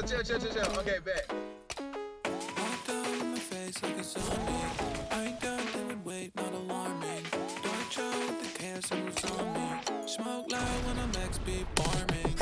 chill. Okay, bet. Smoke loud when I'm XP farming.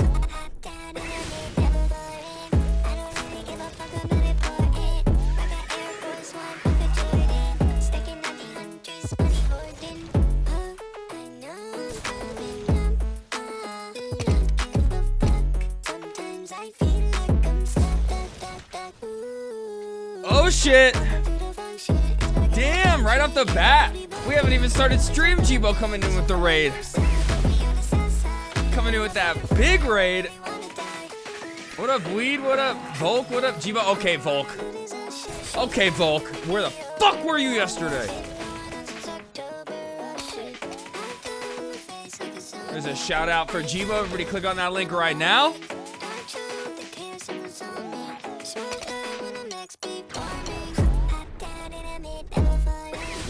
Oh shit! Damn, right off the bat. We haven't even started stream. Jibo coming in with the raid. Coming in with that big raid. What up, Weed? What up, Volk? What up, Jibo? Okay, Volk. Okay, Volk. Where the fuck were you yesterday? There's a shout out for Jibo. Everybody click on that link right now.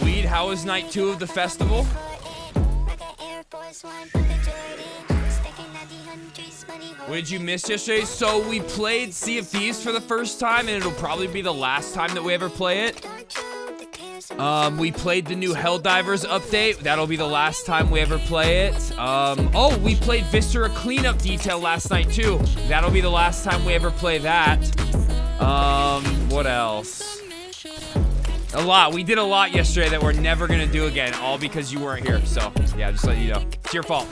Weed, how was night 2 of the festival? What did you miss yesterday? So we played Sea of Thieves for the first time, and it'll probably be the last time that we ever play it. We played the new Helldivers update. That'll be the last time we ever play it. Oh, we played Viscera Cleanup Detail last night too. That'll be the last time we ever play that. What else? A lot. We did a lot yesterday that we're never gonna do again, all because you weren't here. So, yeah, just let you know. It's your fault.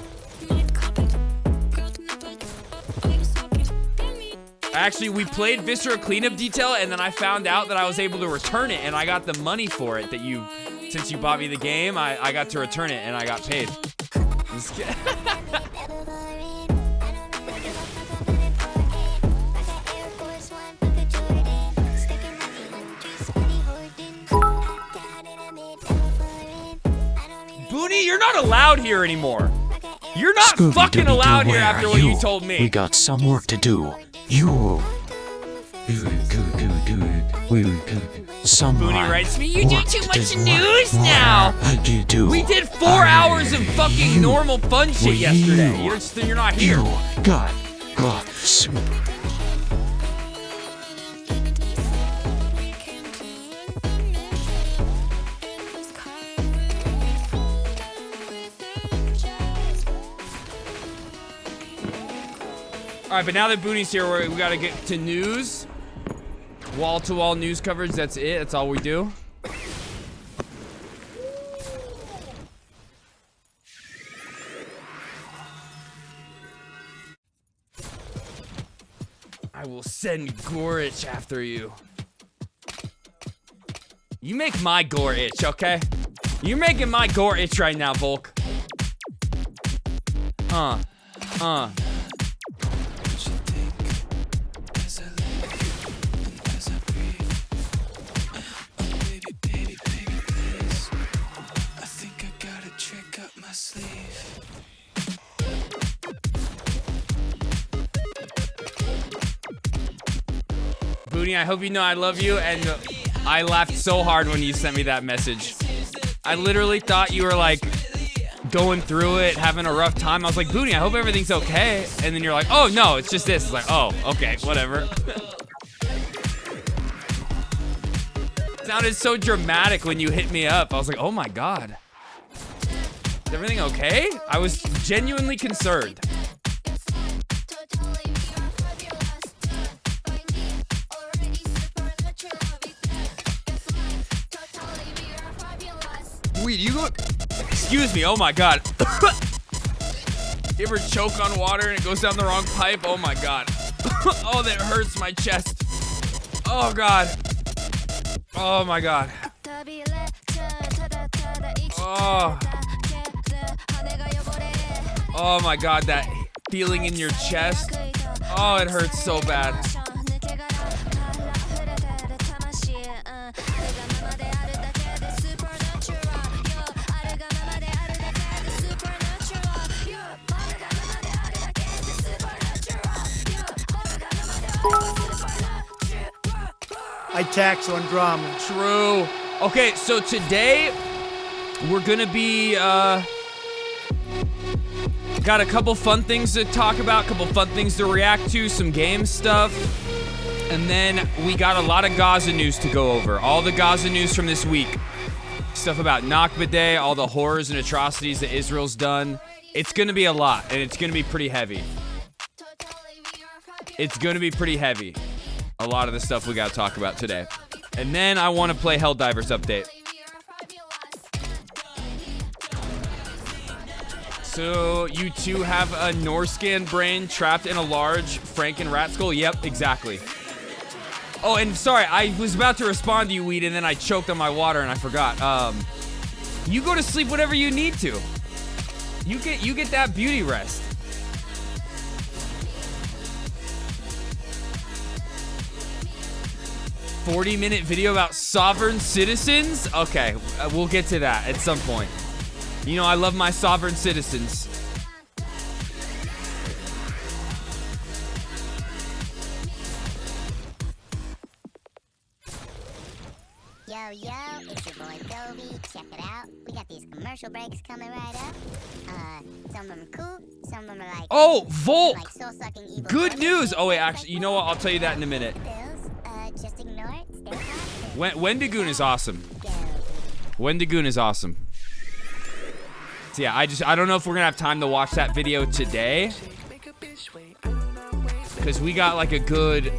Actually, we played Viscera Cleanup Detail, and then I found out that I was able to return it, and I got the money for it that you, since you bought me the game, I got to return it, and I got paid. Just kidding. Booney, you're not allowed here anymore. You're not fucking allowed here after what you told me. We got some work to do. Booney writes me, you do too much news now. We did 4 hours of fucking normal fun shit yesterday. You're not here. You got All right, but now that Booney's here, we gotta get to news. Wall-to-wall news coverage, that's it. That's all we do. I will send gore itch after you. You make my gore itch, okay? You're making my gore itch right now, Volk. Booney, I hope you know I love you, and I laughed so hard when you sent me that message. I literally thought you were like going through it, having a rough time. I was like, Booney, I hope everything's okay. And then you're like, oh no, it's just this. It's like, oh, okay, whatever. It sounded so dramatic when you hit me up. I was like, oh my God. Is everything okay? I was genuinely concerned. Weed, you go. Excuse me. Oh my God. You ever choke on water and it goes down the wrong pipe? Oh my God. Oh, that hurts my chest. Oh God. Oh my God. Oh. Oh my God, that feeling in your chest. Oh, it hurts so bad. I tax on drama. True. Okay, so today we're gonna be got a couple fun things to talk about, couple fun things to react to, some game stuff. And then we got a lot of Gaza news to go over. All the Gaza news from this week. Stuff about Nakba Day, all the horrors and atrocities that Israel's done. It's going to be a lot, and it's going to be pretty heavy. It's going to be pretty heavy. A lot of the stuff we got to talk about today. And then I want to play Helldivers update. So you two have a Norscan brain trapped in a large Franken rat skull? Yep, exactly. Oh, and sorry, I was about to respond to you, Weed, and then I choked on my water and I forgot. You go to sleep whenever you need to. You get that beauty rest. "40-minute video about sovereign citizens?" Okay, we'll get to that at some point. You know, I love my sovereign citizens. Yo, yo, it's your boy Dobie. Check it out. We got these commercial breaks coming right up. Some of them are cool, some of them are like... Oh, Volk! like soul-sucking evil Good ghosts. news! Oh, wait, actually, you know what? I'll tell you that in a minute. Just ignore it. Stay positive. Wendigoon is awesome. Go. Wendigoon is awesome. So yeah, I don't know if we're gonna have time to watch that video today. Because we got like a good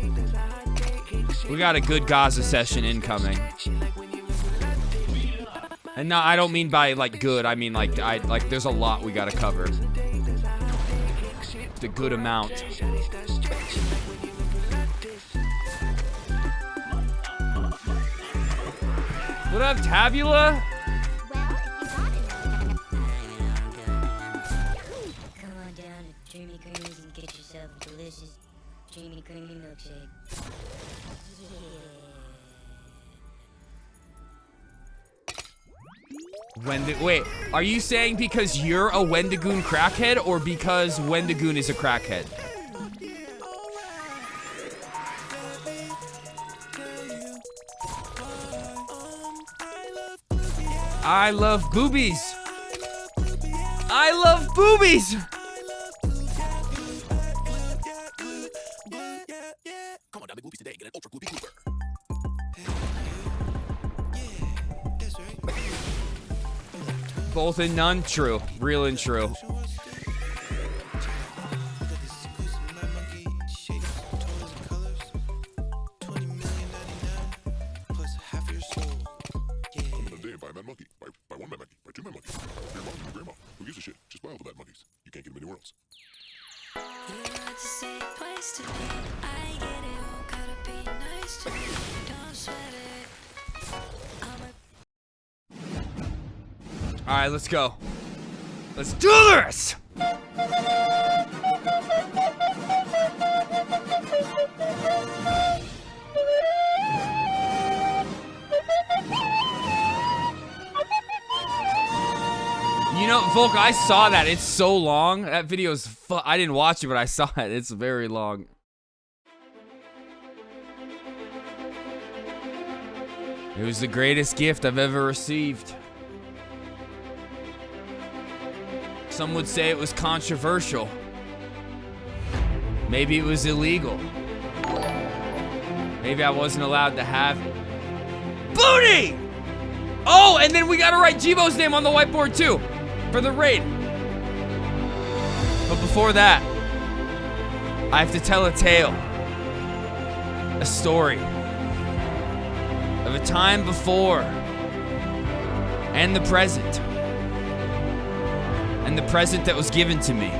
Gaza session incoming. And no, I don't mean by like good, I mean like there's a lot we gotta cover. The good amount. What up, Tabula? Come on down to Dreamy Creamies and get yourself a delicious Dreamy Creamy milkshake. Wait, are you saying because you're a Wendigoon crackhead or because Wendigoon is a crackhead? I love boobies. I love boobies. Come on down to movies today. Get an ultra groupie Cooper. Both and none, true. Real and true. All right, let's go. Let's do this! You know, Volk, I saw that. It's so long. That video is I didn't watch it, but I saw it. It's very long. It was the greatest gift I've ever received. Some would say it was controversial. Maybe it was illegal. Maybe I wasn't allowed to have it. Booty! Oh, and then we gotta write Jibo's name on the whiteboard too, for the raid. But before that, I have to tell a tale. A story. Of a time before. And the present. And the present that was given to me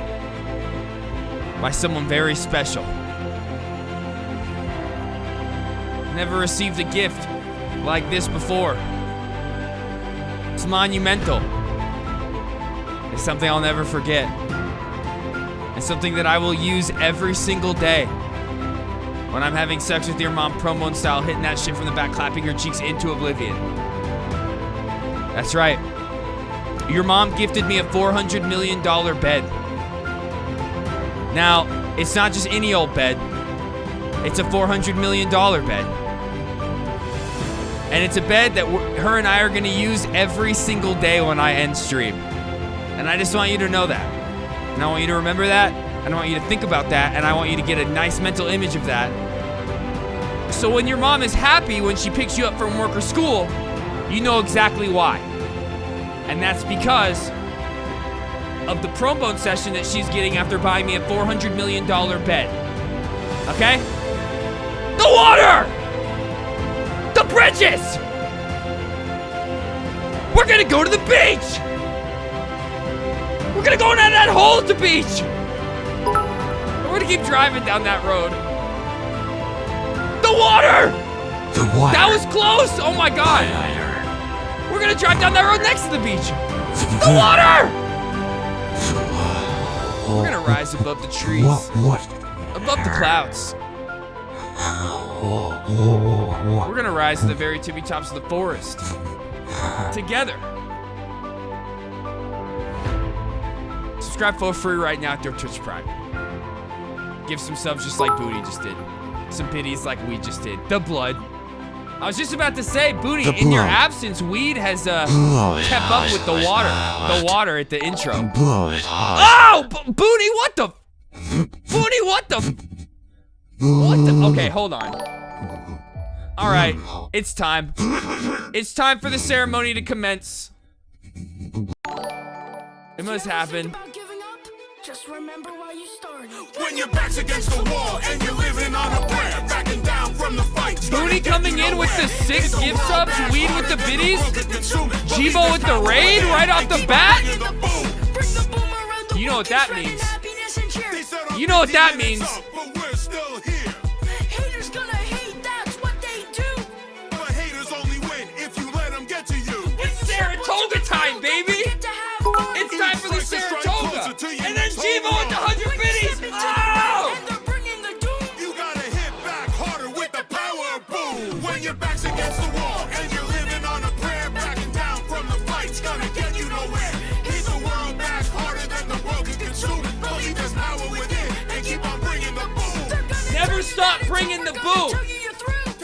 by someone very special. Never received a gift like this before. It's monumental. It's something I'll never forget. It's something that I will use every single day. When I'm having sex with your mom, promo style, hitting that shit from the back, clapping her cheeks into oblivion. That's right. Your mom gifted me a $400 million bed. Now, it's not just any old bed. It's a $400 million bed. And it's a bed that her and I are going to use every single day when I end stream. And I just want you to know that. And I want you to remember that. And I want you to think about that. And I want you to get a nice mental image of that. So when your mom is happy when she picks you up from work or school, you know exactly why. And that's because of the promo session that she's getting after buying me a $400 million bed. Okay? The water! The bridges! We're gonna go to the beach! We're gonna go down that hole at the beach! We're gonna keep driving down that road. The water! The water. That was close! Oh my god! We're gonna drive down that road next to the beach! The water! We're gonna rise above the trees. What? Above the clouds. We're gonna rise to the very tippy tops of the forest. Together. Subscribe for free right now at your Twitch Prime. Give some subs just like Booty just did. Some biddies like we just did. The blood. I was just about to say, Booty, in your absence, Weed has kept up with the water. The water at the intro. Oh! Booty, what the? Booty, what the? What the? Okay, hold on. Alright, it's time. It's time for the ceremony to commence. It must happen. Just remember why you started. When your back's against the wall and you're living on a prayer, backing down from the fight. Booty coming in with the 6 gift subs, Weed with the biddies, Jibo with the raid right off the bat. You know what that means. You know what that means. But we're still here. Haters gonna hate, that's what they do. But haters only win if you let them get to you. It's Saratoga time, baby. It's time for the Saratoga. And then Jibo with the 100 biddies. Oh! And they're bringing the doom. You gotta hit back harder with the power of boom. When your back's against the wall and you're living on a prayer, backing down from the fight's gonna get you nowhere. Hit the world back harder than the world can consume. Believe there's power within and keep on bringing the boom. Never stop bringing the boom.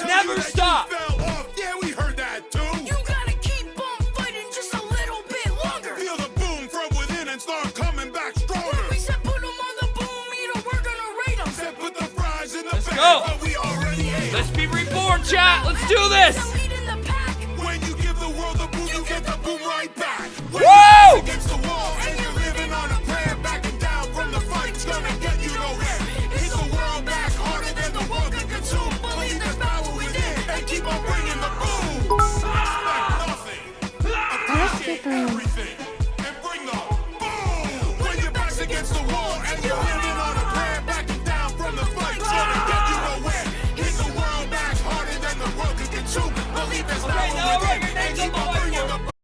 Never stop. Fell off. Yeah, we heard that too. You gotta keep on fighting just a little bit longer. Feel the boom from within and start coming back stronger. We said put them on the boom meter, we're gonna rate them. Said put the fries in the Let's bag, go. but we already ate. Let's be reborn, chat. Let's do this. Lead in the pack. When you give the world the boom, you get the boom right back. When Woo! you're against the wall and you're living on a prayer, backing down from the fight's gonna get you nowhere. Hit the world back harder than the world can consume. Believe there's power within and keep on bringing the boom. Expect nothing, appreciate everything, and bring the boom. When your back's against the wall and you're living on a prayer, backing down from the fight's gonna get you nowhere. Hit the world back harder than the world can consume. Believe there's power now write within your and names on keep the on bringing whiteboard. the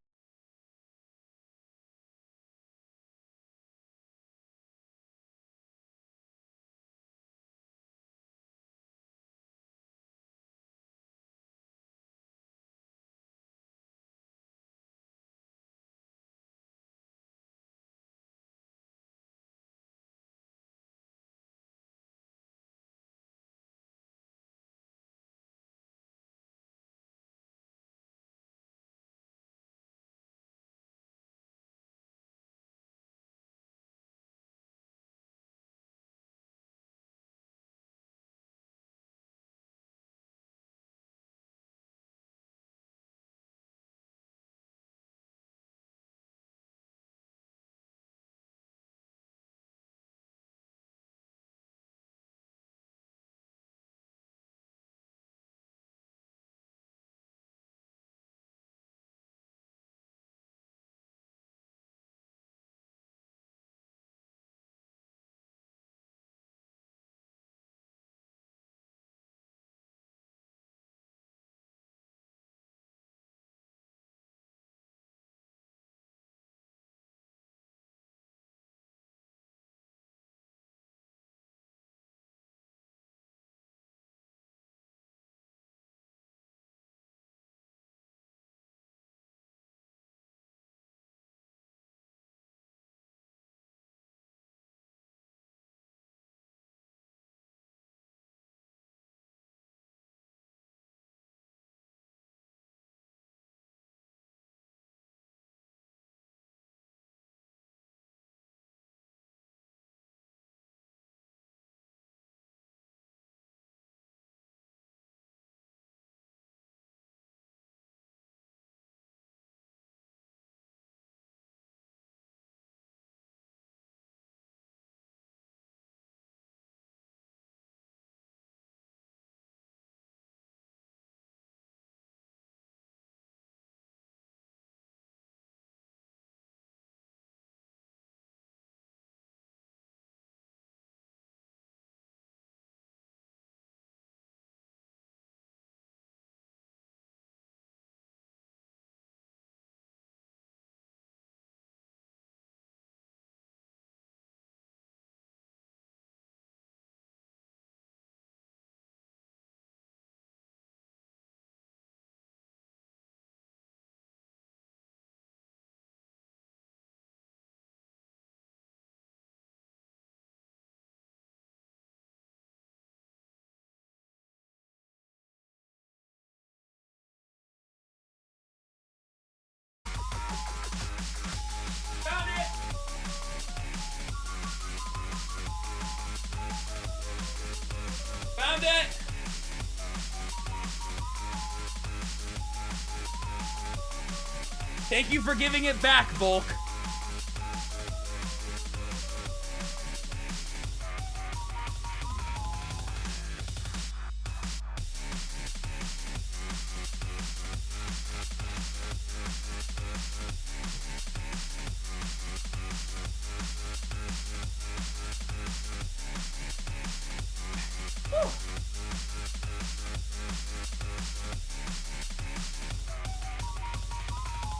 Thank you for giving it back, Volk.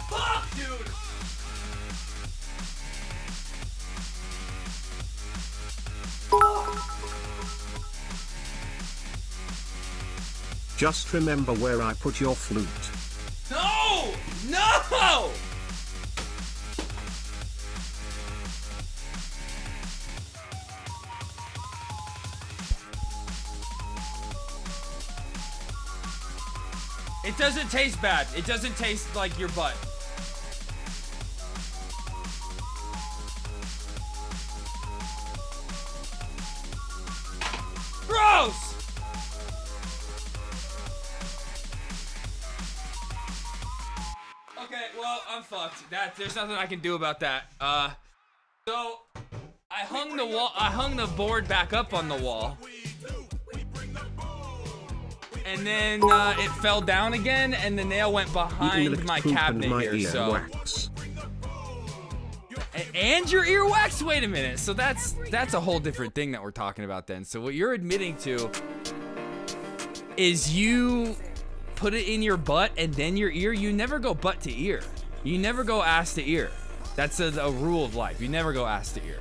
Fuck, dude! Just remember where I put your flute. No! No! It doesn't taste bad. It doesn't taste like your butt. Gross! Okay, well, I'm fucked. There's nothing I can do about that. So I hung the wall. I hung the board back up on the wall. And then it fell down again, and the nail went behind my cabinet here. So, and your earwax? Wait a minute. So that's a whole different thing that we're talking about then. So what you're admitting to is you put it in your butt and then your ear. You never go butt to ear. You never go ass to ear. That's a rule of life. You never go ass to ear.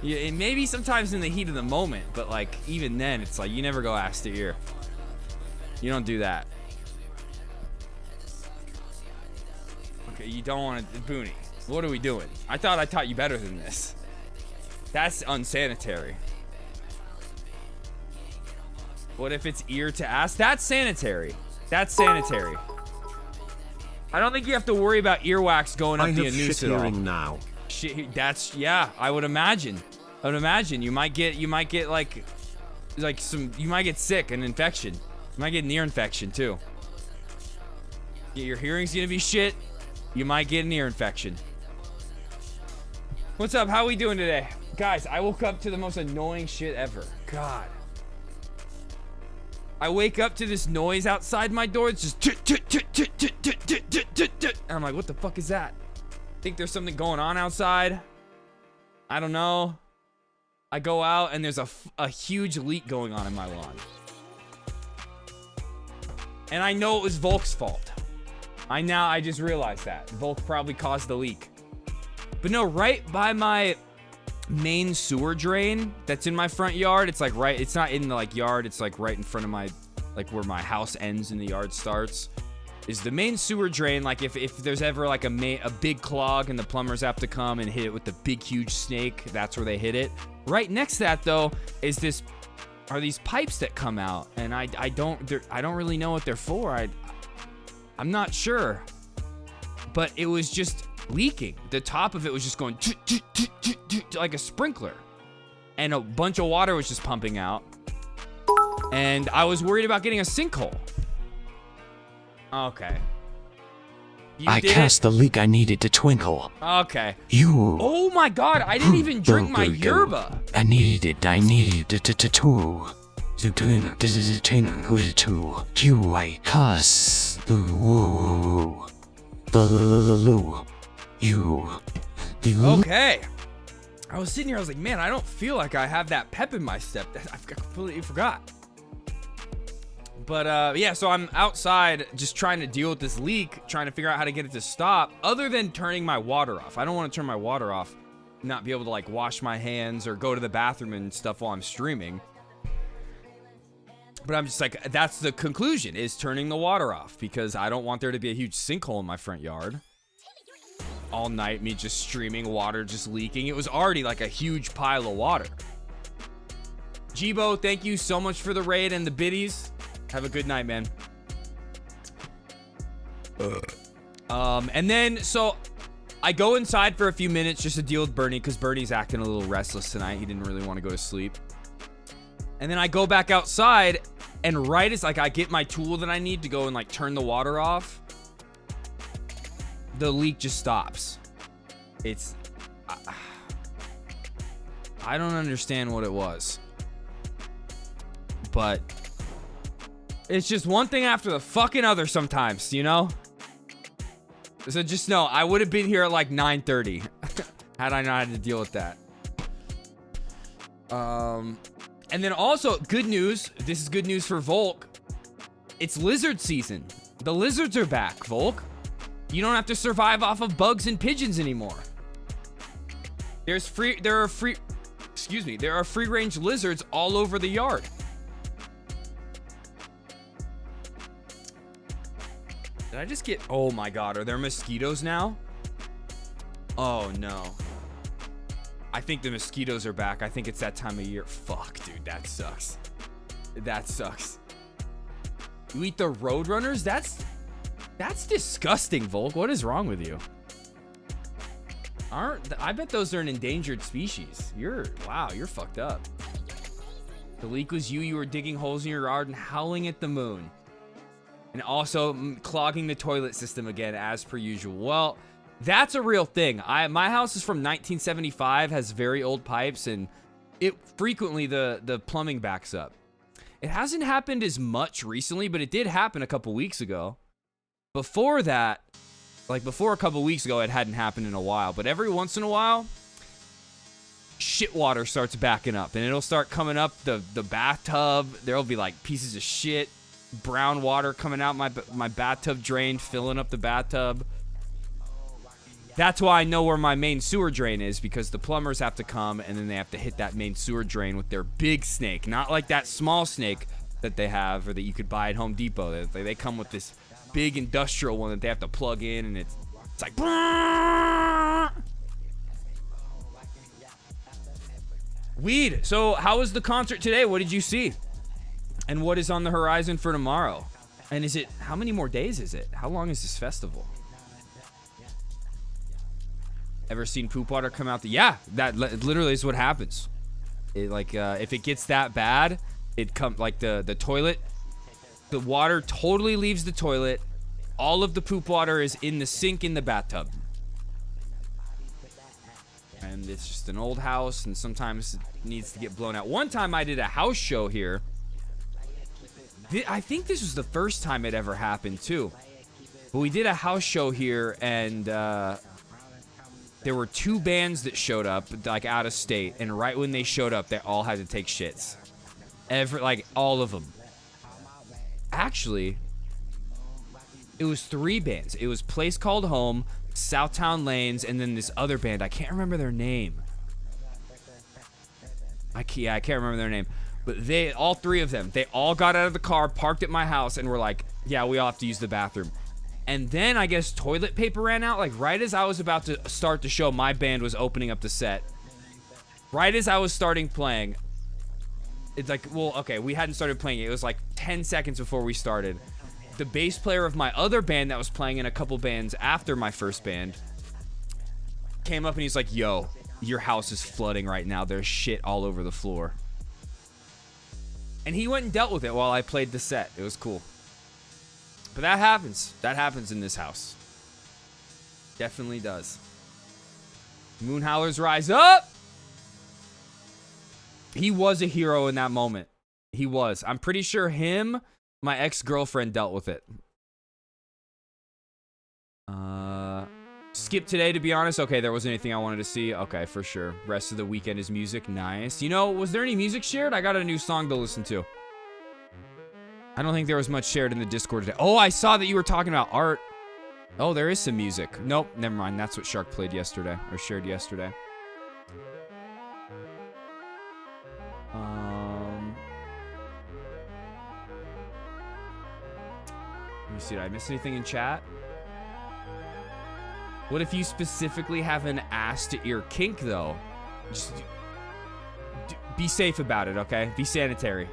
Yeah, maybe sometimes in the heat of the moment, but like even then, it's like you never go ass to ear. You don't do that. Okay, you don't want to... Booney, what are we doing? I thought I taught you better than this. That's unsanitary. What if it's ear to ass? That's sanitary. That's sanitary. I don't think you have to worry about earwax going up the anus at all. Now. Shit, that's... Yeah, I would imagine. I would imagine. You might get like some... You might get sick, an infection. You might get an ear infection too. Your hearing's gonna be shit. You might get an ear infection. What's up? How we doing today? Guys, I woke up to the most annoying shit ever. God. I wake up to this noise outside my door. It's just... And I'm like, what the fuck is that? Think there's something going on outside? I don't know. I go out and there's a huge leak going on in my lawn. And I know it was Volk's fault. I just realized that. Volk probably caused the leak. But no, right by my main sewer drain that's in my front yard, it's like right, it's not in the like yard, it's like right in front of my, like where my house ends and the yard starts, is the main sewer drain. Like if there's ever like a big clog and the plumbers have to come and hit it with the big huge snake, that's where they hit it. Right next to that though is are these pipes that come out, and I don't really know what they're for. I'm not sure, but it was just leaking. The top of it was just going like a sprinkler, and a bunch of water was just pumping out, and I was worried about getting a sinkhole. Okay. I cast the leak I needed to twinkle. Okay. You. Oh my god, I didn't even drink my yerba. I needed to you I cuss you. Okay. I was sitting here, I was like, man, I don't feel like I have that pep in my step. I completely forgot. But yeah, so I'm outside just trying to deal with this leak, trying to figure out how to get it to stop, other than turning my water off. I don't want to turn my water off, not be able to like wash my hands or go to the bathroom and stuff while I'm streaming. But I'm just like, that's the conclusion, is turning the water off, because I don't want there to be a huge sinkhole in my front yard. All night, me just streaming, water just leaking. It was already like a huge pile of water. Jibo, thank you so much for the raid and the biddies. Have a good night, man. And then, so I go inside for a few minutes just to deal with Bernie, because Bernie's acting a little restless tonight. He didn't really want to go to sleep. And then I go back outside, and right as like I get my tool that I need to go and like turn the water off, the leak just stops. It's... I don't understand what it was. But it's just one thing after the fucking other sometimes, you know? So just know, I would have been here at like 9:30 had I not had to deal with that. And then also, good news. This is good news for Volk. It's lizard season. The lizards are back, Volk. You don't have to survive off of bugs and pigeons anymore. There are free range lizards all over the yard. Did I just get, oh my God, are there mosquitoes now? Oh no. I think the mosquitoes are back. I think it's that time of year. Fuck, dude, that sucks. That sucks. You eat the roadrunners? That's disgusting, Volk. What is wrong with you? I bet those are an endangered species. Wow, you're fucked up. The leak was you were digging holes in your yard and howling at the moon. And also clogging the toilet system again, as per usual. Well, that's a real thing. My house is from 1975, has very old pipes, and it frequently the plumbing backs up. It hasn't happened as much recently, but it did happen a couple weeks ago. Before that, like before a couple weeks ago, it hadn't happened in a while. But every once in a while, shit water starts backing up, and it'll start coming up the bathtub. There'll be like pieces of shit, brown water coming out my bathtub drain, filling up the bathtub. That's why I know where my main sewer drain is, because the plumbers have to come and then they have to hit that main sewer drain with their big snake, not like that small snake that they have or that you could buy at Home Depot. They come with this big industrial one that they have to plug in, and it's like weed. So how was the concert today? What did you see? And what is on the horizon for tomorrow? And how many more days is it? How long is this festival? Ever seen poop water come out? Yeah, that literally is what happens. If it gets that bad, it comes like the toilet. The water totally leaves the toilet. All of the poop water is in the sink in the bathtub. And it's just an old house, and sometimes it needs to get blown out. One time I did a house show here. I think this was the first time it ever happened too. But we did a house show here, and there were 2 bands that showed up, like out of state, and right when they showed up, they all had to take shits. All of them. Actually, it was 3 bands. It was Place Called Home, Southtown Lanes, and then this other band. I can't remember their name. I can't remember their name. But all 3 of them, they all got out of the car, parked at my house, and were like, yeah, we all have to use the bathroom. And then I guess toilet paper ran out. Like right as I was about to start the show, my band was opening up the set. Right as I was starting playing, it's like, well, okay, we hadn't started playing it. It was like 10 seconds before we started. The bass player of my other band that was playing in a couple bands after my first band came up and he's like, yo, your house is flooding right now. There's shit all over the floor. And he went and dealt with it while I played the set. It was cool. But that happens. That happens in this house. Definitely does. Moon Howlers rise up! He was a hero in that moment. He was. I'm pretty sure my ex-girlfriend dealt with it. Skip today, to be honest. Okay, there wasn't anything I wanted to see. Okay, for sure. Rest of the weekend is music. Nice. You know, was there any music shared? I got a new song to listen to. I don't think there was much shared in the Discord today. Oh, I saw that you were talking about art. Oh, there is some music. Nope, never mind. That's what Shark played yesterday, or shared yesterday. Let me see, did I miss anything in chat? What if you specifically have an ass to ear kink, though? Just be safe about it, okay? Be sanitary.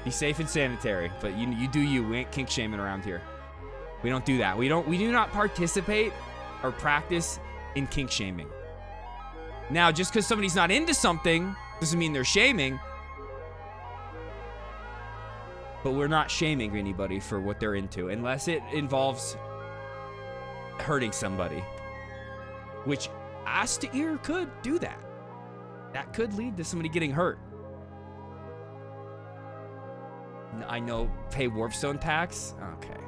Be safe and sanitary, but you do you. We ain't kink shaming around here. We don't do that. We do not participate or practice in kink shaming. Now, just because somebody's not into something doesn't mean they're shaming. But we're not shaming anybody for what they're into, unless it involves hurting somebody. Which ass to ear could do that. That could lead to somebody getting hurt. I know, pay Warpstone packs? Okay.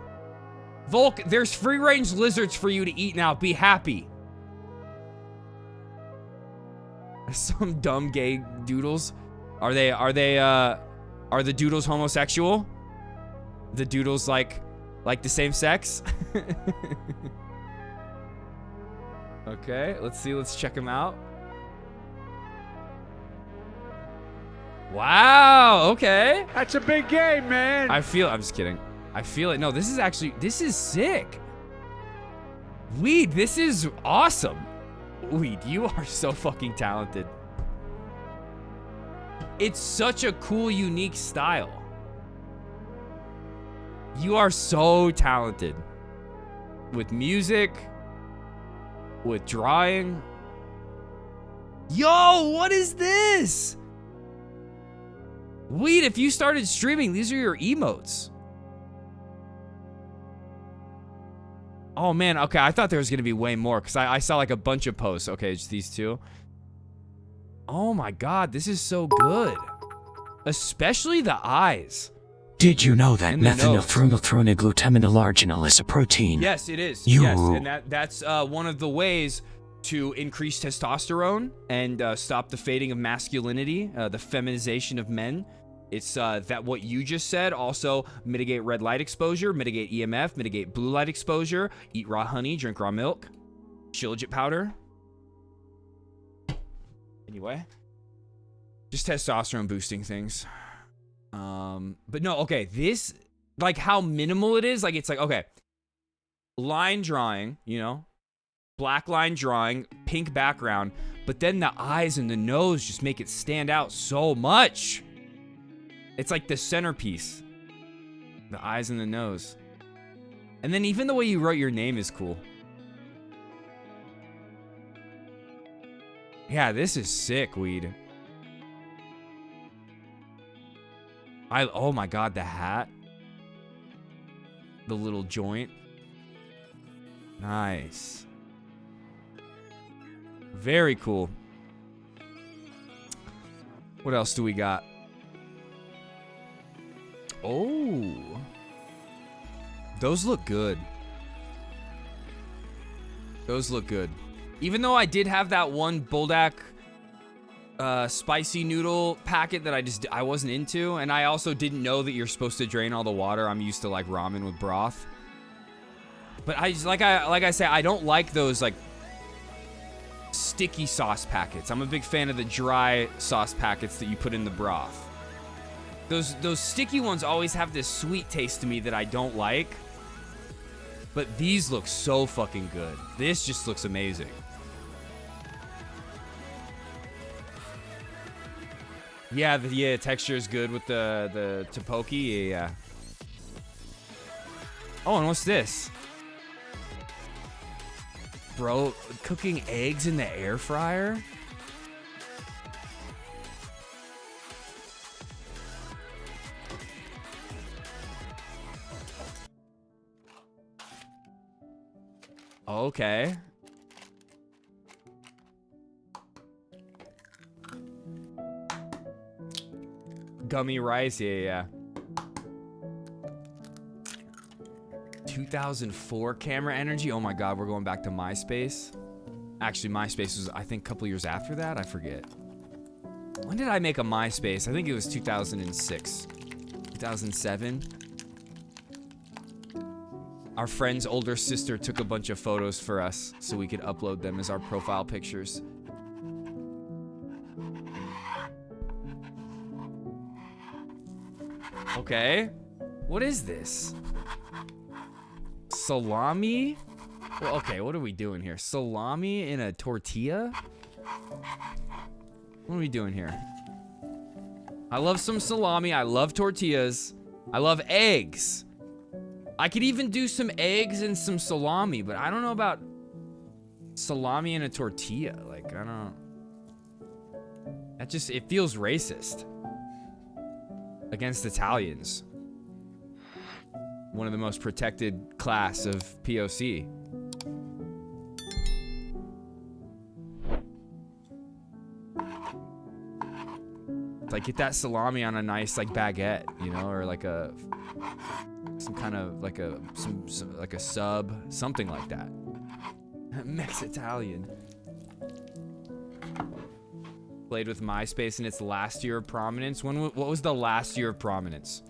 Volk, there's free-range lizards for you to eat now. Be happy. Some dumb gay doodles. Are the doodles homosexual? The doodles like the same sex? Okay, let's see. Let's check them out. Wow, okay. That's a big game, man. I'm just kidding. I feel it. No, this is sick. Weed, this is awesome. Weed, you are so fucking talented. It's such a cool, unique style. You are so talented. With music, with drawing. Yo, what is this? Weed, if you started streaming, these are your emotes. Oh man, okay, I thought there was gonna be way more because I saw like a bunch of posts. Okay, just these two. Oh my god, this is so good. Especially the eyes. Did you know that And the nose. methanolthronoglutaminolarginal is a protein? Yes, it is. You- Yes, and that's one of the ways to increase testosterone and stop the fading of masculinity, the feminization of men. It's that what you just said. Also, mitigate red light exposure, mitigate EMF, mitigate blue light exposure, eat raw honey, drink raw milk, shilajit powder. Anyway, just testosterone boosting things. But no, okay, this, like how minimal it is. Like, it's like, okay, line drawing, you know, black line drawing, pink background, but then the eyes and the nose just make it stand out so much. It's like the centerpiece. The eyes and the nose. And then even the way you wrote your name is cool. Yeah, this is sick, Weed. Oh my god, the hat. The little joint. Nice. Very cool. What else do we got? Oh. Those look good. Those look good. Even though I did have that one Buldak spicy noodle packet that I wasn't into, and I also didn't know that you're supposed to drain all the water. I'm used to like ramen with broth. But I just like I say, I don't like those like sticky sauce packets. I'm a big fan of the dry sauce packets that you put in the broth. Those sticky ones always have this sweet taste to me that I don't like. But these look so fucking good. This just looks amazing. Yeah, the texture is good with the tteokbokki. Yeah. Oh, and what's this? Bro, cooking eggs in the air fryer? Okay. Gummy rice, yeah. 2004 camera energy. Oh my god, we're going back to MySpace. Actually, MySpace was, I think, a couple years after that. I forget. When did I make a MySpace? I think it was 2006. 2007. Our friend's older sister took a bunch of photos for us so we could upload them as our profile pictures. Okay. What is this? Salami? Well, okay, what are we doing here? Salami in a tortilla? What are we doing here? I love some salami. I love tortillas. I love eggs. I could even do some eggs and some salami, but I don't know about salami in a tortilla. Like, I don't... That just, it feels racist. Against Italians. One of the most protected class of POC. Like, get that salami on a nice, like, baguette, you know, or like some kind of, like like a sub, something like that. Mex-Italian. Played with MySpace in its last year of prominence. What was the last year of prominence?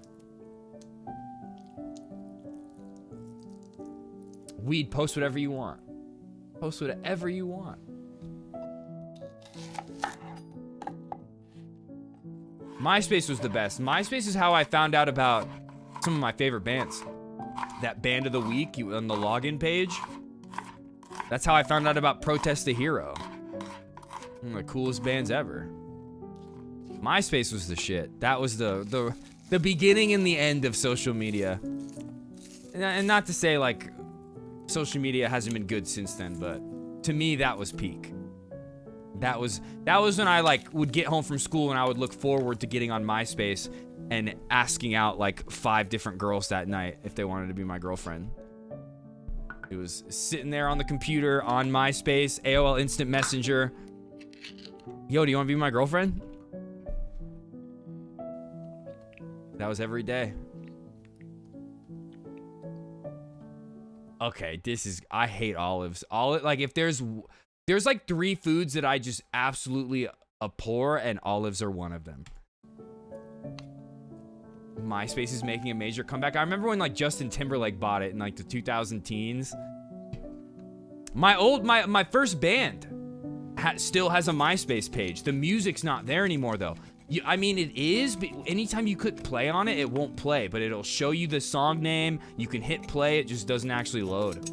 Weed, post whatever you want. Post whatever you want. MySpace was the best. MySpace is how I found out about some of my favorite bands. That band of the week on the login page. That's how I found out about Protest the Hero. One of the coolest bands ever. MySpace was the shit. That was the beginning and the end of social media. And not to say like social media hasn't been good since then, but to me that was peak. That was when I like would get home from school and I would look forward to getting on MySpace and asking out like 5 different girls that night if they wanted to be my girlfriend. It was sitting there on the computer on MySpace, AOL Instant Messenger. Yo, do you want to be my girlfriend? That was every day. Okay, I hate olives. Like if there's like 3 foods that I just absolutely abhor, and olives are one of them. MySpace is making a major comeback. I remember when like Justin Timberlake bought it in like the 2000 teens. My first band still has a MySpace page. The music's not there anymore though. I mean it is, but anytime you click play on it, it won't play, but it'll show you the song name. You can hit play, it just doesn't actually load.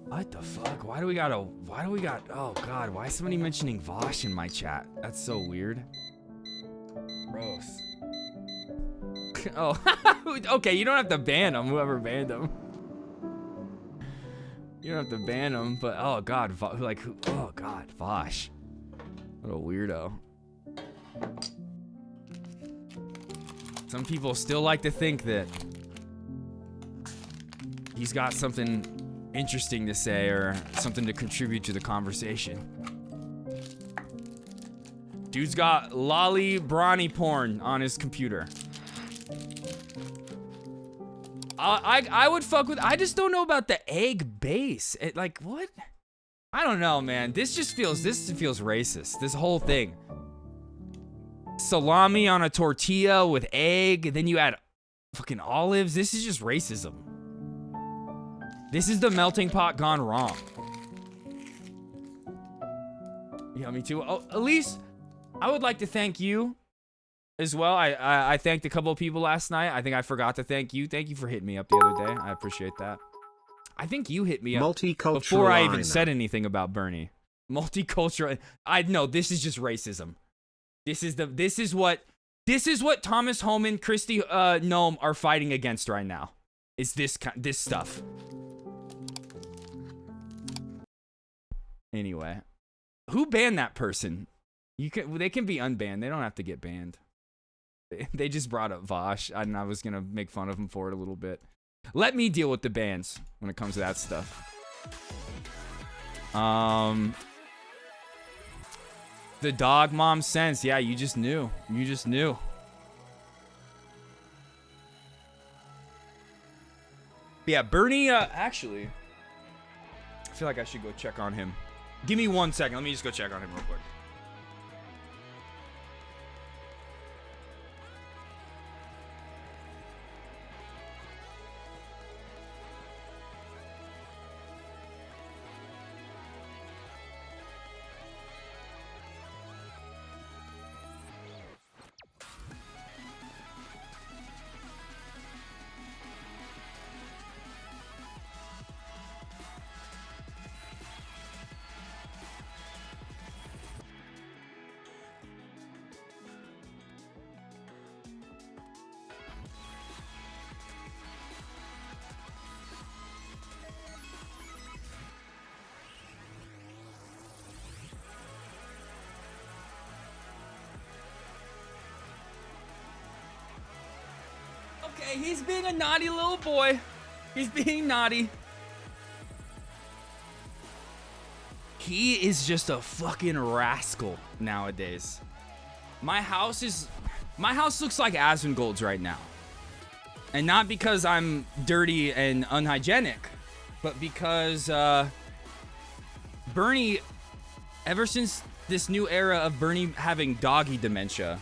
What the fuck? Why do we got, oh god, why is somebody mentioning Vosh in my chat? That's so weird. Gross. Oh, okay, you don't have to ban him, whoever banned him. You don't have to ban him, but oh god, oh god, Vosh. What a weirdo. Some people still like to think that he's got something interesting to say or something to contribute to the conversation. Dude's got lolly brawny porn on his computer. I would fuck with. I just don't know about the egg base. Like what? I don't know, man. This feels racist. This whole thing. Salami on a tortilla with egg, and then you add fucking olives. This is just racism. This is the melting pot gone wrong. Yeah, me too. Oh, Elise, I would like to thank you as well. I thanked a couple of people last night. I think I forgot to thank you. Thank you for hitting me up the other day. I appreciate that. I think you hit me up before I even said anything about Bernie. Multicultural. I know this is just racism. This is what Thomas Homan, Christy Nome are fighting against right now. Is this stuff. Anyway, who banned that person? They can be unbanned. They don't have to get banned. They just brought up Vosh, and I was gonna make fun of him for it a little bit. Let me deal with the bans when it comes to that stuff. The dog mom sense. Yeah, you just knew. You just knew. Yeah, Bernie, actually, I feel like I should go check on him. Give me 1 second. Let me just go check on him real quick. Okay, he's being a naughty little boy. He's being naughty. He is just a fucking rascal nowadays. My house looks like Asmongold's right now. And not because I'm dirty and unhygienic, but because Bernie, ever since this new era of Bernie having doggy dementia,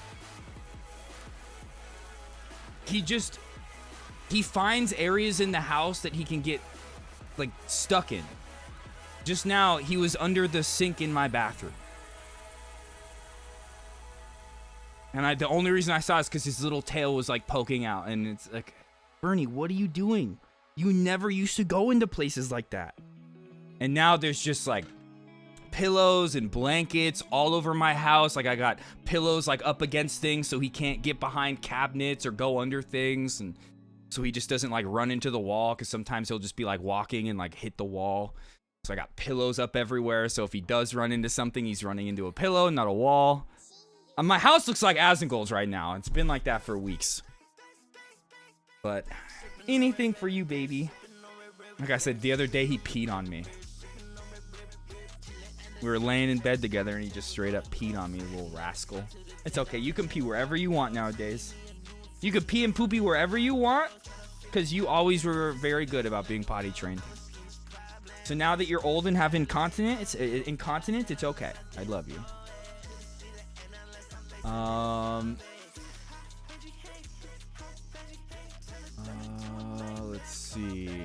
he finds areas in the house that he can get like stuck in. Just now, he was under the sink in my bathroom. And the only reason I saw it is because his little tail was like poking out. And it's like, Bernie, what are you doing? You never used to go into places like that. And now there's just like pillows and blankets all over my house. Like I got pillows like up against things so he can't get behind cabinets or go under things. And so he just doesn't like run into the wall, because sometimes he'll just be like walking and like hit the wall. So I got pillows up everywhere. So if he does run into something, he's running into a pillow, not a wall. My house looks like Asmongold's right now. It's been like that for weeks. But anything for you, baby. Like I said, the other day he peed on me. We were laying in bed together and he just straight up peed on me, little rascal. It's okay. You can pee wherever you want nowadays. You can pee and poopy wherever you want, because you always were very good about being potty trained. So now that you're old and have incontinence, it's okay. I love you. Let's see.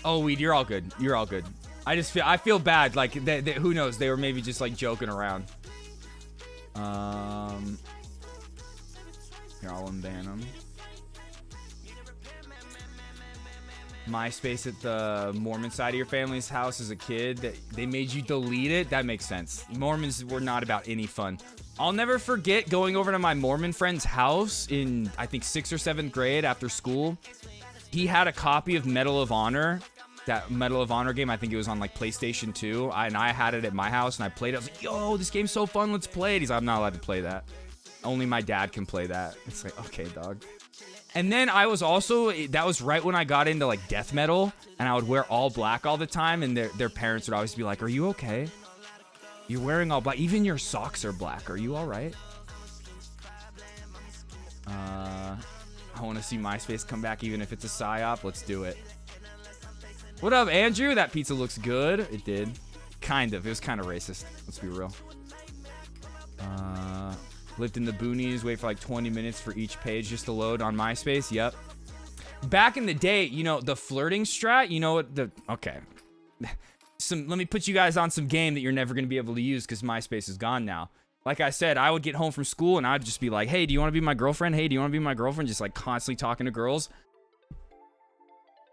Oh, Weed, you're all good. You're all good. I feel bad. Like, who knows? They were maybe just like joking around. Here, I'll unban them. MySpace at the Mormon side of your family's house as a kid, that they made you delete it? That makes sense. Mormons were not about any fun. I'll never forget going over to my Mormon friend's house in, I think, 6th or 7th grade after school. He had a copy of Medal of Honor. That Medal of Honor game, I think it was on like PlayStation 2. And I had it at my house and I played it. I was like, yo, this game's so fun, let's play it. He's like, I'm not allowed to play that. Only my dad can play that. It's like, okay, dog. And then I was also, that was right when I got into like death metal, and I would wear all black all the time, and their parents would always be like, are you okay? You're wearing all black. Even your socks are black. Are you all right? I want to see MySpace come back, even if it's a psyop. Let's do it. What up, Andrew? That pizza looks good. It did. Kind of. It was kind of racist. Let's be real. Lived in the boonies, wait for like 20 minutes for each page just to load on MySpace. Yep. Back in the day, you know, the flirting strat, you know what okay. Let me put you guys on some game that you're never going to be able to use because MySpace is gone now. Like I said, I would get home from school and I'd just be like, hey, do you want to be my girlfriend? Hey, do you want to be my girlfriend? Just like constantly talking to girls.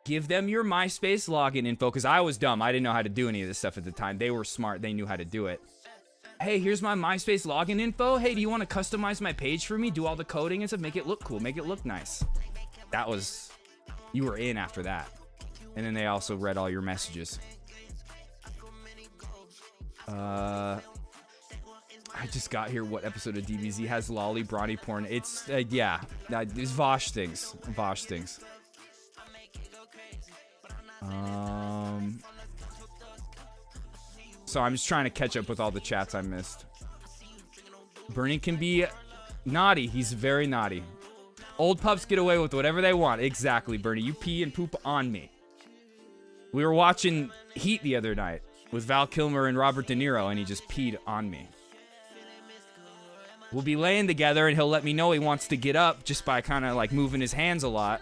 Give them your MySpace login info, because I was dumb. I didn't know how to do any of this stuff at the time. They were smart. They knew how to do it. Hey, here's my MySpace login info. Hey, do you want to customize my page for me? Do all the coding and stuff. Make it look cool. Make it look nice. That was... You were in after that. And then they also read all your messages. I just got here. What episode of DBZ has lolly brawny porn? It's, yeah. It's Vosh things. Vosh things. So I'm just trying to catch up with all the chats I missed. Bernie can be naughty. He's very naughty. Old pups get away with whatever they want. Exactly, Bernie. You pee and poop on me. We were watching Heat the other night with Val Kilmer and Robert De Niro, and he just peed on me. We'll be laying together, and he'll let me know he wants to get up just by kind of like moving his hands a lot.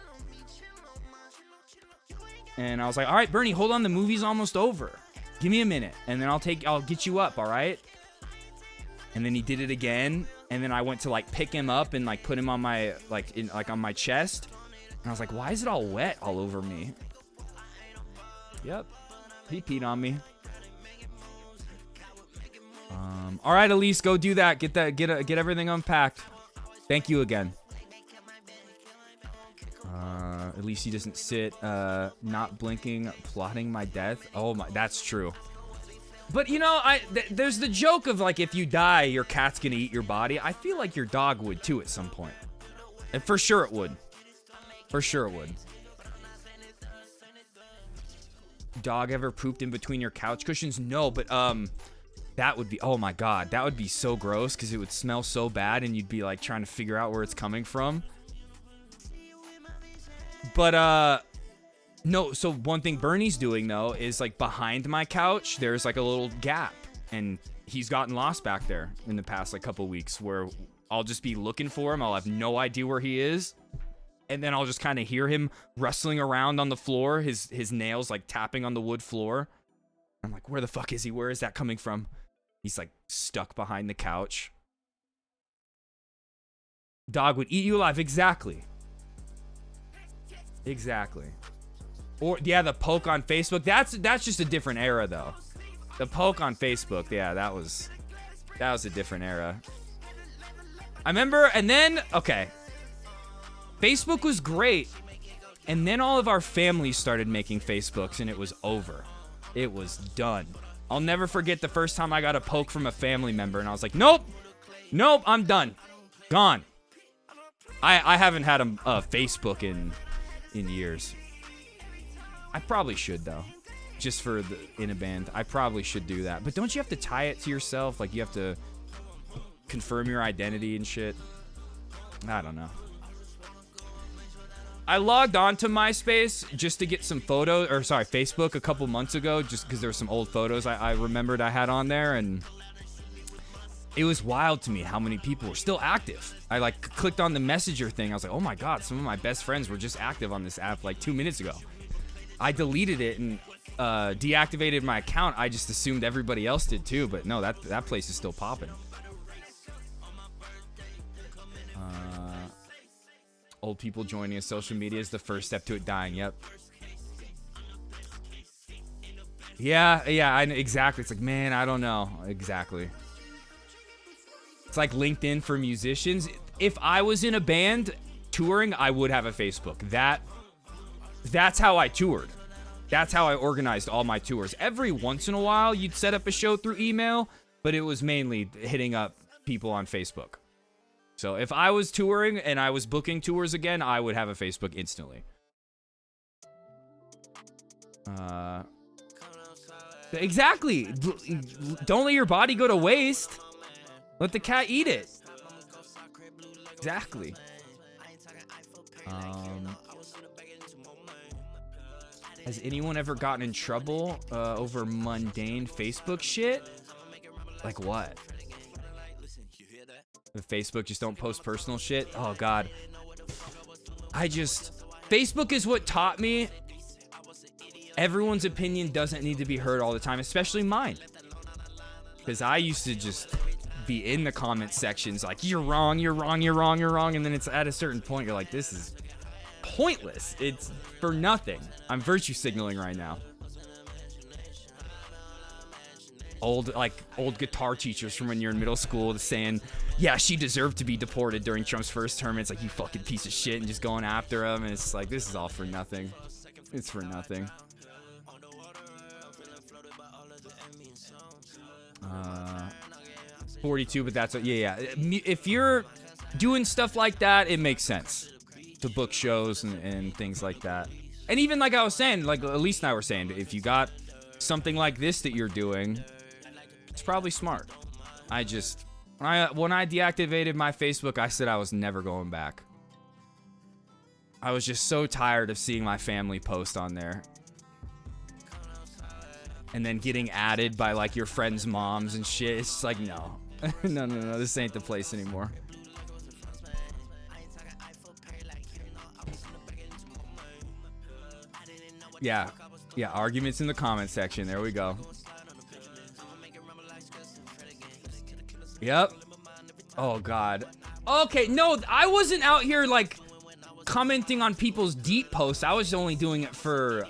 And I was like, all right, Bernie, hold on. The movie's almost over. Give me a minute, and then I'll get you up, all right? And then he did it again, and then I went to like pick him up and like put him on my on my chest, and I was like, why is it all wet all over me? Yep, he peed on me. All right, Elise, go do that. Get everything unpacked. Thank you again. At least he doesn't sit, not blinking, plotting my death. Oh my, that's true. But you know, there's the joke of like, if you die, your cat's gonna eat your body. I feel like your dog would too at some point. And for sure it would. For sure it would. dog ever pooped in between your couch cushions? No, but that would be, oh my god, that would be so gross because it would smell so bad and you'd be like trying to figure out where it's coming from. But no, so one thing Bernie's doing though is like behind my couch there's like a little gap, and he's gotten lost back there in the past like couple weeks where I'll just be looking for him. I'll have no idea where he is, and then I'll just kind of hear him rustling around on the floor, his nails like tapping on the wood floor. I'm like, where the fuck is he? Where is that coming from? He's like stuck behind the couch. Dog would eat you alive. Exactly. Exactly. Or yeah, the poke on Facebook. That's just a different era though. The poke on Facebook. Yeah, that was a different era. I remember, and then okay. Facebook was great, and then all of our families started making Facebooks, and it was over. It was done. I'll never forget the first time I got a poke from a family member, and I was like, nope, I'm done, gone. I haven't had a Facebook in years. I probably should though, just for the in a band. I probably should do that. But don't you have to tie it to yourself? Like you have to confirm your identity and shit. I don't know. I logged on to MySpace just to get some photos, or sorry, Facebook a couple months ago, just because there were some old photos I remembered I had on there, and it was wild to me how many people were still active. I like clicked on the messenger thing. I was like, oh my god, some of my best friends were just active on this app like 2 minutes ago. I deleted it and deactivated my account. I just assumed everybody else did too, but no, that place is still popping. Old people joining us. Social media is the first step to it dying. Yep. Yeah, exactly. It's like, man, I don't know. Exactly. It's like LinkedIn for musicians. If I was in a band touring, I would have a Facebook. That's how I toured. That's how I organized all my tours. Every once in a while, you'd set up a show through email, but it was mainly hitting up people on Facebook. So if I was touring and I was booking tours again, I would have a Facebook instantly. Exactly. Don't let your body go to waste. Let the cat eat it. Exactly. Has anyone ever gotten in trouble over mundane Facebook shit? Like what? Facebook just don't post personal shit. Oh god. Facebook is what taught me everyone's opinion doesn't need to be heard all the time, especially mine. Because I used to just be in the comment sections like, you're wrong, and then it's at a certain point you're like, this is pointless. It's for nothing. I'm virtue signaling right now. Old guitar teachers from when you're in middle school saying, yeah, she deserved to be deported during Trump's first term. It's like, you fucking piece of shit, and just going after him. And it's like, this is all for nothing. It's for nothing. 42, but that's yeah. If you're doing stuff like that, it makes sense to book shows and things like that. And even like I was saying, like Elise and I were saying, if you got something like this that you're doing, it's probably smart. When I deactivated my Facebook, I said I was never going back. I was just so tired of seeing my family post on there. And then getting added by like your friends' moms and shit. It's like, no. No, this ain't the place anymore. Yeah, arguments in the comment section. There we go. Yep. Oh, God. Okay, no, I wasn't out here, like, commenting on people's deep posts. I was only doing it for,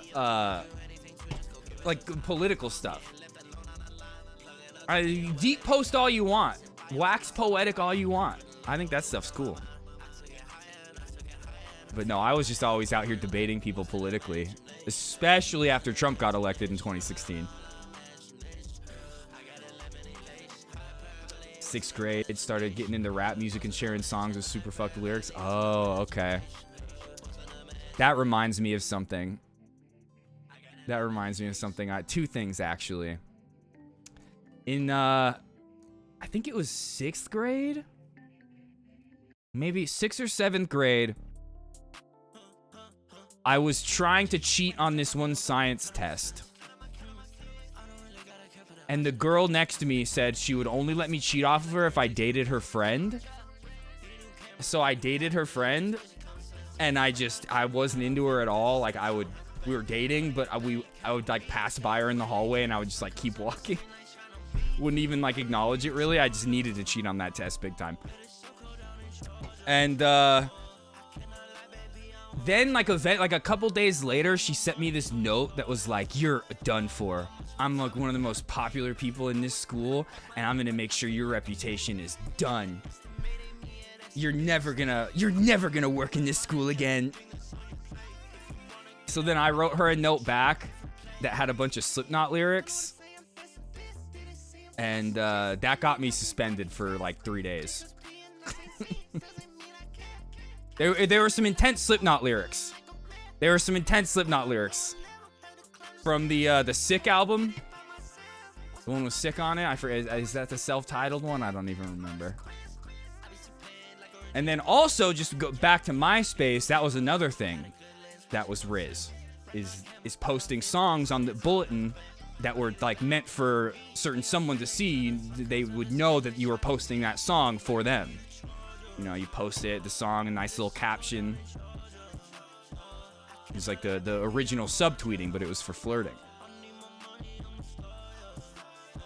like, political stuff. Deep post all you want. Wax poetic all you want. I think that stuff's cool. But no, I was just always out here debating people politically. Especially after Trump got elected in 2016. 6th grade, started getting into rap music and sharing songs with super fucked lyrics. Oh, okay. That reminds me of something. That reminds me of something. Two things, actually. In, I think it was 6th grade? Maybe 6th or 7th grade. I was trying to cheat on this one science test. And the girl next to me said she would only let me cheat off of her if I dated her friend. So I dated her friend. And I wasn't into her at all. Like, we were dating, but I would like pass by her in the hallway and I would just like keep walking. Wouldn't even like acknowledge it really. I just needed to cheat on that test big time. And then like a couple days later, she sent me this note that was like, "You're done for. I'm like one of the most popular people in this school, and I'm gonna make sure your reputation is done. You're never gonna work in this school again." So then I wrote her a note back that had a bunch of Slipknot lyrics. And that got me suspended for like 3 days. There were some intense Slipknot lyrics. From the Sick album. The one with Sick on it. I forget. Is that the self-titled one? I don't even remember. And then also, just to go back to MySpace, that was another thing that was Riz. Is posting songs on the bulletin that were like meant for someone to see. They would know that you were posting that song for them. You know, you post it, the song, a nice little caption. It's like the original subtweeting, but it was for flirting.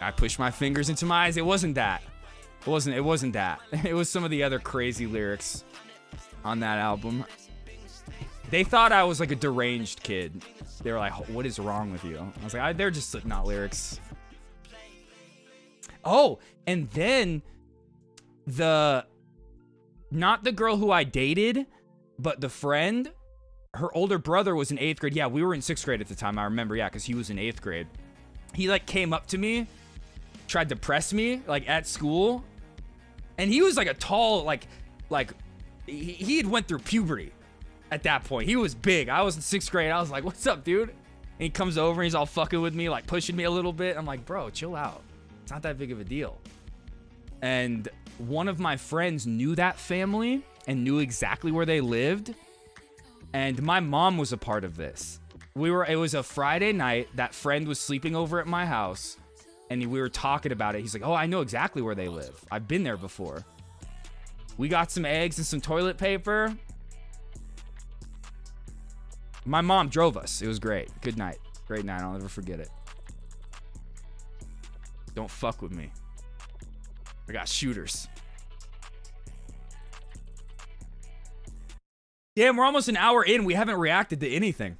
I pushed my fingers into my eyes. It wasn't that. It wasn't that. It was some of the other crazy lyrics on that album. They thought I was like a deranged kid. They were like, "What is wrong with you?" I was like, "They're just Slipknot lyrics." Oh, and then not the girl who I dated, but the friend, her older brother was in 8th grade. Yeah, we were in 6th grade at the time. I remember, yeah, because he was in 8th grade. He like came up to me, tried to press me like at school, and he was like a tall, like he had went through puberty. At that point, he was big. I was in 6th grade. I was like, "What's up, dude?" And he comes over and he's all fucking with me, like pushing me a little bit. I'm like, "Bro, chill out. It's not that big of a deal." And one of my friends knew that family and knew exactly where they lived. And my mom was a part of this. It was a Friday night. That friend was sleeping over at my house and we were talking about it. He's like, "Oh, I know exactly where they live. I've been there before." We got some eggs and some toilet paper. My mom drove us. It was great. Good night. Great night. I'll never forget it. Don't fuck with me. I got shooters. Damn, we're almost an hour in. We haven't reacted to anything.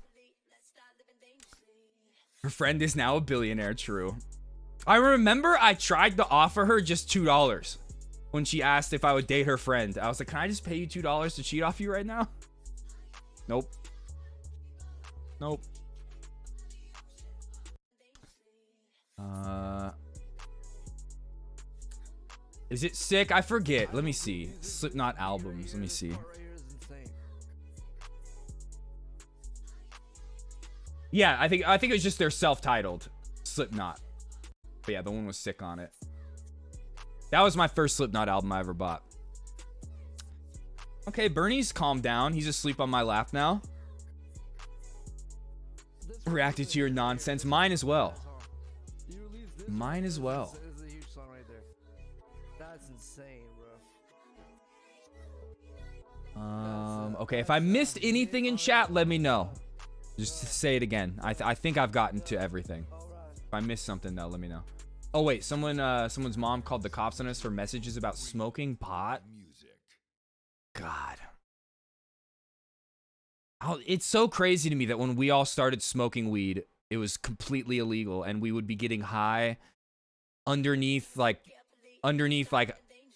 Her friend is now a billionaire. True. I remember I tried to offer her just $2 when she asked if I would date her friend. I was like, "Can I just pay you $2 to cheat off you right now?" Nope. Nope. Is it Sick? I forget. Let me see. Slipknot albums. Let me see. Yeah, I think it was just their self-titled Slipknot. But yeah, the one was Sick on it. That was my first Slipknot album I ever bought. Okay, Bernie's calmed down. He's asleep on my lap now. Reacted to your nonsense. Mine as well. Mine as well. This is a huge song right there. That's insane, bro. Okay, if I missed anything in chat, let me know. Just to say it again. I think I've gotten to everything. If I missed something though, let me know. Oh wait, someone's mom called the cops on us for messages about smoking pot. God. It's so crazy to me that when we all started smoking weed, it was completely illegal, and we would be getting high underneath like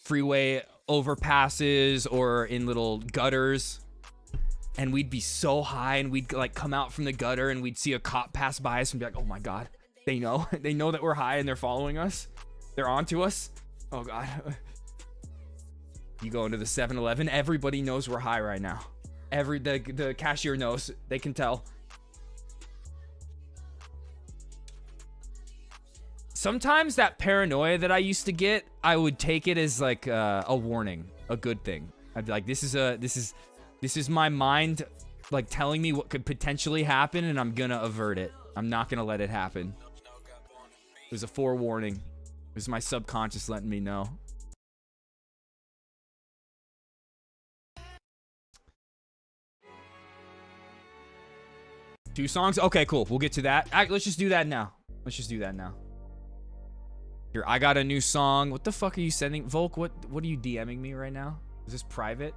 freeway overpasses or in little gutters, and we'd be so high, and we'd like come out from the gutter, and we'd see a cop pass by us and be like, "Oh my God, they know that we're high and they're following us, they're onto us." Oh God. You go into the 7-Eleven, everybody knows we're high right now. The cashier knows. They can tell. Sometimes that paranoia that I used to get, I would take it as like a warning, a good thing. I'd be like, this is my mind like telling me what could potentially happen, and I'm gonna avert it. I'm not gonna let it happen. It was a forewarning. It was my subconscious letting me know. Two songs? Okay, cool. We'll get to that. All right, let's just do that now. Let's just do that now. Here, I got a new song. What the fuck are you sending? Volk, what are you DMing me right now? Is this private?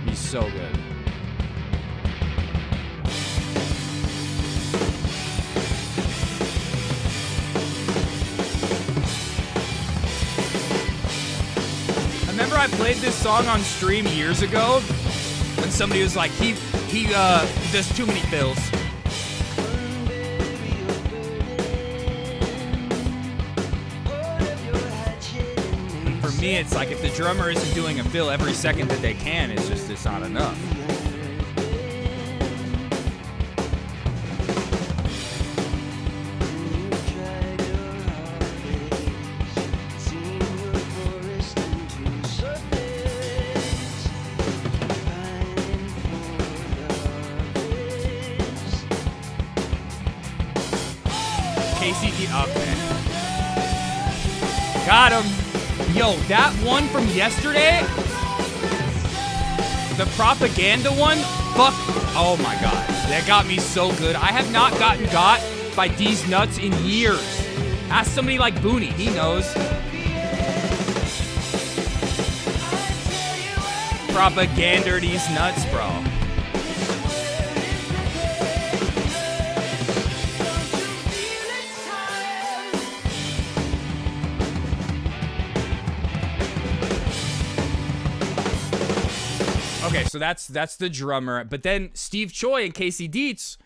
He's so good. I remember I played this song on stream years ago when somebody was like, he does too many fills. For me, it's like if the drummer isn't doing a fill every second that they can, it's not enough. KCD up, man. Got him. Yo, that one from yesterday, the propaganda one, fuck, oh my god, that got me so good. I have not gotten got by these nuts in years. Ask somebody like Booney, he knows. Propaganda these nuts, bro. Okay, so that's the drummer. But then Steve Choi and Casey Dietz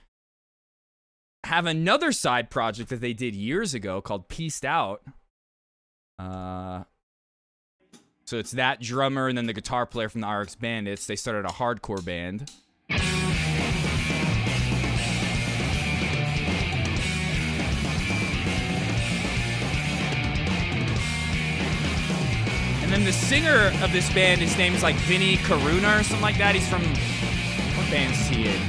have another side project that they did years ago called Peaced Out. So it's that drummer and then the guitar player from the RX Bandits. They started a hardcore band. And then the singer of this band, his name's like Vinny Karuna or something like that. He's from, what band's he in?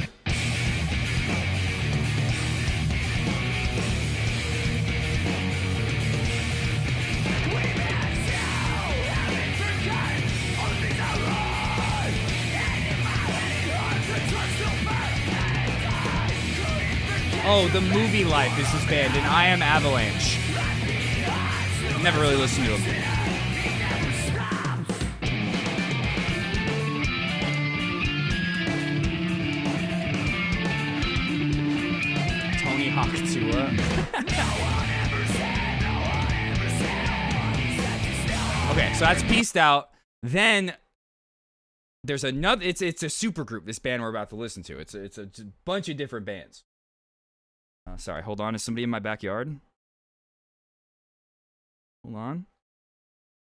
Oh, The Movie Life is his band, and I Am Avalanche. Never really listened to him. Tony Hawk Tour. Okay, so that's Peaced Out. Then there's another. It's a super group. This band we're about to listen to. It's a bunch of different bands. Sorry, hold on. Is somebody in my backyard? Hold on.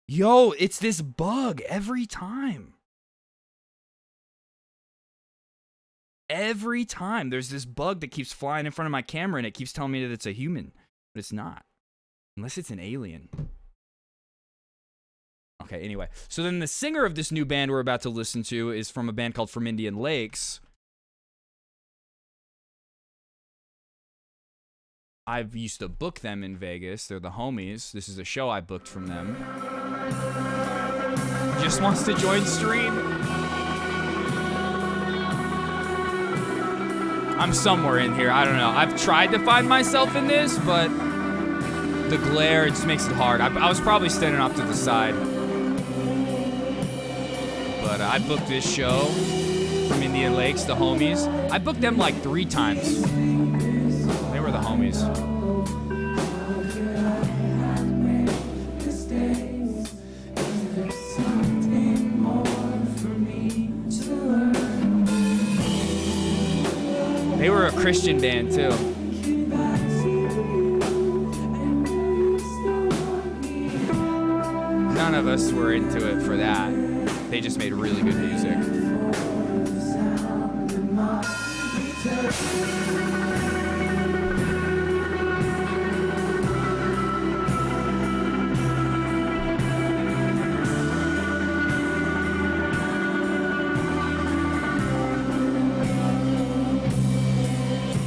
Yo, it's this bug every time. Every time there's this bug that keeps flying in front of my camera and it keeps telling me that it's a human, but it's not. Unless it's an alien. Okay, anyway. So then the singer of this new band we're about to listen to is from a band called From Indian Lakes. I've used to book them in Vegas. They're the homies. This is a show I booked from them. Just wants to join stream. I'm somewhere in here. I don't know. I've tried to find myself in this, but the glare, it just makes it hard. I was probably standing off to the side. But I booked this show from Indian Lakes, the homies. I booked them like 3 times. They were the homies. They were a Christian band too. None of us were into it for that. They just made really good music.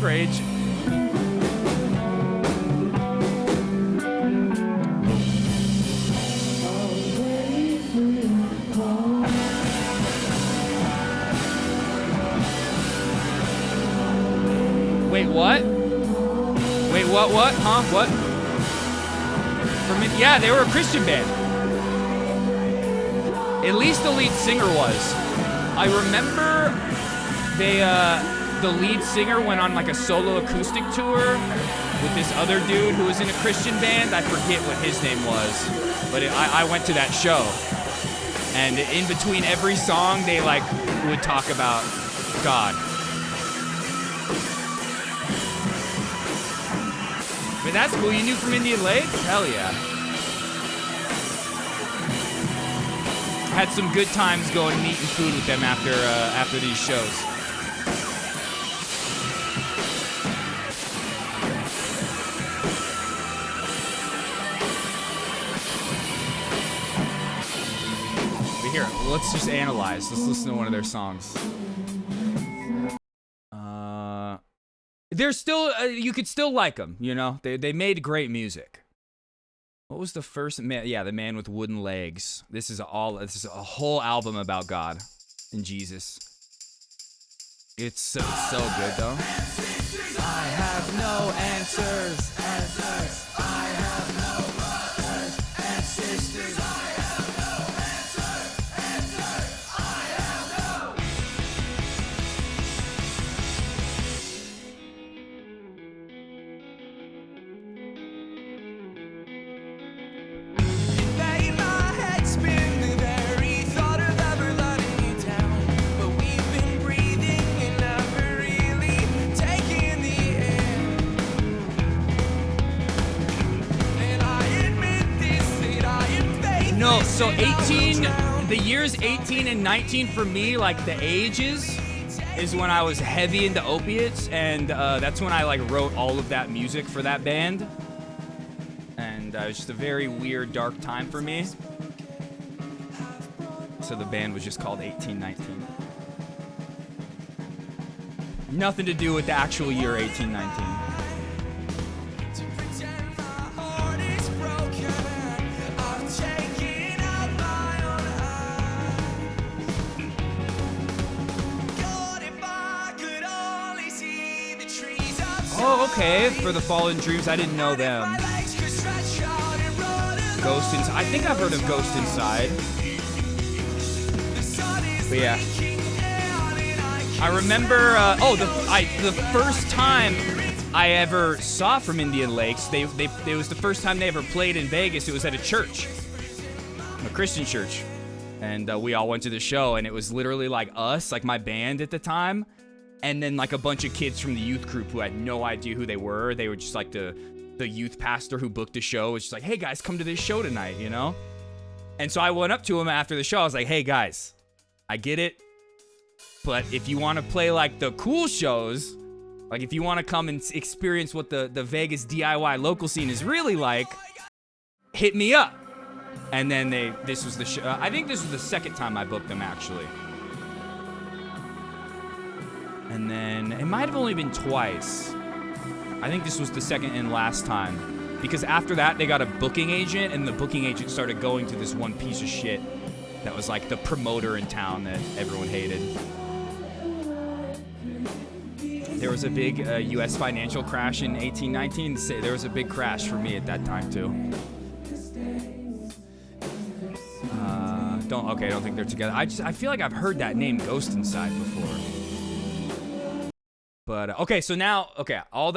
Rage. Wait, what? Wait, what? Huh? What? Yeah, they were a Christian band. At least the lead singer was. I remember the lead singer went on like a solo acoustic tour with this other dude who was in a Christian band. I forget what his name was, but I went to that show. And in between every song, they like would talk about God. But that's cool. You knew From Indian Lakes? Hell yeah. Had some good times going and eating food with them after these shows. But here, let's just analyze. Let's listen to one of their songs. They're still, you could still like them, you know? They made great music. What was the first man? Yeah, The Man with Wooden Legs. This is a whole album about God and Jesus. It's so good though. I have no answers. I have no brothers and sisters. I have no answers. I have no. Made my head spin the very thought of ever letting you down. so 18, the years 18 and 19 for me, like the ages, is when I was heavy into opiates, and that's when I like wrote all of that music for that band. And it was just a very weird, dark time for me. So the band was just called 1819. Nothing to do with the actual year 1819. Oh, okay. For the Fallen Dreams, I didn't know them. Ghost Inside. I think I've heard of Ghost Inside. But yeah. I remember, the first time I ever saw From Indian Lakes, it was the first time they ever played in Vegas. It was at a church, a Christian church. And we all went to the show, and it was literally like us, like my band at the time, and then like a bunch of kids from the youth group who had no idea who they were. They were just like the youth pastor who booked the show was just like, hey guys, come to this show tonight, you know? And so I went up to him after the show. I was like, hey guys, I get it, but if you want to play like the cool shows, like if you want to come and experience what the Vegas DIY local scene is really like, hit me up. And then this was the show. I think this was the second time I booked them actually. And then it might have only been twice. I think this was the second and last time. Because after that, they got a booking agent, and the booking agent started going to this one piece of shit that was like the promoter in town that everyone hated. There was a big U.S. financial crash in 1819. There was a big crash for me at that time, too. I don't think they're together. I feel like I've heard that name Ghost Inside before. But, okay, so now, all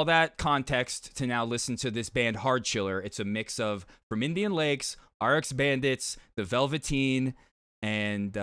that context to now listen to this band Hard Chiller. It's a mix of From Indian Lakes, RX Bandits, The Velveteen, and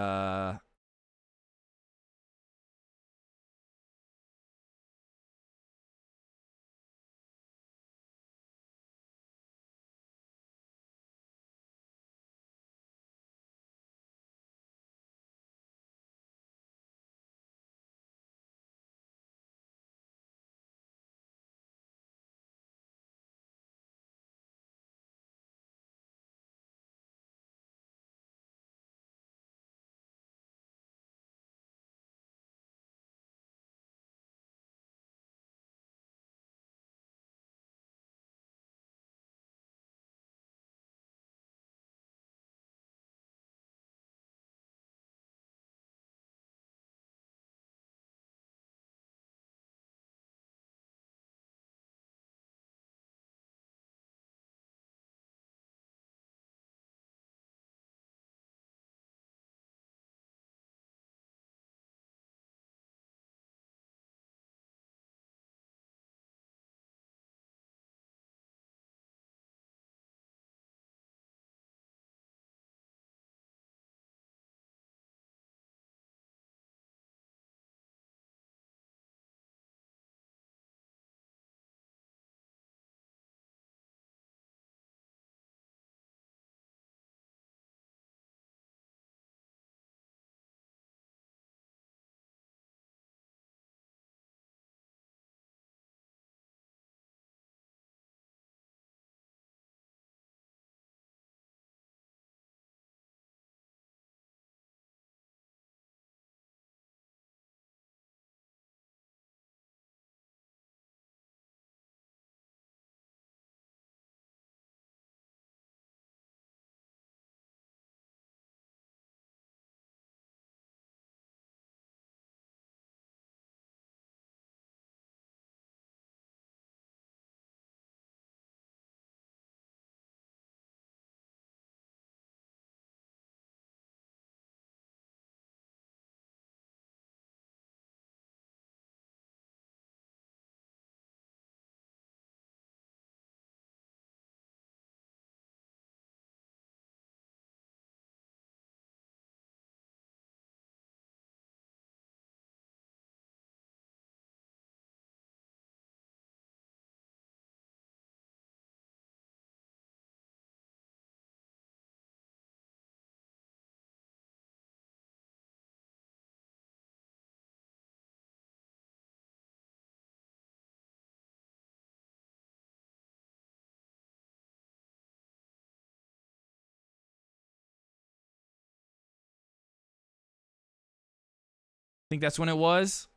think that's when it was.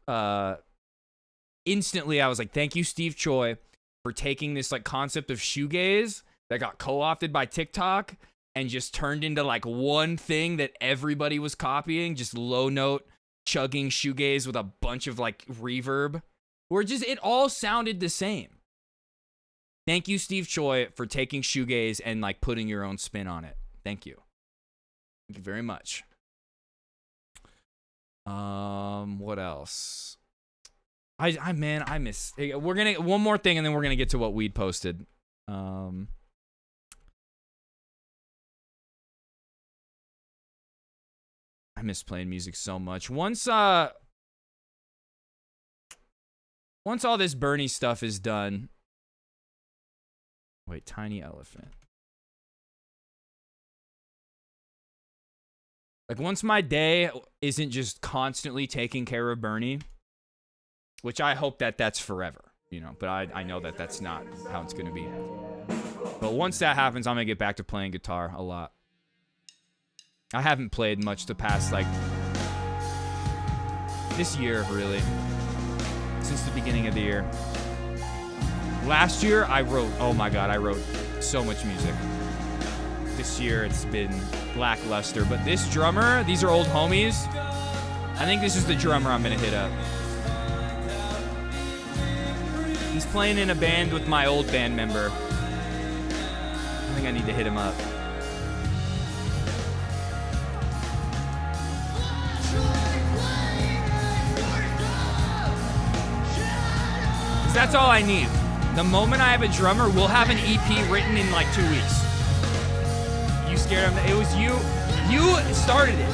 Instantly, I was like, thank you, Steve Choi, for taking this like concept of shoegaze that got co-opted by TikTok and just turned into like one thing that everybody was copying, just low note chugging shoegaze with a bunch of like reverb, where just it all sounded the same. Thank you, Steve Choi, for taking shoegaze and like putting your own spin on it. Thank you. Thank you very much. What else? I miss. We're gonna one more thing and then we're gonna get to what Weed posted. I miss playing music so much. Once all this Bernie stuff is done. Wait, Tiny Elephant. Like once my day isn't just constantly taking care of Bernie, which I hope that that's forever, you know, but I know that that's not how it's going to be. But once that happens, I'm going to get back to playing guitar a lot. I haven't played much the past, like, this year, really. Since the beginning of the year. Last year, I wrote, oh my god, I wrote so much music. This year, it's been lackluster. But this drummer, these are old homies. I think this is the drummer I'm going to hit up. He's playing in a band with my old band member. I think I need to hit him up. That's all I need. The moment I have a drummer, we'll have an EP written in like 2 weeks. You scared him? It was you. You started it.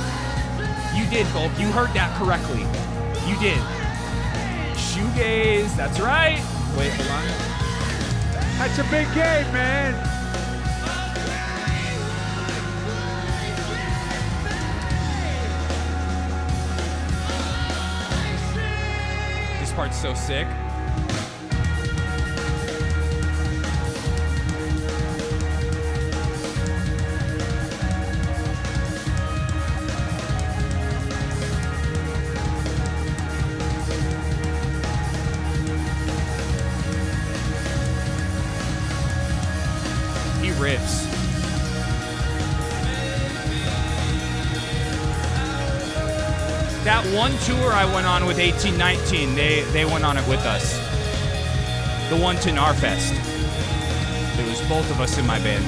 You did, folk. You heard that correctly. You did. Shoegaze. That's right. Wait, hold on. That's a big game, man. This part's so sick. Riffs. That one tour I went on with 1819, they went on it with us. The one to Narfest. It was both of us in my band.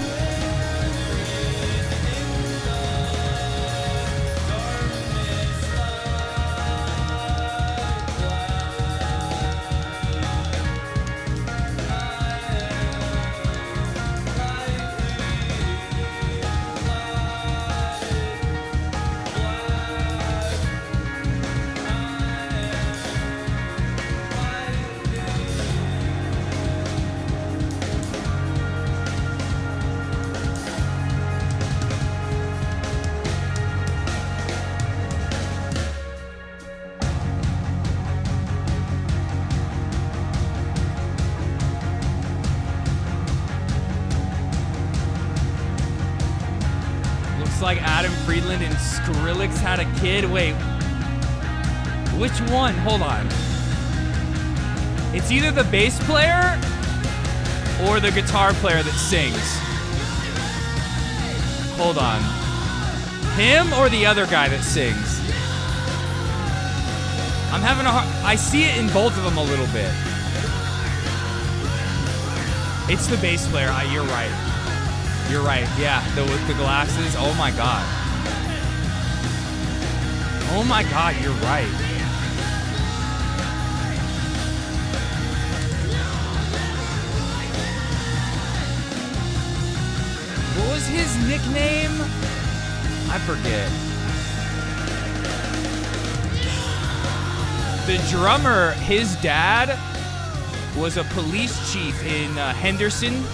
Like Adam Friedland and Skrillex had a kid. Wait, which one? Hold on. It's either the bass player or the guitar player that sings. Hold on. Him or the other guy that sings? I'm having a hard... I see it in both of them a little bit. It's the bass player. You're right. You're right. Yeah, with the glasses. Oh my god. Oh my god, you're right. What was his nickname? I forget. The drummer, his dad was a police chief in Henderson,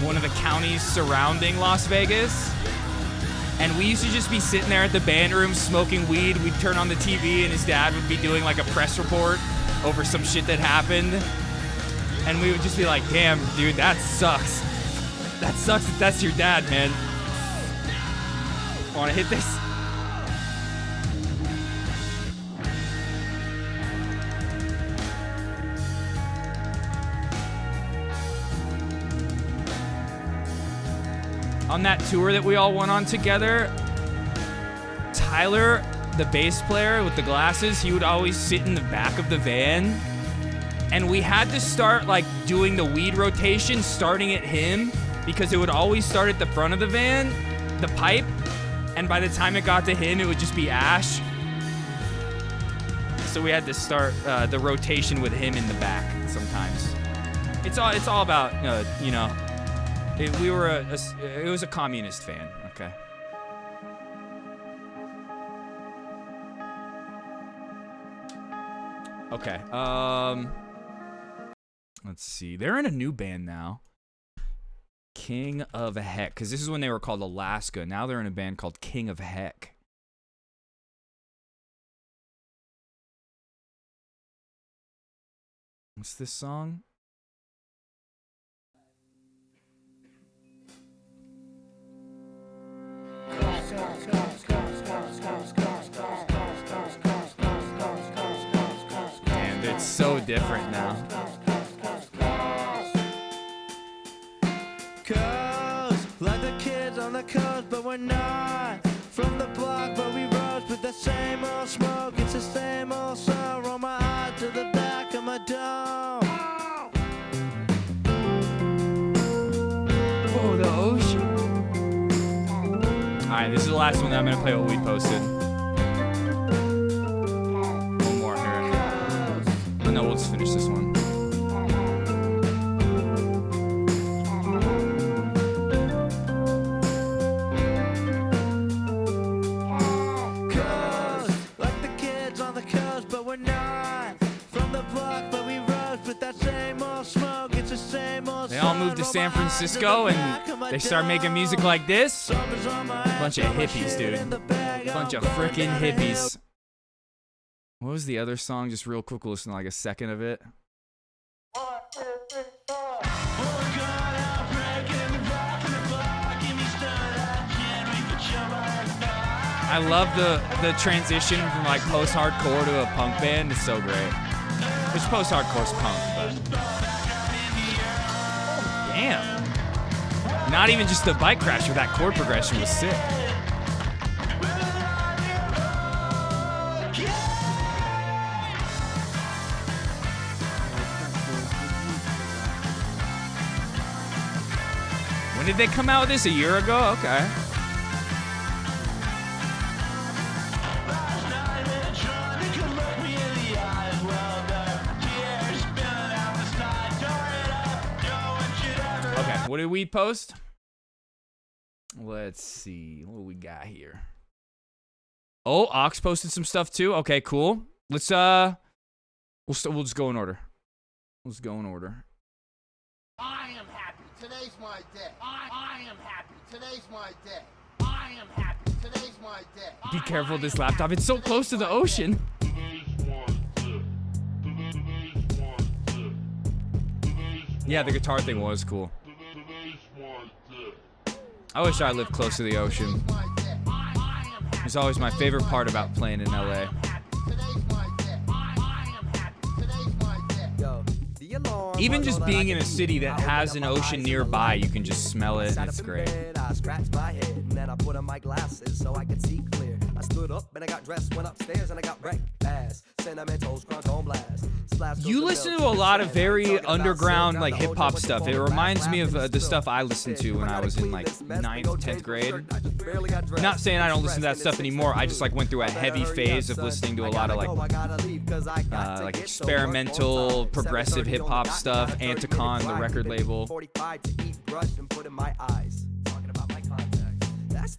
one of the counties surrounding Las Vegas. And we used to just be sitting there at the band room smoking weed. We'd turn on the TV and his dad would be doing like a press report over some shit that happened. And we would just be like, damn, dude, that sucks. That sucks if that's your dad, man. Wanna hit this? on that tour that we all went on together, Tyler, the bass player with the glasses, he would always sit in the back of the van. And we had to start like doing the weed rotation, starting at him, because it would always start at the front of the van, the pipe. And by the time it got to him, it would just be ash. So we had to start the rotation with him in the back sometimes. It's all about, you know, it was a communist fan, okay. Okay, let's see. They're in a new band now. King of Heck, because this is when they were called Alaska. Now they're in a band called King of Heck. What's this song? And it's so different now. Coast, like the kids on the coast, but we're not from the block, but we rose with the same old smoke. It's the same old song. Roll my eyes to the back of my dome. Oh, the ocean. Alright, this is the last one that I'm gonna play what we posted. One more here. No, we'll just finish this one. They all moved to San Francisco and they start making music like this. Bunch of hippies, dude. Bunch of frickin' hippies. What was the other song? Just real quick, we'll listen to like a second of it. I love the transition from like post-hardcore to a punk band. It's so great. It's post-hardcore's punk, but... Damn. Not even just the bike crash with that chord progression was sick. When did they come out with this? A year ago? Okay. What did we post? Let's see. What do we got here? Oh, Ox posted some stuff too. Okay, cool. Let's we'll just go in order. Let's go in order. I am happy. Today's my day. I am happy. Today's my day. I am happy. Today's my day. Be careful with this laptop. It's so close to the ocean. Yeah, the guitar thing was cool. I wish I lived close to the ocean. It's always my favorite part about playing in LA. Even just being in a city that has an ocean nearby, you can just smell it and it's great. I scratched my head and then I put on my glasses so I could see clear. I stood up and I got dressed, went upstairs and I got wrecked fast. Sentimentals, crunk on blast. You listen to a lot of very underground like hip hop stuff. It reminds me of the stuff I listened to when I was in like 9th, 10th grade. I'm not saying I don't listen to that stuff anymore. I just like went through a heavy phase of listening to a lot of like experimental, progressive hip hop stuff. Anticon, the record label.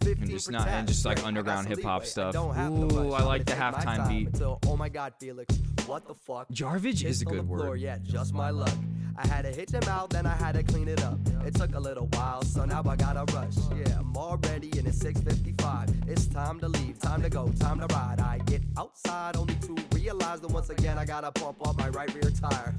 And just like underground hip hop stuff. Ooh, I like the halftime beat. Oh my God, Felix, what the fuck? Jarvage is a good word. Yeah, just my luck. I had to hit him out, then I had to clean it up. It took a little while, so now I gotta rush. Yeah, I'm already in at 6:55. It's time to leave, time to go, time to ride. I get outside only to realize that once again I gotta pump up my right rear tire.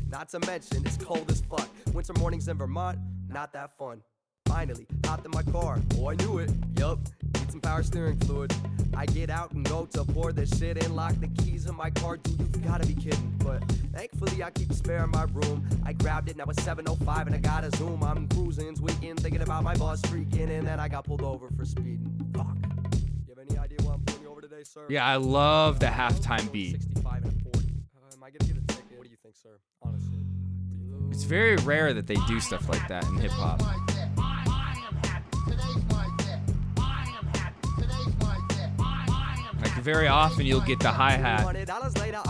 Not to mention, it's cold as fuck. Winter mornings in Vermont, not that fun. finally hopped in my car. Oh, I knew it. Yup. Need some power steering fluid. I get out and go to pour this shit in, lock the keys in my car. Dude, you've gotta be kidding. But thankfully, I keep a spare in my room. I grabbed it, now it's 7:05 and I gotta zoom. I'm cruising, tweaking, thinking about my boss freaking, and then I got pulled over for speeding. Fuck. You have any idea why I'm pulling you over today, sir? Yeah, I love the halftime beat. 65 and 40. Am I gonna get a ticket? What do you think, sir? Honestly. It's very rare that they do stuff like that in hip hop. Like very often you'll get the hi-hat,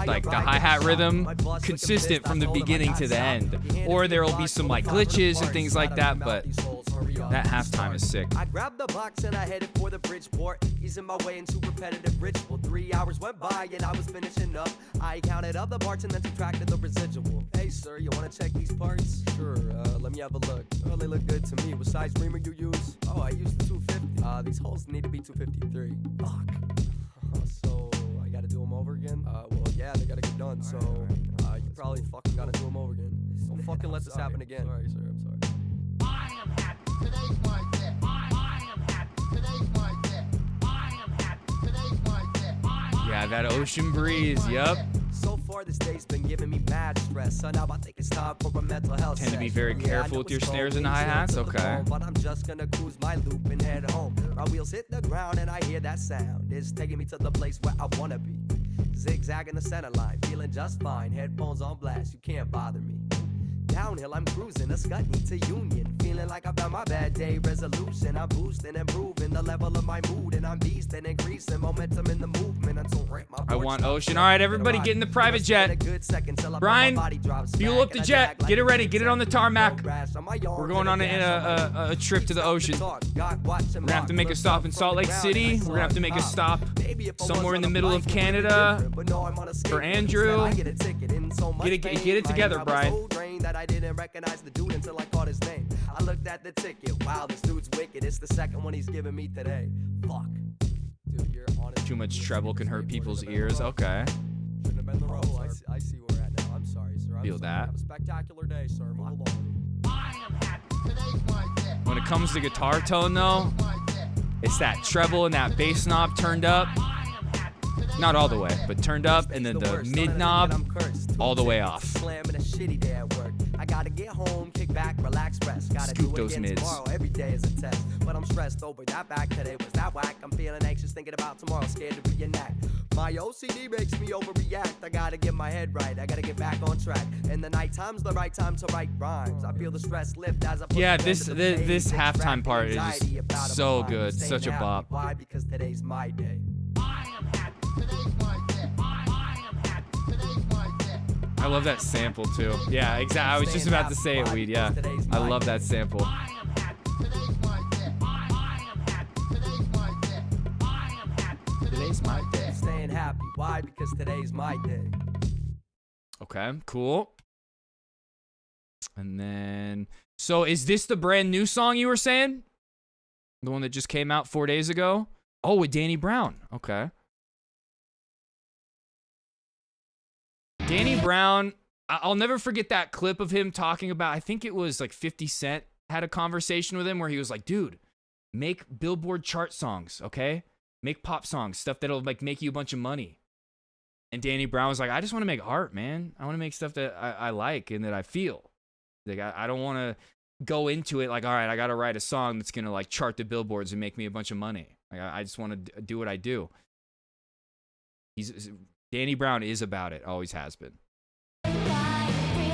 like the hi-hat rhythm consistent from the beginning to the end. Or there will be some like glitches and things like that, but that halftime is sick. I grabbed the box and I headed for the Bridgeport. Easing my way into repetitive ritual. 3 hours went by and I was finishing up. I counted up the parts and then subtracted the residual. Hey sir, you wanna check these parts? Sure, let me have a look. Oh, they look good to me. What size reamer you use? Oh, I used the 250. These holes need to be 253. Fuck. So I gotta do them over again? Well, yeah, they gotta get done. So you probably fucking gotta do them over again. Don't fucking let this happen again. Sorry, sir. I'm sorry. I am happy. Today's my day. I am happy. Today's my day. I am happy. Today's my day. Yeah, that ocean breeze. Yup. So far this day's been giving me mad stress. So now I think it's time for a mental health Tend to be very careful with your snares and hi-hats. Okay. But I'm just gonna cruise my loop and head home. My wheels hit the ground and I hear that sound. It's taking me to the place where I wanna be. Zigzagging the center line, feeling just fine. Headphones on blast, you can't bother me. Downhill, I'm cruising, a Scutney to Union. Feeling like I've done my bad day resolution. I'm boosting, improving the level of my mood. And I'm beasting, increasing momentum in the movement until I want ocean. All right, everybody get in the private jet. Brian, fuel up the jet. Get it ready. Get it on the tarmac. We're going on a trip to the ocean. We're gonna have to make a stop in Salt Lake City. We're gonna have to make a stop somewhere in the middle of Canada for Andrew. Get it together, Brian. That I didn't recognize the dude until I caught his name. I looked at the ticket. Wow, this dude's wicked. It's the second one he's giving me today. Fuck. Dude, you're honest. Too much treble can hurt people's ears. Okay. Shouldn't have been the road. I see where we're at now. I'm sorry, sir. Feel that. Have a spectacular day, sir. Move along. I am happy. Today's my day. When it comes to guitar tone, though, it's that treble and that bass knob turned up. Not all the way, but turned up, and then the mid knob all the way off. Slamming a shitty day at work. I gotta get home, kick back, relax, rest. Gotta Scoop do it those again mids. tomorrow. Every day is a test, but I'm stressed over that back today. Was that whack? I'm feeling anxious, thinking about tomorrow, scared to reenact. My OCD makes me overreact. I gotta get my head right. I gotta get back on track. And the night time's the right time to write rhymes. I feel the stress lift as I put Yeah, the this pen to the page. halftime part is Anxiety just about so my mind. good. Staying Such a happy. bop. Why? Because today's my day. I am happy. Today's my day. I am happy. Today's my day. I love that sample too. Yeah, exactly. I was just about to say it, Weed. Yeah, I love that sample. I am happy. Today's my day. I am happy. Today's my day. I am happy. Today's my day. Staying happy. Why? Because today's my day. Okay, cool. And then, so is this the brand new song you were saying? The one that just came out 4 days ago? Oh, with Danny Brown. Okay. Danny Brown, I'll never forget that clip of him talking about, I think it was like 50 Cent had a conversation with him where he was like, dude, make Billboard chart songs, okay? Make pop songs, stuff that'll like make you a bunch of money. And Danny Brown was like, I just want to make art, man. I want to make stuff that I like and that I feel. Like, I don't want to go into it like, all right, I got to write a song that's going to like chart the billboards and make me a bunch of money. Like, I just want to do what I do. Danny Brown is about it, always has been. And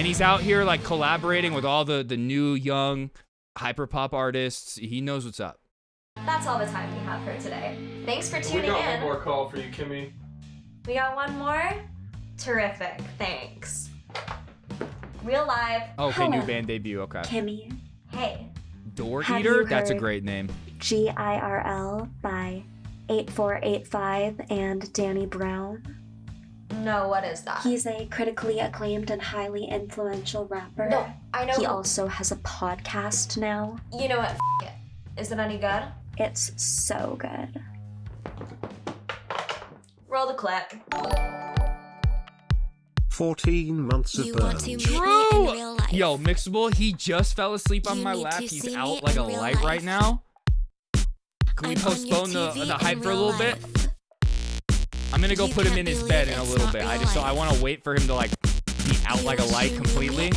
he's out here like collaborating with all the new young hyperpop artists. He knows what's up. That's all the time we have for today. Thanks for tuning in. We got one more call for you, Kimmy. We got one more? Terrific, thanks. Real live. Okay, new band debut, okay. Kimmy. Hey. Door Have Eater? you That's a heard great name. GIRL by 8485 and Danny Brown? No, what is that? He's a critically acclaimed and highly influential rapper. No, I know. He also has a podcast now. You know what? F it. Is it any good? It's so good. Roll the clip. 14 months of burn. True! Yo, Mixable, he just fell asleep on my lap. He's out like a light right now. Can we postpone the hype for a little bit? I'm gonna go put him in his bed in a little bit. I want to wait for him to like be out like a light completely.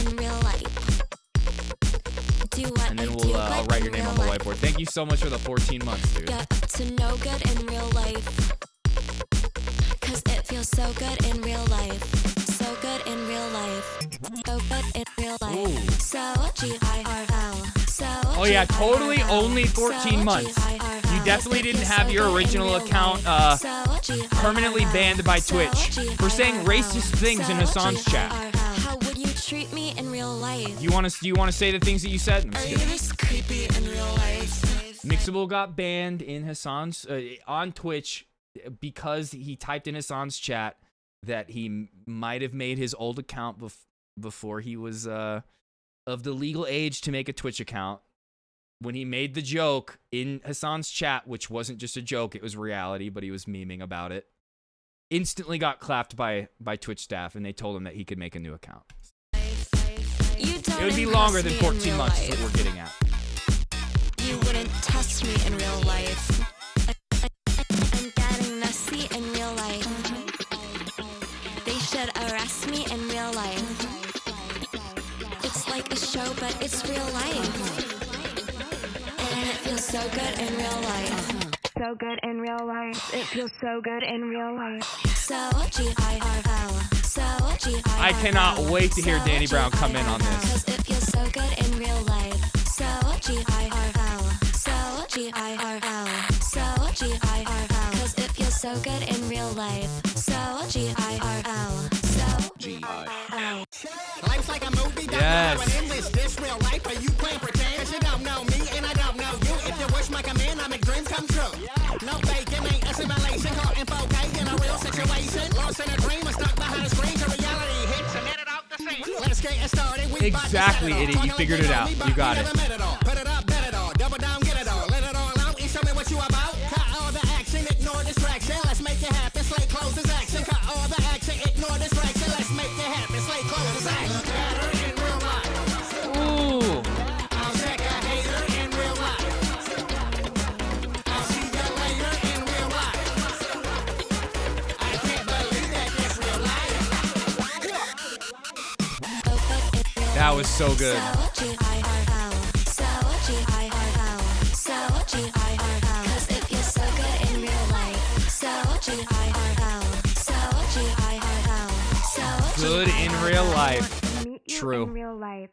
And then I'll write your name on the whiteboard. Thank you so much for the 14 months, dude. To no good in real life. Cause it feels so good in real life. So good in real life. So good in real life. So G-I-R-L. So oh yeah, totally only 14 months. You definitely didn't have your original account permanently banned by Twitch for saying racist things in Hassan's chat. How would you treat me in real life? You want to say the things that you said? Are you this creepy in real life? Mixable got banned in Hassan's on Twitch because he typed in Hassan's chat that he might have made his old account before he was of the legal age to make a Twitch account. When he made the joke in Hassan's chat, which wasn't just a joke, it was reality, but he was memeing about it, instantly got clapped by Twitch staff, and they told him that he could make a new account. It would be longer than 14 months is what we're getting at. You wouldn't test me in real life. I'm getting messy in real life. They should arrest me in real life. It's like a show, but it's real life. And it feels so good in real life. So good in real life. It feels so good in real life. So G-I-R-L. So G-I-R-L. I cannot wait to hear Danny Brown come in on this. Cause it feels so good in real life. So G-I-R-L. So G-I-R-L. So G-I-R-L. Cause it feels so good in real life. So G-I-R-L. So G-I-R-L. Life's like a movie, don't yes. know in this real life, or you playing pretend. Cause you don't know me and I don't know you. If you wish my command, I make dreams come true. No faking, ain't a simulation, caught in 4K in a real situation. Lost in a dream, or stuck behind a screen to reality hits and edit out the scene. Let's get started. We exactly, idiot. You figured it out. You got it. Put it up, bet it all. Double down, get it all. Let it all out and show me what you about. Cut all the action, ignore distraction. Let's make it happen. Slay closes action. Cut all the action, ignore distraction. Let's make it happen. Slay closes action. Better in real life. Ooh. I'll check a hater in real life. I'll see you later in real life. I can't believe that this real life. That was so good. Good in real life. True. In real life.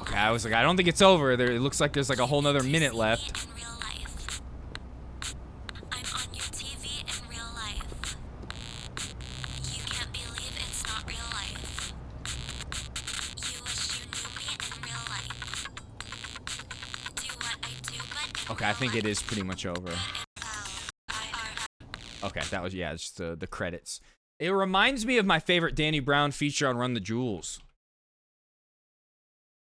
Okay, I was like, I don't think it's over. It looks like there's like a whole nother minute left. I'm on your TV in real life. You can't believe it's not real life. You wish you knew me in real life. Do what I do, but Okay, I think it is pretty much over. Okay, that was, yeah, just the credits. It reminds me of my favorite Danny Brown feature on Run the Jewels.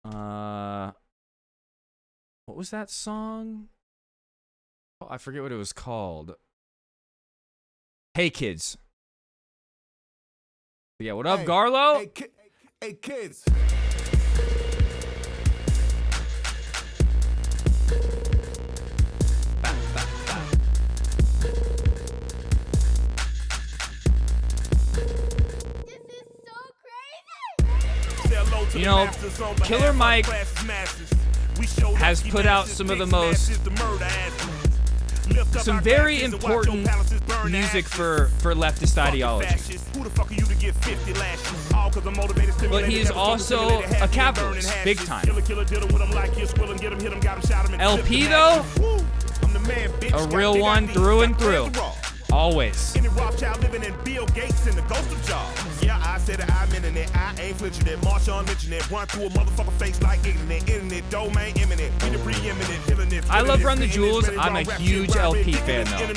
What was that song? Oh, I forget what it was called. Hey Kids. Yeah, what up, Garlo? Hey kids. You know, Killer Mike has put out some of the most, some very important music for leftist ideology. But he's also a capitalist, big time. LP though, a real one through and through. Always. Yeah, I said it, I'm in it. I ain't flinching it. Marshawn mentioned it. Run through a motherfucker face like internet. Domain imminent. We the preeminent. Feeling it. I love Run the Jewels. I'm a huge LP fan though.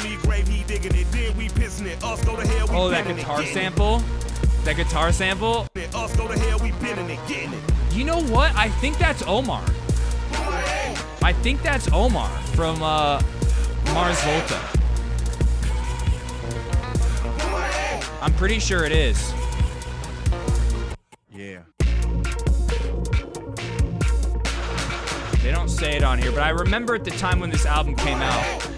Oh, that guitar sample. That guitar sample. You know what? I think that's Omar. I think that's Omar from Mars Volta. I'm pretty sure it is. Yeah. They don't say it on here, but I remember at the time when this album came out.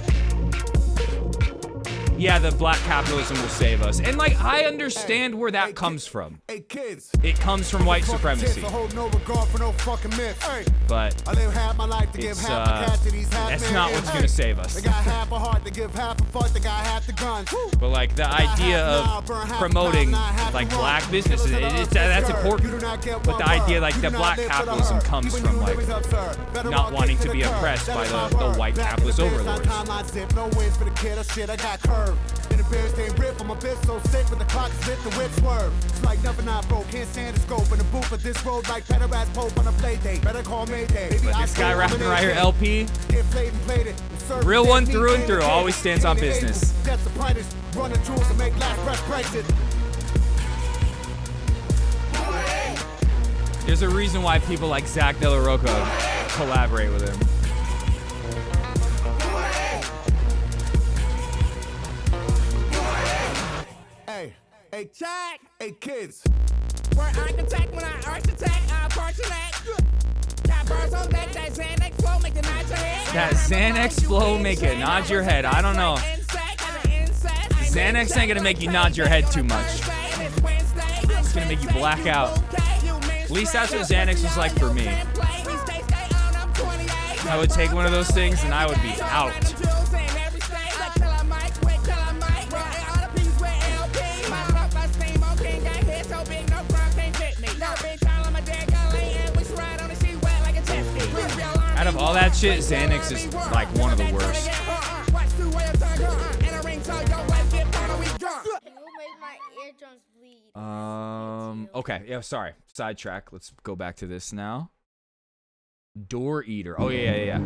Yeah, the black capitalism will save us. And like, I understand where that comes from. Hey kids. It comes from white supremacy. But it's, that's not what's gonna save us. But like, the idea of promoting like black businesses, that's important. But the idea like the black capitalism comes from like not wanting to be oppressed by the white capitalist overlords. In the bears they rip on my fist so sick with the clock spit the whip swerve. It's like nothing I broke, can't stand the scope in the booth of this road like pederast pope on a play date. Better call Mayday. But this guy rapping right here, LP, real one through and through, always stands on business. That's the brightest, run the jewels and make last breath breaks it. There's a reason why people like Zach De La Rocca collaborate with him. Hey, Jack! Hey, kids! Where architect when I architect, I portrait. Got bars on deck, that Xanax flow make it nod your head. That Xanax flow make it nod your head. I don't know. Xanax ain't gonna make you nod your head too much. It's gonna make you black out. At least that's what Xanax was like for me. I would take one of those things and I would be out. Out of all that shit, Xanax is like one of the worst. Okay, yeah, sorry. Sidetrack. Let's go back to this now. Door Eater. Oh, yeah.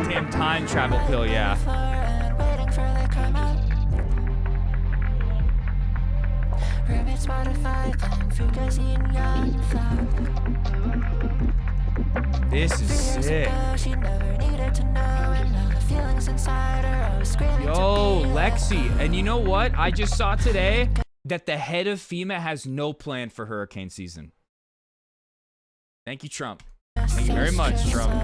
Damn time travel pill, yeah. This is sick. Yo, Lexi. And you know what? I just saw today that the head of FEMA has no plan for hurricane season. Thank you, Trump. Thank you very much, Trump.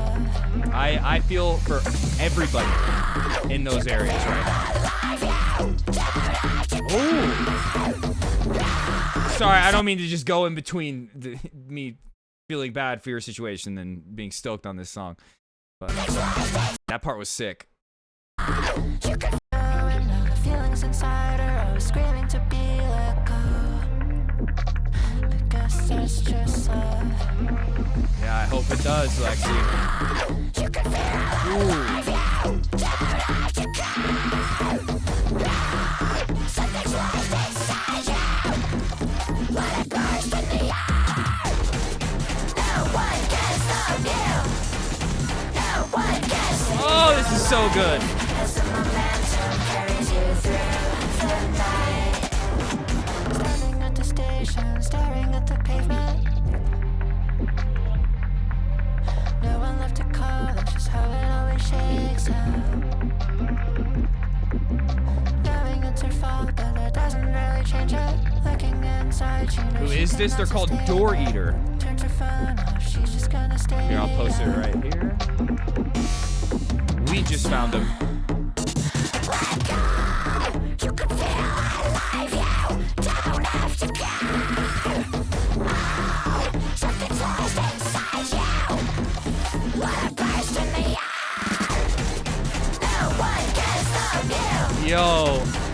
I feel for everybody in those areas right now. Ooh. Sorry, I don't mean to just go in between me feeling bad for your situation and being stoked on this song. But that part was sick. Yeah, I hope it does, Lexi. Oh, this is so good. Standing at the station, staring at the pavement. No one left to call, that's just how it always shakes out. Knowing it's her fault, but that doesn't really change it. Looking inside, she knows. Who is this? They're called Door Eater. Turns her phone off, she's just gonna stay. Here, I'll post it right here. We just found them. You can feel alive, you don't have to go. Oh, something's lost inside you. What a burst in the eye. No one can stop you. Yo.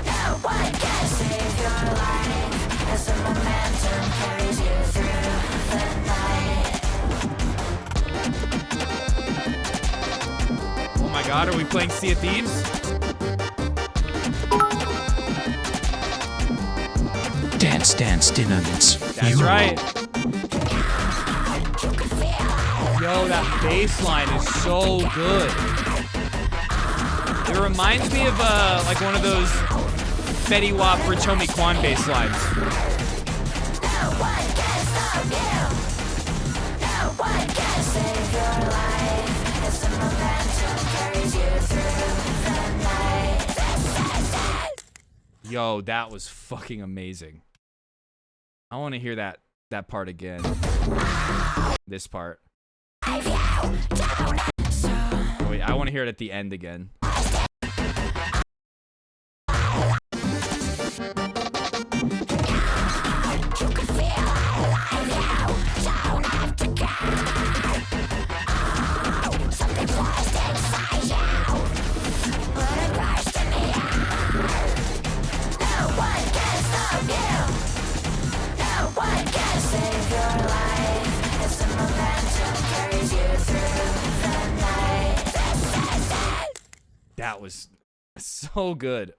No one can save your life. As the momentum carries you through the night. Oh my god, are we playing Sea of Thieves? Dance, dance, dance. That's right. Yo, that bass line is so good. It reminds me of like one of those Fetty Wap or Tomi Kwan bass lines. No one can stop you. No one can save your life. As the momentum carries you through the night. This is it. Yo, that was fucking amazing. I want to hear that part again. This part. Oh, wait, I want to hear it at the end again. That was so good.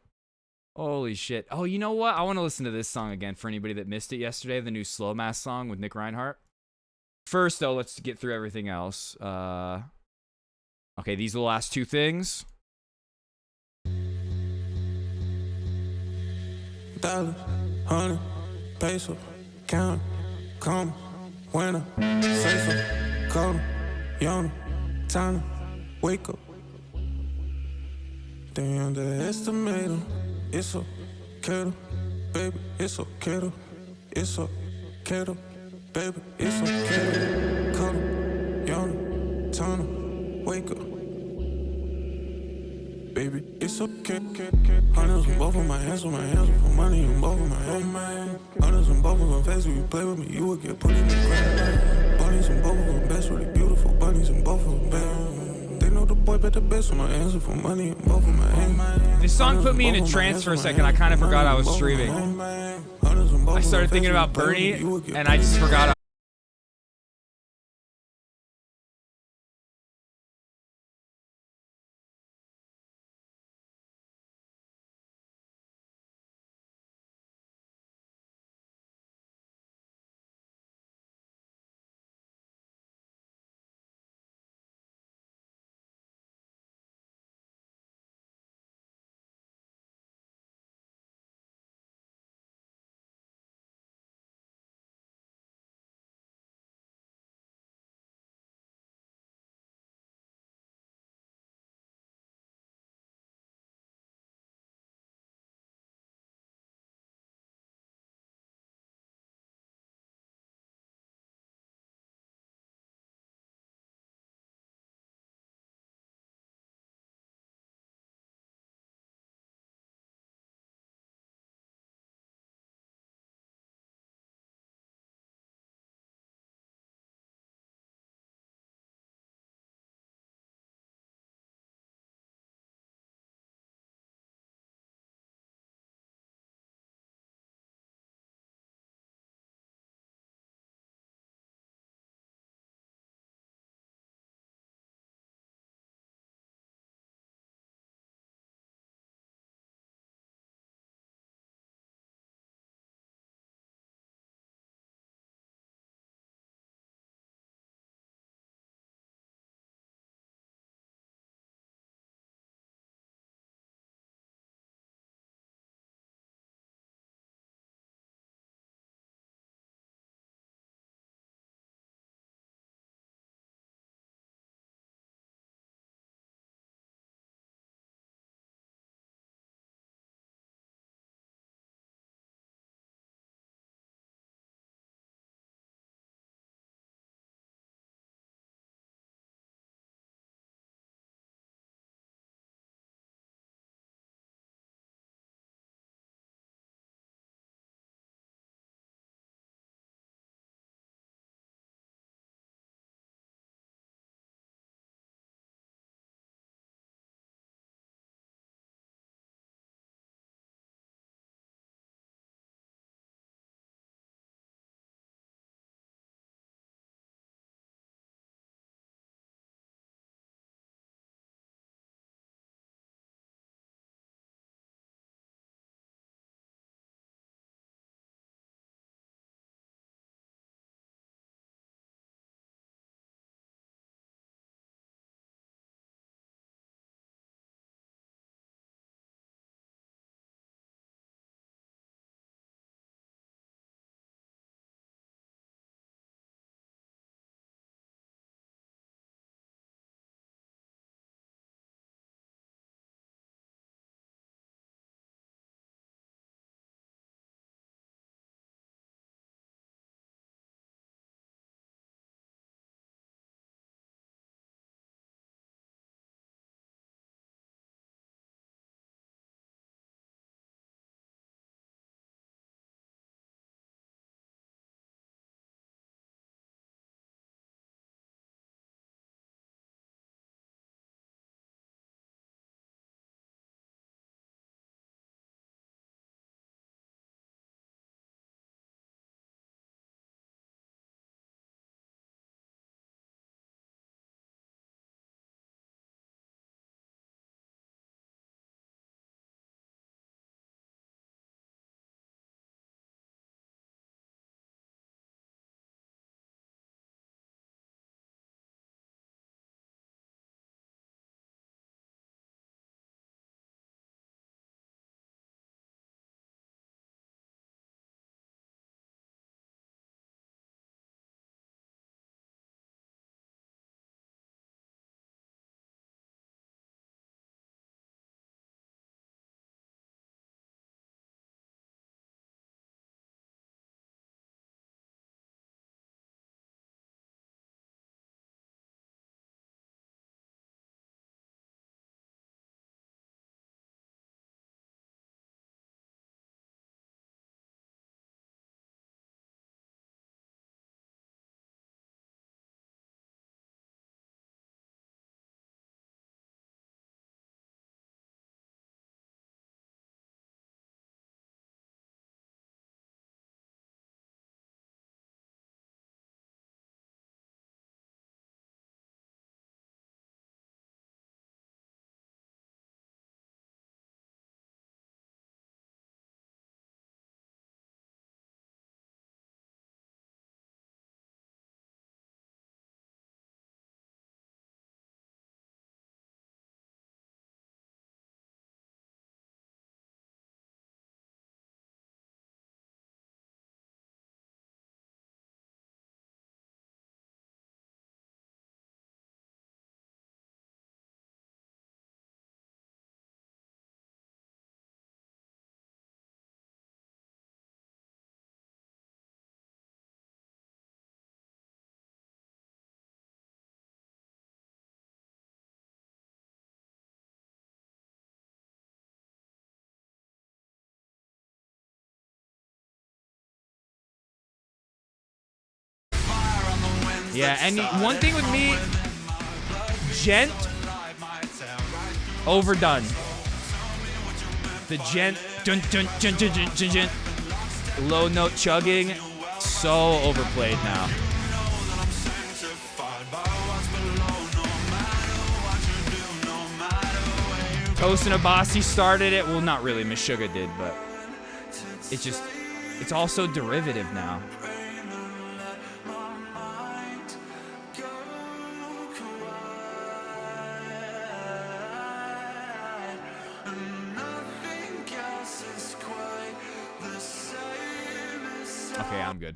Holy shit. Oh, you know what? I want to listen to this song again for anybody that missed it yesterday, the new Slow Mass song with Nick Reinhardt. First, though, let's get through everything else. Okay, these are the last two things. Dollar, hundred, peso, count, come, winner, safer, color, yona, time, wake up. They underestimate them. It's okay, baby. It's okay, it's okay, baby. It's okay. Color, yona, time, wake up. Baby, it's okay. Hundreds in both of my hands, with my hands, with money in both of my hands. Hundreds in both of them face, if you play with me, you would get put in the ground. Bunnies in both of them best, really beautiful bunnies in both of them bad. They know the boy bet the best, with my hands, for money in both of my hands. This song put me in a trance for a second. I kind of forgot I was streaming. I started thinking about Bernie, and I just forgot Yeah, and one thing with me, gent, overdone. The gent, dun, dun, dun, dun, dun, dun, dun. Low note chugging, so overplayed now. Toast and Abasi started it. Well, not really. Miss Sugar did, but it's also derivative now. Okay, I'm good.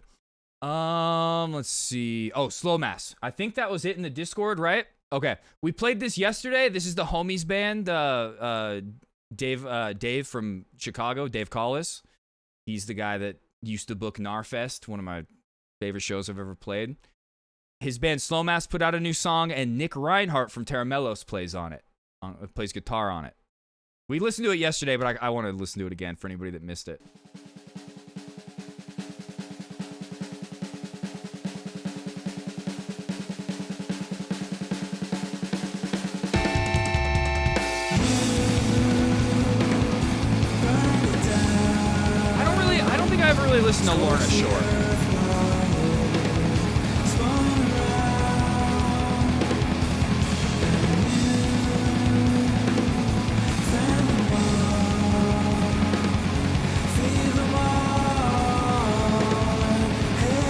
Let's see. Oh, Slow Mass. I think that was it in the Discord, right? Okay. We played this yesterday. This is the Homies band. Dave from Chicago, Dave Collis. He's the guy that used to book Narfest, one of my favorite shows I've ever played. His band Slow Mass put out a new song, and Nick Reinhardt from Terramellos plays on it. Plays guitar on it. We listened to it yesterday, but I want to listen to it again for anybody that missed it. I haven't really listened to Lorna Shore.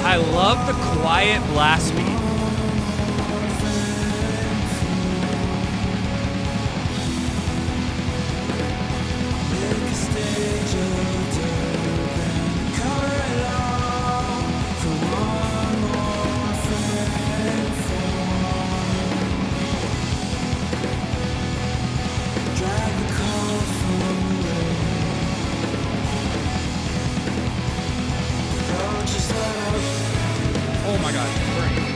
I love the quiet blast beat. Oh my god, Bernie.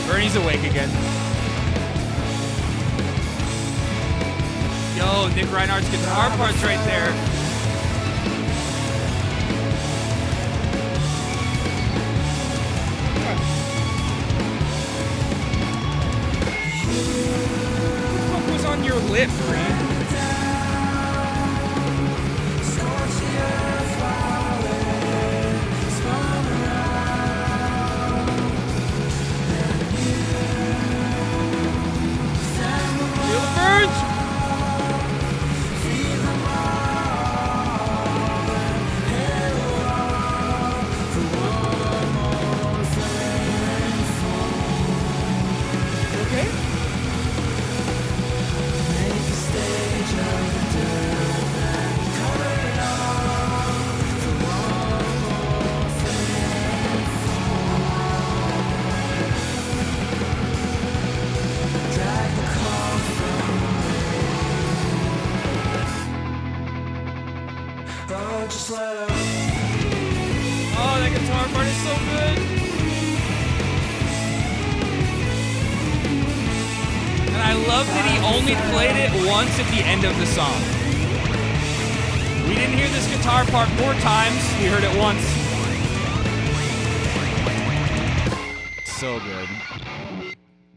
Bernie's awake again. Yo, Nick Reinhardt's guitar part's right there. What the fuck was on your lip, Bernie? Oh, that guitar part is so good. And I love that he only played it once at the end of the song. We didn't hear this guitar part 4 times. We heard it once. So good.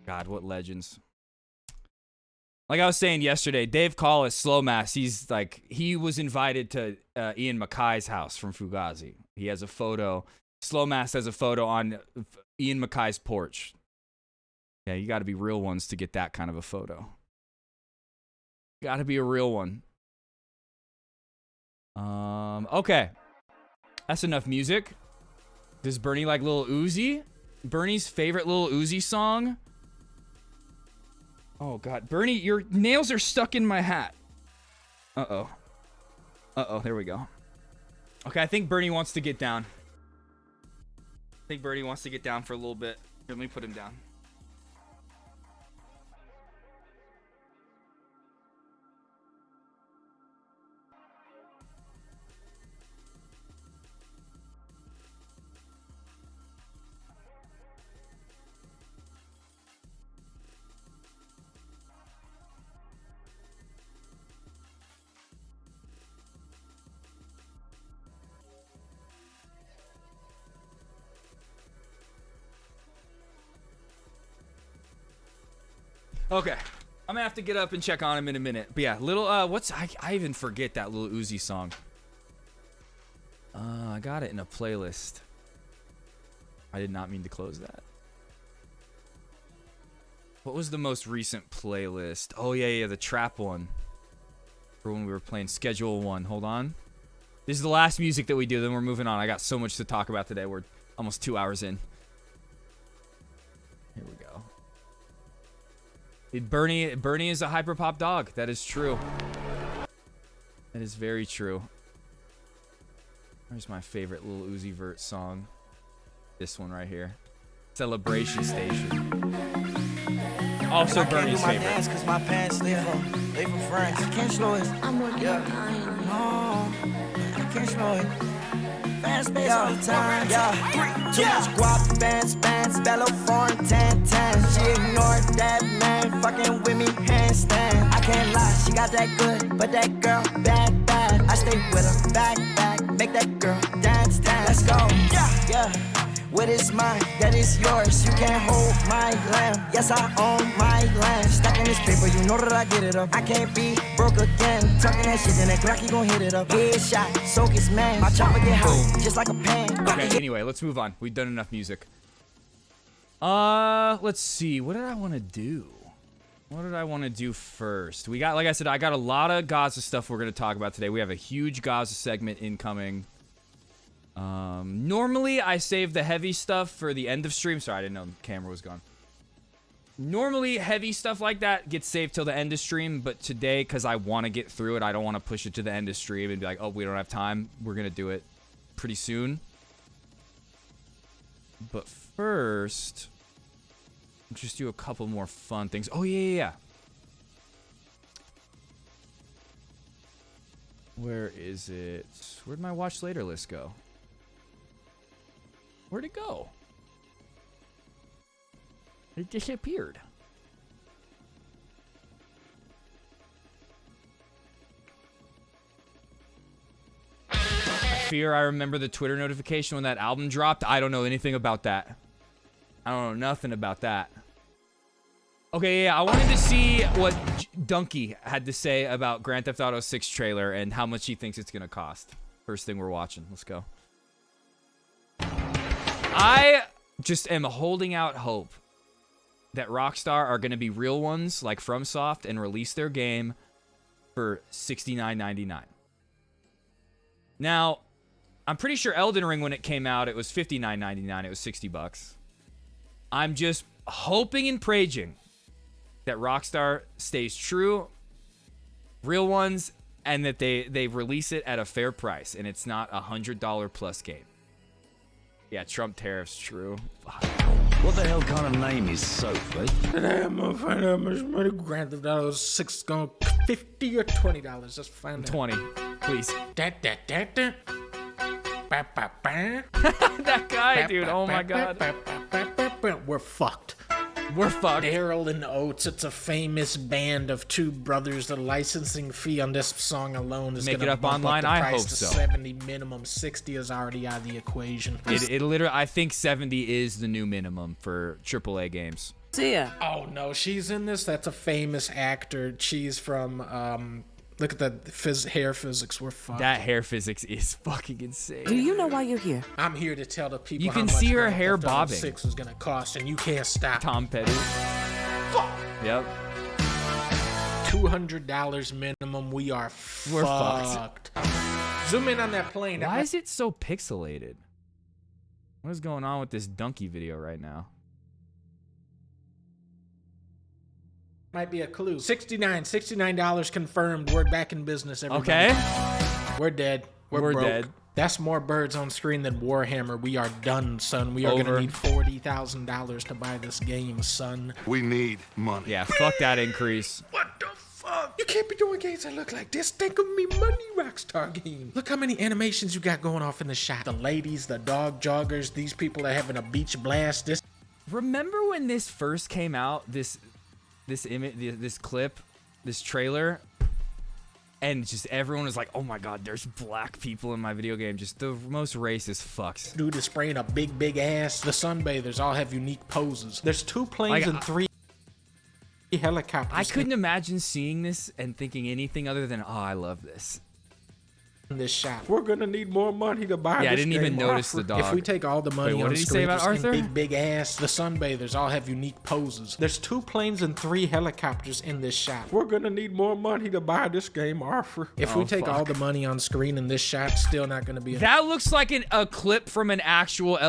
God, what legends. Like I was saying yesterday, Dave Collis, Slow Mass, he was invited to Ian Mackay's house from Fugazi. He has a photo. Slow Mass has a photo on Ian Mackay's porch. Yeah, you got to be real ones to get that kind of a photo. Got to be a real one. Okay. That's enough music. Does Bernie like Lil Uzi? Bernie's favorite Lil Uzi song? Oh, God. Bernie, your nails are stuck in my hat. Uh-oh. Uh-oh, there we go. Okay, I think Bernie wants to get down. I think Bernie wants to get down for a little bit. Here, let me put him down. Okay. I'm gonna have to get up and check on him in a minute. But yeah, little, I even forget that little Uzi song. I got it in a playlist. I did not mean to close that. What was the most recent playlist? Oh, yeah, the trap one. For when we were playing Schedule 1. Hold on. This is the last music that we do, then we're moving on. I got so much to talk about today. We're almost 2 hours in. Here we go. Bernie is a hyperpop dog. That is true. That is very true. Where's my favorite little Uzi Vert song? This one right here. Celebration Station. Also Bernie's favorite. Cause my pants, they from France. I can't slow it. I'm working on mine. No, I can't slow it. Fast space all the time. Too much guap, bands, bellow foreign, tan. She ignored that man, fucking with me, handstand. I can't lie, she got that good, but that girl bad. I stay with her, back, make that girl dance. Let's go. Yeah. What is mine, that is yours. You can't hold my lamb. Yes, I own my land. Stacking this paper, you know that I get it up. I can't be broke again. Talking that shit, then that Glock, gon' hit it up. Headshot, soak his man. My chopper get hot, just like a pan. Okay, anyway, let's move on. We've done enough music. Let's see. What did I want to do? What did I want to do first? We got, like I said, I got a lot of Gaza stuff we're going to talk about today. We have a huge Gaza segment incoming. Normally I save the heavy stuff for the end of stream. Sorry, I didn't know the camera was gone. Normally heavy stuff like that gets saved till the end of stream, but today, because I want to get through it, I don't want to push it to the end of stream and be like, oh, we don't have time. We're going to do it pretty soon. But first, let's just do a couple more fun things. Oh, yeah. Where is it? Where'd my watch later list go? Where'd it go? It disappeared. I fear I remember the Twitter notification when that album dropped. I don't know anything about that. I don't know nothing about that. Okay, yeah, I wanted to see what Donkey had to say about Grand Theft Auto 6 trailer and how much he thinks it's gonna cost. First thing we're watching. Let's go. I just am holding out hope that Rockstar are gonna be real ones like FromSoft and release their game for $69.99. Now, I'm pretty sure Elden Ring, when it came out, it was $59.99. It was $60. I'm just hoping and praying that Rockstar stays true, real ones, and that they release it at a fair price, and it's not a $100 plus game. Yeah, Trump tariffs, true. Fuck. What the hell kind of name is Soap, eh? Today I'm gonna find out how much money Grand Theft Auto 6 is gonna $50 or $20. Let's find out. 20, please. That guy, dude. Oh my god. We're fucked. We're fucked. Daryl and Oates. It's a famous band of two brothers. The licensing fee on this song alone is Make gonna it up bump online. Up the I price hope to so. 70 minimum. 60 is already out of the equation. It literally, I think 70 is the new minimum for AAA games. See ya. Oh no, she's in this. That's a famous actor. She's from look at the hair physics. We're fucked. That hair physics is fucking insane. Do you know why you're here? I'm here to tell the people You how can much see her Grand hair Theft Auto bobbing. 6 is gonna cost, and you can't stop. Tom Petty. Fuck. Yep. $200 minimum. We are We're fucked. Zoom in on that plane. Why is it so pixelated? What is going on with this donkey video right now? Might be a clue. $69 confirmed. We're back in business, everybody. Okay. We're dead. We're broke. dead. That's more birds on screen than Warhammer. We are done, son. We are going to need $40,000 to buy this game, son. We need money. Yeah, fuck that increase. What the fuck? You can't be doing games that look like this. Think of me money, Rockstar game. Look how many animations you got going off in the shot. The ladies, the dog joggers, these people that having a beach blast. This. Remember when this first came out? This image, this clip, this trailer, and just everyone was like, "Oh my god, there's black people in my video game." Just the most racist fucks. Dude is spraying a big ass. The sunbathers all have unique poses. There's 2 planes and 3. helicopters. I couldn't imagine seeing this and thinking anything other than, oh, I love this. In this shop. We're gonna need more money to buy this I didn't even game, notice the dog. If we take all the money Wait, what on did he say about screens Arthur? and big ass, the sunbathers all have unique poses. There's 2 planes and 3 helicopters in this shop. We're gonna need more money to buy this game, Arthur. If we take all the money on screen in this shop, still not gonna be enough. That looks like a clip from an actual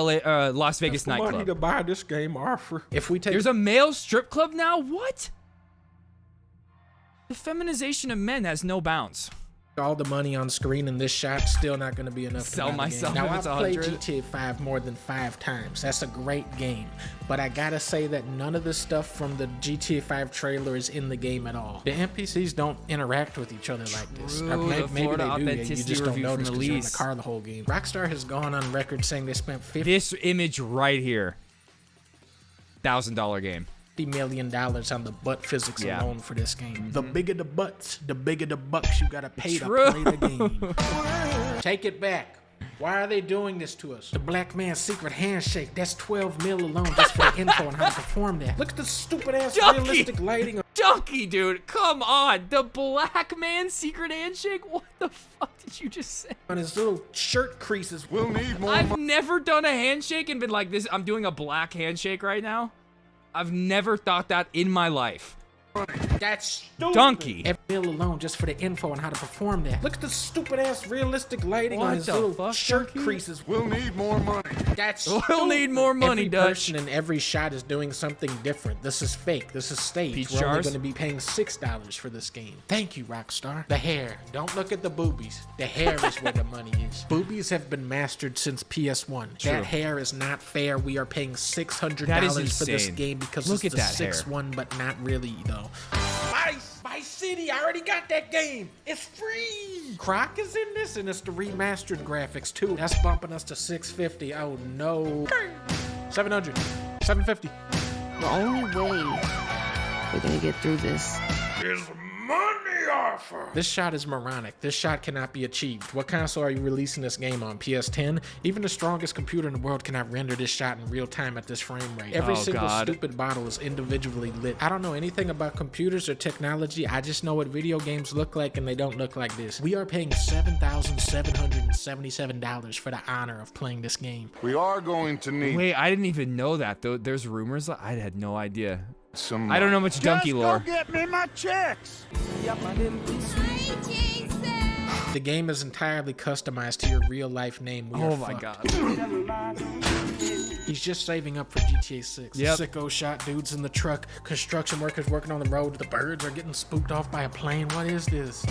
Las Vegas nightclub. Money to buy this game, Arthur. If we take There's a male strip club now? What? The feminization of men has no bounds. all the money on screen in this shop, still not going to be enough to Sell buy the myself game. Now, if I've it's played 100. GTA 5 more than 5 times. That's a great game. But I gotta say that none of the stuff from the GTA 5 trailer is in the game at all. The NPCs don't interact with each other like this. Or maybe they do, you just don't notice because you're in the car the whole game. Rockstar has gone on record saying they spent This image right here. $1,000 game. $50 million on the butt physics alone for this game. The bigger the butts, the bigger the bucks you gotta pay to play the game. Take it back. Why are they doing this to us? The black man's secret handshake, that's 12 mil alone just for the info on how to perform that. Look at the stupid ass realistic lighting. Donkey, dude, come on. The black man's secret handshake? What the fuck did you just say? On his little shirt creases. We'll need more. I've never done a handshake and been like this. I'm doing a black handshake right now. I've never thought that in my life. That's stupid. Donkey. Every bill alone just for the info on how to perform that. Look at the stupid ass realistic lighting on his little shirt creases. We'll need more money. That's We'll need more money, Every Dutch. person in every shot is doing something different. This is fake. This is staged. Peach We're only jars? going to be paying $6 for this game. Thank you, Rockstar. The hair. Don't look at the boobies. The hair is where the money is. Boobies have been mastered since PS1. True. That hair is not fair. We are paying $600 That is for this insane. game because Look it's at the that 6-1, but not really, though. Vice City, I already got that game. It's free. Croc is in this, and it's the remastered graphics too. That's bumping us to $650. Oh no. $700. $750. The only way we're gonna get through this is money offer. This shot is moronic. This shot cannot be achieved. What console are you releasing this game on? PS10? Even the strongest computer in the world cannot render this shot in real time at this frame rate. Every single stupid bottle is individually lit. I don't know anything about computers or technology. I just know what video games look like, and they don't look like this. We are paying $7,777 for the honor of playing this game. We are going to need. Wait, I didn't even know that. There's rumors. I had no idea. I don't know much donkey lore. Just go get me my checks. The game is entirely customized to your real life name. Oh my god. He's just saving up for GTA 6. Yep. Sicko shot dudes in the truck. Construction workers working on the road. The birds are getting spooked off by a plane. What is this?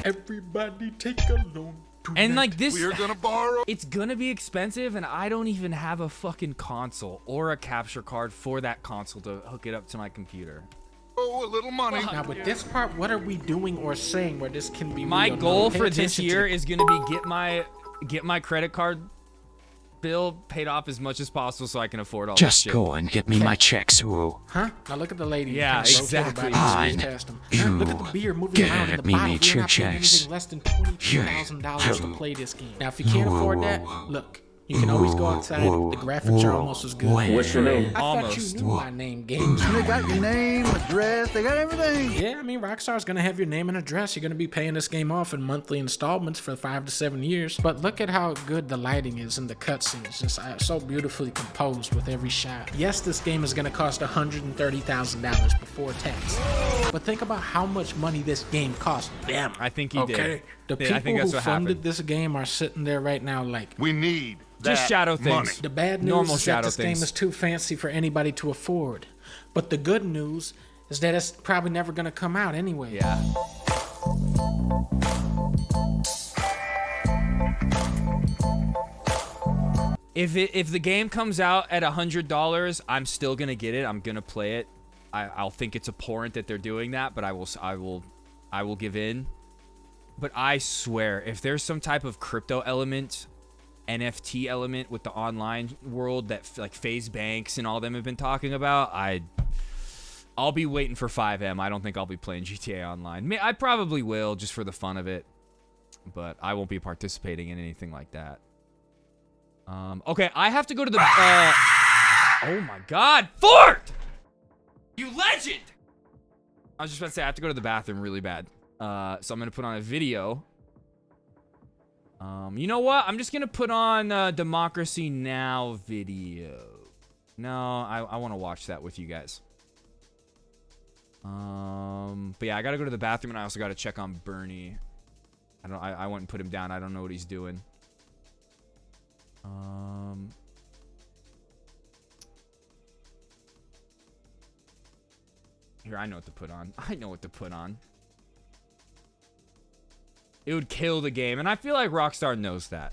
Everybody take a loan. And like this, We're gonna borrow. it's gonna be expensive, and I don't even have a fucking console or a capture card for that console to hook it up to my computer. Oh, a little money. Now with this part, what are we doing or saying where this can be My real? goal Pay for this attention to year the- is gonna be get my credit card bill paid off as much as possible so I can afford all this Just shit. go and get me my checks, ooh. Huh? Now look at the lady. Yeah, kinda rotated exactly. by the Fine. past him. Huh? Look at the beer moving Get around in the me bottle. me We're two not paying checks. anything less than $22,000 to Whoa. play this game. Now, if you can't afford that, look. You can always go outside. The graphics are almost as good. What's your name? I thought you knew my name, Games. They got your name, address, they got everything. Yeah, I mean, Rockstar's gonna have your name and address. You're gonna be paying this game off in monthly installments for 5 to 7 years. But look at how good the lighting is in the cutscenes. Just so beautifully composed with every shot. Yes, this game is gonna cost $130,000 before tax. But think about how much money this game cost them. I think he Okay, did. the Yeah, people I think that's who what funded happened. this game are sitting there right now like, We need Just that shadow money. things. the bad news Normal is that shadow this game things. is too fancy for anybody to afford. But the good news is that it's probably never gonna come out anyway. Yeah. If the game comes out at $100, I'm still gonna get it. I'm gonna play it. I'll think it's abhorrent that they're doing that, but I will give in. But I swear, if there's some type of crypto element, NFT element with the online world that like FaZe Banks and all them have been talking about, I'll be waiting for 5M. I don't think I'll be playing GTA Online. I probably will just for the fun of it, but I won't be participating in anything like that. Okay, I have to go to the Oh my God, Fort! You legend! I was just about to say I have to go to the bathroom really bad. So I'm gonna put on a video. You know what? I'm just gonna put on Democracy Now video. No, I want to watch that with you guys. But yeah, I gotta go to the bathroom, and I also gotta check on Bernie. I went and put him down. I don't know what he's doing. Here, I know what to put on. I know what to put on. It would kill the game, and I feel like Rockstar knows that.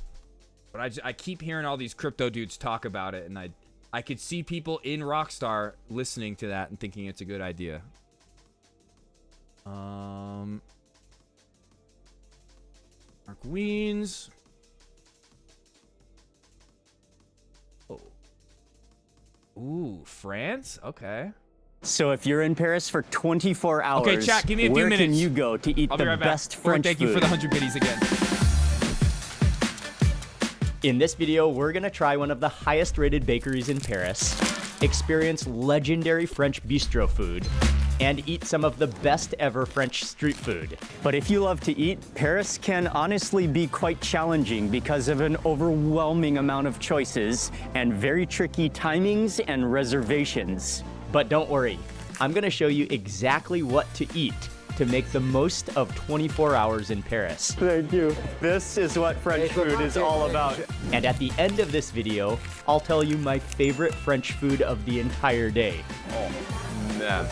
But I keep hearing all these crypto dudes talk about it, and I could see people in Rockstar listening to that and thinking it's a good idea. Mark Weens. Oh. Ooh, France? Okay. So if you're in Paris for 24 hours, okay, chat, give me a few minutes. Where can you go to eat the best French food? Thank you for the 100 biddies again. In this video, we're gonna try one of the highest rated bakeries in Paris, experience legendary French bistro food, and eat some of the best ever French street food. But if you love to eat, Paris can honestly be quite challenging because of an overwhelming amount of choices and very tricky timings and reservations. But don't worry, I'm gonna show you exactly what to eat to make the most of 24 hours in Paris. Thank you. This is what French food is all about. And at the end of this video, I'll tell you my favorite French food of the entire day. Oh, man.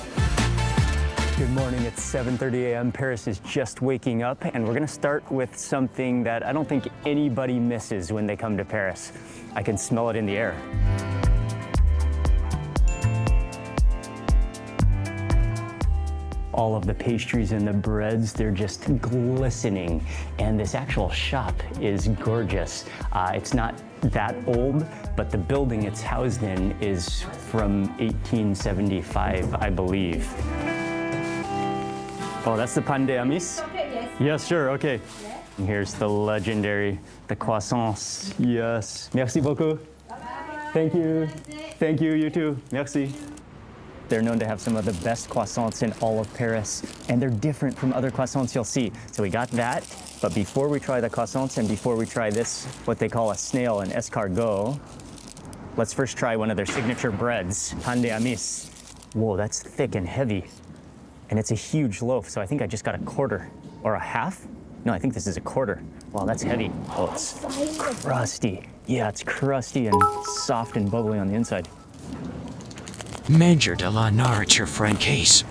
Good morning, it's 7:30 a.m. Paris is just waking up, and we're gonna start with something that I don't think anybody misses when they come to Paris. I can smell it in the air. All of the pastries and the breads, they're just glistening. And this actual shop is gorgeous. It's not that old, but the building it's housed in is from 1875, I believe. Oh, that's the pain d'amis? Okay, yes. Yes, sure, okay. Yeah. And here's the legendary, the croissants. Yes. Merci beaucoup. Bye-bye. Thank you. Thank you, you too. Merci. They're known to have some of the best croissants in all of Paris, and they're different from other croissants you'll see. So we got that, but before we try the croissants and before we try this, what they call a snail, an escargot, let's first try one of their signature breads, pain d'amis. Whoa, that's thick and heavy. And it's a huge loaf, so I think I just got a quarter or a half. No, I think this is a quarter. Wow, that's heavy. Oh, it's crusty. Yeah, it's crusty and soft and bubbly on the inside. Major de la nourriture francaise.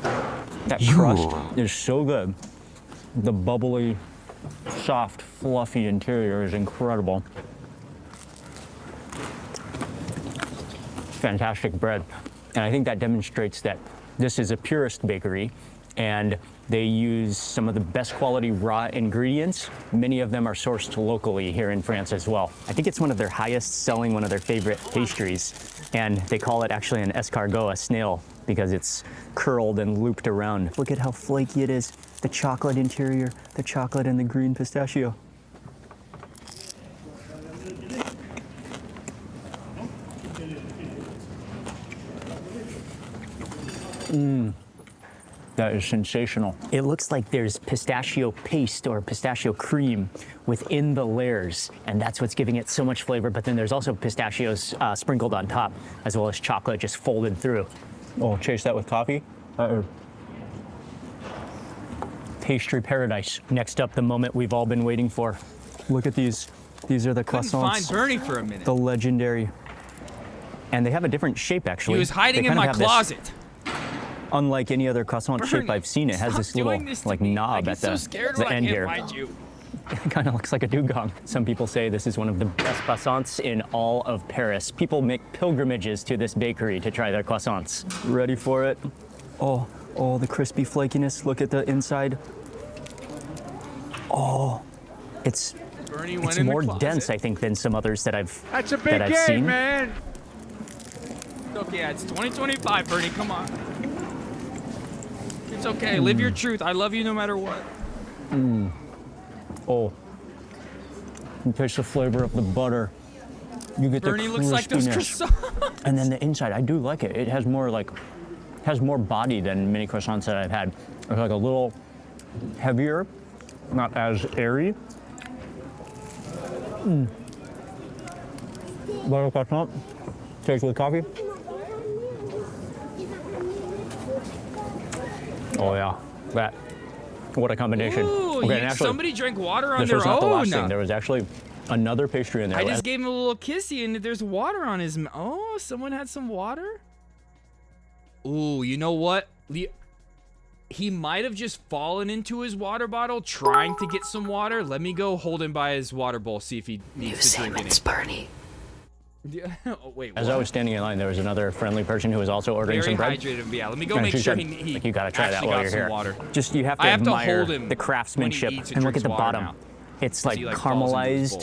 That crust is so good. The bubbly, soft, fluffy interior is incredible. Fantastic bread. And I think that demonstrates that this is a purist bakery, and they use some of the best quality raw ingredients. Many of them are sourced locally here in France as well. I think it's one of their highest selling, one of their favorite pastries. And they call it actually an escargot, a snail, because it's curled and looped around. Look at how flaky it is. The chocolate interior, the chocolate and the green pistachio. That is sensational. It looks like there's pistachio paste or pistachio cream within the layers, and that's what's giving it so much flavor. But then there's also pistachios sprinkled on top, as well as chocolate just folded through. Oh, chase that with coffee. Pastry paradise. Next up, the moment we've all been waiting for. Look at these. These are the croissants. Couldn't find Bernie for a minute. The legendary. And they have a different shape, actually. He was hiding in my closet. Unlike any other croissant shape I've seen, it has this little like knob at the end here. It kind of looks like a dugong. Some people say this is one of the best croissants in all of Paris. People make pilgrimages to this bakery to try their croissants. Ready for it? Oh, the crispy flakiness. Look at the inside. Oh, it's more dense, I think, than some others that I've seen. That's a big game, man. Okay, it's 2025, Bernie. Come on. It's okay. Live your truth. I love you no matter what. Oh. You taste the flavor of the butter You get Bernie the looks like those crispiness. croissants. And then the inside, I do like it. It has more body than many croissants that I've had. It's like a little heavier, not as airy. Butter croissant, takes with coffee. Oh yeah, what a combination. Ooh, Okay, and actually, somebody drank water on this their was not the last own. thing. There was actually another pastry in there. I just gave him a little kissy and there's water on his Oh, someone had some water? Ooh, you know what? He might have just fallen into his water bottle trying to get some water. Let me go hold him by his water bowl, see if he needs to drink any. Bernie. Yeah. Oh, wait, As what? I was standing in line, there was another friendly person who was also ordering Very some bread. hydrated. Yeah, let me go And make she sure said, he like, you gotta try that actually while got you're some here. water. Just you have to I have to admire hold him the craftsmanship when he eats and look at drinks the water bottom. now. It's As like he, falls into his caramelized,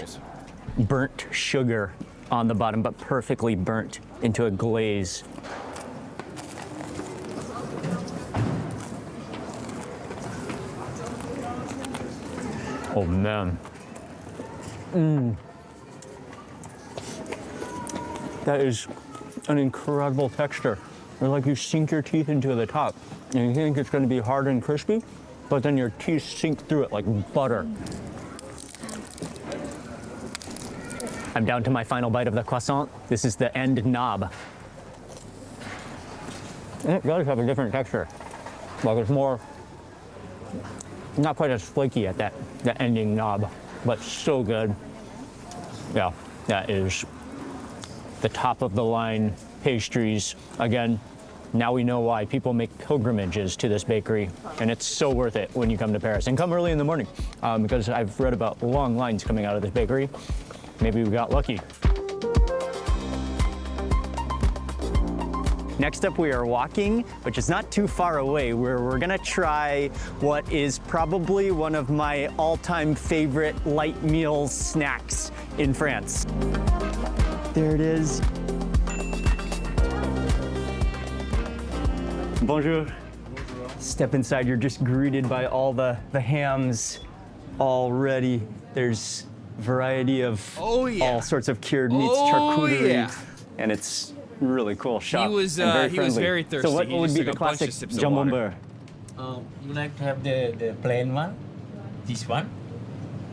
bowls. burnt sugar on the bottom, but perfectly burnt into a glaze. Oh man. That is an incredible texture. It's like you sink your teeth into the top and you think it's going to be hard and crispy, but then your teeth sink through it like butter. I'm down to my final bite of the croissant. This is the end knob. And it does have a different texture. Like it's more, not quite as flaky at the ending knob, but so good. Yeah, that is the top of the line pastries. Again, now we know why people make pilgrimages to this bakery, and it's so worth it when you come to Paris. And come early in the morning, because I've read about long lines coming out of this bakery. Maybe we got lucky. Next up, we are walking, which is not too far away, where we're gonna try what is probably one of my all-time favorite light meals snacks in France. There it is. Bonjour. Step inside, you're just greeted by all the hams already. There's variety of all sorts of cured meats, charcuterie, and it's really cool shop. He was very thirsty. So what He would just be took the a bunch of classic sips of jambon water. beurre? You like to have the plain one, this one.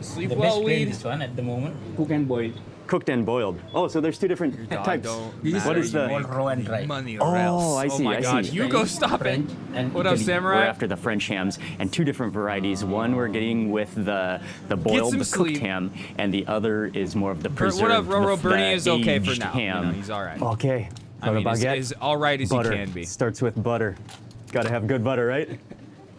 Sleep the well, best plain weed. this one at the moment. Cook and boil. Cooked and boiled. Oh, so there's two different types. What is the raw and dry? Money or Oh, else. I see, Oh my I God, see. you go stop it. And What up, Italy. Samurai? We're after the French hams, and two different varieties. One we're getting with the boiled, some the cooked sleep. ham, and the other is more of the Bert, preserved, what up, Roro? the Bernie is okay for aged now. ham. You know, he's all right. Okay. I mean, baguette, as all right as butter. he can be. Starts with butter. Gotta have good butter, right?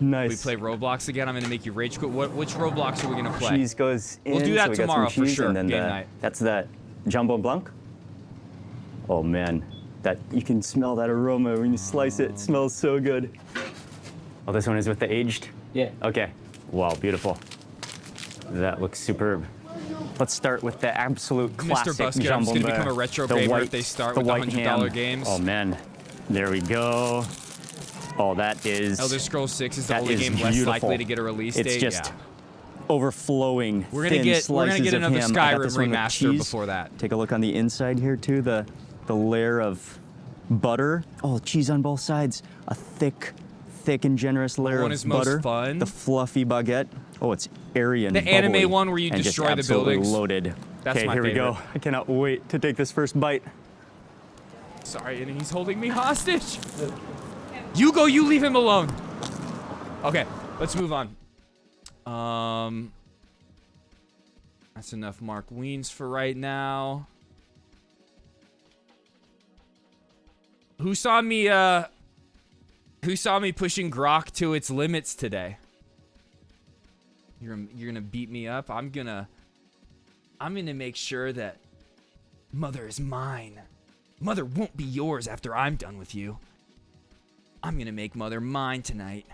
Nice. We play Roblox again. I'm gonna make you rage quit. Which Roblox are we gonna play? Cheese goes in. We'll do that so we got some tomorrow for cheese, sure. And then Game night. that's the jambon blanc. Oh man, that you can smell that aroma when you slice it. It smells so good. Oh, this one is with the aged? Yeah. Okay. Wow, beautiful. That looks superb. Let's start with the absolute classic Mr. Busket, I'm just jambon gonna become a beurre. retro The gamer white- if they start the with the white $100 ham. games. Oh man, there we go. Oh, that is. Elder Scrolls 6 is the that only is game less beautiful. likely to get a release date. It's just yeah. overflowing. We're gonna thin get slices of another ham. I got Skyrim this one with remaster cheese. before that. Take a look on the inside here too. The layer of butter. Oh, cheese on both sides. A thick and generous layer one of is most butter. fun. The fluffy baguette. Oh, it's airy and The anime bubbly one where you and just destroy the absolutely buildings. loaded. That's okay, my here we favorite. go. I cannot wait to take this first bite. Sorry, and he's holding me hostage. You go. You leave him alone. Okay, let's move on. That's enough Mark Wiens for right now. Who saw me pushing Grok to its limits today? You're gonna beat me up? I'm gonna make sure that Mother is mine. Mother won't be yours after I'm done with you. I'm gonna make Mother mine tonight.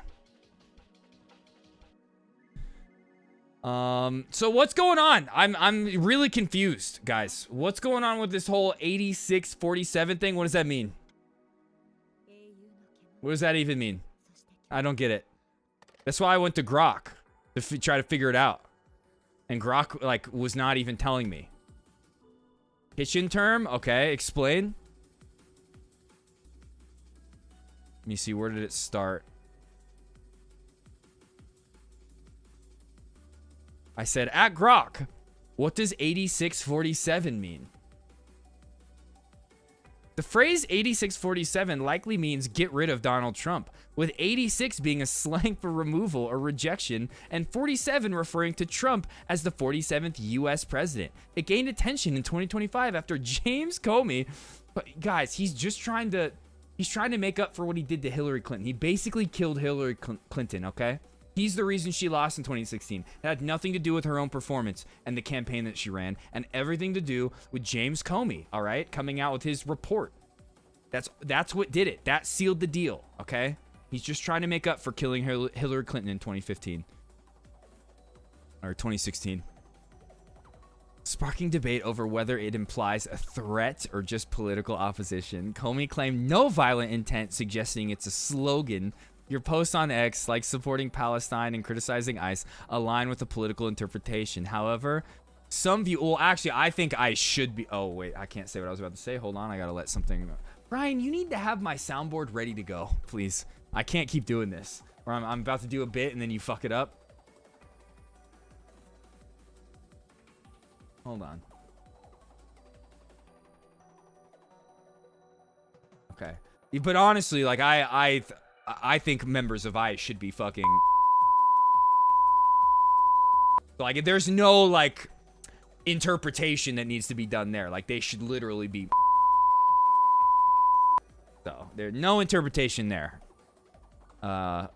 So what's going on? I'm really confused, guys. What's going on with this whole 86-47 thing? What does that mean? What does that even mean? I don't get it. That's why I went to Grok to try to figure it out. And Grok, like, was not even telling me. Kitchen term? Okay, explain. Let me see, where did it start? I said, at Grok, what does 8647 mean? The phrase 8647 likely means get rid of Donald Trump, with 86 being a slang for removal or rejection, and 47 referring to Trump as the 47th US president. It gained attention in 2025 after James Comey, but guys, he's trying to make up for what he did to Hillary Clinton. He basically killed Hillary Clinton, okay? He's the reason she lost in 2016. It had nothing to do with her own performance and the campaign that she ran, and everything to do with James Comey, all right? Coming out with his report. That's what did it. That sealed the deal, okay? He's just trying to make up for killing Hillary Clinton in 2015. Or 2016. Sparking debate over whether it implies a threat or just political opposition. Comey claimed no violent intent, suggesting it's a slogan. Your posts on X, like supporting Palestine and criticizing ICE, align with the political interpretation. However, some view... Well, actually, I think I should be... Oh, wait. I can't say what I was about to say. Hold on. I gotta let something... Ryan, you need to have my soundboard ready to go, please. I can't keep doing this. Or I'm about to do a bit and then you fuck it up. Hold on. Okay. But honestly, like, I think members of ICE should be fucking... Like, there's no, like, interpretation that needs to be done there. Like, they should literally be... So, there's no interpretation there. But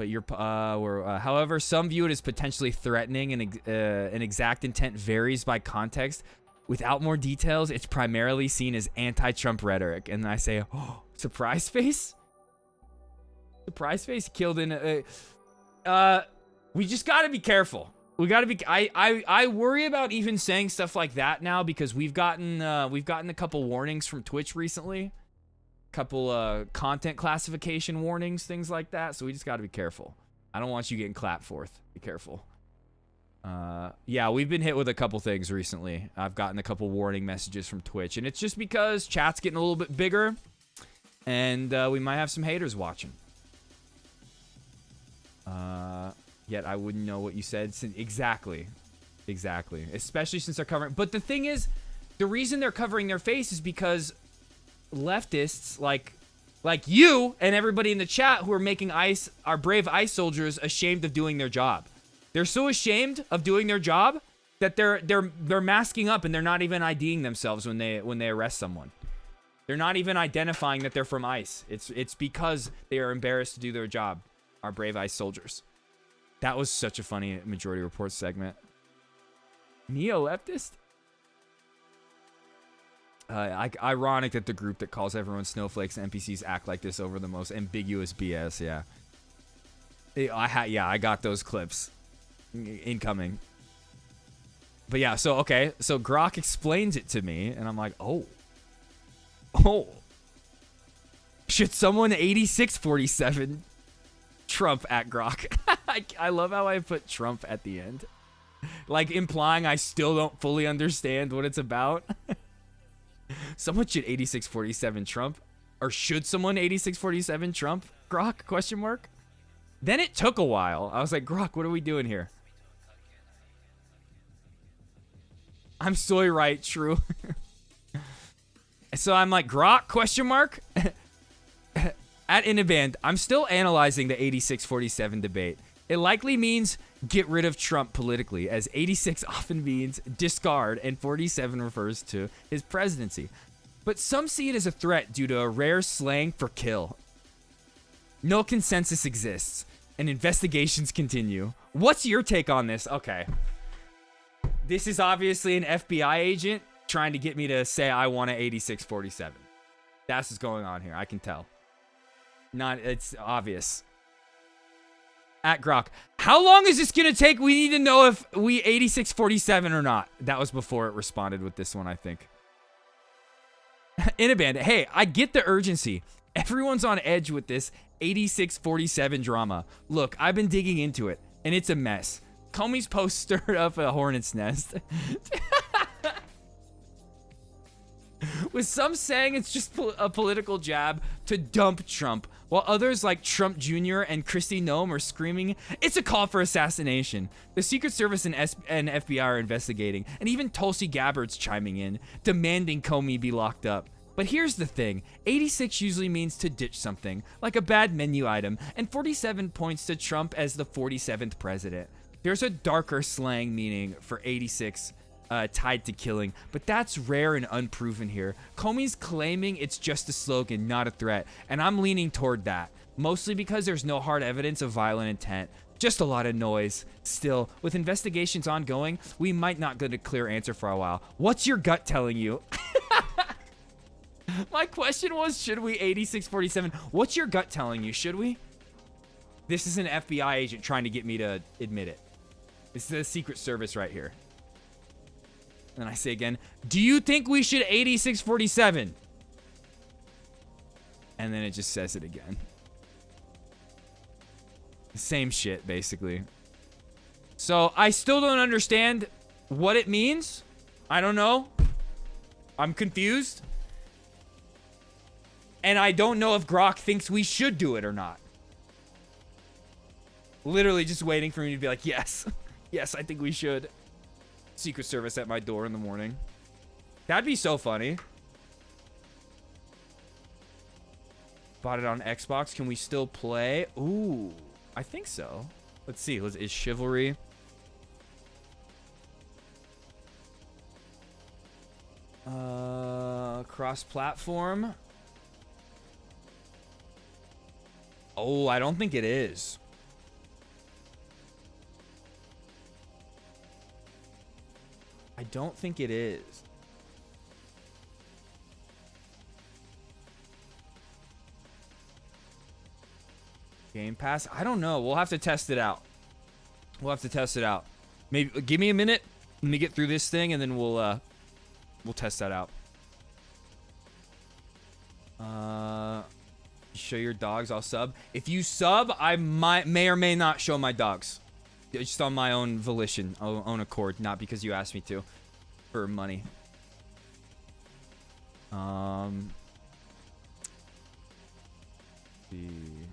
however, some view it as potentially threatening, and an exact intent varies by context. Without more details, it's primarily seen as anti-Trump rhetoric. And I say, oh, surprise face? Surprise face killed in we just gotta be careful. We gotta be, I worry about even saying stuff like that now, because we've gotten a couple warnings from Twitch recently. Couple content classification warnings, things like that. So we just gotta be careful. I don't want you getting clapped forth. Be careful. Yeah, we've been hit with a couple things recently. I've gotten a couple warning messages from Twitch, and it's just because chat's getting a little bit bigger, and we might have some haters watching. Yet I wouldn't know what you said. Exactly. Especially since they're covering. But the thing is, the reason they're covering their face is because leftists like you and everybody in the chat who are making our brave ICE soldiers ashamed of doing their job. They're so ashamed of doing their job that they're masking up, and they're not even IDing themselves when they arrest someone. They're not even identifying that they're from ICE. It's because they are embarrassed to do their job. Our brave ICE soldiers. That was such a funny Majority Report segment. Neo-leftist? Ironic that the group that calls everyone snowflakes and NPCs act like this over the most ambiguous BS. Yeah. I got those clips. Incoming. But yeah, so Grok explains it to me, and I'm like, oh. Should someone 8647 Trump at Grok? I love how I put Trump at the end, like implying I still don't fully understand what it's about. Someone should 8647 Trump, or should someone 8647 Trump Grok? Question mark. Then it took a while. I was like, Grok, what are we doing here? I'm soy right, true. So I'm like, Grok, question mark? At Inaband, I'm still analyzing the 8647 debate. It likely means get rid of Trump politically, as 86 often means discard and 47 refers to his presidency. But some see it as a threat due to a rare slang for kill. No consensus exists, and investigations continue. What's your take on this? Okay. This is obviously an FBI agent trying to get me to say I want an 8647. That's what's going on here. I can tell. It's obvious. At Grok, how long is this gonna take? We need to know if we 8647 or not. That was before it responded with this one, I think. In a band, hey, I get the urgency. Everyone's on edge with this 8647 drama. Look, I've been digging into it, and it's a mess. Comey's post stirred up a hornet's nest. With some saying it's just a political jab to dump Trump, while others like Trump Jr. and Kristi Noem are screaming, it's a call for assassination. The Secret Service and FBI are investigating, and even Tulsi Gabbard's chiming in, demanding Comey be locked up. But here's the thing, 86 usually means to ditch something, like a bad menu item, and 47 points to Trump as the 47th president. There's a darker slang meaning for 86 tied to killing, but that's rare and unproven here. Comey's claiming it's just a slogan, not a threat, and I'm leaning toward that, mostly because there's no hard evidence of violent intent. Just a lot of noise. Still, with investigations ongoing, we might not get a clear answer for a while. What's your gut telling you? My question was, should we 8647? What's your gut telling you? Should we? This is an FBI agent trying to get me to admit it. This is the Secret Service right here. And I say again, do you think we should 8647? And then it just says it again. Same shit, basically. So I still don't understand what it means. I don't know. I'm confused. And I don't know if Grok thinks we should do it or not. Literally just waiting for me to be like, yes. Yes, I think we should. Secret Service at my door in the morning. That'd be so funny. Bought it on Xbox. Can we still play? Ooh, I think so. Let's see. Is Chivalry? Cross-platform. Oh, I don't think it is. I don't think it is. Game Pass? I don't know. We'll have to test it out. We'll have to test it out. Maybe give me a minute. Let me get through this thing and then we'll test that out. Show your dogs, I'll sub. If you sub, I may or may not show my dogs. Just on my own volition, own accord, not because you asked me to. For money.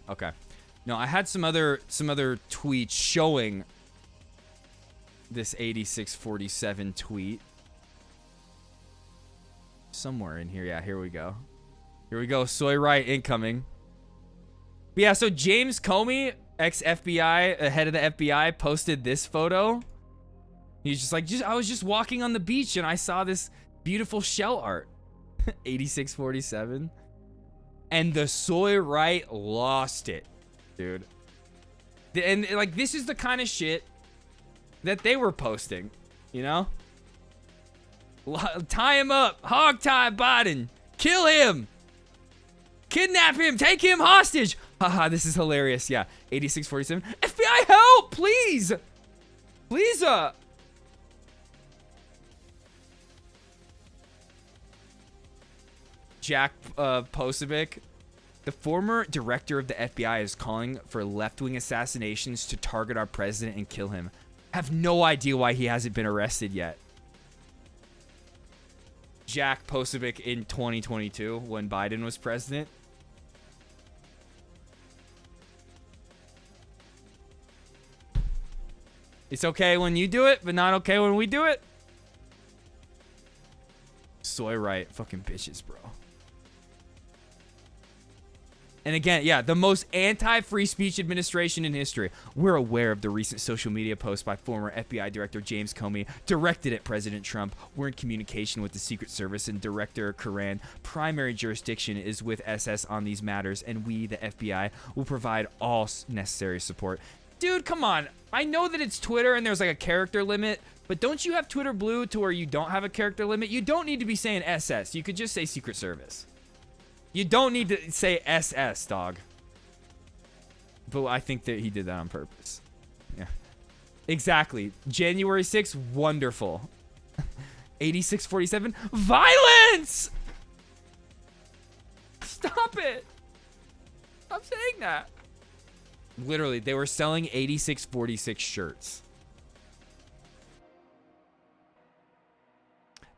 Okay. No, I had some other tweets showing this 8647 tweet. Somewhere in here. Yeah, here we go. Here we go. Soy Right incoming. But yeah, so James Comey, ex-FBI, head of the FBI, posted this photo. He's just like, I was just walking on the beach and I saw this beautiful shell art. 8647. And the Soy Right lost it, dude. And like, this is the kind of shit that they were posting, you know? Tie him up. Hog tie Biden. Kill him. Kidnap him. Take him hostage. Haha, this is hilarious. Yeah, 8647. FBI help, please. Please, Jack Posobiec, the former director of the FBI, is calling for left-wing assassinations to target our president and kill him. Have no idea why he hasn't been arrested yet. Jack Posobiec in 2022 when Biden was president. It's okay when you do it, but not okay when we do it. Soy Right, fucking bitches, bro. And again, yeah, the most anti-free speech administration in history. We're aware of the recent social media post by former FBI Director James Comey directed at President Trump. We're in communication with the Secret Service and Director Curran. Primary jurisdiction is with SS on these matters, and we, the FBI, will provide all necessary support. Dude, come on. I know that it's Twitter and there's like a character limit, but don't you have Twitter Blue to where you don't have a character limit? You don't need to be saying SS. You could just say Secret Service. You don't need to say SS, dog. But I think that he did that on purpose. Yeah. Exactly. January 6th, wonderful. 8647, violence! Stop it. Stop saying that. Literally, they were selling 8646 shirts.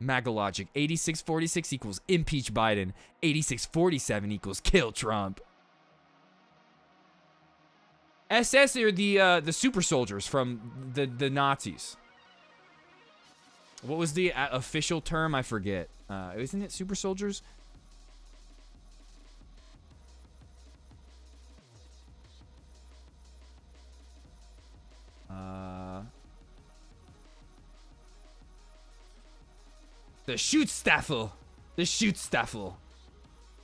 Magalogic. 8646 equals impeach Biden. 8647 equals kill Trump. SS are the super soldiers from the Nazis. What was the official term? I forget. Isn't it super soldiers? The Schutzstaffel. The Schutzstaffel.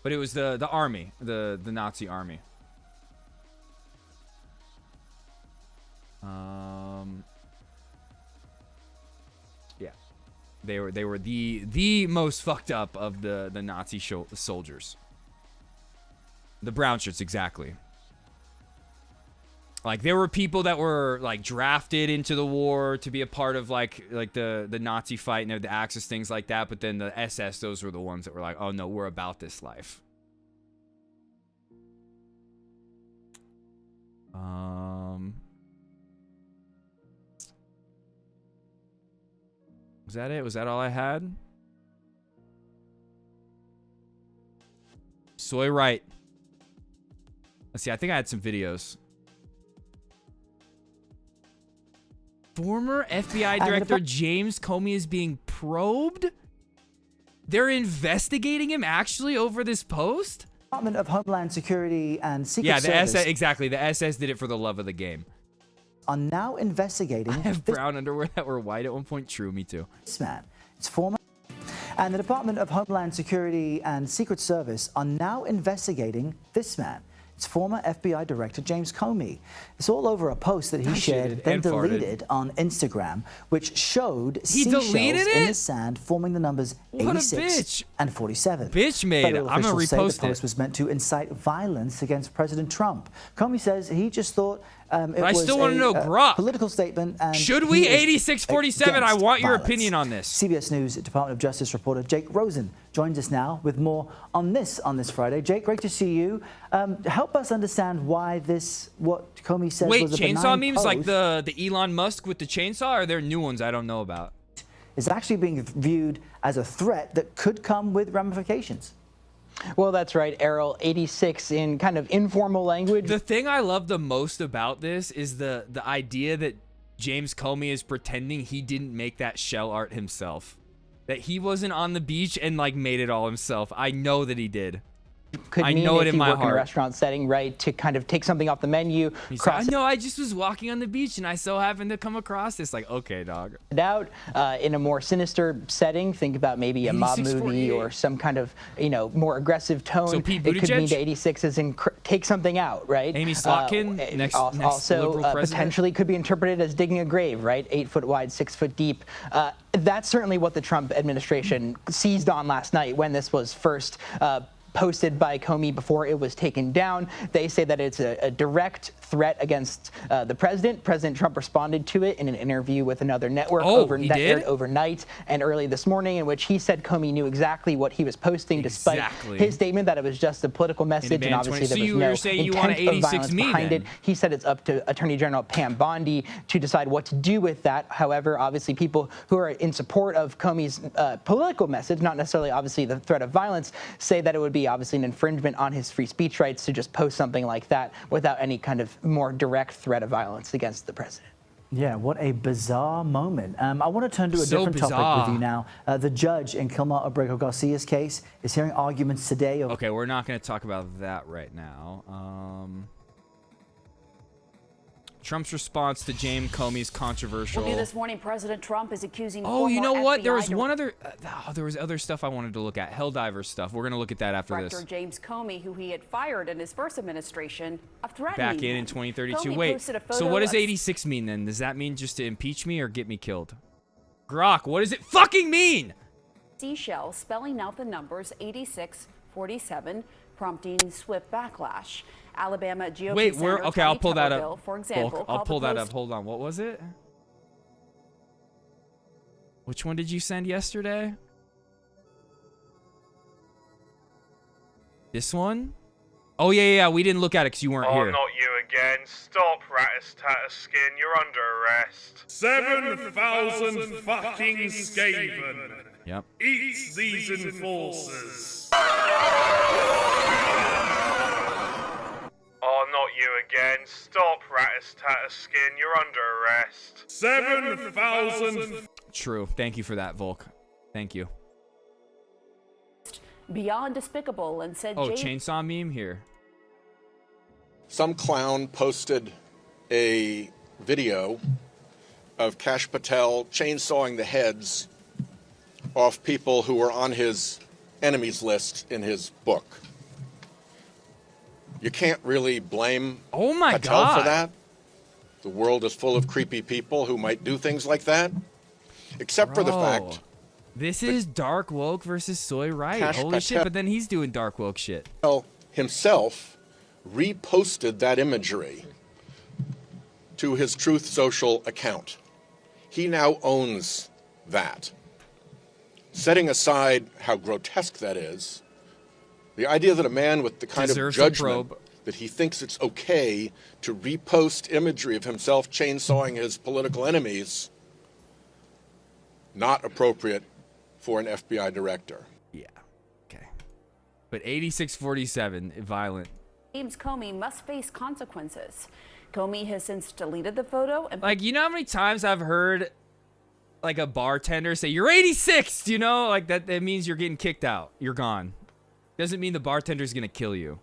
But it was the army, the Nazi army. Yeah. They were the most fucked up of the Nazi soldiers. The brown shirts, exactly. Like, there were people that were, like, drafted into the war to be a part of, like the Nazi fight and the Axis, things like that. But then the SS, those were the ones that were like, oh, no, we're about this life. Was that it? Was that all I had? Soy right. Let's see, I think I had some videos. Former FBI Director James Comey is being probed? They're investigating him actually over this post? Department of Homeland Security and Secret Service. Yeah, the Service. SS, exactly. The SS did it for the love of the game. Are now investigating. I have brown underwear that were white at one point. True, me too. This man. It's former. And the Department of Homeland Security and Secret Service are now investigating this man. It's former FBI Director James Comey. It's all over a post that he shared, then deleted on Instagram, which showed seashells in the sand forming the numbers 86 and 47. Bitch made it. I'm gonna repost the post was meant to incite violence against President Trump. Comey says he just thought it I was still want to know, Grok. Political statement. And should we 8647? I want your opinion on this. CBS News Department of Justice reporter Jake Rosen joins us now with more on this Friday. Jake, great to see you. Help us understand why what Comey says was a benign chainsaw memes post like the Elon Musk with the chainsaw, or are there new ones I don't know about? Is actually being viewed as a threat that could come with ramifications. Well, that's right, Errol. 86 in kind of informal language. The thing I love the most about this is the idea that James Comey is pretending he didn't make that shell art himself. That he wasn't on the beach and like made it all himself. I know that he did. Could mean if you work in a restaurant setting, right, to kind of take something off the menu. I know, I just was walking on the beach and I so happened to come across this. Like, okay, dog. Out in a more sinister setting, think about maybe a mob movie or some kind of, more aggressive tone. So Pete It could mean Buttigieg? to 86 as in take something out, right? Amy Slotkin, next also liberal president? potentially could be interpreted as digging a grave, right? 8 foot wide, 6 foot deep. That's certainly what the Trump administration seized on last night when this was first posted by Comey before it was taken down. They say that it's a direct threat against the president. President Trump responded to it in an interview with another network that aired overnight and early this morning, in which he said Comey knew exactly what he was posting, despite his statement that it was just a political message and obviously there was no intent of violence behind it. He said it's up to Attorney General Pam Bondi to decide what to do with that. However, obviously people who are in support of Comey's political message, not necessarily obviously the threat of violence, say that it would be obviously an infringement on his free speech rights to just post something like that without any kind of more direct threat of violence against the president. Yeah, what a bizarre moment. I want to turn to a different topic with you now. The judge in Kilmar Abrego Garcia's case is hearing arguments today. Okay, we're not going to talk about that right now. Trump's response to James Comey's controversial. Well, new this morning, President Trump is accusing. Oh, you know what? There was FBI one other. There was other stuff I wanted to look at. Helldivers stuff. We're gonna look at that after Director this. James Comey, who he had fired in his first administration, of threatening Back in him. 2032. Comey Wait. posted a So photo what does of 86 mean then? Does that mean just to impeach me or get me killed? Grok, what does it fucking mean? seashells spelling out the numbers 8647, prompting swift backlash. Alabama GOP Wait, where? Senator Okay, I'll Tommy pull that Tuberville, up. for example, I'll called pull the that post up. Hold on. What was it? Which one did you send yesterday? This one? Oh, yeah. We didn't look at it because you weren't here. Not you again. Stop, Rattus-Tatterskin. You're under arrest. 7,000 fucking Skaven. Yep. Eat these enforcers. Oh, not you again. Stop, Rattus Tatterskin. You're under arrest. 7,000. True. Thank you for that, Volk. Thank you. Beyond despicable and said Oh, chainsaw meme here. Some clown posted a video of Kash Patel chainsawing the heads off people who were on his enemies list in his book. You can't really blame Patel for that. The world is full of creepy people who might do things like that, except for the fact this is dark woke versus soy right. Kash Holy shit! Patel- But then he's doing dark woke shit. Himself reposted that imagery to his Truth Social account. He now owns that. Setting aside how grotesque that is, the idea that a man with the kind Deserves of a judgment probe. that he thinks it's okay to repost imagery of himself chainsawing his political enemies, not appropriate for an FBI director. Yeah. Okay. But 8647, violent. James Comey must face consequences. Comey has since deleted the photo and Like, you know how many times I've heard like a bartender say, "You're 86," you know? Like that means you're getting kicked out. You're gone. Doesn't mean the bartender's gonna kill you.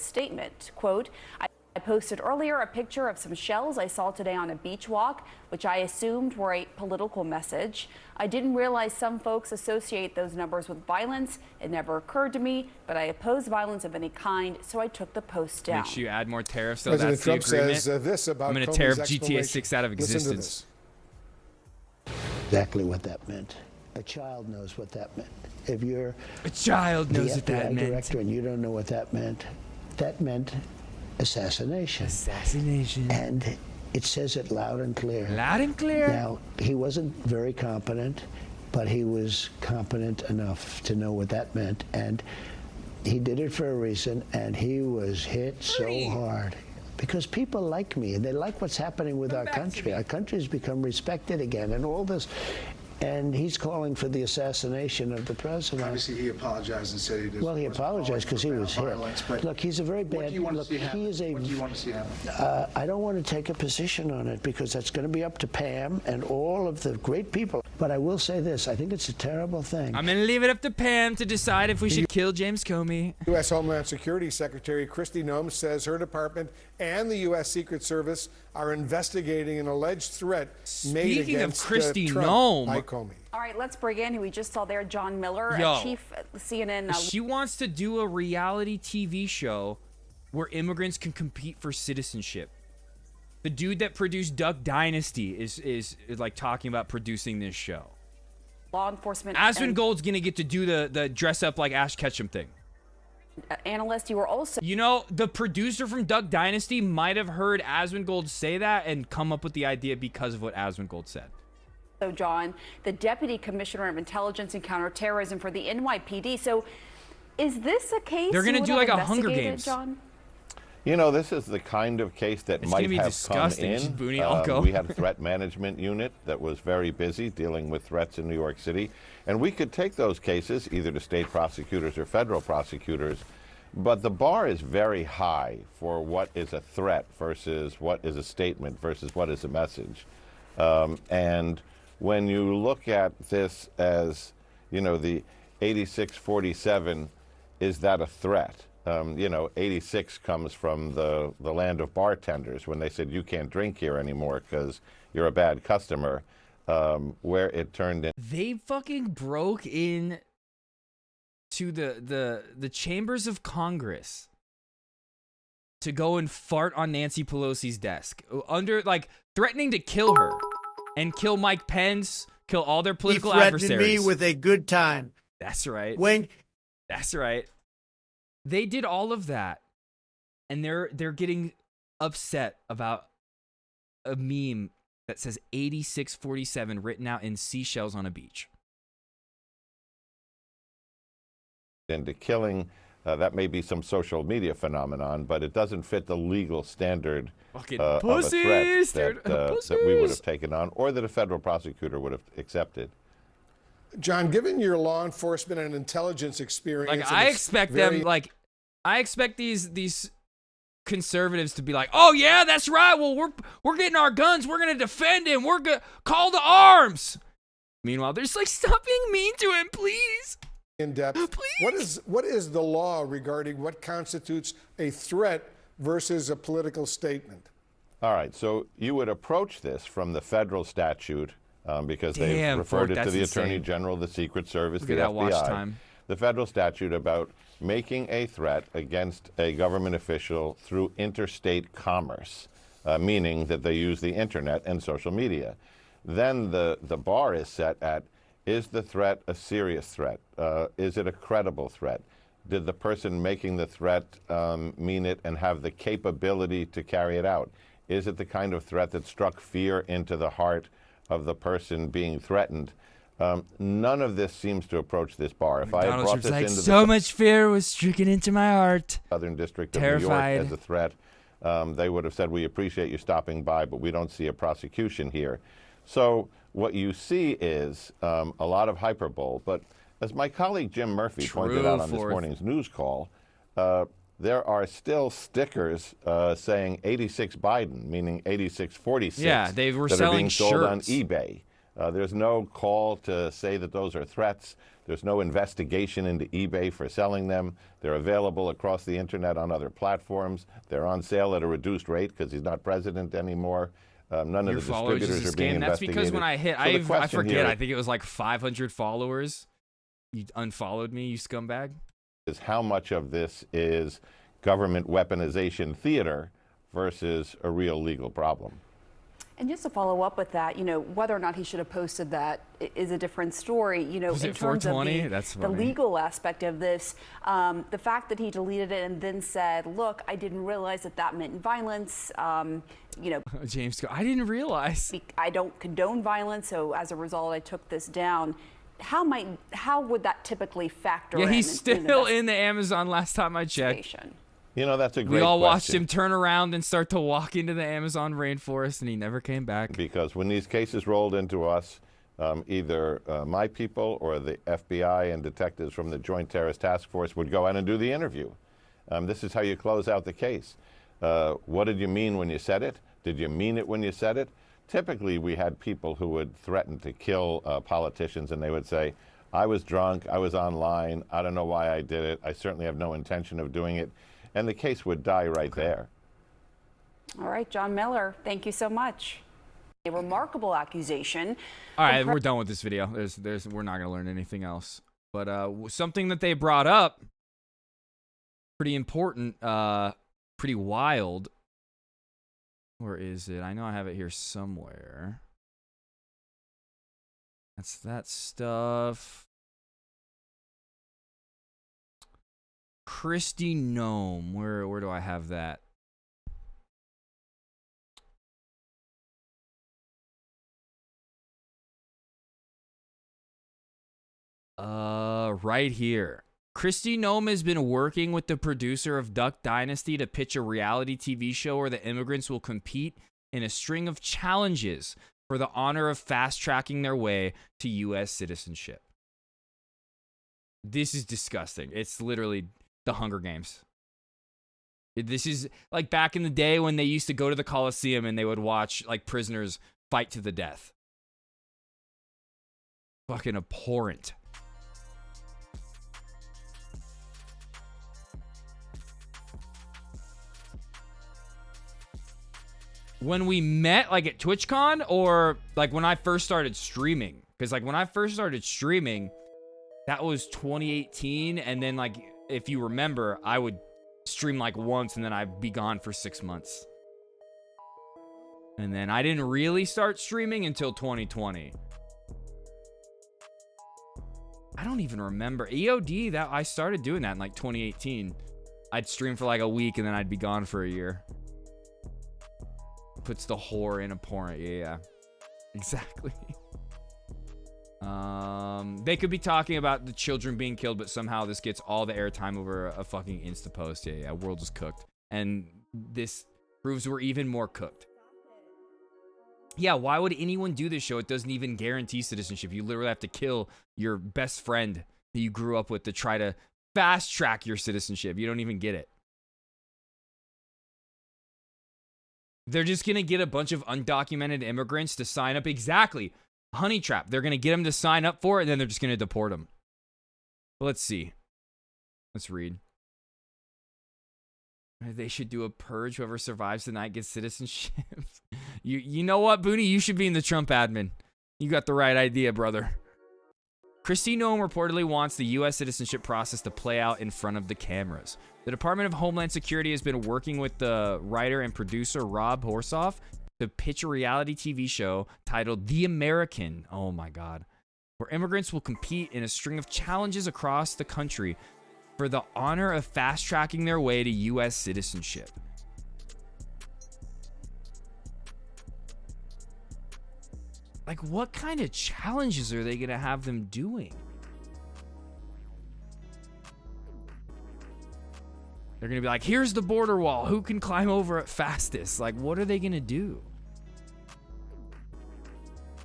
statement, quote, I posted earlier a picture of some shells I saw today on a beach walk, which I assumed were a political message. I didn't realize some folks associate those numbers with violence. It never occurred to me, but I oppose violence of any kind, so I took the post down. Make sure you add more tariffs, so President that's Trump the agreement. says this about I'm going to Comey's tariff GTA explanation. 6 out of Listen to existence. Exactly what that meant. A child knows what that meant. If you're a child knows what that FBI meant. director and you don't know what that meant assassination. Assassination. And it says it loud and clear. Loud and clear. Now, he wasn't very competent, but he was competent enough to know what that meant. And he did it for a reason, and he was hit so hard. Because people like me, and they like what's happening with our country. Our country's become respected again, and all this. And he's calling for the assassination of the president. Obviously, he apologized and said he did. Well, he apologized because he was hit. Look, he's a very bad. What do you want look, to see happen? he is a. What do you want to see happen? I don't want to take a position on it because that's going to be up to Pam and all of the great people. But I will say this: I think it's a terrible thing. I'm going to leave it up to Pam to decide if we should kill James Comey. U.S. Homeland Security Secretary Kristi Noem says her department and the U.S. Secret Service are investigating an alleged threat made Speaking of against Kristi Trump Noem. by Comey. All right, let's bring in who we just saw there, John Miller, Yo. chief CNN. She wants to do a reality TV show where immigrants can compete for citizenship. The dude that produced Duck Dynasty is like talking about producing this show. Law enforcement. Aswin Gold's gonna get to do the dress up like Ash Ketchum thing. Analyst, you were also. You know, the producer from Duck Dynasty might have heard Aswin Gold say that and come up with the idea because of what Aswin Gold said. So, John, the Deputy Commissioner of Intelligence and Counterterrorism for the NYPD. So, is this a case They're gonna you would do have like a Hunger investigated, Games. John? You know, this is the kind of case that It's might gonna be have disgusting. come Just in. Booney, I'll go. We had a threat management unit that was very busy dealing with threats in New York City, and we could take those cases either to state prosecutors or federal prosecutors, but the bar is very high for what is a threat versus what is a statement versus what is a message. And when you look at this as, you know, the 8647, is that a threat? You know, 86 comes from the land of bartenders when they said you can't drink here anymore because you're a bad customer, where it turned in. They fucking broke in to the chambers of Congress to go and fart on Nancy Pelosi's desk, under like threatening to kill her and kill Mike Pence, kill all their political he threatened adversaries. me with a good time. That's right. That's right. They did all of that, and they're getting upset about a meme that says 8647 written out in seashells on a beach. Into killing, that may be some social media phenomenon, but it doesn't fit the legal standard of a threat that we would have taken on or that a federal prosecutor would have accepted. John, given your law enforcement and intelligence experience, Like, and I it's expect very- them, like, I expect these conservatives to be like, oh yeah, that's right. Well, we're getting our guns. We're gonna defend him. We're gonna call to arms. Meanwhile, they're just like, stop being mean to him, please. in depth. What is the law regarding what constitutes a threat versus a political statement? All right, so you would approach this from the federal statute because they've Damn, referred Fork, it to that's the Attorney insane. General, the Secret Service, Look the at that watch FBI. time. The federal statute about making a threat against a government official through interstate commerce, meaning that they use the internet and social media. Then the bar is set at, is the threat a serious threat? Is it a credible threat? Did the person making the threat mean it and have the capability to carry it out? Is it the kind of threat that struck fear into the heart of the person being threatened? None of this seems to approach this bar. If I had Donald brought Trump's this like, into so the much fear was stricken into my heart. Southern District of Terrified. New York as a threat, they would have said, we appreciate you stopping by, but we don't see a prosecution here. So what you see is a lot of hyperbole. But as my colleague Jim Murphy pointed out on this morning's news call, there are still stickers saying 86 Biden, meaning 8646. Yeah, they were that selling are being sold on shirts. eBay. There's no call to say that those are threats. There's no investigation into eBay for selling them. They're available across the internet on other platforms. They're on sale at a reduced rate because he's not president anymore. None of the distributors are being That's investigated. because when I hit, So the I question forget, here I think it was like 500 followers. You unfollowed me, you scumbag. is how much of this is government weaponization theater versus a real legal problem. And just to follow up with that, whether or not he should have posted that is a different story. Was In it terms of 420? That's the funny. legal aspect of this, the fact that he deleted it and then said, look, I didn't realize that meant violence. James, I didn't realize. I don't condone violence, so as a result, I took this down. How would that typically factor in? Yeah, he's still in the Amazon last time I checked. You know, that's a great We all watched question. him turn around and start to walk into the Amazon rainforest, and he never came back. Because when these cases rolled into us, either my people or the FBI and detectives from the Joint Terrorist Task Force would go out and do the interview. This is how you close out the case. What did you mean when you said it? Did you mean it when you said it? Typically, we had people who would threaten to kill politicians, and they would say, I was drunk, I was online, I don't know why I did it, I certainly have no intention of doing it. And the case would die right there. All right, John Miller, thank you so much. A remarkable accusation. All right, we're done with this video. We're not gonna learn anything else. But something that they brought up, pretty important, pretty wild. Where is it? I know I have it here somewhere. That's that stuff. Kristi Noem. Where do I have that? Right here. Kristi Noem has been working with the producer of Duck Dynasty to pitch a reality TV show where the immigrants will compete in a string of challenges for the honor of fast-tracking their way to U.S. citizenship. This is disgusting. It's literally the Hunger Games. This is like back in the day when they used to go to the Coliseum and they would watch like prisoners fight to the death. Fucking abhorrent. When we met, like at TwitchCon, or like when I first started streaming, because like when I first started streaming, that was 2018, and then like if you remember, I would stream like once and then I'd be gone for 6 months. And then I didn't really start streaming until 2020. I don't even remember. EOD, that I started doing that in like 2018. I'd stream for like a week and then I'd be gone for a year. Puts the horror in abhorrent. Yeah. Exactly. They could be talking about the children being killed, but somehow this gets all the airtime over a fucking Insta post. Yeah, world is cooked. And this proves we're even more cooked. Yeah, why would anyone do this show? It doesn't even guarantee citizenship. You literally have to kill your best friend that you grew up with to try to fast track your citizenship. You don't even get it. They're just going to get a bunch of undocumented immigrants to sign up. Exactly. Honey trap. They're going to get them to sign up for it, and then they're just going to deport them. Let's see. Let's read. They should do a purge. Whoever survives the night gets citizenship. You know what, Booney? You should be in the Trump admin. You got the right idea, brother. Kristi Noem reportedly wants the U.S. citizenship process to play out in front of the cameras. The Department of Homeland Security has been working with the writer and producer Rob Horsoff to pitch a reality TV show titled The American. Oh my God. Where immigrants will compete in a string of challenges across the country for the honor of fast-tracking their way to U.S. citizenship. Like, what kind of challenges are they going to have them doing? They're going to be like, here's the border wall. Who can climb over it fastest? Like, what are they going to do?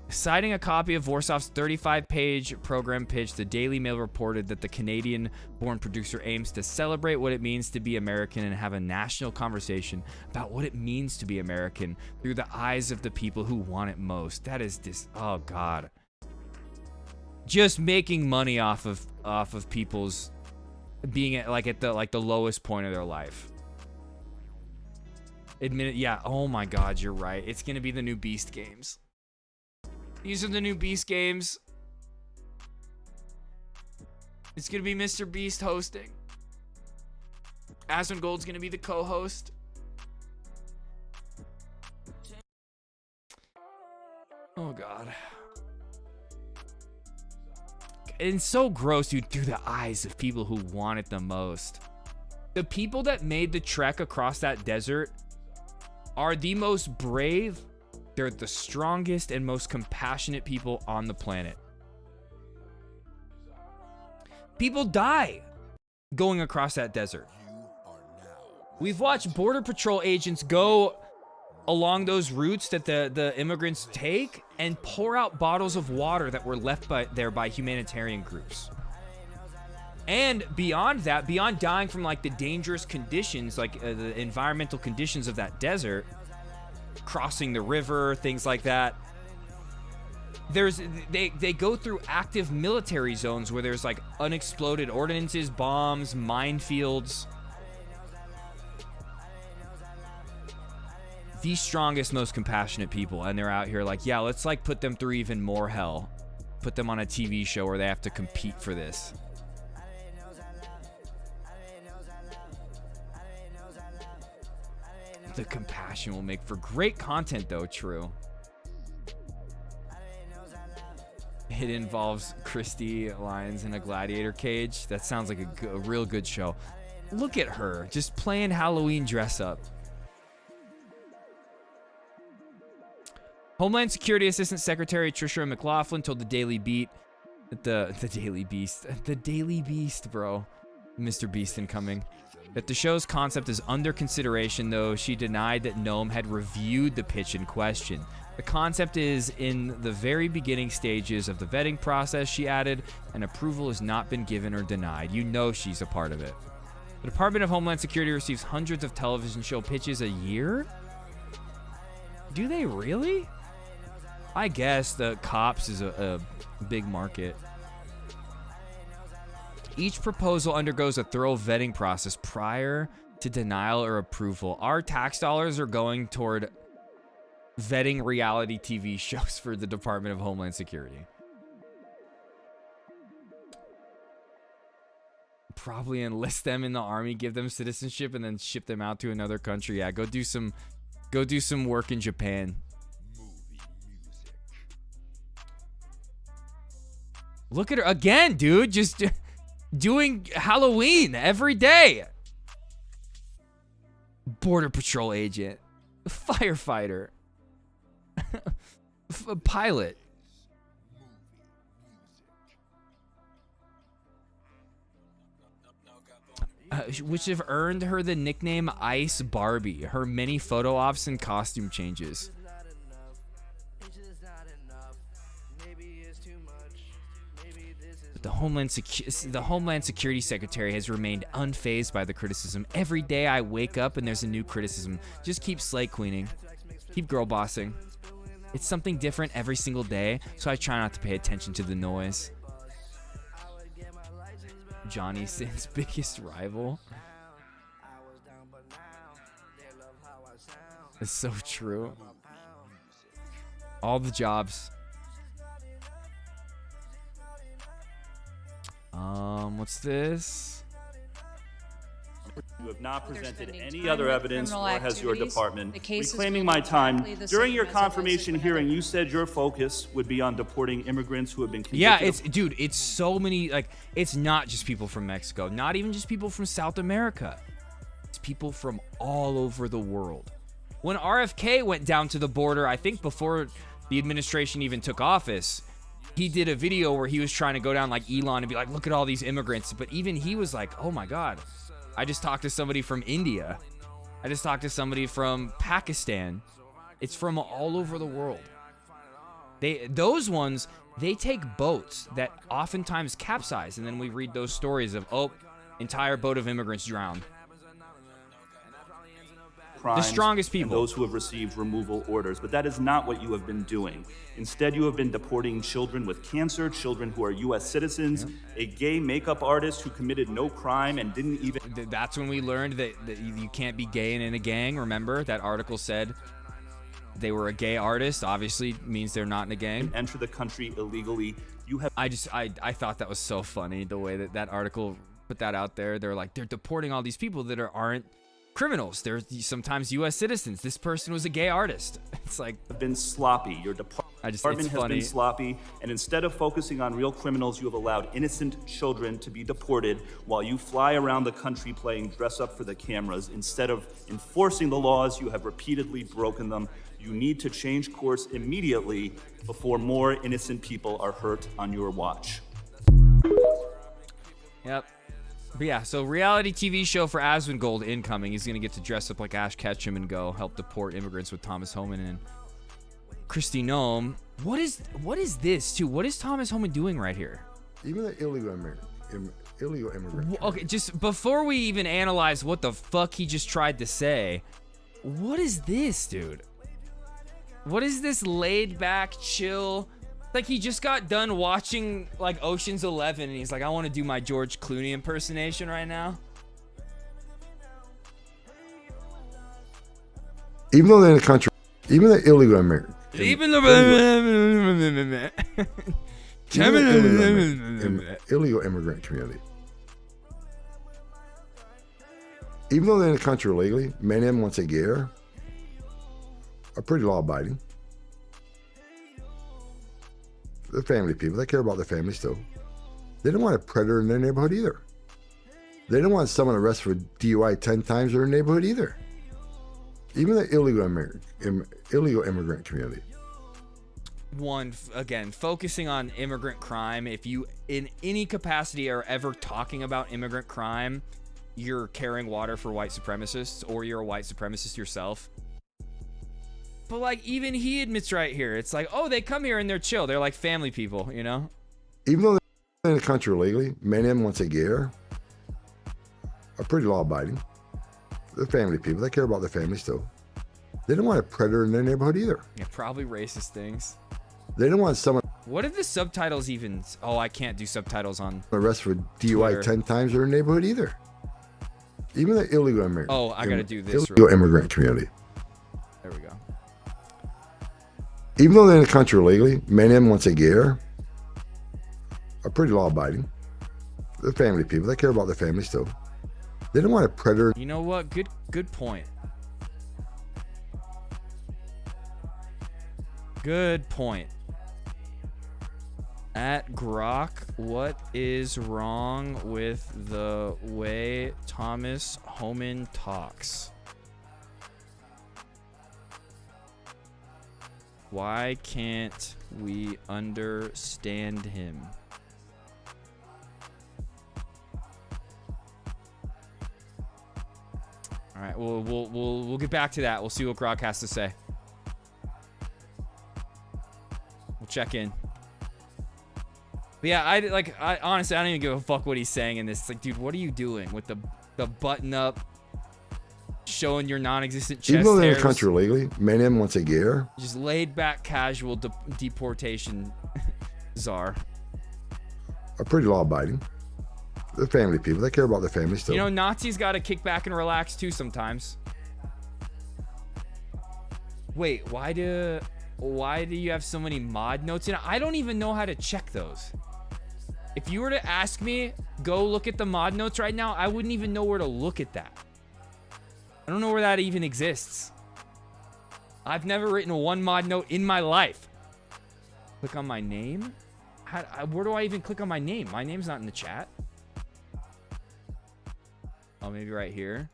Citing a copy of Horsoff's 35-page program pitch, the Daily Mail reported that the Canadian-born producer aims to celebrate what it means to be American and have a national conversation about what it means to be American through the eyes of the people who want it most. That is this. Oh God. Just making money off of people's being at the lowest point of their life. Admit it. Yeah. Oh my God, you're right. It's gonna be the new Beast games. These are the new Beast games. It's going to be Mr. Beast hosting. Asmongold's going to be the co-host. Oh, God. And it's so gross, dude, through the eyes of people who want it the most. The people that made the trek across that desert are the most brave. They're the strongest and most compassionate people on the planet. People die going across that desert. We've watched Border Patrol agents go along those routes that the immigrants take and pour out bottles of water that were left there by humanitarian groups. And beyond that, beyond dying from like the dangerous conditions, like the environmental conditions of that desert, crossing the river, things like that. They go through active military zones where there's like unexploded ordnances, bombs, minefields. The strongest, most compassionate people, and they're out here like, yeah, let's like put them through even more hell. Put them on a TV show where they have to compete for this. The compassion will make for great content, though. True. It involves Kristi Lyons in a gladiator cage. That sounds like a real good show. Look at her, just playing Halloween dress up. Homeland Security Assistant Secretary Tricia McLaughlin told the Daily Beat, the Daily Beast, bro, Mr. Beast incoming, that the show's concept is under consideration, though she denied that Noem had reviewed the pitch in question. The concept is in the very beginning stages of the vetting process, she added, and approval has not been given or denied. You know she's a part of it. The Department of Homeland Security receives hundreds of television show pitches a year? Do they really? I guess the cops is a big market. Each proposal undergoes a thorough vetting process prior to denial or approval. Our tax dollars are going toward vetting reality TV shows for the Department of Homeland Security. Probably enlist them in the army, give them citizenship, and then ship them out to another country. Yeah, go do some work in Japan. Look at her again, dude. Just doing Halloween every day. Border Patrol agent, firefighter, pilot. Which have earned her the nickname Ice Barbie. Her many photo ops and costume changes. Homeland Security Secretary has remained unfazed by the criticism. Every day I wake up and there's a new criticism. Just keep slay queening. Keep girl bossing. It's something different every single day, so I try not to pay attention to the noise. Johnny Sin's biggest rival. It's so true. All the jobs. What's this? You have not presented any other evidence, nor has your department. Reclaiming my time, during your confirmation hearing, you said your focus would be on deporting immigrants who have been convicted. Yeah, it's so many, like, it's not just people from Mexico, not even just people from South America. It's people from all over the world. When RFK went down to the border, I think before the administration even took office, he did a video where he was trying to go down like Elon and be like, look at all these immigrants. But even he was like, oh my God, I just talked to somebody from India. I just talked to somebody from Pakistan. It's from all over the world. Those ones, they take boats that oftentimes capsize. And then we read those stories of, oh, entire boat of immigrants drowned. The strongest people. And those who have received removal orders. But that is not what you have been doing. Instead, you have been deporting children with cancer, children who are U.S. citizens, a gay makeup artist who committed no crime and didn't even... That's when we learned that you can't be gay and in a gang. Remember, that article said they were a gay artist. Obviously means they're not in a gang. Enter the country illegally. You have... I thought that was so funny, the way that article put that out there. They're like, they're deporting all these people that aren't criminals. They're sometimes U.S. citizens. This person was a gay artist. It's like... been sloppy. Your department has been sloppy, and instead of focusing on real criminals, you have allowed innocent children to be deported while you fly around the country playing dress up for the cameras. Instead of enforcing the laws, you have repeatedly broken them. You need to change course immediately before more innocent people are hurt on your watch. Yep. But yeah, so reality TV show for Asmongold incoming. He's going to get to dress up like Ash Ketchum and go help deport immigrants with Thomas Homan and Kristi Noem. What is this, too? What is Thomas Homan doing right here? Even the illegal immigrant. Okay, just before we even analyze what the fuck he just tried to say, what is this, dude? What is this laid back, chill... Like, he just got done watching, like, Ocean's 11, and he's like, I want to do my George Clooney impersonation right now. Even though they're in the country, even the illegal immigrant. Illegal immigrant community. Even though they're in the country illegally, many of them, once they get here, are pretty law-abiding. They're family people. They care about their family still. They don't want a predator in their neighborhood either. They don't want someone arrested for DUI 10 times in their neighborhood either. Even the illegal immigrant community. Again, focusing on immigrant crime. If you, in any capacity, are ever talking about immigrant crime, you're carrying water for white supremacists, or you're a white supremacist yourself. But, like, even he admits right here, it's like, oh, they come here and they're chill. They're like family people, you know? Even though they're in the country illegally, many of them, once they get here, are pretty law-abiding. They're family people. They care about their family still. They don't want a predator in their neighborhood either. Yeah, probably racist things. They don't want someone... What are the subtitles even... Oh, I can't do subtitles on arrested for DUI Twitter. 10 times in their neighborhood either. Even the illegal immigrant... Oh, I gotta do this. Illegal immigrant community. There we go. Even though they're in the country illegally, many of them, once they get here, are pretty law-abiding. They're family people. They care about their family still. They don't want a predator. You know what? Good point. Good point. At Grok, what is wrong with the way Thomas Homan talks? Why can't we understand him? All right, we'll get back to that. We'll see what Grok has to say. We'll check in. But yeah, I honestly, I don't even give a fuck what he's saying in this. It's like, dude, what are you doing with the button up, showing your non-existent chest Even though they're in the hairs? country illegally, many of them once a year. Just laid back, casual deportation czar. Are pretty law-abiding. They're family people. They care about their families still. You know, Nazis got to kick back and relax too sometimes. Wait, why do you have so many mod notes in it? I don't even know how to check those. If you were to ask me, go look at the mod notes right now, I wouldn't even know where to look at that. I don't know where that even exists. I've never written one mod note in my life. Click on my name? Where do I even click on my name? My name's not in the chat. Oh, maybe right here.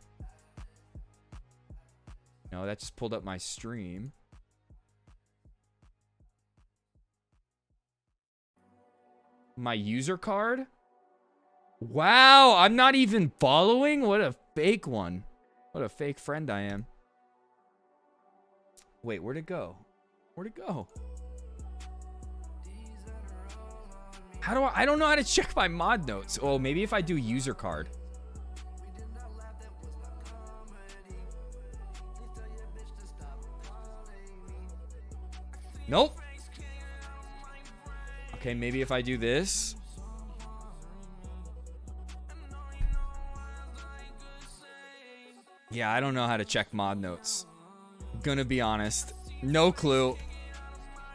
No, that just pulled up my stream. My user card? Wow, I'm not even following? What a fake one. What a fake friend I am. Wait, where'd it go? Where'd it go? How do I don't know how to check my mod notes. Oh, maybe if I do user card. Nope. Okay, maybe if I do this. Yeah, I don't know how to check mod notes. I'm gonna be honest. No clue.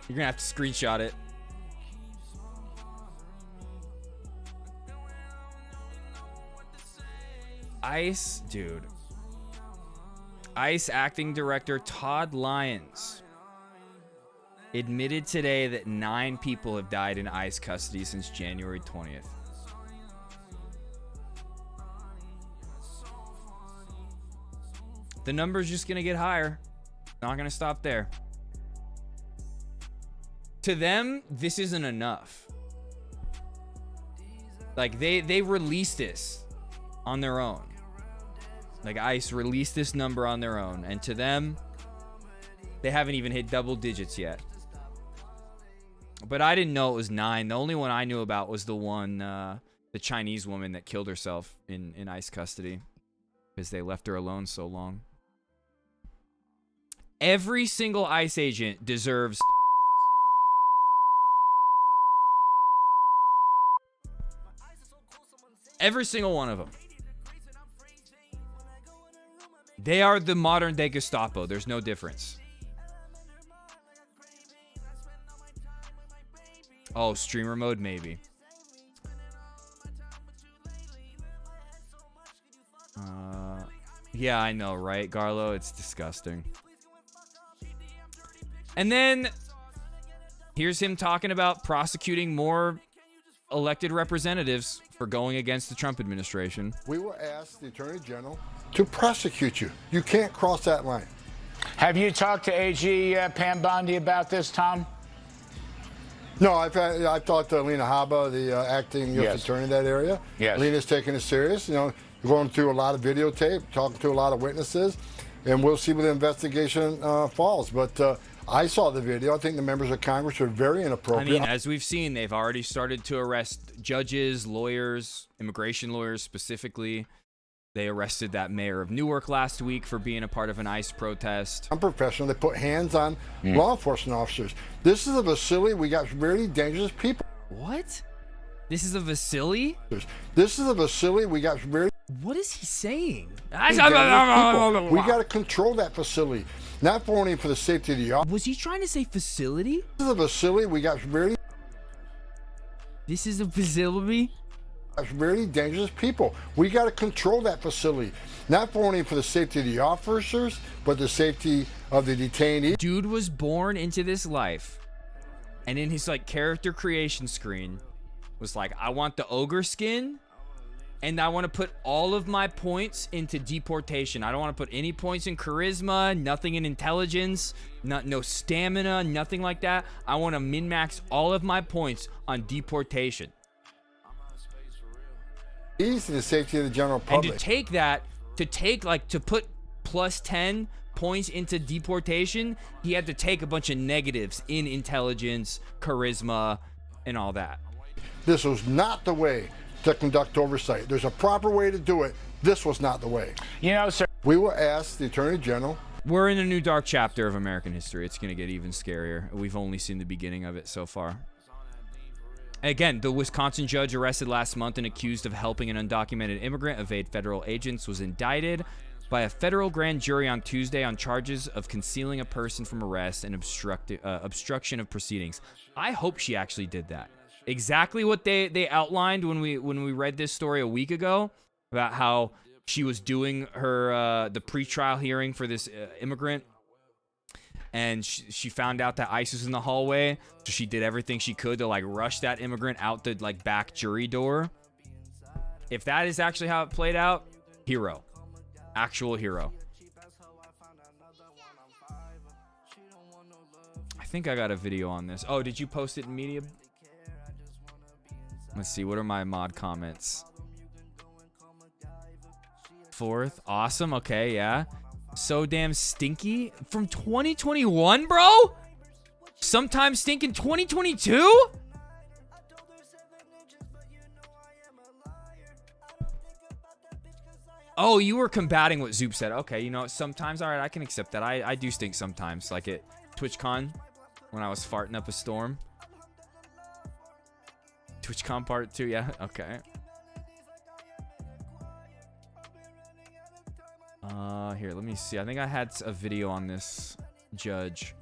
You're gonna have to screenshot it. ICE, dude. ICE acting director Todd Lyons admitted today that 9 people have died in ICE custody since January 20th. The number's just gonna get higher. Not gonna stop there. To them, this isn't enough. Like, they released this on their own. Like, ICE released this number on their own, and to them, they haven't even hit double digits yet. But I didn't know it was 9. The only one I knew about was the one, the Chinese woman that killed herself in ICE custody because they left her alone so long. Every single ICE agent deserves every single one of them. They are the modern day Gestapo. There's no difference. Oh, streamer mode, maybe. Yeah, I know, right, Garlo? It's disgusting. And then here's him talking about prosecuting more elected representatives for going against the Trump administration. We will ask the Attorney General to prosecute you. You can't cross that line. Have you talked to AG Pam Bondi about this, Tom? No, I've talked to Alina Habba, the acting U.S. attorney in that area. Yes. Alina's taking it serious. You know, going through a lot of videotape, talking to a lot of witnesses, and we'll see where the investigation falls. But I saw the video. I think the members of Congress are very inappropriate. I mean, as we've seen, they've already started to arrest judges, lawyers, immigration lawyers specifically. They arrested that mayor of Newark last week for being a part of an ICE protest. Unprofessional. They put hands on law enforcement officers. This is a facility. We got really dangerous people. What? This is a facility? This is a facility. We got very. What is he saying? We got to control that facility, not only for the safety of the office. Was he trying to say facility? This is a facility. We got very. This is a facility. That's very dangerous people. We got to control that facility, not only for the safety of the officers, but the safety of the detainees. Dude was born into this life, and in his like character creation screen, was like, I want the ogre skin, and I want to put all of my points into deportation. I don't want to put any points in charisma, nothing in intelligence, no stamina, nothing like that. I want to min-max all of my points on deportation. Ease to the safety of the general public. And to take that, to put plus 10 points into deportation, he had to take a bunch of negatives in intelligence, charisma, and all that. this was not the way to conduct oversight. There's a proper way to do it. This was not the way. You know, sir. We will ask the Attorney General. We're in a new dark chapter of American history. It's going to get even scarier. We've only seen the beginning of it so far. Again, the Wisconsin judge arrested last month and accused of helping an undocumented immigrant evade federal agents was indicted by a federal grand jury on Tuesday on charges of concealing a person from arrest and obstruction of proceedings. I hope she actually did that. Exactly what they outlined when we read this story a week ago about how she was doing her the pretrial hearing for this immigrant, and she found out that ICE was in the hallway, so she did everything she could to like rush that immigrant out the like back jury door. If that is actually how it played out, hero, actual hero. I think I got a video on this. Oh, did you post it in media? Let's see, what are my mod comments? 4th, awesome, okay, yeah. So damn stinky from 2021, bro? Sometime stinking 2022? Oh, you were combating what Zoop said. Okay, you know, sometimes, all right, I can accept that. I do stink sometimes, like at TwitchCon when I was farting up a storm. TwitchCon part 2, yeah, okay. Here, let me see. I think I had a video on this judge.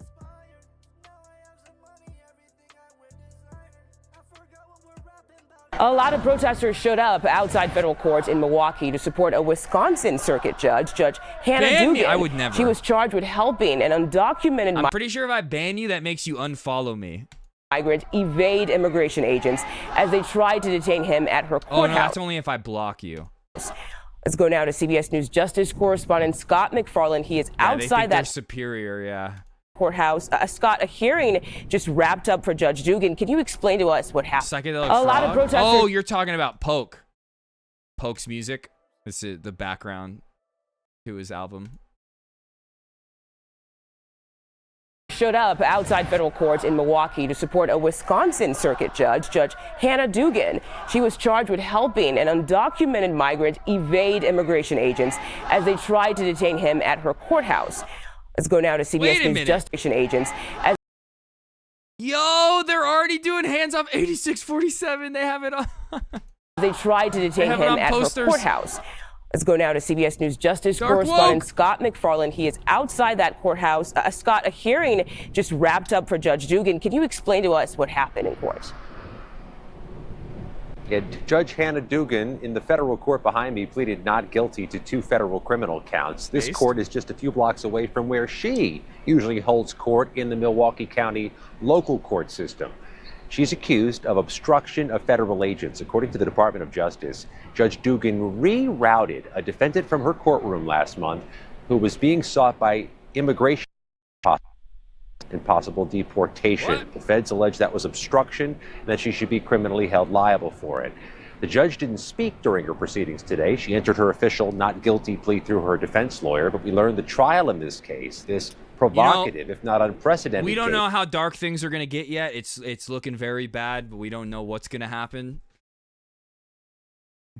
A lot of protesters showed up outside federal courts in Milwaukee to support a Wisconsin circuit judge, Judge Hannah Dugan. I would never. She was charged with helping an undocumented I'm pretty sure if I ban you, that makes you unfollow me. Migrant evade immigration agents as they tried to detain him at her courthouse. Oh, no, that's only if I block you. Let's go now to CBS News Justice correspondent Scott McFarland. He is outside that superior, yeah. Courthouse. Scott, a hearing just wrapped up for Judge Dugan. Can you explain to us what happened? Psychedelic A lot of protesters. Oh, you're talking about Poke. Poke's music. This is the background to his album. Showed up outside federal courts in Milwaukee to support a Wisconsin circuit judge, Judge Hannah Dugan. She was charged with helping an undocumented migrant evade immigration agents as they tried to detain him at her courthouse. Let's go now to CBS News Justice agents. Yo, they're already doing hands off 8647. They have it on. They tried to detain him at her courthouse. Let's go now to CBS News Justice correspondent Scott McFarland. He is outside that courthouse. Scott, a hearing just wrapped up for Judge Dugan. Can you explain to us what happened in court? Judge Hannah Dugan in the federal court behind me pleaded not guilty to 2 federal criminal counts. This court is just a few blocks away from where she usually holds court in the Milwaukee County local court system. She's accused of obstruction of federal agents. According to the Department of Justice, Judge Dugan rerouted a defendant from her courtroom last month who was being sought by immigration and possible deportation. What? The feds allege that was obstruction and that she should be criminally held liable for it. The judge didn't speak during her proceedings today. She entered her official not guilty plea through her defense lawyer, but we learned the trial in this case, this provocative, if not unprecedented. We don't know how dark things are going to get yet. It's looking very bad, but we don't know what's going to happen.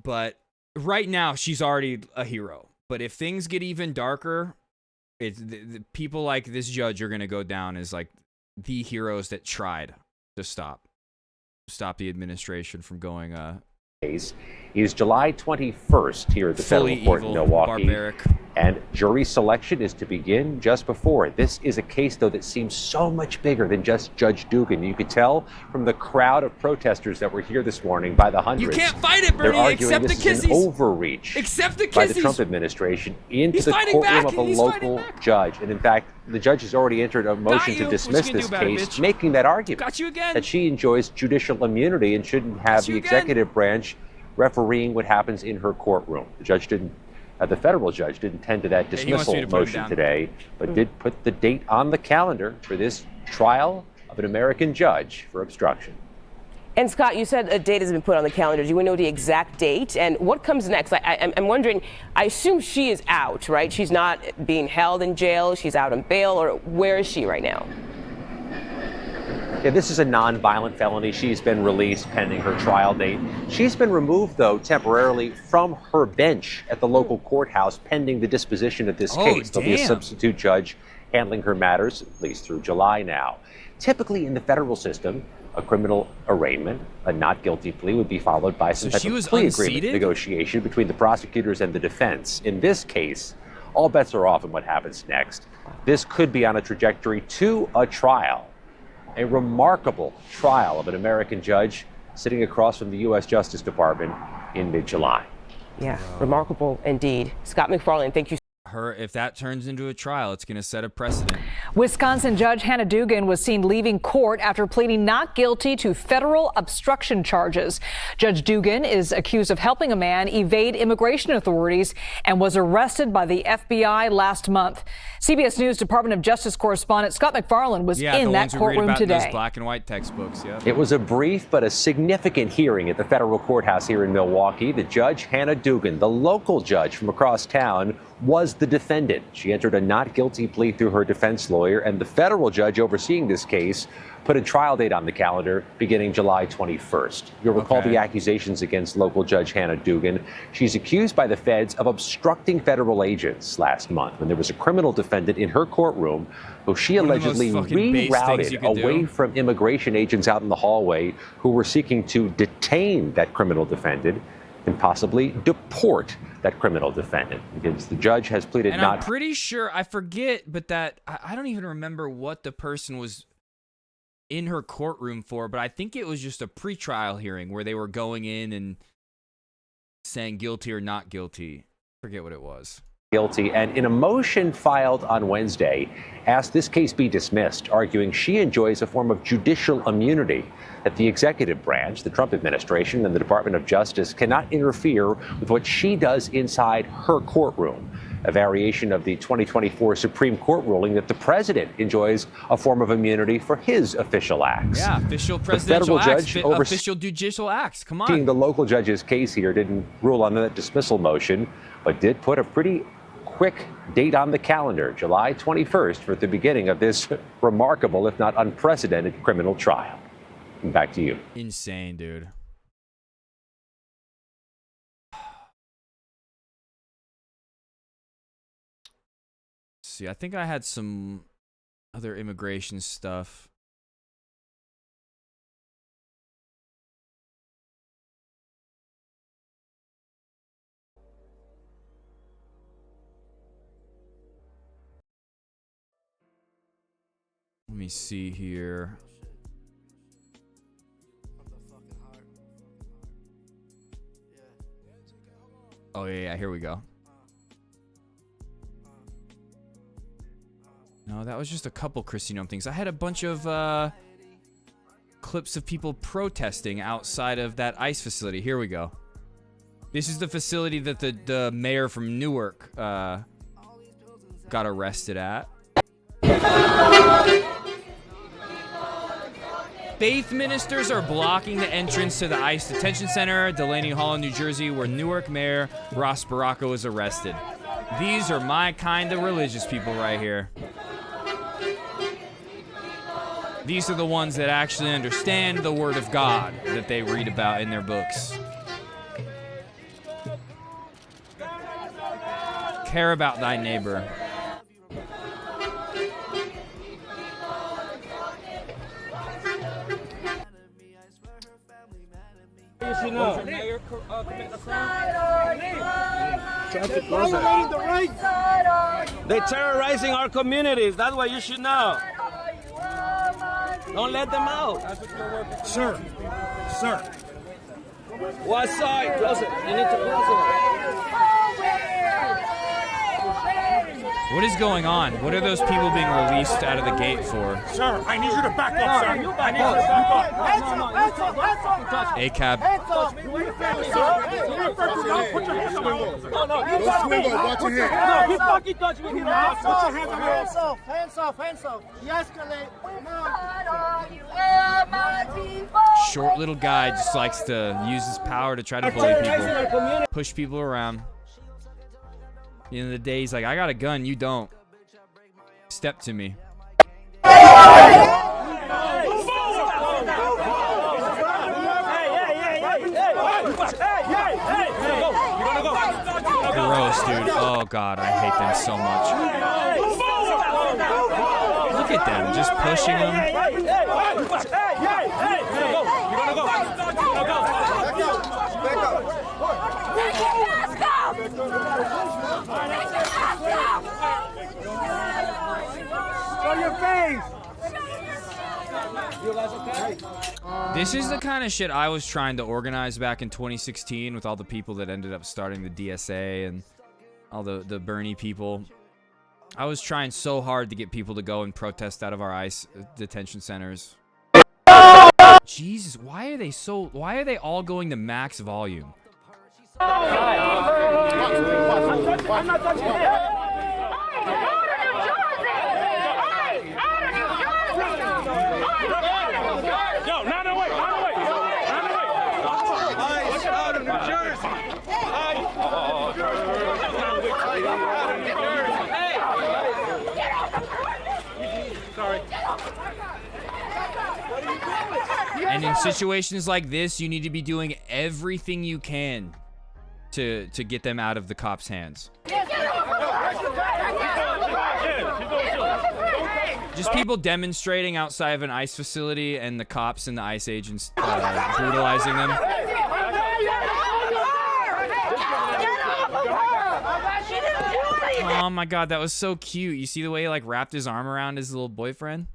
But right now, she's already a hero. But if things get even darker, the people like this judge are going to go down as like the heroes that tried to stop the administration from going is July 21st here at the federal court in Milwaukee. Barbaric. And jury selection is to begin just before. This is a case, though, that seems so much bigger than just Judge Dugan. You could tell from the crowd of protesters that were here this morning by the hundreds. You can't fight it, Bernie. They're arguing Accept the this is an overreach by the Trump administration into the courtroom of a local judge. And in fact, the judge has already entered a motion to dismiss this case, making that argument that she enjoys judicial immunity and shouldn't have the executive branch refereeing what happens in her courtroom. The judge didn't. The federal judge didn't tend to that dismissal motion today, but did put the date on the calendar for this trial of an American judge for obstruction. And Scott, you said a date has been put on the calendar. Do we know the exact date? And what comes next? I'm wondering, I assume she is out, right? She's not being held in jail. She's out on bail, or where is she right now? Yeah, this is a non-violent felony. She's been released pending her trial date. She's been removed, though, temporarily from her bench at the local courthouse pending the disposition of this case. There'll be a substitute judge handling her matters, at least through July now. Typically in the federal system, a criminal arraignment, a not guilty plea, would be followed by some type of plea agreement negotiation between the prosecutors and the defense. In this case, all bets are off on what happens next. This could be on a trajectory to a trial, a remarkable trial of an American judge sitting across from the U.S. Justice Department in mid-July. Yeah, remarkable indeed. Scott McFarlane, thank you. If that turns into a trial, it's going to set a precedent. Wisconsin Judge Hannah Dugan was seen leaving court after pleading not guilty to federal obstruction charges. Judge Dugan is accused of helping a man evade immigration authorities and was arrested by the FBI last month. CBS News Department of Justice correspondent Scott McFarlane was in that courtroom today. Those black and white textbooks, yeah. It was a brief but a significant hearing at the federal courthouse here in Milwaukee. The judge, Hannah Dugan, the local judge from across town, was the defendant. She entered a not guilty plea through her defense lawyer, and the federal judge overseeing this case put a trial date on the calendar beginning July 21st. You'll recall the accusations against local judge Hannah Dugan. She's accused by the feds of obstructing federal agents last month when there was a criminal defendant in her courtroom who she allegedly rerouted away from immigration agents out in the hallway who were seeking to detain that criminal defendant and possibly deport that criminal defendant, because the judge has pleaded not. I'm pretty sure, I forget, but that I don't even remember what the person was in her courtroom for, but I think it was just a pretrial hearing where they were going in and saying guilty or not guilty. I forget what it was. Guilty, and in a motion filed on Wednesday, asked this case be dismissed, arguing she enjoys a form of judicial immunity, that the executive branch, the Trump administration, and the Department of Justice cannot interfere with what she does inside her courtroom, a variation of the 2024 Supreme Court ruling that the president enjoys a form of immunity for his official acts. Yeah, official presidential acts, official judicial acts. Come on. The local judge's case here didn't rule on that dismissal motion, but did put a pretty quick date on the calendar, July 21st, for the beginning of this remarkable, if not unprecedented, criminal trial. And back to you. Insane, dude. See, I think I had some other immigration stuff. Let me see here. Oh, yeah, here we go. No, that was just a couple Christy Gnome things. I had a bunch of clips of people protesting outside of that ICE facility. Here we go. This is the facility that the mayor from Newark got arrested at. Faith ministers are blocking the entrance to the ICE detention center, Delaney Hall in New Jersey, where Newark Mayor Ross Baraka was arrested. These are my kind of religious people right here. These are the ones that actually understand the word of God that they read about in their books. Care about thy neighbor. They're terrorizing our communities. That's what you should know. Don't let them out. Sir. Sir. What side? Close it. You need to close it. What is going on? What are those people being released out of the gate for? Sir, I need you to back up, sir. I need you to back up. Hands up. ACAB. Hands up. Put your hands on my wall. No, you got to me. No, he fucking touched me. Put your hands on my wall. Hands off. De-escalate. Short little guy just likes to use his power to try to bully people, push people around. At the end of the day, he's like, I got a gun, you don't. Step to me. Move worst, dude. Oh god, I hate them so much. Look at them, just pushing them. Show your face. This is the kind of shit I was trying to organize back in 2016 with all the people that ended up starting the DSA and all the Bernie people. I was trying so hard to get people to go and protest out of our ICE detention centers. Jesus, why are they all going to max volume? I'm not touching it. Yo, not away, not away, not away. Ice out of New Jersey. Sorry. And in situations like this, you need to be doing everything you can to get them out of the cops' hands. Just people demonstrating outside of an ICE facility and the cops and the ICE agents brutalizing them. Oh my god, that was so cute. You see the way he like wrapped his arm around his little boyfriend?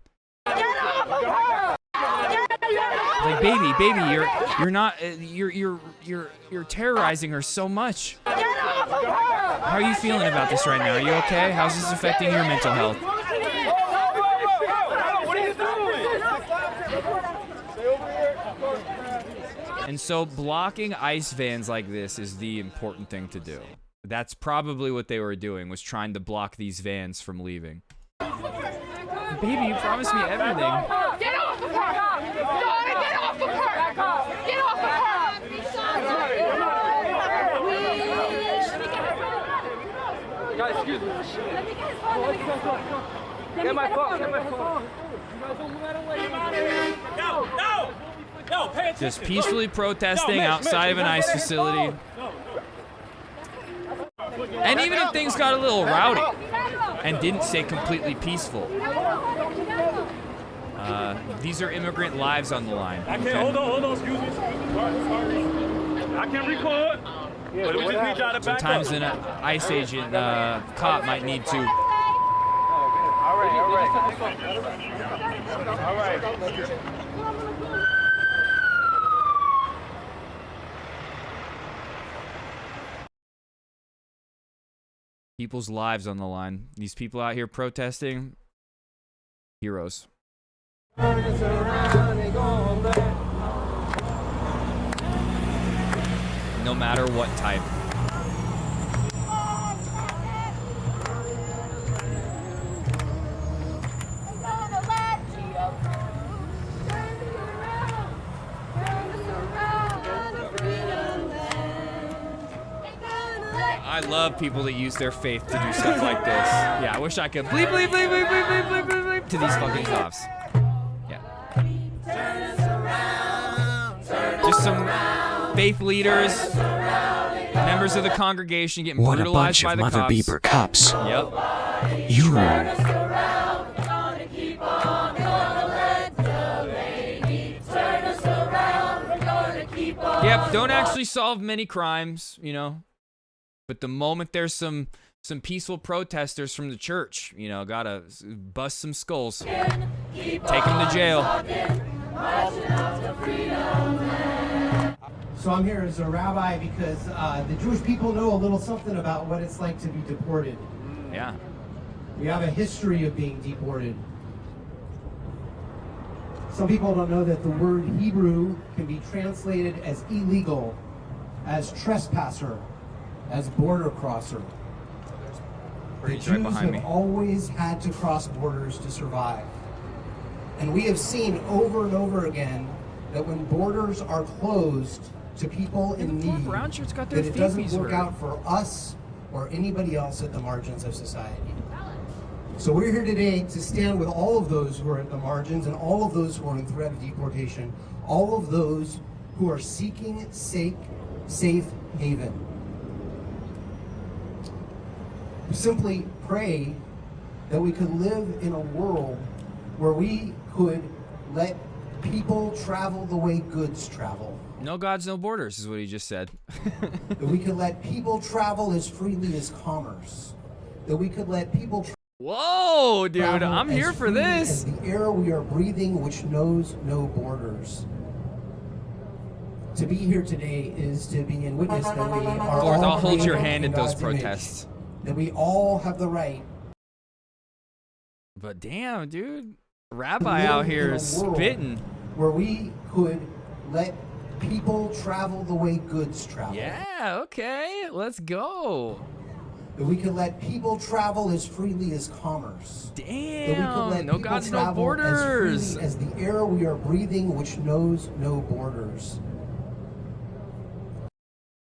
Like, baby, you're not, you're terrorizing her so much. How are you feeling about this right now? Are you okay? How's this affecting your mental health? And so blocking ICE vans like this is the important thing to do. That's probably what they were doing, was trying to block these vans from leaving. Baby, you promised me everything. Get off the car! Get off the car! Get off the car! Guys, excuse me. Get my phone. Get my phone. No, pay attention. Just peacefully protesting outside of an ICE facility. And even if things got a little rowdy and didn't stay completely peaceful, these are immigrant lives on the line. I can't, hold on, excuse me. Sorry. I can record. But we just need y'all to back Sometimes up. an ICE agent, cop might need to. All right. People's lives on the line. These people out here protesting, heroes. No matter what type. I love people that use their faith to do stuff like this. Yeah, I wish I could bleep, bleep, bleep, bleep, bleep, bleep, bleep, bleep, bleep to these fucking cops. Yeah. Just some faith leaders, members of the congregation getting What a brutalized bunch by of the mother cops. beeper cops. Yep. You. Yep, don't actually solve many crimes, you know. But the moment there's some peaceful protesters from the church, you know, gotta bust some skulls. Take them to jail. So I'm here as a rabbi because the Jewish people know a little something about what it's like to be deported. Yeah. We have a history of being deported. Some people don't know that the word Hebrew can be translated as illegal, as trespasser, as border crosser. The He's right Jews behind have me. always had to cross borders to survive. And we have seen over and over again that when borders are closed to people in need, brown shirts got their that it doesn't fifis work hurt. out for us or anybody else at the margins of society. So we're here today to stand with all of those who are at the margins and all of those who are in threat of deportation, all of those who are seeking safe haven. simply pray that we could live in a world where we could let people travel the way goods travel. No gods, no borders is what he just said. That we could let people travel as freely as commerce. That we could let people Whoa, dude, travel I'm as here for freely this. as the air we are breathing, which knows no borders. To be here today is to be in witness that we are Fourth, all I'll hold your created hand in at those God's image. protests. That we all have the right. But damn, dude, rabbi out here spitting. Where we could let people travel the way goods travel. Yeah, okay, let's go. That we could let people travel as freely as commerce. Damn, That we could let no people gods, no travel borders. as freely as the air we are breathing, which knows no borders.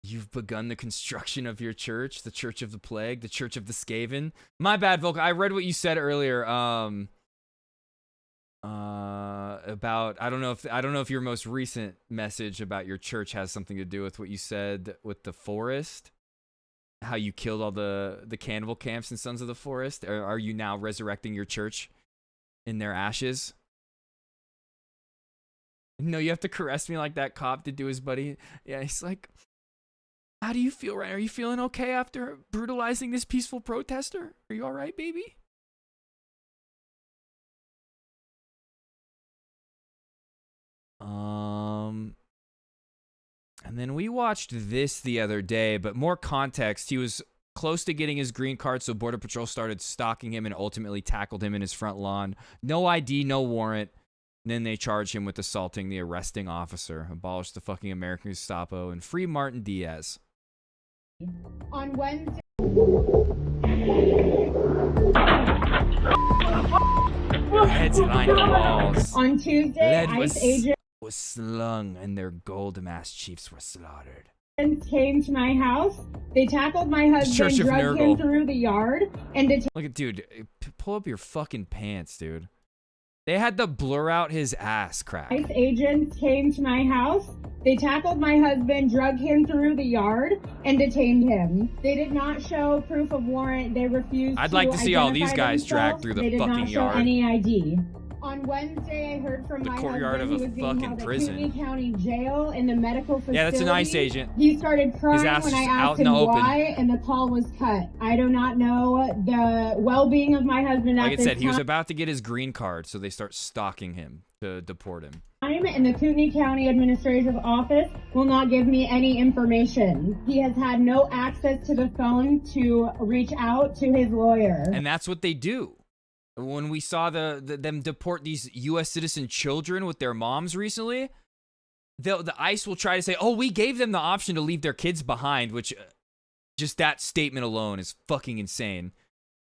You've begun the construction of your church, the Church of the Plague, the Church of the Skaven. My bad, Volk. I read what you said earlier. About I don't know if your most recent message about your church has something to do with what you said with the forest. How you killed all the cannibal camps and Sons of the Forest. Or are you now resurrecting your church in their ashes? No, you have to caress me like that cop did to his buddy. Yeah, he's like, how do you feel right? Are you feeling okay after brutalizing this peaceful protester? Are you all right, baby? And then we watched this the other day, but more context. He was close to getting his green card, so Border Patrol started stalking him and ultimately tackled him in his front lawn. No ID, no warrant. And then they charged him with assaulting the arresting officer, abolish the fucking American Gestapo, and free Martin Diaz. On Wednesday. Heads lined the walls. On Tuesday, Lead ICE agents was slung and their gold masked chiefs were slaughtered. came to my house. They tackled my Church husband, of dragged Nurgle. him through the yard, and detained. Look at, dude, pull up your fucking pants, dude. They had to blur out his ass crack. ICE agents came to my house. They tackled my husband, dragged him through the yard, and detained him. They did not show proof of warrant. They refused I'd like to see all these identify guys dragged themselves. through the They did fucking not show yard. any ID. On Wednesday, I heard from The my courtyard husband of a he was being fucking held at prison. Kootenai County Jail in the medical facility. Yeah, that's an ICE agent. He started crying ass when I is out asked in him the open. why, and the call was cut. I do not know the well-being of my husband Like at I this said, he was time. about to get his green card, so they start stalking him to deport him. And the Kootenai County Administrative Office will not give me any information. He has had no access to the phone to reach out to his lawyer. And that's what they do. When we saw them deport these U.S. citizen children with their moms recently, the ICE will try to say, oh, we gave them the option to leave their kids behind, which just that statement alone is fucking insane.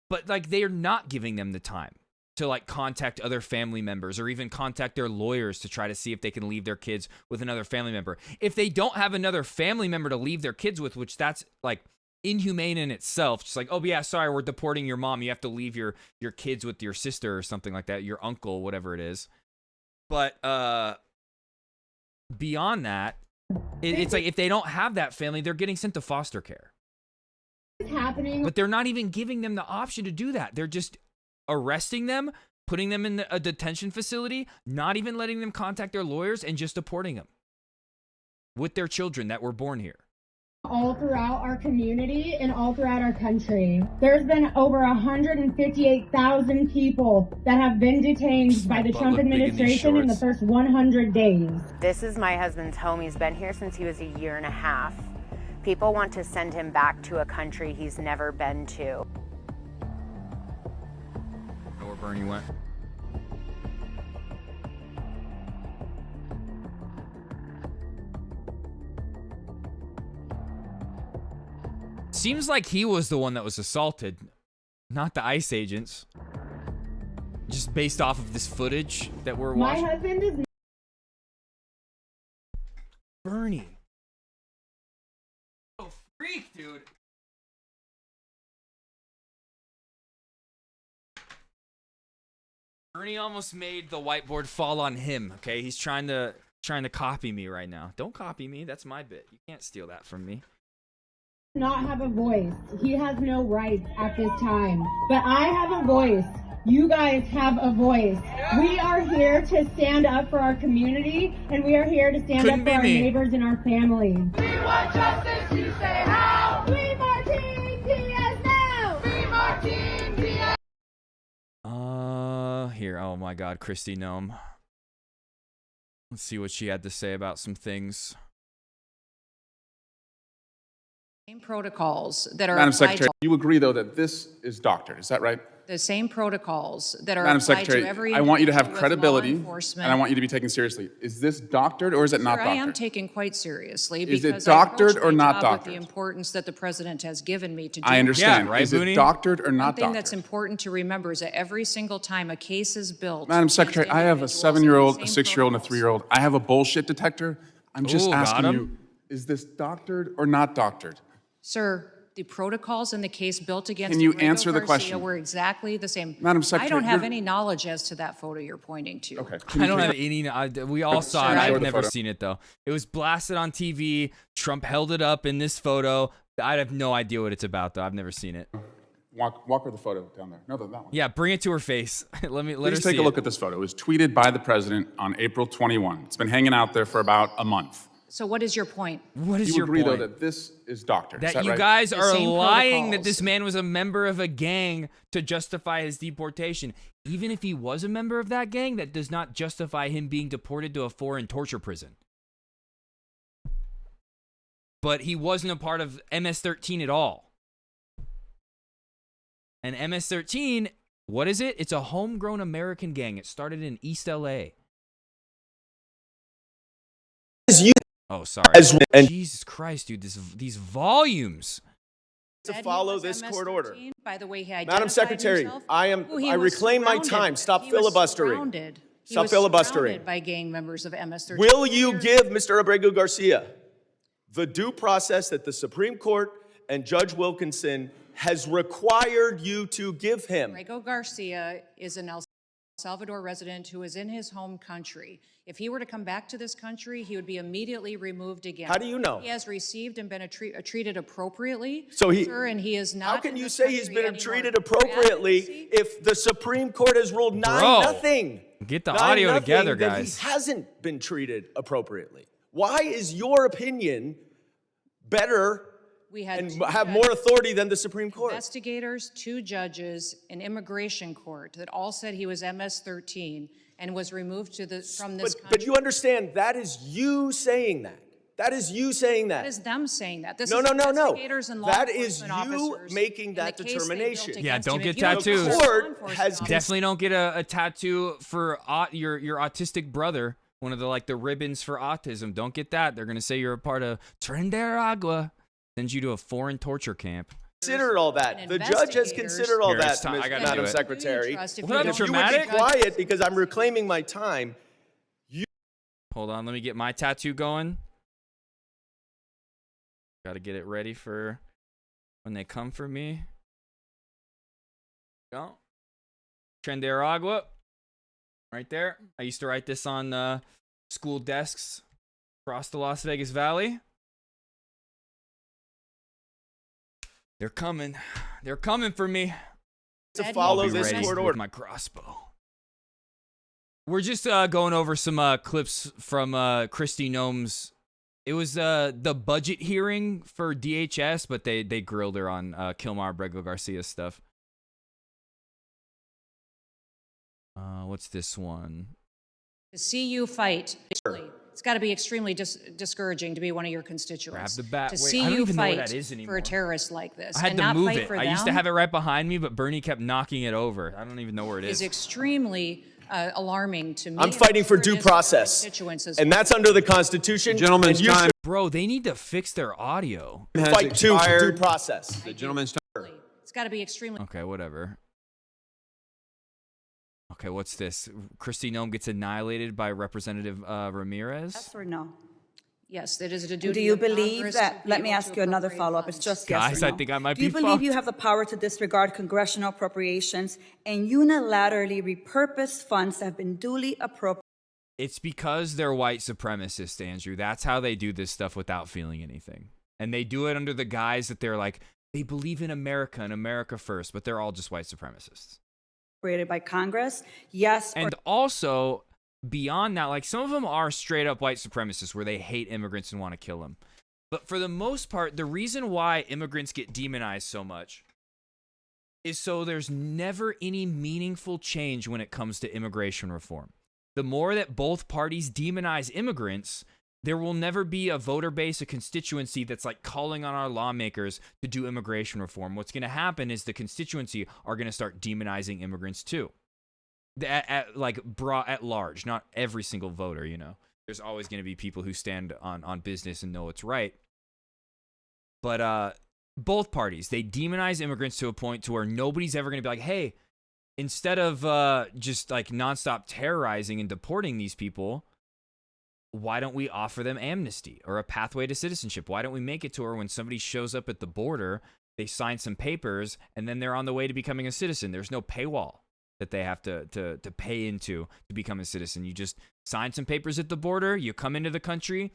But like, they are not giving them the time to like contact other family members or even contact their lawyers to try to see if they can leave their kids with another family member. If they don't have another family member to leave their kids with, which that's like inhumane in itself, just like, oh yeah, sorry, we're deporting your mom, you have to leave your kids with your sister or something like that, your uncle, whatever it is. But beyond that, it's like if they don't have that family, they're getting sent to foster care. What's happening? But they're not even giving them the option to do that. They're just arresting them, putting them in a detention facility, not even letting them contact their lawyers, and just deporting them with their children that were born here. All throughout our community and all throughout our country. There's been over 158,000 people that have been detained by the Trump administration in the first 100 days. This is my husband's home. He's been here since he was a year and a half. People want to send him back to a country he's never been to. Know where Bernie went? Seems like he was the one that was assaulted, not the ICE agents. Just based off of this footage that we're My watching. husband is Bernie. Oh, freak, dude. Bernie almost made the whiteboard fall on him, okay? He's trying to copy me right now. Don't copy me. That's my bit. You can't steal that from me. not have a voice. He has no rights at this time. But I have a voice. You guys have a voice. We are here to stand up for our community, and we are here to stand up for our neighbors and our families. We want justice, you say how? We Martin Diaz now! We Martin Diaz! Here. Oh my God, Kristi Noem. Let's see what she had to say about some things. Same protocols that are Madam applied Secretary, you agree, though, that this is doctored, is that right? the same protocols that are Madam applied Secretary, to every I want you to have individual with credibility, law enforcement. and I want you to be taken seriously. Is this doctored or is it not Sir, I doctored? am taken quite seriously Is it because doctored I or not with doctored? the importance that the president has given me to do. I understand. Yeah, right, is it Booney? doctored or not One thing doctored? that's important to remember is that every single time a case is built, Madam against Secretary, I have a individuals, 7-year-old, the a same 6-year-old, and a 3-year-old. I have a bullshit detector. I'm just Ooh, got asking him. you, is this doctored or not doctored? Sir, the protocols in the case built against Can you Enrico answer the Garcia question? were exactly the same. Madam Secretary, I don't have you're- any knowledge as to that photo you're pointing to. Okay. I don't have any. We all saw it. Sure. I've the never photo. seen it though. It was blasted on TV. Trump held it up in this photo. I have no idea what it's about though. I've never seen it. Walk her the photo down there. No, that one. Yeah, bring it to her face. let her Please see take a look it. at this photo. It was tweeted by the president on April 21. It's been hanging out there for about a month. So what is your point? What is You your agree, point? though, that this is doctored? Is That that you right? guys The are same lying that protocols. this man was a member of a gang to justify his deportation. Even if he was a member of that gang, that does not justify him being deported to a foreign torture prison. But he wasn't a part of MS-13 at all. And MS-13, what is it? It's a homegrown American gang. It started in East LA. Oh, sorry. Jesus Christ, dude. These volumes. To follow this court order. By the way, he Madam identified Secretary, himself. I reclaim my time. Stop filibustering. Stop filibustering. By gang members of MS-13. Will you give Mr. Abrego Garcia the due process that the Supreme Court and Judge Wilkinson has required you to give him? Enrico Garcia is an El Salvador resident who is in his home country. If he were to come back to this country, he would be immediately removed again. How do you know? He has received and been treated appropriately, So he- sir, and he is not. How can in you this say he's country been anymore. treated appropriately if the Supreme Court has ruled Bro, 9-0? get the audio together, That guys. he hasn't been treated appropriately. Why is your opinion better We had and two have more authority than the Supreme Court? investigators, 2 judges, an immigration court that all said he was MS-13 and was removed from this country. But you understand, that is you saying that. That is you saying that. That is them saying that. This No, is no, no, no. investigators and law That is enforcement you officers making in that the case they built determination. Yeah, against don't him. get If you look tattoos. at The law court enforcement has officers- Definitely don't get a tattoo for your autistic brother. One of the ribbons for autism. Don't get that. They're gonna say you're a part of Trender Agua. Sends you to a foreign torture camp. Considered all that. And The judge has investigators- consideed all Here, that, it's time. I gotta Madam do it. Secretary. Trust if What you happened, don't- If you would dramatic? be quiet because I'm reclaiming my time. Hold on, let me get my tattoo going. Gotta get it ready for when they come for me. Go. Trender Agua. Right there. I used to write this on school desks across the Las Vegas Valley. They're coming. They're coming for me. To I'll follow I'll be this ready court with order. my crossbow. We're just going over some clips from Kristi Noem's. It was the budget hearing for DHS, but they grilled her on Kilmar Abrego Garcia stuff. What's this one? To see you fight, it's got to be extremely discouraging to be one of your constituents. Grab the bat. To Wait, see I don't you even know what fight that is for anymore. a terrorist like this I had and to not move fight it. for I them used to have it right behind me, but Bernie kept knocking it over. I don't even know where it is is. extremely alarming to me. I'm fighting for due process. And that's under the Constitution. Gentleman's and you time. Bro, they need to fix their audio. should fight too for due process. The gentleman's time. It's got to be extremely. Okay, whatever. Okay, what's this? Kristi Noem gets annihilated by Representative Ramirez? Yes or no? Yes, it is a duty. Do you of believe Congress that? to be Let me able ask to you another appropriate follow-up. It's funds. just yes Guys, or no. I think I might Do you be believe fucked. you have the power to disregard congressional appropriations and unilaterally repurpose funds that have been duly appropriated? It's because they're white supremacists, Andrew. That's how they do this stuff without feeling anything. And they do it under the guise that they're like, they believe in America and America first, but they're all just white supremacists. Created by Congress, yes. And also, beyond that, like, some of them are straight up white supremacists where they hate immigrants and want to kill them. But for the most part, the reason why immigrants get demonized so much is so there's never any meaningful change when it comes to immigration reform. The more that both parties demonize immigrants, there will never be a voter base, a constituency that's like calling on our lawmakers to do immigration reform. What's going to happen is the constituency are going to start demonizing immigrants too. At large, not every single voter, you know. There's always going to be people who stand on business and know it's right. But both parties, they demonize immigrants to a point to where nobody's ever going to be like, hey, instead of just like nonstop terrorizing and deporting these people, why don't we offer them amnesty or a pathway to citizenship? Why don't we make it to where when somebody shows up at the border, they sign some papers and then they're on the way to becoming a citizen? There's no paywall that they have to pay into to become a citizen. You just sign some papers at the border, you come into the country,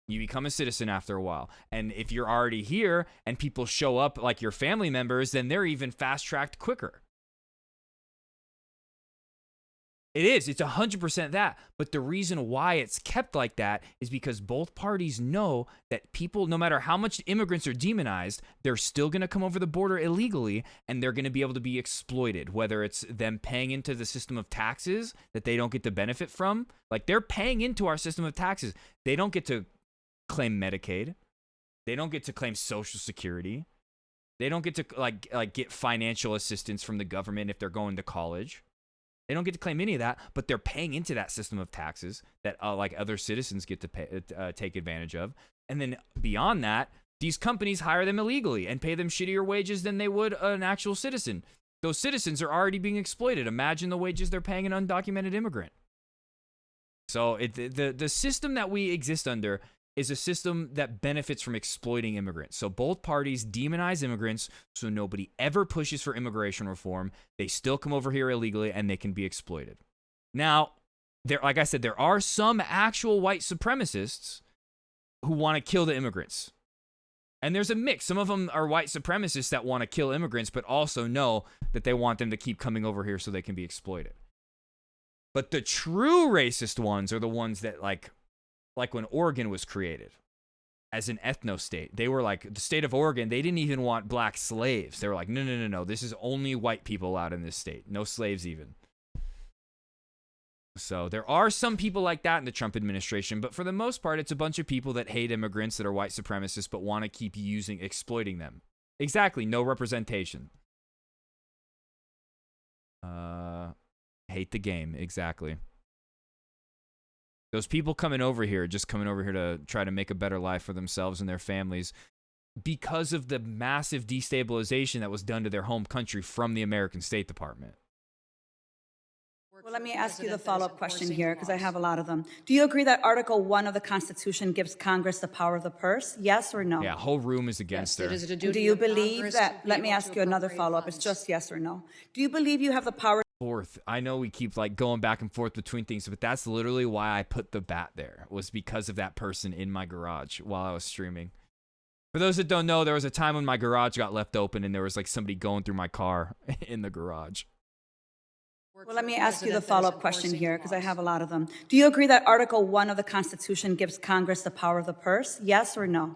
you become a citizen after a while. And if you're already here and people show up like your family members, then they're even fast-tracked quicker. It is. It's 100% that. But the reason why it's kept like that is because both parties know that people, no matter how much immigrants are demonized, they're still going to come over the border illegally and they're going to be able to be exploited, whether it's them paying into the system of taxes that they don't get to benefit from. Like, they're paying into our system of taxes. They don't get to claim Medicaid. They don't get to claim Social Security. They don't get to like get financial assistance from the government if they're going to college. They don't get to claim any of that, but they're paying into that system of taxes that like other citizens get to pay, take advantage of. And then beyond that, these companies hire them illegally and pay them shittier wages than they would an actual citizen. Those citizens are already being exploited. Imagine the wages they're paying an undocumented immigrant. So the system that we exist under is a system that benefits from exploiting immigrants. So both parties demonize immigrants so nobody ever pushes for immigration reform. They still come over here illegally and they can be exploited. Now, like I said, there are some actual white supremacists who want to kill the immigrants. And there's a mix. Some of them are white supremacists that want to kill immigrants, but also know that they want them to keep coming over here so they can be exploited. But the true racist ones are the ones that like when Oregon was created as an ethno-state, they were like, the state of Oregon, they didn't even want black slaves. They were like, no, this is only white people allowed in this state. No slaves even. So there are some people like that in the Trump administration, but for the most part, it's a bunch of people that hate immigrants that are white supremacists but want to keep exploiting them. Exactly, no representation. Hate the game, exactly. Those people coming over here to try to make a better life for themselves and their families because of the massive destabilization that was done to their home country from the American State Department. Well, let me ask you the follow-up question here, because I have a lot of them. Do you agree that Article 1 of the Constitution gives Congress the power of the purse? Yes or no? Yeah, whole room is against her. Do you believe that, let me ask you another follow-up, it's just yes or no. Do you believe you have the power? Forth. I know we keep like going back and forth between things, but that's literally why I put the bat there, was because of that person in my garage while I was streaming. For those that don't know, there was a time when my garage got left open and there was like somebody going through my car in the garage. Well, let me ask you the follow-up question here, because I have a lot of them. Do you agree that Article 1 of the Constitution gives Congress the power of the purse? Yes or no?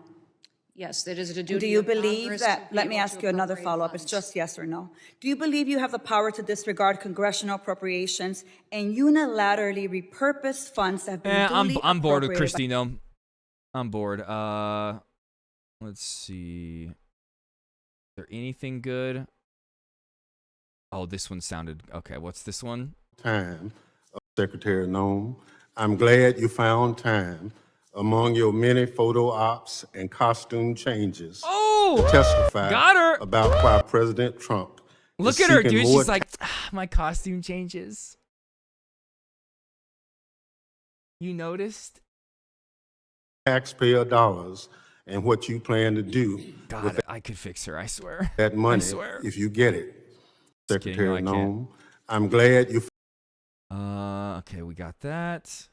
Yes, it is a duty. Do you of believe Congress that, to be let me able ask to you another appropriate follow-up, it's funds. just yes or no. Do you believe you have the power to disregard congressional appropriations and unilaterally repurpose funds that have been duly I'm bored with appropriated by- Christino. I'm bored. Let's see. Is there anything good? Oh, this one sounded okay. What's this one? Time, Secretary Nome. I'm glad you found time among your many photo ops and costume changes to testify got her. about why President Trump Look is at her, seeking dude. more She's like, my costume changes. You noticed? taxpayer dollars and what you plan to do God, with I could fix her, I swear. that money I swear. if you get it. Just kidding, Secretary no, I can't. Nome, I'm glad you Okay, we got that.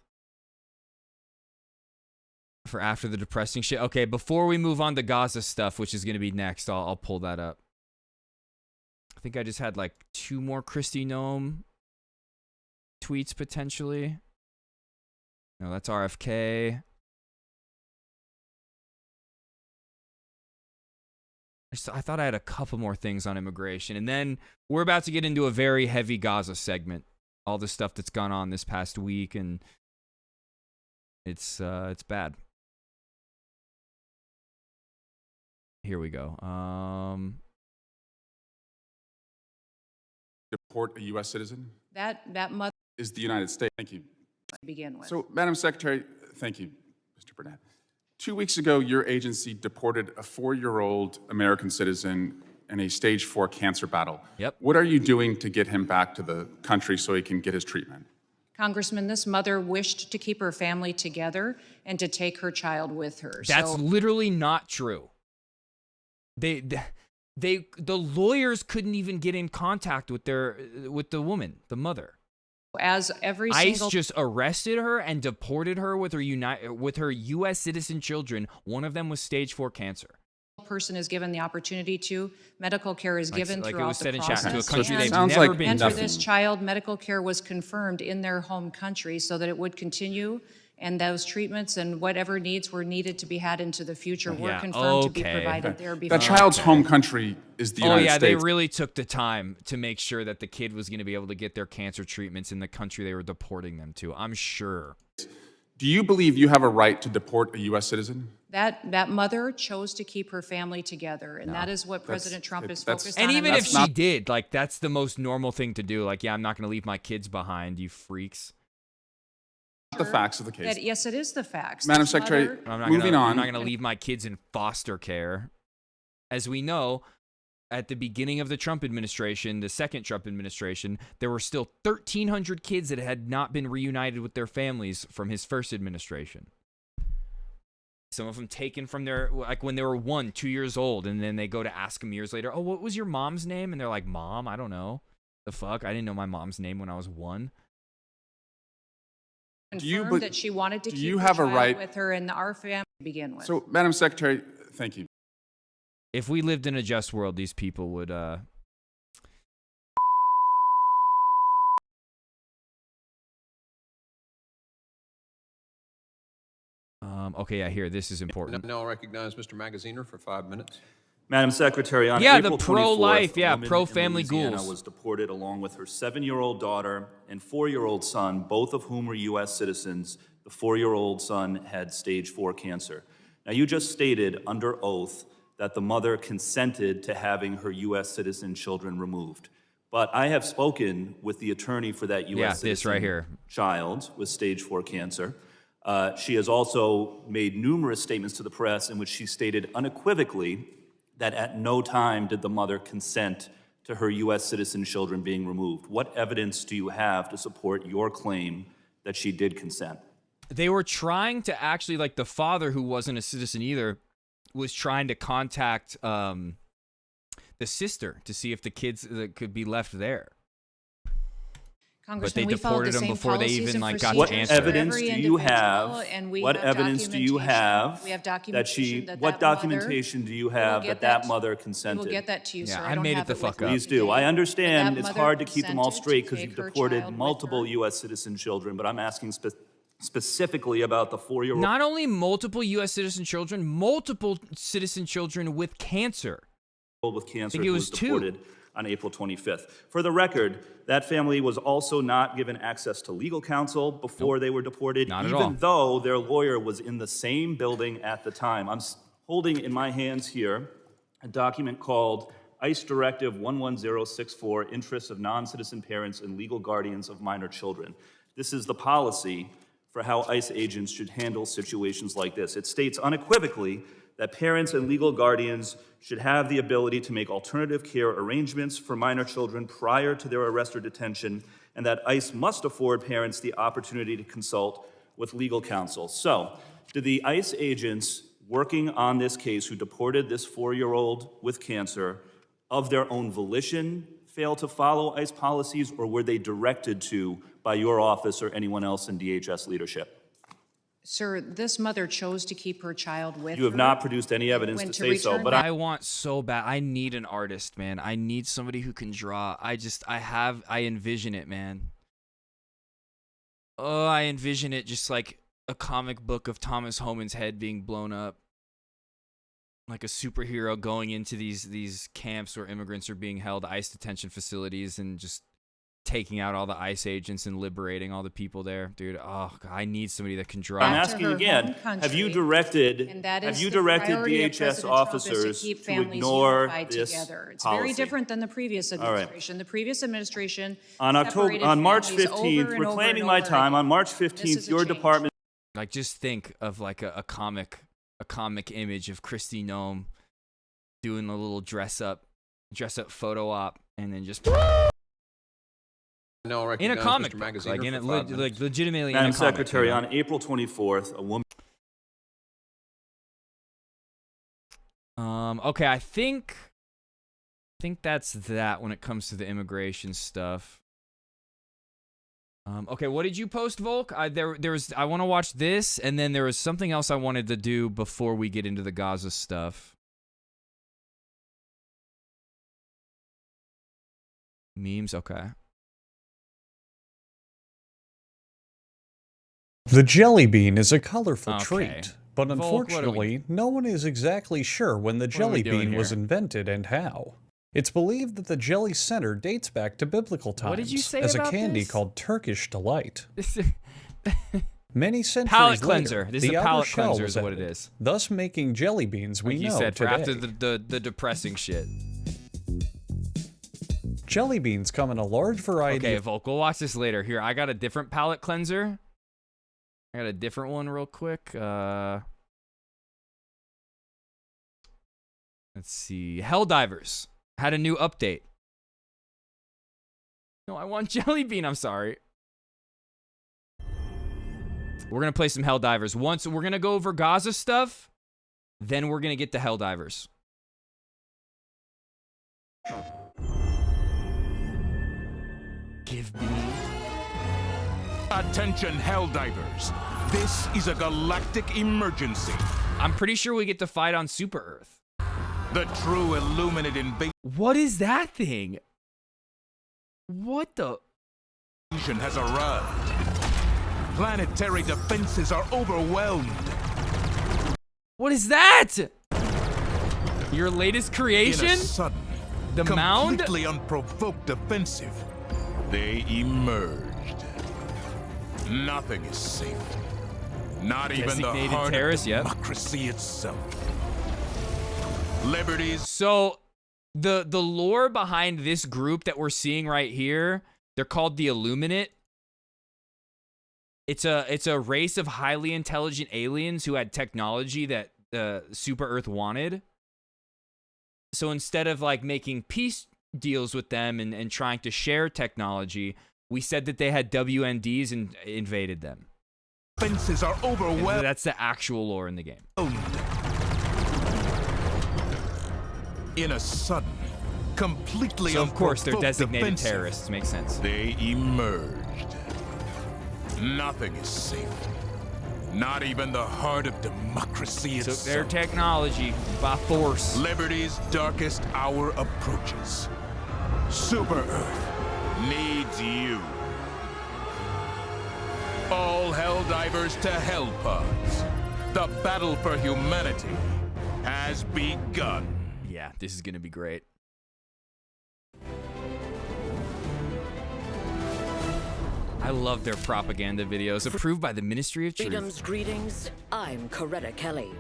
For after the depressing shit. Okay, before we move on to Gaza stuff, which is going to be next, I'll pull that up. I think I just had like 2 more Kristi Noem tweets potentially. No, that's RFK. I thought I had a couple more things on immigration. And then we're about to get into a very heavy Gaza segment. All the stuff that's gone on this past week, and it's bad. Here we go. Deport a U.S. citizen? That mother Is the United States. Thank you. to begin with. So, Madam Secretary, thank you, Mr. Burnett. 2 weeks ago, your agency deported a 4-year-old American citizen in a stage 4 cancer battle. Yep. What are you doing to get him back to the country so he can get his treatment? Congressman, this mother wished to keep her family together and to take her child with her. That's literally not true. The lawyers couldn't even get in contact with the woman, the mother. As every ICE single just arrested her and deported her with her U.S. citizen children. One of them was stage 4 cancer. person is given the opportunity to, medical care is given like it throughout was said the in chat, process. to a country they've And never been and to. for this child, medical care was confirmed in their home country so that it would continue, and those treatments and whatever needs were needed to be had into the future were confirmed to be provided there before. That child's home country is the United States. They really took the time to make sure that the kid was going to be able to get their cancer treatments in the country they were deporting them to. I'm sure. Do you believe you have a right to deport a U.S. citizen? That mother chose to keep her family together, and that is what President Trump is focused on. And even if she did, like, that's the most normal thing to do. Like, yeah, I'm not going to leave my kids behind, you freaks. The facts of the case. Yes, it is the facts. Madam This Secretary, mother- moving on. I'm not going to leave my kids in foster care. As we know, at the beginning of the Trump administration, the second Trump administration, there were still 1,300 kids that had not been reunited with their families from his first administration. Some of them taken from their, like when they were 1, 2 years old, and then they go to ask them years later, oh, what was your mom's name? And they're like, Mom, I don't know. The fuck? I didn't know my mom's name when I was 1. Confirmed that she wanted to keep her have a child right- with her and our family to begin with. So, Madam Secretary, thank you. If we lived in a just world, these people would, okay, yeah, here, this is important. Now I'll recognize Mr. Magaziner for 5 minutes. Madam Secretary, on Yeah, April the 24th, pro-life, a yeah, woman pro-family in Louisiana ghouls. was deported along with her 7-year-old daughter and 4-year-old son, both of whom were U.S. citizens. The 4-year-old son had stage 4 cancer. Now, you just stated under oath that the mother consented to having her U.S. citizen children removed. But I have spoken with the attorney for that U.S. Yeah, citizen this right here. child with stage 4 cancer. She has also made numerous statements to the press in which she stated unequivocally that at no time did the mother consent to her U.S. citizen children being removed. What evidence do you have to support your claim that she did consent? They were trying to actually, like, the father, who wasn't a citizen either, was trying to contact the sister to see if the kids could be left there. Congressman, but they we followed deported the them same before they policies even and like got procedures cancer. for Evidence every do you have? individual, and we What have evidence do you have We have that documentation she? What documentation do you have get that that- mother We consented? will get that to you, Yeah, sir. I don't made it have the with fuck me up. Please do. today, I but understand that it's mother hard to keep them all consented straight to because you've take her deported child with multiple her. U.S. citizen children, but I'm asking specifically about the 4-year-old. Not only multiple U.S. citizen children, multiple citizen children with cancer. With cancer I think it who was 2. deported on April 25th. For the record, that family was also not given access to legal counsel before they were deported, Not at all. even though their lawyer was in the same building at the time. I'm holding in my hands here a document called ICE Directive 11064, Interests of Non-Citizen Parents and Legal Guardians of Minor Children. This is the policy for how ICE agents should handle situations like this. It states unequivocally that parents and legal guardians should have the ability to make alternative care arrangements for minor children prior to their arrest or detention, and that ICE must afford parents the opportunity to consult with legal counsel. So, did the ICE agents working on this case who deported this 4-year-old with cancer of their own volition fail to follow ICE policies, or were they directed to by your office or anyone else in DHS leadership? Sir, this mother chose to keep her child with her. You have not produced any evidence When to to say so, return but I want so bad. I need an artist, man. I need somebody who can draw. I envision it, man. Oh, I envision it just like a comic book of Thomas Homan's head being blown up. Like a superhero going into these camps where immigrants are being held, ICE detention facilities, and just taking out all the ICE agents and liberating all the people there. Dude, oh, God, I need somebody that can draw. I'm asking again, have you directed DHS officers to ignore this It's policy? very different than the previous All right. administration. The previous administration On March separated families 15th, over and reclaiming over my and over time, again. on March This 15th, is a your change. department. Like, just think of like a comic image of Kristi Noem doing a little dress up photo op, and then just No, in a comic, Mr. book, Magaziner like for 5 minutes. like legitimately. Madam in a comic, Secretary, you know? on April 24th, a woman. Okay, I think that's that when it comes to the immigration stuff. Okay, what did you post, Volk? I want to watch this, and then there was something else I wanted to do before we get into the Gaza stuff. Memes, okay. The jelly bean is a colorful Okay. treat, but Volk, unfortunately, no one is exactly sure when the What are we jelly doing bean was here? invented and how. It's believed that the jelly center dates back to biblical times What did you say as a about candy this? called Turkish delight. This Many centuries palate later, cleanser. This is the a outer palate shell cleanser was is what it added, is. thus making jelly beans we Like you know said, for today. after the depressing shit. Jelly beans come in a large variety Okay, of Volk, we'll watch this later. Here, I got a different palate cleanser. I got a different one real quick. Let's see. Helldivers had a new update. No, I want Jelly Bean. I'm sorry. We're going to play some Helldivers. Once we're going to go over Gaza stuff, then we're going to get to Helldivers. Give me. Attention, Helldivers. This is a galactic emergency. I'm pretty sure we get to fight on Super Earth. The true Illuminate invasion What is that thing? What the? has arrived. Planetary defenses are overwhelmed. What is that? Your latest creation? In a sudden, The mound? completely unprovoked offensive, they emerged. Nothing is safe. Not even the Designated heart terrorist, of yep. democracy itself. Liberties. So the lore behind this group that we're seeing right here, they're called the Illuminate. It's a race of highly intelligent aliens who had technology that Super Earth wanted. So instead of like making peace deals with them and trying to share technology, we said that they had WNDs and invaded them. Fences are overwhelmed. That's the actual lore in the game. In a sudden, completely So of course they're unprovoked designated offensive, terrorists. Makes sense. They emerged. Nothing is safe. Not even the heart of democracy Took itself. their technology by force. Liberty's darkest hour approaches. Super Earth needs you. All Helldivers to Hellpods. The battle for humanity has begun. Yeah, this is gonna be great. I love their propaganda videos, approved by the Ministry of Truth. Freedom's greetings. I'm Coretta Kelly.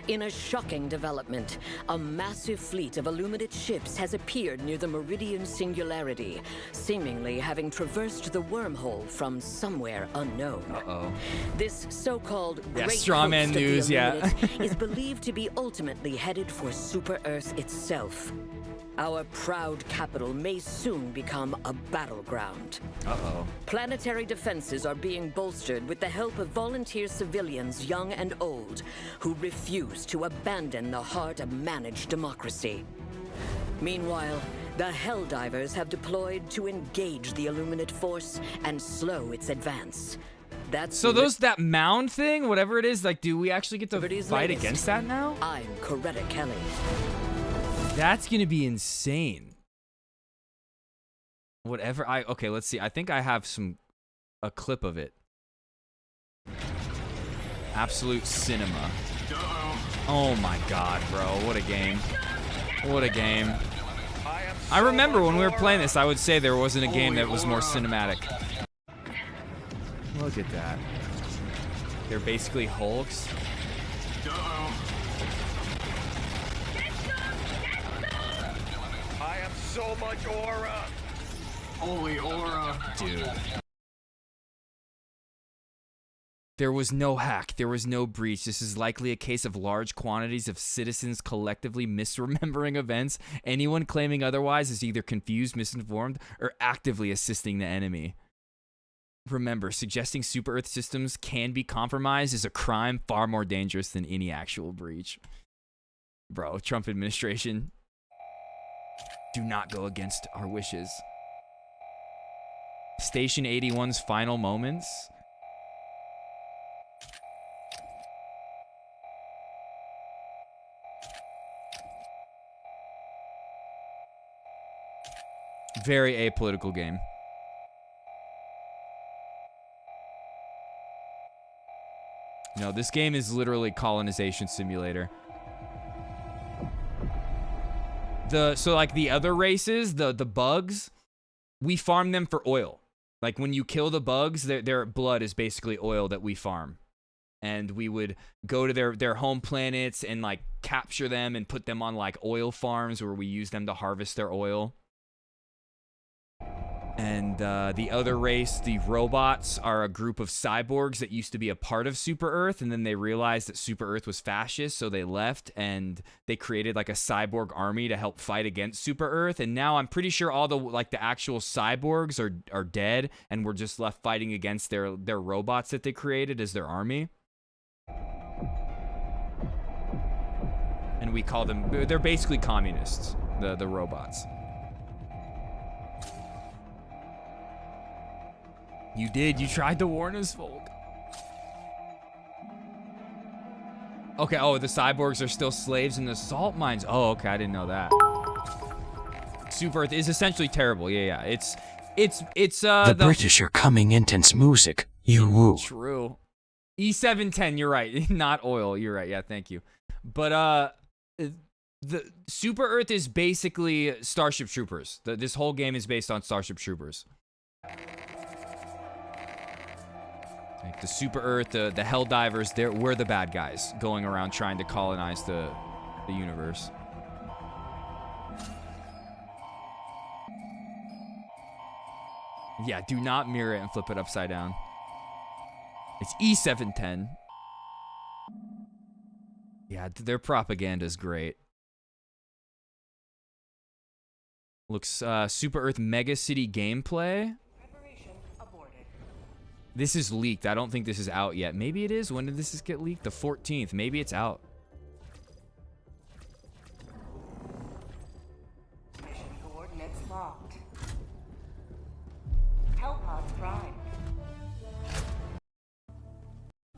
In a shocking development, a massive fleet of Illuminate ships has appeared near the Meridian Singularity, seemingly having traversed the wormhole from somewhere unknown. Uh-oh. This so-called Yeah, great strawman host of the news, yeah. Illuminate is believed to be ultimately headed for Super Earth itself. Our proud capital may soon become a battleground. Uh-oh. Planetary defenses are being bolstered with the help of volunteer civilians, young and old, who refuse to abandon the heart of managed democracy. Meanwhile, the Helldivers have deployed to engage the Illuminate force and slow its advance. That's So that mound thing, whatever it is, like, do we actually get to Liberty's fight latest. against that now? I'm Coretta Kelly. That's gonna be insane. Whatever okay, let's see. I think I have a clip of it. Absolute cinema. Oh my god, bro. What a game. What a game. I remember when we were playing this, I would say there wasn't a game that was more cinematic. Look at that. They're basically Hulks. I have so much aura. Holy aura. Dude. There was no hack. There was no breach. This is likely a case of large quantities of citizens collectively misremembering events. Anyone claiming otherwise is either confused, misinformed, or actively assisting the enemy. Remember, suggesting super Earth systems can be compromised is a crime far more dangerous than any actual breach. Bro, Trump administration, do not go against our wishes. Station 81's final moments. Very apolitical game. No, this game is literally colonization simulator. So like the other races, the bugs, we farm them for oil. Like when you kill the bugs, their blood is basically oil that we farm. And we would go to their home planets and like capture them and put them on like oil farms where we use them to harvest their oil. And the other race, the robots, are a group of cyborgs that used to be a part of Super Earth, and then they realized that Super Earth was fascist, so they left, and they created like a cyborg army to help fight against Super Earth. And now I'm pretty sure all the actual cyborgs are dead, and we're just left fighting against their robots that they created as their army. And we call them, they're basically communists, the robots. You did. You tried to warn us, Volk. Okay. Oh, the cyborgs are still slaves in the salt mines. Oh, okay. I didn't know that. Super Earth is essentially terrible. Yeah. It's the British are coming intense music. You woo. True. E710. You're right. Not oil. You're right. Yeah. Thank you. But the Super Earth is basically Starship Troopers. This whole game is based on Starship Troopers. Like the Super Earth, the Helldivers, we're the bad guys going around trying to colonize the universe. Yeah, do not mirror it and flip it upside down. It's E710. Yeah, their propaganda is great. Looks Super Earth Mega City gameplay. This is leaked. I don't think this is out yet. Maybe it is. When did this get leaked? The 14th. Maybe it's out. Mission coordinates locked. Hellpod Prime.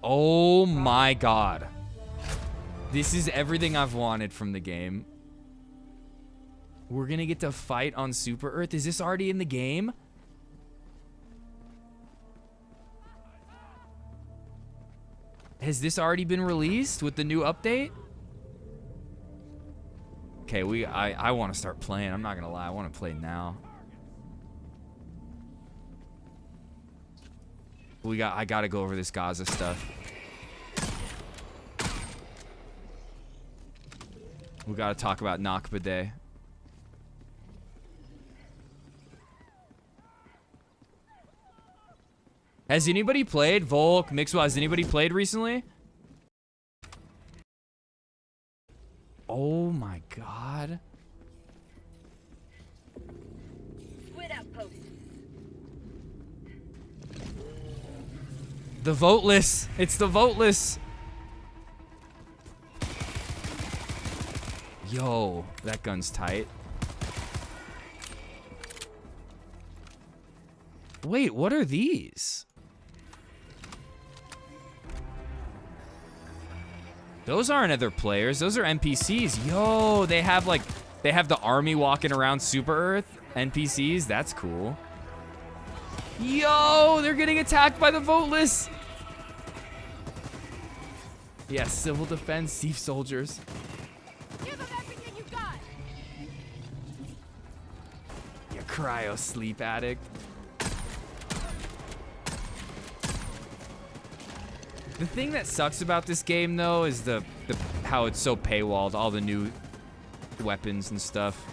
Oh my god. This is everything I've wanted from the game. We're gonna get to fight on Super Earth. Is this already in the game? Has this already been released with the new update? Okay, I want to start playing. I'm not gonna lie, I want to play now. I gotta go over this Gaza stuff. We gotta talk about Nakba Day. Has anybody played? Volk, Mixwell, has anybody played recently? Oh my god. The voteless. It's the voteless. Yo, that gun's tight. Wait, what are these? Those aren't other players. Those are NPCs. Yo, they have the army walking around Super Earth. NPCs. That's cool. Yo, they're getting attacked by the voteless. Yeah, civil defense, thief soldiers. Give them everything you got. You cryo sleep addict. The thing that sucks about this game, though, is the how it's so paywalled, all the new weapons and stuff.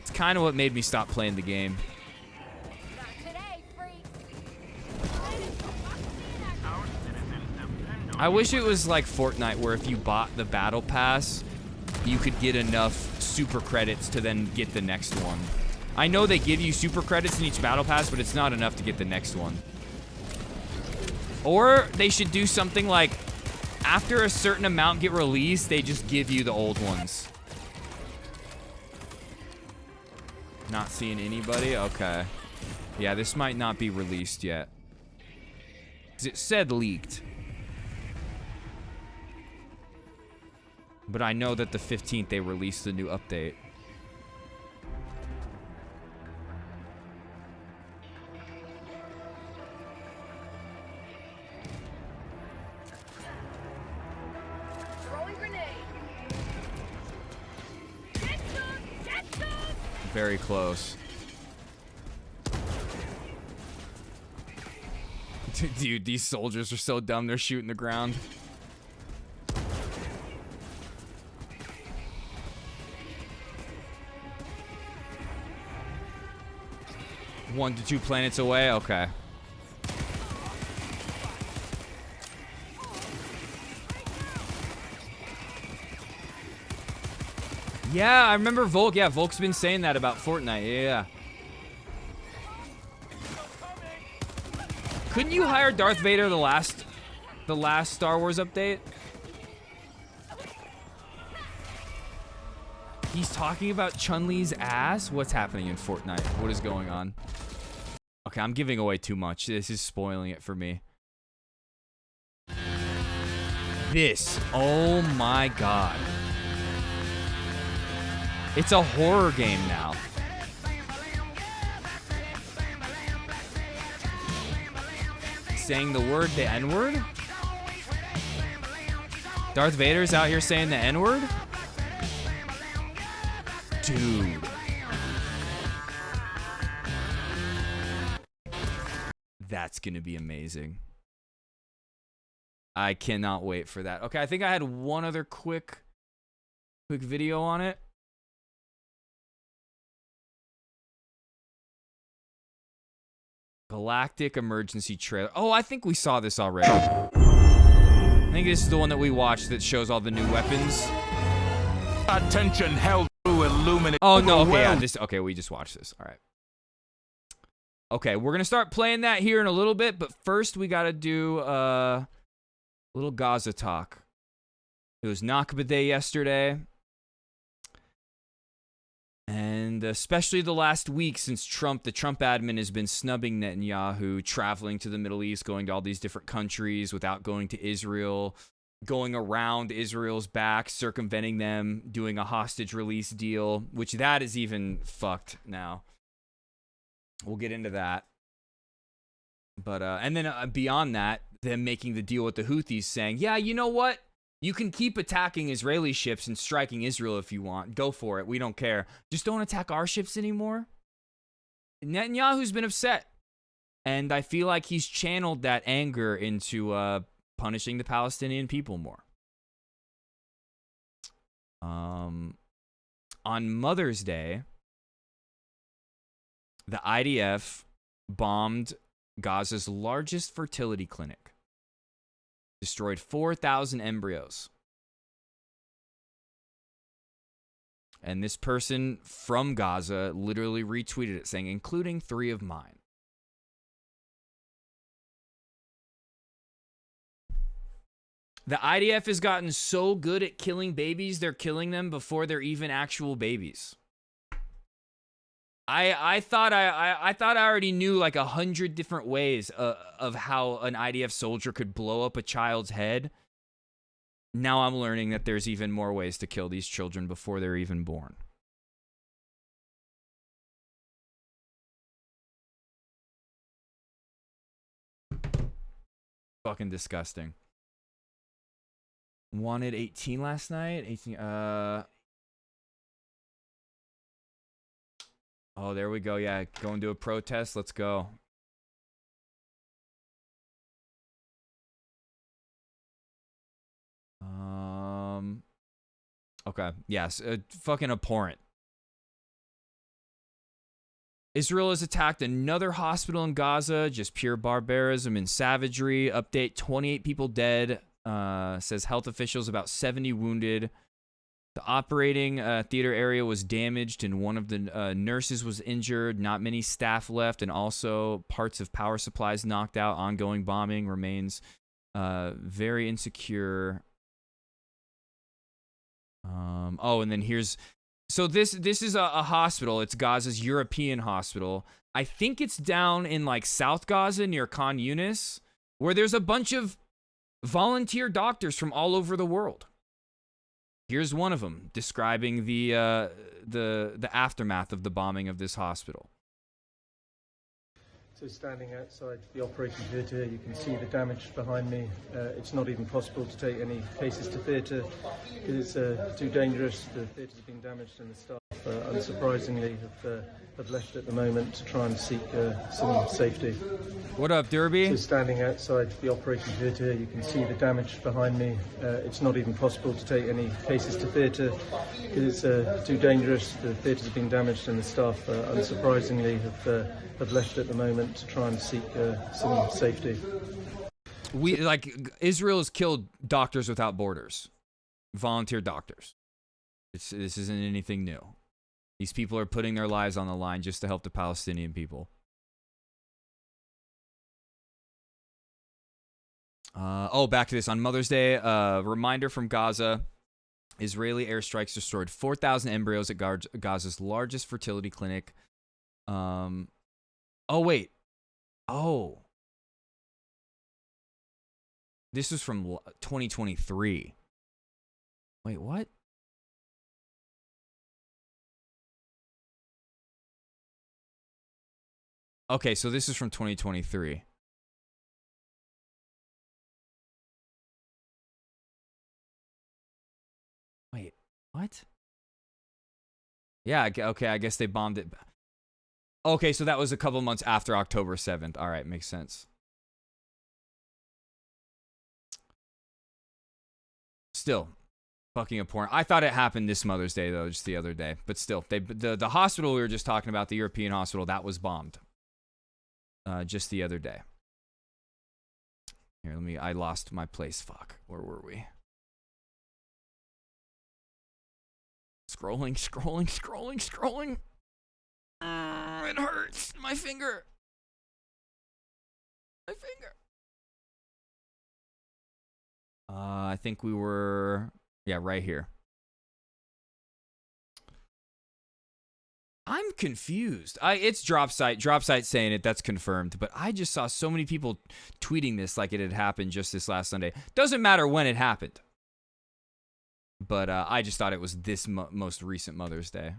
It's kind of what made me stop playing the game. I wish it was like Fortnite, where if you bought the battle pass, you could get enough super credits to then get the next one. I know they give you super credits in each battle pass, but it's not enough to get the next one. Or they should do something like, after a certain amount get released, they just give you the old ones. Not seeing anybody? Okay. Yeah, this might not be released yet. 'Cause it said leaked. But I know that the 15th they released the new update. Very close. Dude, these soldiers are so dumb, they're shooting the ground. One to 2 planets away? Okay. Yeah, I remember Volk. Yeah, Volk's been saying that about Fortnite. Yeah. Couldn't you hire Darth Vader the last Star Wars update? He's talking about Chun-Li's ass? What's happening in Fortnite? What is going on? Okay, I'm giving away too much. This is spoiling it for me. This. Oh my god. It's a horror game now. Saying the word, the N-word? Darth Vader's out here saying the N-word? Dude. That's gonna be amazing. I cannot wait for that. Okay, I think I had one other quick video on it. Galactic Emergency Trailer. Oh, I think we saw this already. I think this is the one that we watched that shows all the new weapons. Attention, held through illuminate. Oh, no, okay, yeah, okay, we just watched this. All right. Okay, we're going to start playing that here in a little bit, but first we got to do a little Gaza talk. It was Nakba Day yesterday. And especially the last week since the Trump admin has been snubbing Netanyahu, traveling to the Middle East, going to all these different countries without going to Israel, going around Israel's back, circumventing them, doing a hostage release deal, which that is even fucked now. We'll get into that. But, and then beyond that, them making the deal with the Houthis saying, yeah, you know what? You can keep attacking Israeli ships and striking Israel if you want. Go for it. We don't care. Just don't attack our ships anymore. Netanyahu's been upset. And I feel like he's channeled that anger into punishing the Palestinian people more. On Mother's Day, the IDF bombed Gaza's largest fertility clinic. Destroyed 4,000 embryos. And this person from Gaza literally retweeted it saying, including 3 of mine. The IDF has gotten so good at killing babies, they're killing them before they're even actual babies. I thought I already knew like 100 different ways of how an IDF soldier could blow up a child's head. Now I'm learning that there's even more ways to kill these children before they're even born. Fucking disgusting. Wanted 18 last night. 18. Oh, there we go. Yeah, going to a protest. Let's go. Okay. Yes. Fucking abhorrent. Israel has attacked another hospital in Gaza. Just pure barbarism and savagery. Update: 28 people dead. Says health officials, about 70 wounded. The operating theater area was damaged, and one of the nurses was injured. Not many staff left, and also parts of power supplies knocked out. Ongoing bombing remains very insecure. Oh, and then here's... So this is a hospital. It's Gaza's European hospital. I think it's down in like South Gaza near Khan Yunis, where there's a bunch of volunteer doctors from all over the world. Here's one of them describing the aftermath of the bombing of this hospital. So standing outside the operating theatre, you can see the damage behind me. It's not even possible to take any cases to theatre because it's too dangerous. The theatre's been damaged and the staff, unsurprisingly, have left at the moment to try and seek some safety. What up, Derby? So standing outside the operating theatre, you can see the damage behind me. It's not even possible to take any cases to theatre because it's too dangerous. The theatre's been damaged and the staff, unsurprisingly, have left at the moment to try and seek some safety. Israel has killed Doctors Without Borders, volunteer doctors. This isn't anything new. These people are putting their lives on the line just to help the Palestinian people. Back to this. On Mother's Day, reminder from Gaza. Israeli airstrikes destroyed 4,000 embryos at Gaza's largest fertility clinic. This was from 2023. Wait, what? Okay, so this is from 2023. Wait, what? Yeah, okay, I guess they bombed it. Okay, so that was a couple months after October 7th. All right, makes sense. Still, fucking abhorrent. I thought it happened this Mother's Day, though, just the other day. But still, the hospital we were just talking about, the European hospital, that was bombed. Just the other day. Here, I lost my place. Fuck, where were we? Scrolling. It hurts. My finger. I think we were... Yeah, right here. I'm confused. It's Dropsite saying it. That's confirmed. But I just saw so many people tweeting this like it had happened just this last Sunday. Doesn't matter when it happened. But I just thought it was this most recent Mother's Day.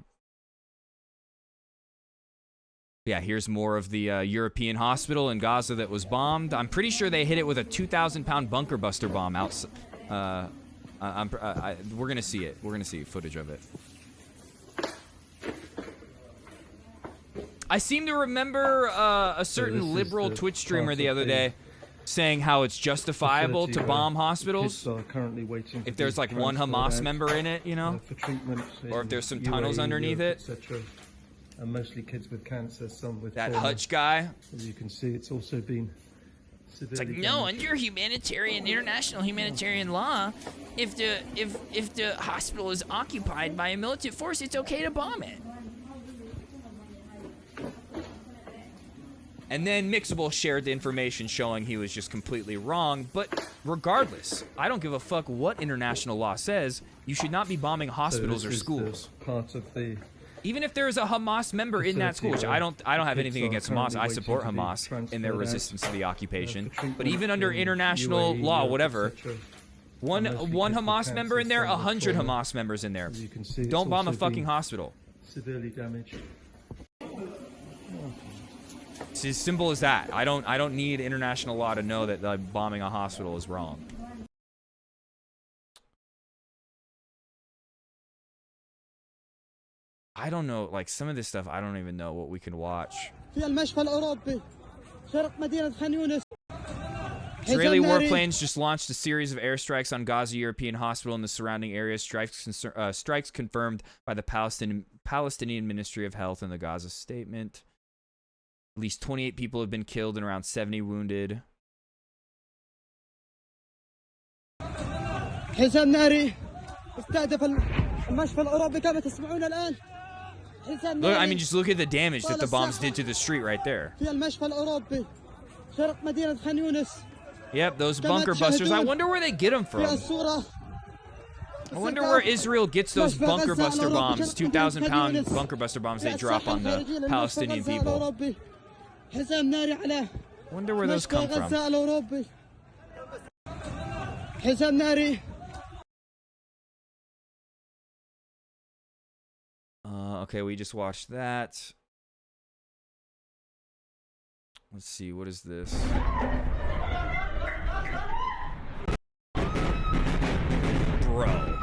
Yeah, here's more of the European hospital in Gaza that was bombed. I'm pretty sure they hit it with a 2,000-pound bunker buster bomb outside. We're going to see it. We're going to see footage of it. I seem to remember a certain liberal Twitch streamer the other day saying how it's justifiable to bomb hospitals if there's like one Hamas member in it, you know? Or if there's some tunnels underneath it. And mostly kids with cancer, some with that Hutch guy. As you can see, it's also been It's like, no, under international humanitarian law, if the hospital is occupied by a militant force, it's okay to bomb it. And then Mixable shared the information showing he was just completely wrong. But regardless, I don't give a fuck what international law says. You should not be bombing hospitals or schools. Part of the Even if there's a Hamas member in that school, which I don't have anything against Hamas. I support Hamas in their resistance to the occupation. But even under international law, whatever, One Hamas member in there, 100 Hamas members in there. As you can see, Don't it's bomb a also fucking been hospital. severely damaged. It's as simple as that. I don't need international law to know that bombing a hospital is wrong. I don't know, like some of this stuff I don't even know what we can watch. Israeli warplanes just launched a series of airstrikes on Gaza European hospital and the surrounding areas. Strikes confirmed by the Palestinian Ministry of Health in the Gaza statement. At least 28 people have been killed and around 70 wounded. حزام ناري استهدف المشفى الأوروبي كما تسمعون الآن. Look, I mean, just look at the damage that the bombs did to the street right there. في المشفى الأوروبي شرق مدينة خان يونس. Yep, those bunker busters. I wonder where they get them from. I wonder where Israel gets those bunker buster bombs, 2,000-pound bunker buster bombs they drop on the Palestinian people. Wonder where those come from. حزام ناري. Okay, we just watched that. Let's see, what is this? Bro.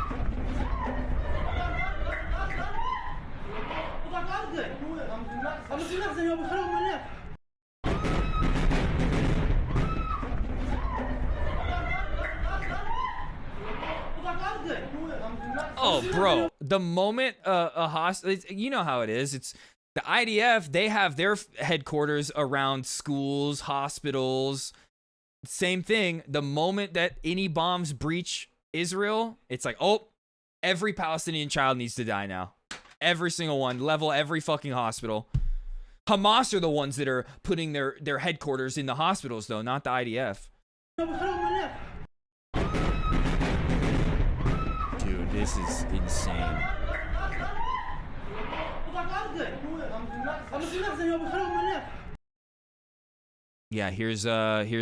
Oh, bro. The moment a hospital, you know how it is. It's the IDF, they have their headquarters around schools, hospitals. Same thing. The moment that any bombs breach Israel, it's like, oh, every Palestinian child needs to die now. Every single one. Level every fucking hospital. Hamas are the ones that are putting their headquarters in the hospitals, though, not the IDF. Dude, this is insane. Yeah, here's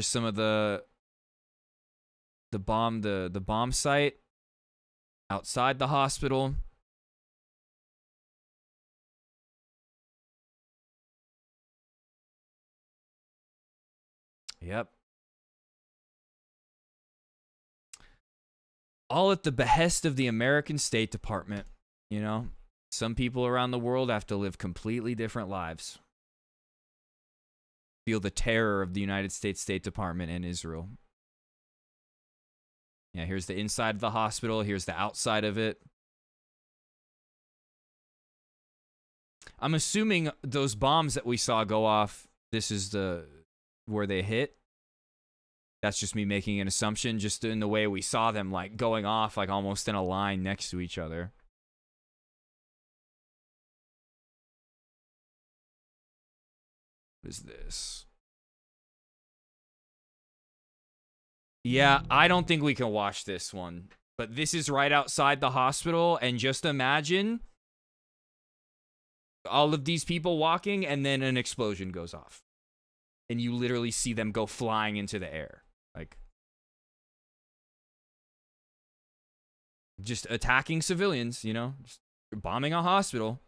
some of the bomb site outside the hospital. Yep. All at the behest of the American State Department, you know? Some people around the world have to live completely different lives. Feel the terror of the United States State Department and Israel. Yeah, here's the inside of the hospital. Here's the outside of it. I'm assuming those bombs that we saw go off, this is where they hit. That's just me making an assumption, just in the way we saw them, like, going off, like, almost in a line next to each other. What is this? Yeah, I don't think we can watch this one. But this is right outside the hospital, and just imagine all of these people walking, and then an explosion goes off. And you literally see them go flying into the air. Like, just attacking civilians, you know? Just bombing a hospital.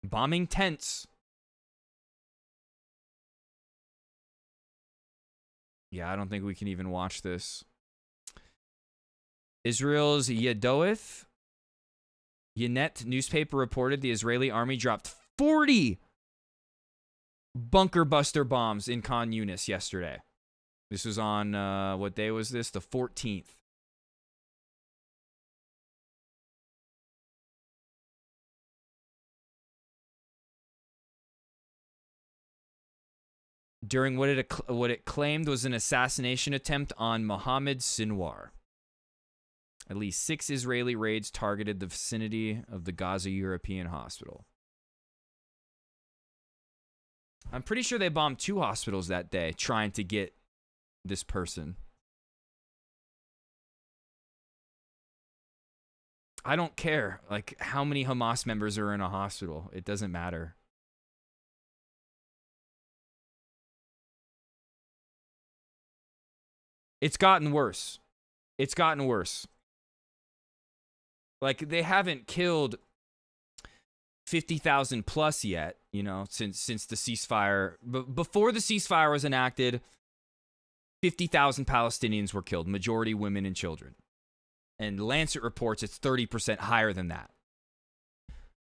Bombing tents. Yeah, I don't think we can even watch this. Israel's Yedoeth Ynet newspaper reported the Israeli army dropped 40 bunker buster bombs in Khan Yunis yesterday. This was on, what day was this? The 14th. During what it claimed was an assassination attempt on Mohammed Sinwar. At least 6 Israeli raids targeted the vicinity of the Gaza European Hospital. I'm pretty sure they bombed 2 hospitals that day trying to get this person. I don't care, like, how many Hamas members are in a hospital. It doesn't matter. It's gotten worse. It's gotten worse. Like, they haven't killed 50,000 plus yet, you know, since the ceasefire. But before the ceasefire was enacted, 50,000 Palestinians were killed, majority women and children. And Lancet reports it's 30% higher than that.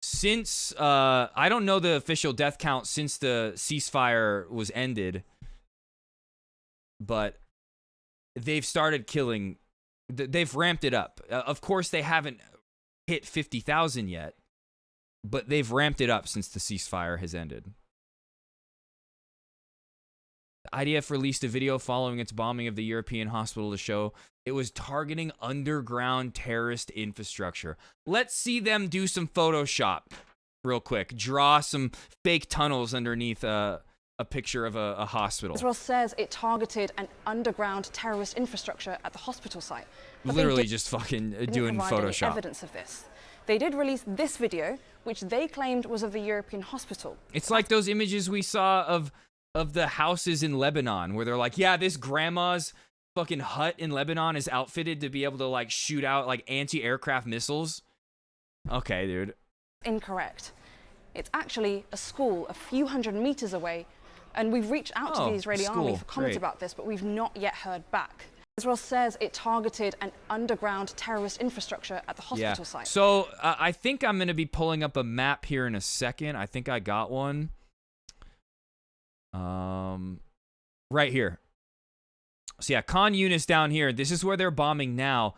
Since, I don't know the official death count since the ceasefire was ended, but they've started killing, they've ramped it up. Of course, they haven't hit 50,000 yet, but they've ramped it up since the ceasefire has ended. The IDF released a video following its bombing of the European hospital to show it was targeting underground terrorist infrastructure. Let's see them do some Photoshop real quick. Draw some fake tunnels underneath a picture of a hospital. Israel says it targeted an underground terrorist infrastructure at the hospital site. But literally just fucking doing Photoshop. Evidence of this. They did release this video, which they claimed was of the European hospital. It's like those images we saw of the houses in Lebanon, where they're like, yeah, this grandma's fucking hut in Lebanon is outfitted to be able to like shoot out like anti-aircraft missiles. Okay, dude. Incorrect. It's actually a school a few hundred meters away, and we've reached out to the Israeli army for comment about this, but we've not yet heard back. Israel says it targeted an underground terrorist infrastructure at the hospital site. So I think I'm going to be pulling up a map here in a second. I think I got one. Right here. So yeah, Khan Yunis down here. This is where they're bombing now.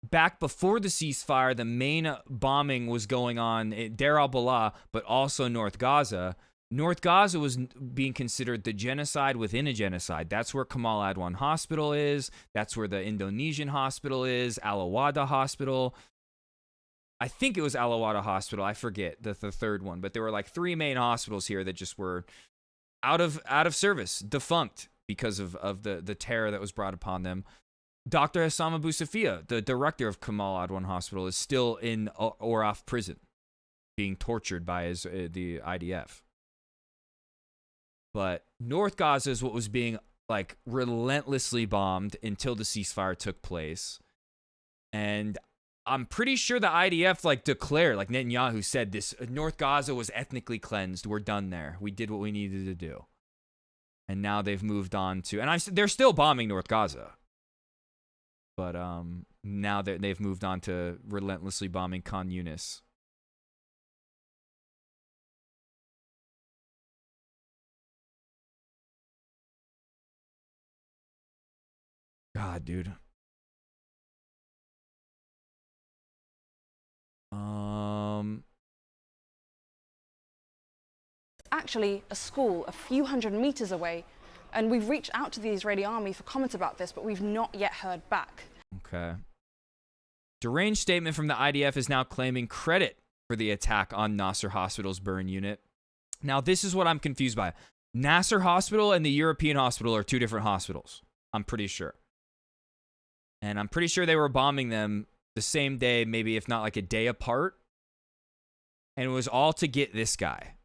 Back before the ceasefire, the main bombing was going on at Deir al-Balah, but also North Gaza. North Gaza was being considered the genocide within a genocide. That's where Kamal Adwan Hospital is. That's where the Indonesian hospital is. Al-Awada Hospital. I think it was Al-Awada Hospital. I forget the third one. But there were like 3 main hospitals here that just were out of service, defunct because of the terror that was brought upon them. Dr. Hassam Abu Safia, the director of Kamal Adwan Hospital, is still in Oraf prison, being tortured by the IDF. But North Gaza is what was being like relentlessly bombed until the ceasefire took place. And I'm pretty sure the IDF like declared, like Netanyahu said, this North Gaza was ethnically cleansed. We're done there. We did what we needed to do. And now they've moved on to, and they're still bombing North Gaza. But now they've moved on to relentlessly bombing Khan Yunis. God, dude. Actually, a school a few hundred meters away, and we've reached out to the Israeli army for comment about this, but we've not yet heard back. Okay. Deranged statement from the IDF is now claiming credit for the attack on Nasser Hospital's burn unit. Now, this is what I'm confused by. Nasser Hospital and the European Hospital are 2 different hospitals. I'm pretty sure. And I'm pretty sure they were bombing them the same day, maybe if not like a day apart. And it was all to get this guy.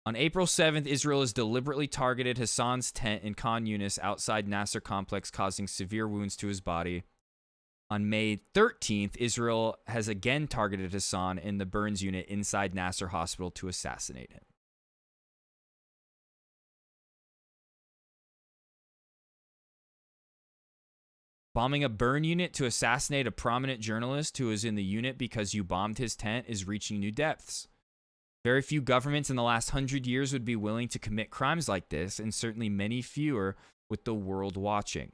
On April 7th, Israel has deliberately targeted Hassan's tent in Khan Yunis outside Nasser complex, causing severe wounds to his body. On May 13th, Israel has again targeted Hassan in the burns unit inside Nasser Hospital to assassinate him. Bombing a burn unit to assassinate a prominent journalist who is in the unit because you bombed his tent is reaching new depths. Very few governments in the last 100 years would be willing to commit crimes like this, and certainly many fewer with the world watching.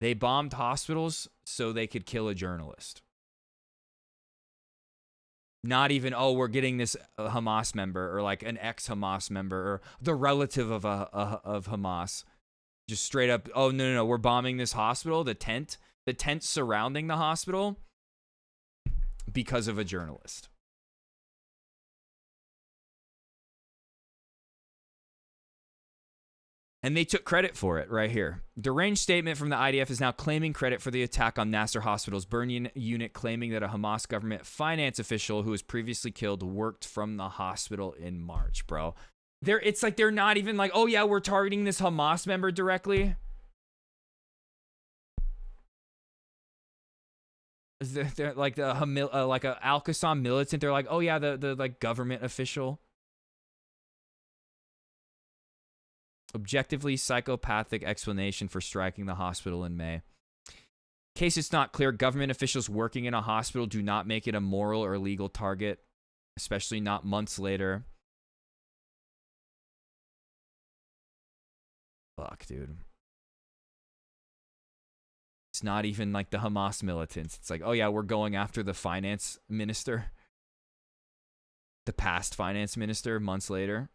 They bombed hospitals so they could kill a journalist. Not even, oh, we're getting this Hamas member or like an ex-Hamas member or the relative of Hamas. Just straight up, oh, no, we're bombing this hospital, the tent surrounding the hospital because of a journalist. And they took credit for it right here. Deranged statement from the IDF is now claiming credit for the attack on Nasser Hospital's burn unit, claiming that a Hamas government finance official who was previously killed worked from the hospital in March, bro. It's like they're not even like, oh yeah, we're targeting this Hamas member directly. They're like like a Al-Qassam militant. They're like, oh yeah, the like government official. Objectively psychopathic explanation for striking the hospital in May. In case it's not clear, government officials working in a hospital do not make it a moral or legal target, especially not months later. Fuck, dude. It's not even like the Hamas militants. It's like, oh yeah, we're going after the finance minister. The past finance minister months later.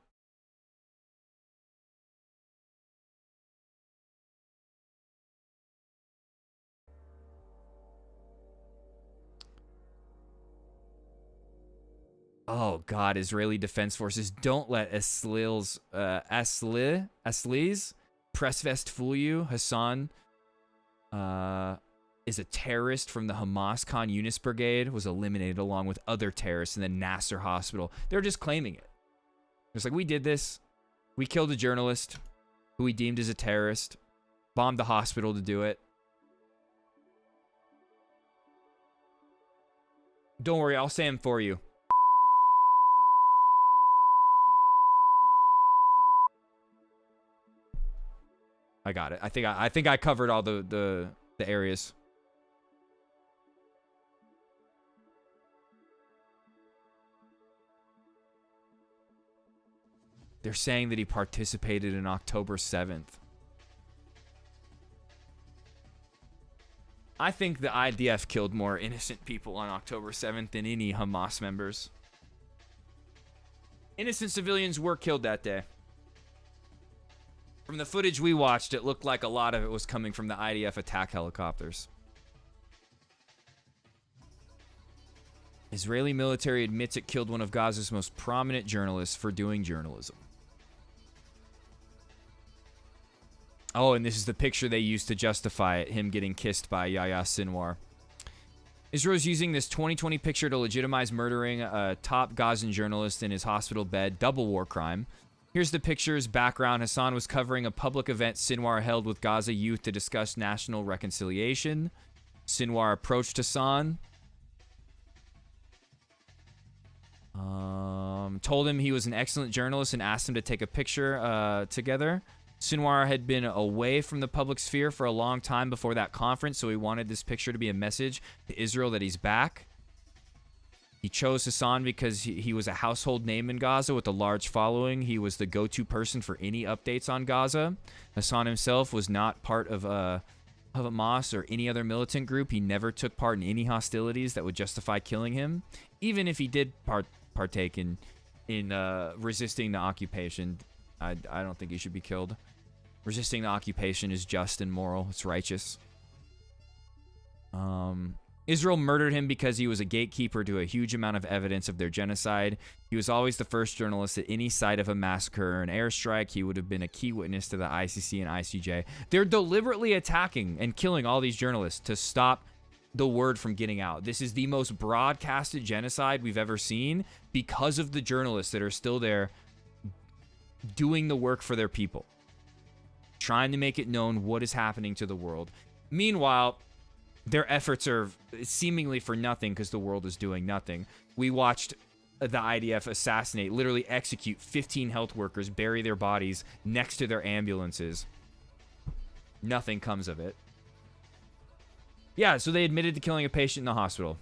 Oh God, Israeli Defense Forces, don't let Asli's press vest fool you. Hassan is a terrorist from the Hamas Khan Yunis Brigade, was eliminated along with other terrorists in the Nasser hospital. They're just claiming it. It's like, we did this. We killed a journalist who we deemed as a terrorist, bombed the hospital to do it. Don't worry, I'll say him for you. I got it. I think I covered all the areas. They're saying that he participated in October 7th. I think the IDF killed more innocent people on October 7th than any Hamas members. Innocent civilians were killed that day. From the footage we watched, it looked like a lot of it was coming from the IDF attack helicopters. Israeli military admits it killed one of Gaza's most prominent journalists for doing journalism. Oh, and this is the picture they used to justify it, him getting kissed by Yahya Sinwar. Israel's using this 2020 picture to legitimize murdering a top Gazan journalist in his hospital bed, double war crime. Here's the picture's background. Hassan was covering a public event Sinwar held with Gaza youth to discuss national reconciliation. Sinwar approached Hassan. Told him he was an excellent journalist and asked him to take a picture together. Sinwar had been away from the public sphere for a long time before that conference, so he wanted this picture to be a message to Israel that he's back. He chose Hassan because he was a household name in Gaza with a large following. He was the go-to person for any updates on Gaza. Hassan himself was not part of Hamas or any other militant group. He never took part in any hostilities that would justify killing him. Even if he did partake in resisting the occupation, I don't think he should be killed. Resisting the occupation is just and moral. It's righteous. Israel murdered him because he was a gatekeeper to a huge amount of evidence of their genocide. He was always the first journalist at any site of a massacre or an airstrike. He would have been a key witness to the ICC and ICJ. They're deliberately attacking and killing all these journalists to stop the word from getting out. This is the most broadcasted genocide we've ever seen because of the journalists that are still there doing the work for their people, trying to make it known what is happening to the world. Meanwhile, their efforts are seemingly for nothing because the world is doing nothing. We watched the IDF assassinate, literally execute 15 health workers, bury their bodies next to their ambulances. Nothing comes of it. Yeah, so they admitted to killing a patient in the hospital.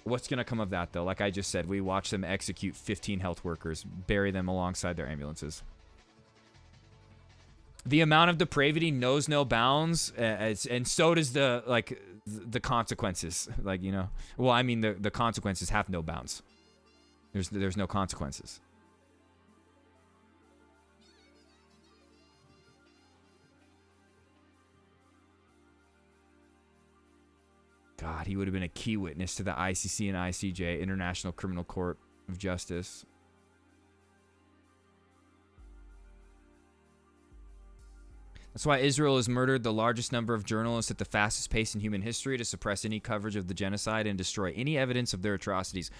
What's going to come of that, though? Like I just said, we watched them execute 15 health workers, bury them alongside their ambulances. The amount of depravity knows no bounds, and so does the consequences. Like, you know, well, I mean, the consequences have no bounds. There's no consequences. God, he would have been a key witness to the ICC and ICJ, International Criminal Court of Justice. That's why Israel has murdered the largest number of journalists at the fastest pace in human history to suppress any coverage of the genocide and destroy any evidence of their atrocities.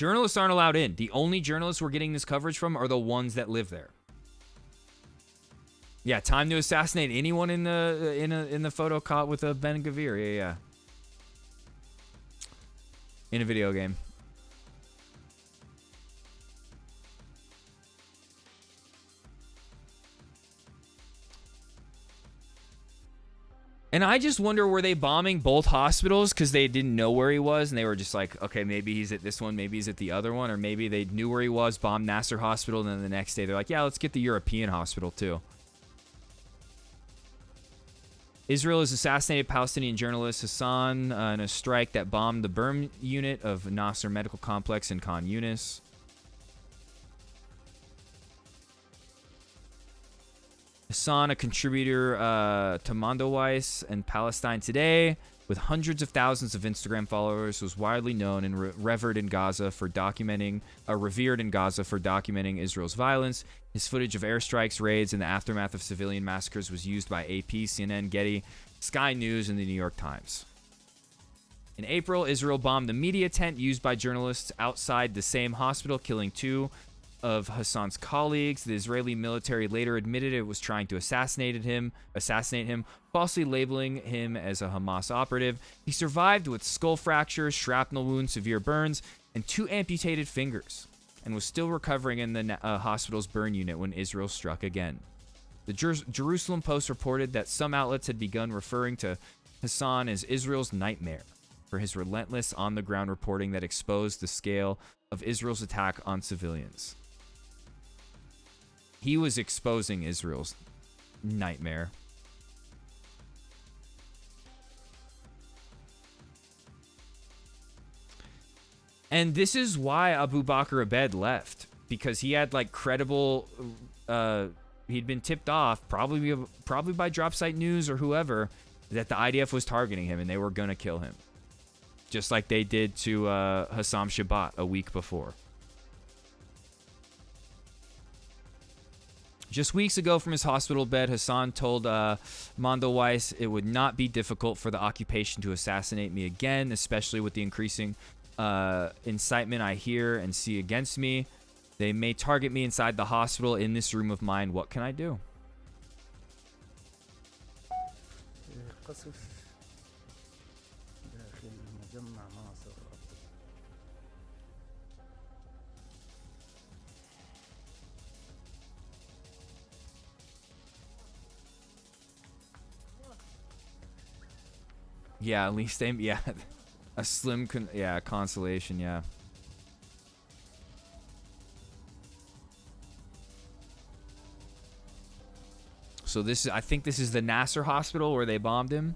Journalists aren't allowed in. The only journalists we're getting this coverage from are the ones that live there. Yeah, time to assassinate anyone in the photo caught with a Ben Gavir. Yeah. In a video game. And I just wonder, were they bombing both hospitals because they didn't know where he was and they were just like, okay, maybe he's at this one, maybe he's at the other one, or maybe they knew where he was, bombed Nasser Hospital, and then the next day they're like, yeah, let's get the European hospital too. Israel has assassinated Palestinian journalist Hassan in a strike that bombed the burn unit of Nasser Medical Complex in Khan Yunis. Hassan, a contributor to Mondoweiss and Palestine Today, with hundreds of thousands of Instagram followers, was widely known and revered in Gaza for documenting Israel's violence. His footage of airstrikes, raids, and the aftermath of civilian massacres was used by AP, CNN, Getty, Sky News, and the New York Times. In April, Israel bombed the media tent used by journalists outside the same hospital, killing 2 of Hassan's colleagues. The Israeli military later admitted it was trying to assassinate him, falsely labeling him as a Hamas operative. He survived with skull fractures, shrapnel wounds, severe burns, and 2 amputated fingers, and was still recovering in the hospital's burn unit when Israel struck again. The Jerusalem Post reported that some outlets had begun referring to Hassan as Israel's nightmare for his relentless on-the-ground reporting that exposed the scale of Israel's attack on civilians. He was exposing Israel's nightmare. And this is why Abu Bakr Abed left, because he had like credible, he'd been tipped off, probably by Dropsite News or whoever, that the IDF was targeting him and they were gonna kill him, just like they did to Hassam Shabat a week before. Just weeks ago from his hospital bed, Hassan told Mondoweiss, it would not be difficult for the occupation to assassinate me again, especially with the increasing incitement I hear and see against me. They may target me inside the hospital in this room of mine. What can I do? Yeah, at least they, yeah, a slim, consolation, yeah. So this is, I think this is the Nasser hospital where they bombed him.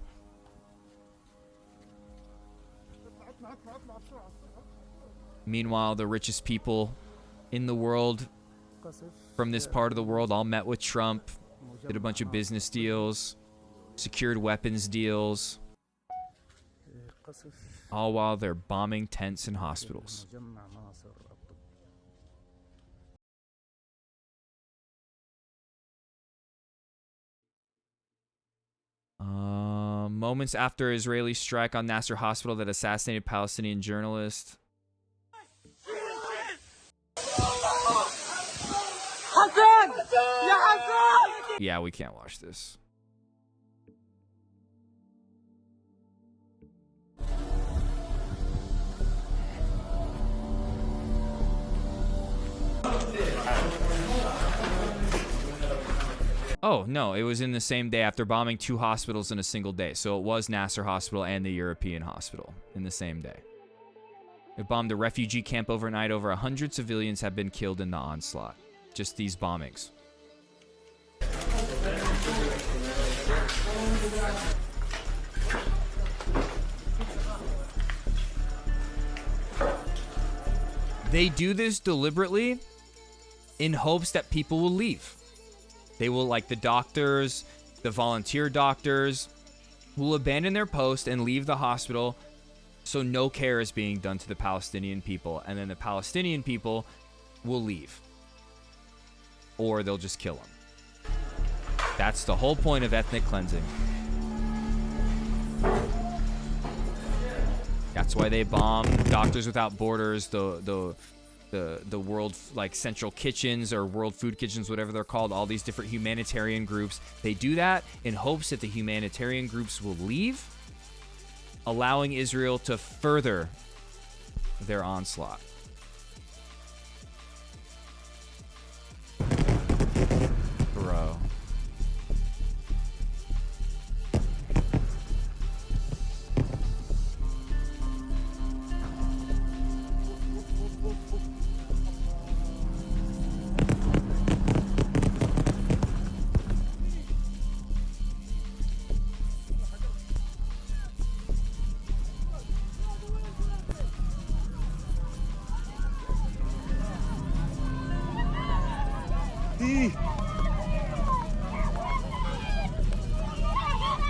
Meanwhile, the richest people in the world from this part of the world all met with Trump, did a bunch of business deals, secured weapons deals, all while they're bombing tents and hospitals. Moments after Israeli strike on Nasser Hospital that assassinated Palestinian journalist. Yeah, we can't watch this. Oh, no, it was in the same day after bombing 2 hospitals in a single day. So it was Nasser Hospital and the European Hospital in the same day. It bombed a refugee camp overnight. Over 100 civilians have been killed in the onslaught. Just these bombings. They do this deliberately in hopes that people will leave. They will, like the doctors, the volunteer doctors, will abandon their post and leave the hospital so no care is being done to the Palestinian people. And then the Palestinian people will leave. Or they'll just kill them. That's the whole point of ethnic cleansing. Yeah, That's why they bomb Doctors Without Borders, the World Central Kitchens or World Food Kitchens, whatever they're called, all these different humanitarian groups. They do that in hopes that the humanitarian groups will leave, allowing Israel to further their onslaught. Bro.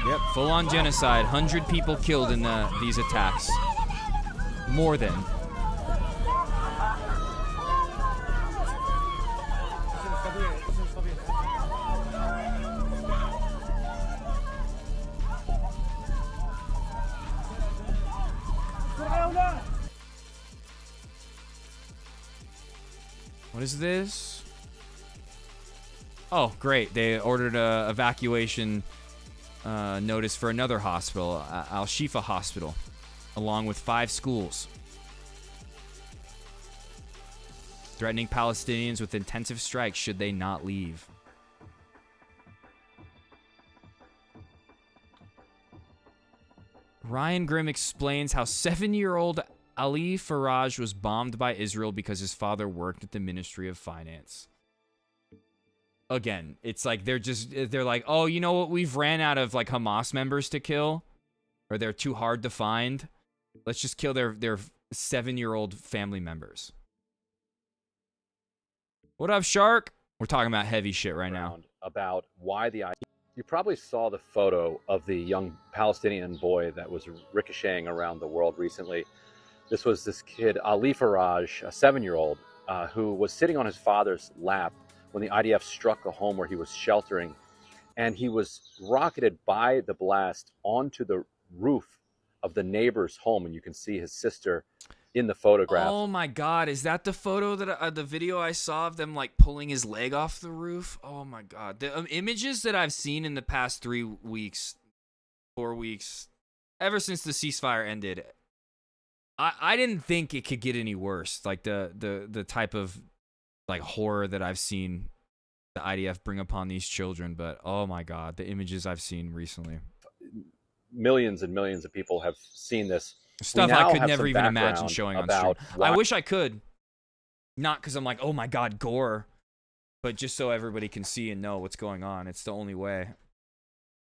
Yep, full-on genocide. 100 people killed in these attacks. More than. What is this? Oh, great. They ordered a evacuation notice for another hospital, Al-Shifa Hospital, along with 5 schools. Threatening Palestinians with intensive strikes should they not leave. Ryan Grimm explains how 7-year-old Ali Faraj was bombed by Israel because his father worked at the Ministry of Finance. Again, it's like they're like, oh, you know what? We've ran out of like Hamas members to kill, or they're too hard to find. Let's just kill their 7-year-old family members. What up, Shark? We're talking about heavy shit right now. About why you probably saw the photo of the young Palestinian boy that was ricocheting around the world recently. This was this kid, Ali Faraj, a 7-year-old, who was sitting on his father's lap when the IDF struck the home where he was sheltering, and he was rocketed by the blast onto the roof of the neighbor's home, and you can see his sister in the photograph. Oh my God, is that the photo that the video I saw of them like pulling his leg off the roof? Oh my God, the images that I've seen in the past 3 weeks, 4 weeks, ever since the ceasefire ended, I didn't think it could get any worse. Like the type of like horror that I've seen the IDF bring upon these children, but oh my God, the images I've seen recently. Millions and millions of people have seen this. Stuff I could never even imagine showing on stream. I wish I could. Not because I'm like, oh my God, gore, but just so everybody can see and know what's going on. It's the only way.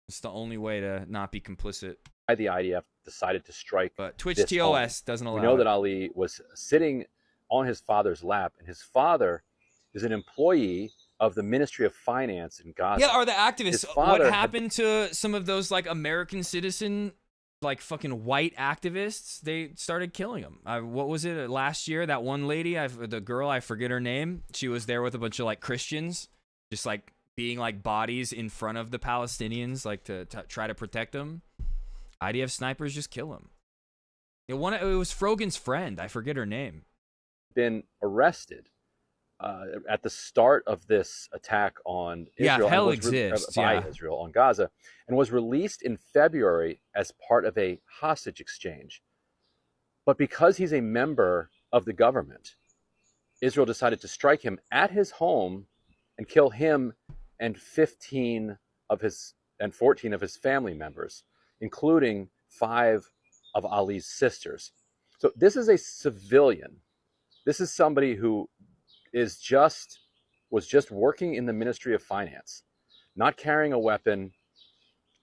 It's the only way to not be complicit. The IDF decided to strike. But Twitch TOS doesn't allow it. We know that Ali was sitting on his father's lap, and his father is an employee of the Ministry of Finance in Gaza. Yeah, are the activists. What happened to some of those like American citizen, like fucking white activists? They started killing them. What was it last year? That one lady, the girl, I forget her name. She was there with a bunch of like Christians, just like being like bodies in front of the Palestinians, like to try to protect them. IDF snipers just kill them. It was Frogan's friend. I forget her name. Been arrested at the start of this attack on Israel. Yeah, hell exists. By Israel on Gaza, and was released in February as part of a hostage exchange. But because he's a member of the government, Israel decided to strike him at his home and kill him and 14 of his family members, including 5 of Ali's sisters. So this is a civilian. This is somebody who was just working in the Ministry of Finance, not carrying a weapon,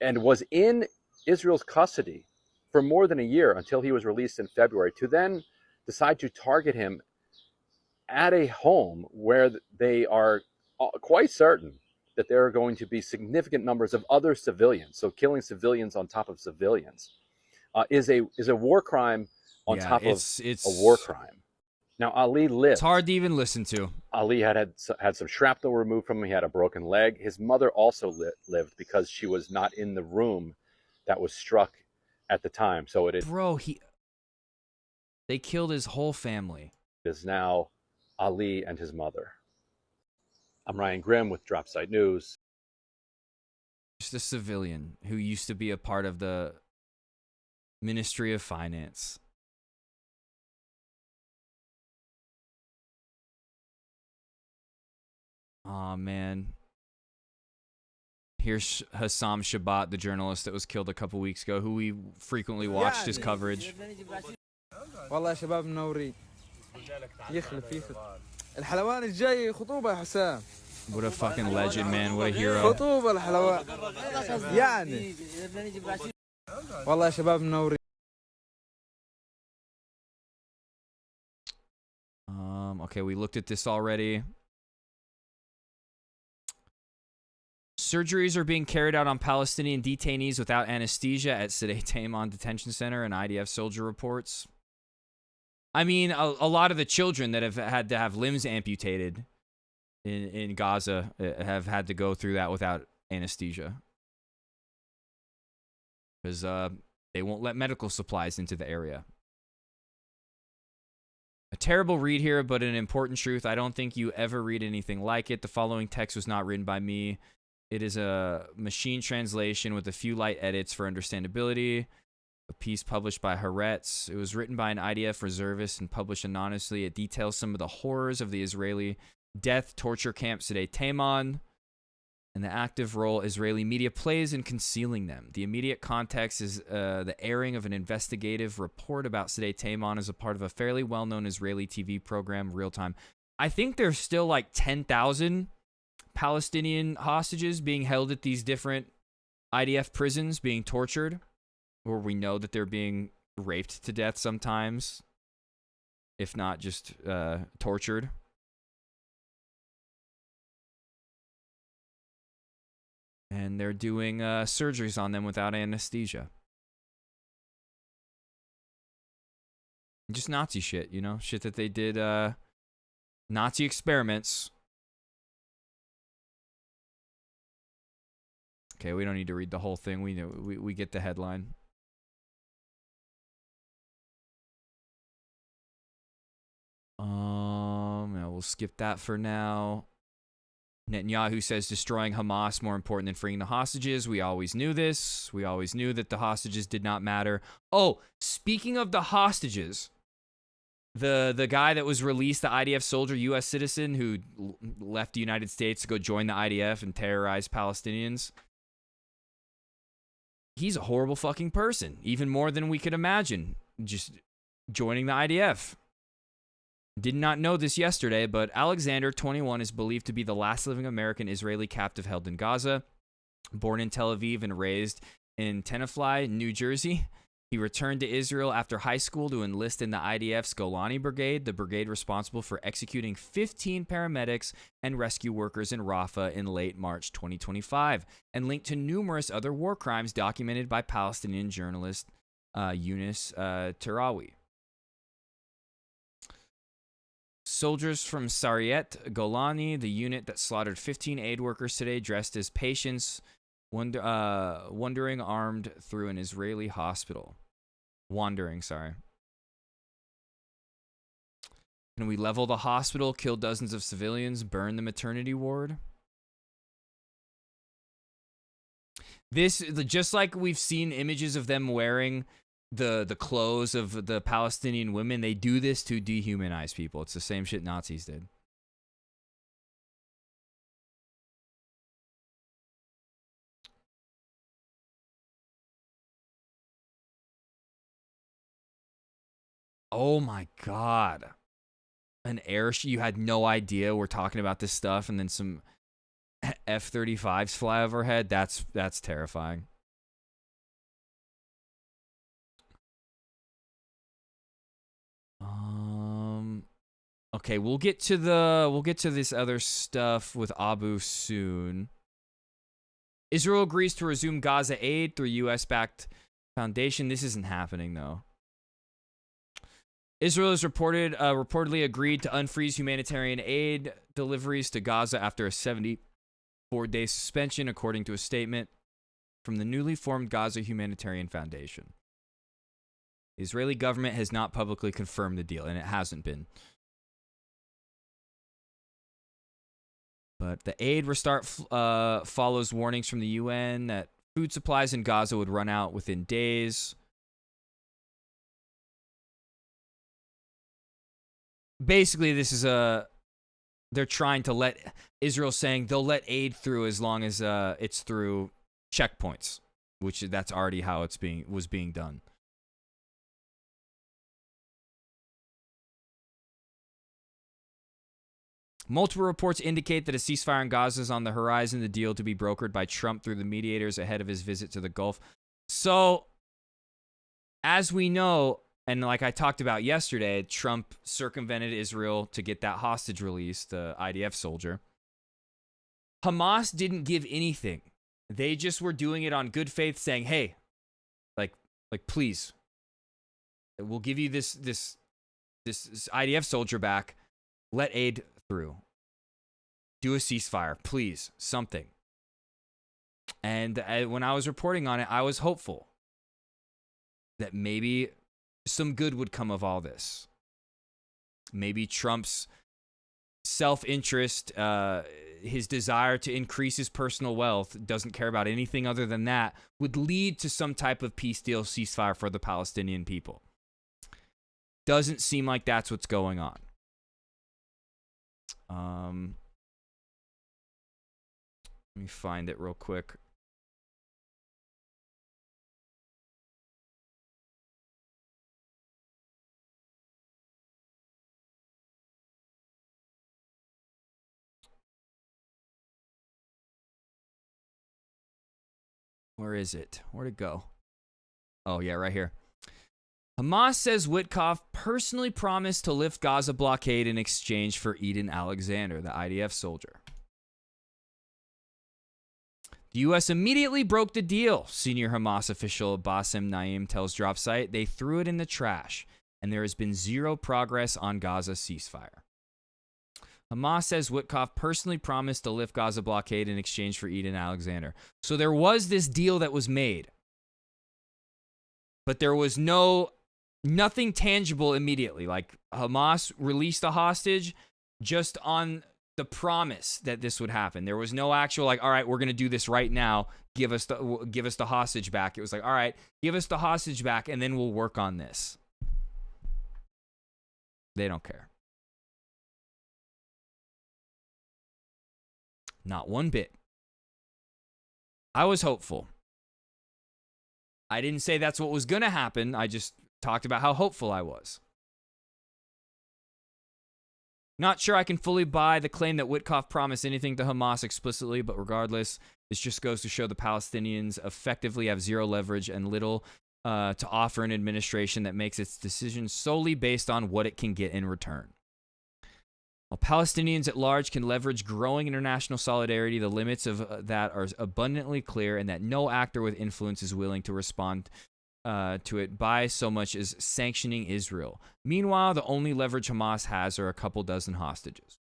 and was in Israel's custody for more than a year until he was released in February, to then decide to target him at a home where they are quite certain that there are going to be significant numbers of other civilians. So killing civilians on top of civilians is a war crime on top of a war crime. Now, Ali lived. It's hard to even listen to. Ali had some shrapnel removed from him. He had a broken leg. His mother also lived because she was not in the room that was struck at the time. So They killed his whole family. Is now Ali and his mother. I'm Ryan Grimm with Dropsite News. Just a civilian who used to be a part of the Ministry of Finance. Aw, man. Here's Hassam Shabat, the journalist that was killed a couple weeks ago, who we frequently watched his coverage. والله يا شباب منورين يخلف الحلوان الجاي خطوبة يا حسام. What a fucking legend, man. What a hero. خطوبة الحلوان يعني والله يا شباب منورين. Okay, we looked at this already. Surgeries are being carried out on Palestinian detainees without anesthesia at Sidi Taimon Detention Center, and IDF soldier reports. I mean, a lot of the children that have had to have limbs amputated in Gaza have had to go through that without anesthesia. Because they won't let medical supplies into the area. A terrible read here, but an important truth. I don't think you ever read anything like it. The following text was not written by me. It is a machine translation with a few light edits for understandability. A piece published by Haaretz. It was written by an IDF reservist and published anonymously. It details some of the horrors of the Israeli death torture camp Sidi Taimon and the active role Israeli media plays in concealing them. The immediate context is the airing of an investigative report about Sidi Taimon as a part of a fairly well-known Israeli TV program, Real Time. I think there's still like 10,000 Palestinian hostages being held at these different IDF prisons, being tortured, or we know that they're being raped to death sometimes, if not just tortured. And they're doing surgeries on them without anesthesia. Just Nazi shit, you know? Shit that they did, Nazi experiments. Okay, we don't need to read the whole thing. We know we get the headline. No, we'll skip that for now. Netanyahu says destroying Hamas more important than freeing the hostages. We always knew this. We always knew that the hostages did not matter. Oh, speaking of the hostages, the guy that was released, the IDF soldier, U.S. citizen who left the United States to go join the IDF and terrorize Palestinians. He's a horrible fucking person, even more than we could imagine, just joining the IDF. Did not know this yesterday, but Alexander, 21, is believed to be the last living American Israeli captive held in Gaza. Born in Tel Aviv and raised in Tenafly, New Jersey, he returned to Israel after high school to enlist in the IDF's Golani Brigade, the brigade responsible for executing 15 paramedics and rescue workers in Rafah in late March 2025, and linked to numerous other war crimes documented by Palestinian journalist Yunus Tarawi. Soldiers from Sariyat Golani, the unit that slaughtered 15 aid workers today, dressed as patients, wandering armed through an Israeli hospital. Wandering, sorry. Can we level the hospital, kill dozens of civilians, burn the maternity ward? This, just like we've seen images of them wearing the clothes of the Palestinian women, they do this to dehumanize people. It's the same shit Nazis did. Oh my God. An airship, you had no idea we're talking about this stuff, and then some F-35s fly overhead. That's terrifying. Okay, we'll get to this other stuff with Abu soon. Israel agrees to resume Gaza aid through US-backed foundation. This isn't happening though. Israel has reportedly agreed to unfreeze humanitarian aid deliveries to Gaza after a 74-day suspension, according to a statement from the newly formed Gaza Humanitarian Foundation. The Israeli government has not publicly confirmed the deal, and it hasn't been. But the aid restart follows warnings from the UN that food supplies in Gaza would run out within days. Basically, this is they're trying to let Israel saying they'll let aid through as long as it's through checkpoints, which that's already how was being done. Multiple reports indicate that a ceasefire in Gaza is on the horizon, the deal to be brokered by Trump through the mediators ahead of his visit to the Gulf. So, as we know, and like I talked about yesterday, Trump circumvented Israel to get that hostage released, the IDF soldier. Hamas didn't give anything. They just were doing it on good faith, saying, hey, like please, we'll give you this IDF soldier back. Let aid through. Do a ceasefire, please, something. And when I was reporting on it, I was hopeful that maybe some good would come of all this. Maybe Trump's self-interest, his desire to increase his personal wealth, doesn't care about anything other than that, would lead to some type of peace deal, ceasefire for the Palestinian people. Doesn't seem like that's what's going on. Let me find it real quick. Where is it? Where'd it go? Oh, yeah, right here. Hamas says Witkoff personally promised to lift Gaza blockade in exchange for Eden Alexander, the IDF soldier. The U.S. immediately broke the deal, senior Hamas official Bassem Naim tells DropSite. They threw it in the trash, and there has been zero progress on Gaza ceasefire. Hamas says Witkoff personally promised to lift Gaza blockade in exchange for Eden Alexander. So there was this deal that was made, but there was nothing tangible immediately. Like Hamas released a hostage just on the promise that this would happen. There was no actual like, all right, we're going to do this right now. Give us the hostage back. It was like, all right, give us the hostage back and then we'll work on this. They don't care. Not one bit. I was hopeful. I didn't say that's what was going to happen. I just talked about how hopeful I was. Not sure I can fully buy the claim that Witkoff promised anything to Hamas explicitly, but regardless, this just goes to show the Palestinians effectively have zero leverage and little to offer an administration that makes its decisions solely based on what it can get in return. While Palestinians at large can leverage growing international solidarity, the limits of that are abundantly clear, and that no actor with influence is willing to respond to it by so much as sanctioning Israel. Meanwhile, the only leverage Hamas has are a couple dozen hostages.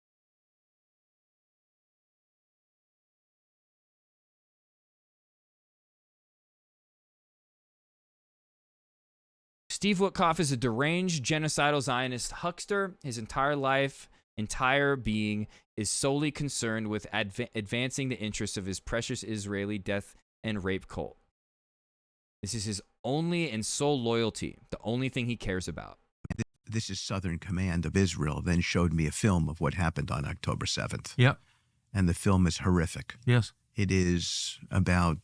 Steve Witkoff is a deranged, genocidal Zionist huckster. His entire life, entire being is solely concerned with advancing the interests of his precious Israeli death and rape cult. This is his only and sole loyalty, the only thing he cares about. This is Southern Command of Israel then showed me a film of what happened on October 7th. Yep. And the film is horrific. Yes. It is about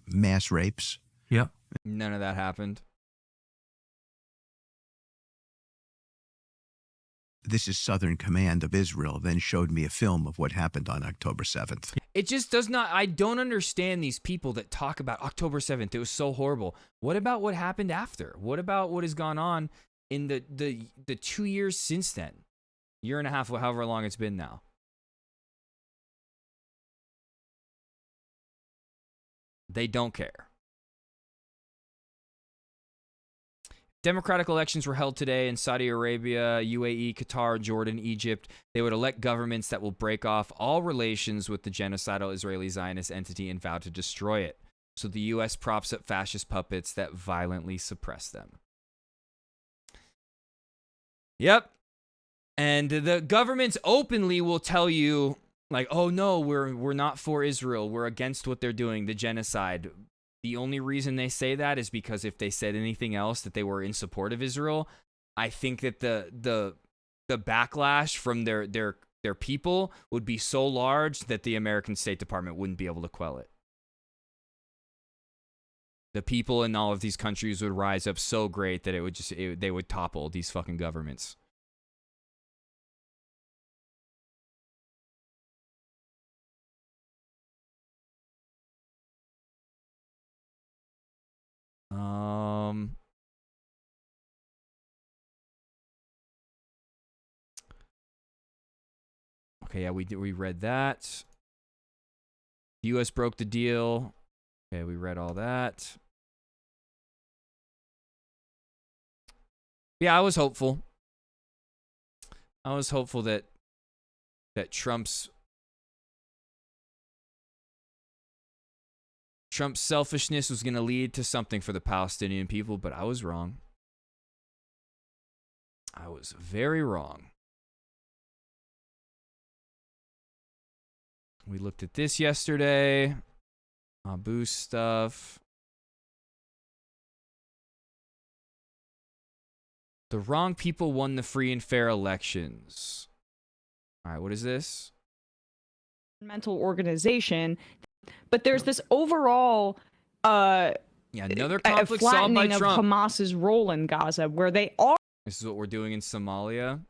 mass rapes. Yep. None of that happened. This is Southern Command of Israel then showed me a film of what happened on October 7th. It just does not, I don't understand these people that talk about October 7th. It was so horrible. What about what happened after? What about what has gone on in the 2 years since then? Year and a half, however long it's been now. They don't care. Democratic elections were held today in Saudi Arabia, UAE, Qatar, Jordan, Egypt. They would elect governments that will break off all relations with the genocidal Israeli Zionist entity and vow to destroy it. So the U.S. props up fascist puppets that violently suppress them. Yep. And the governments openly will tell you, like, oh no, we're not for Israel. We're against what they're doing, the genocide. The only reason they say that is because if they said anything else that they were in support of Israel, I think that the backlash from their people would be so large that the American State Department wouldn't be able to quell it. The people in all of these countries would rise up so great that they would topple these fucking governments. Okay, yeah, we read that. The U.S. broke the deal. Okay, we read all that. Yeah, I was hopeful. I was hopeful that Trump's selfishness was going to lead to something for the Palestinian people, but I was wrong. I was very wrong. We looked at this yesterday. Abu stuff. The wrong people won the free and fair elections. All right, what is this? Mental organization, but there's this overall another conflict solved by flattening of Trump. Hamas's role in Gaza, where they are. This is what we're doing in Somalia.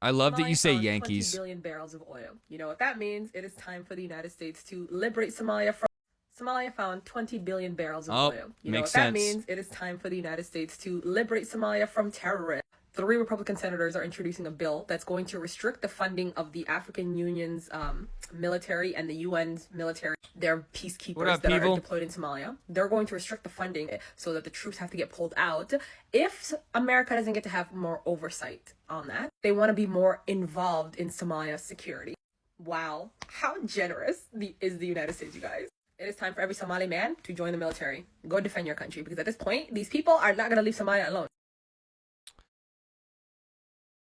I love that you say Yankees. 20 billion barrels of oil. You know what that means? It is time for the United States to liberate Somalia from. Somalia found 20 billion barrels of oil. You know what that means? It is time for the United States to liberate Somalia from terrorists. 3 Republican senators are introducing a bill that's going to restrict the funding of the African Union's military and the UN's military, their peacekeepers that are deployed in Somalia. They're going to restrict the funding so that the troops have to get pulled out. If America doesn't get to have more oversight on that, they want to be more involved in Somalia's security. Wow. How generous is the United States, you guys? It is time for every Somali man to join the military. Go defend your country, because at this point, these people are not going to leave Somalia alone.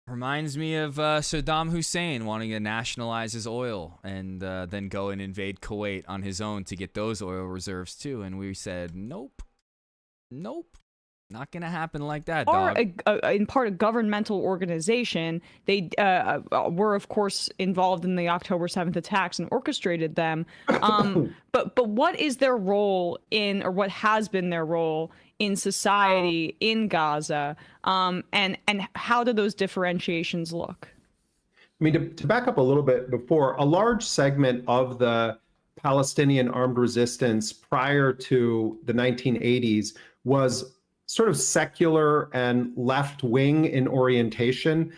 Reminds me of Saddam Hussein wanting to nationalize his oil and then go and invade Kuwait on his own to get those oil reserves too. And we said, nope, not gonna happen like that, dog. In part a governmental organization. They were, of course, involved in the October 7th attacks and orchestrated them. But what is their role in, or what has been their role in society in Gaza? And how do those differentiations look? I mean, to back up a little bit before, a large segment of the Palestinian armed resistance prior to the 1980s was sort of secular and left-wing in orientation.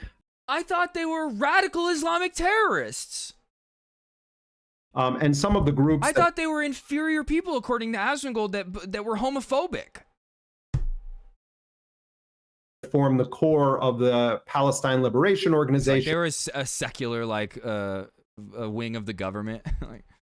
I thought they were radical Islamic terrorists. And some of the groups... I thought they were inferior people, according to Asmongold, that were homophobic. Form the core of the Palestine Liberation Organization. Like they were a secular, a wing of the government.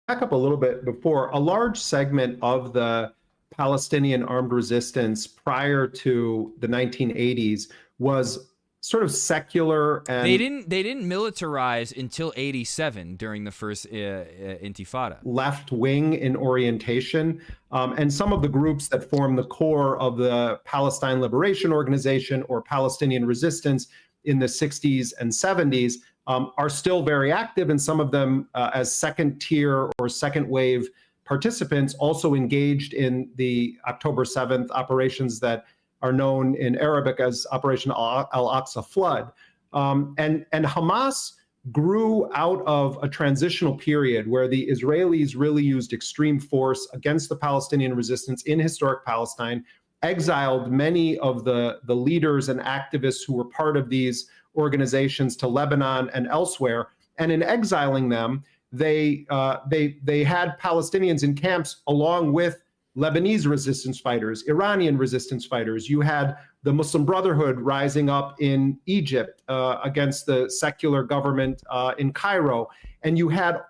Back up a little bit before, a large segment of the Palestinian armed resistance prior to the 1980s was sort of secular, and they didn't militarize until 87 during the first Intifada. Left wing in orientation, and some of the groups that form the core of the Palestine Liberation Organization or Palestinian resistance in the 60s and 70s are still very active, and some of them as second tier or second wave participants also engaged in the October 7th operations that are known in Arabic as Operation Al-Aqsa Flood. And Hamas grew out of a transitional period where the Israelis really used extreme force against the Palestinian resistance in historic Palestine, exiled many of the leaders and activists who were part of these organizations to Lebanon and elsewhere. And in exiling them, they had Palestinians in camps along with Lebanese resistance fighters, Iranian resistance fighters. You had the Muslim Brotherhood rising up in Egypt against the secular government in Cairo. And you had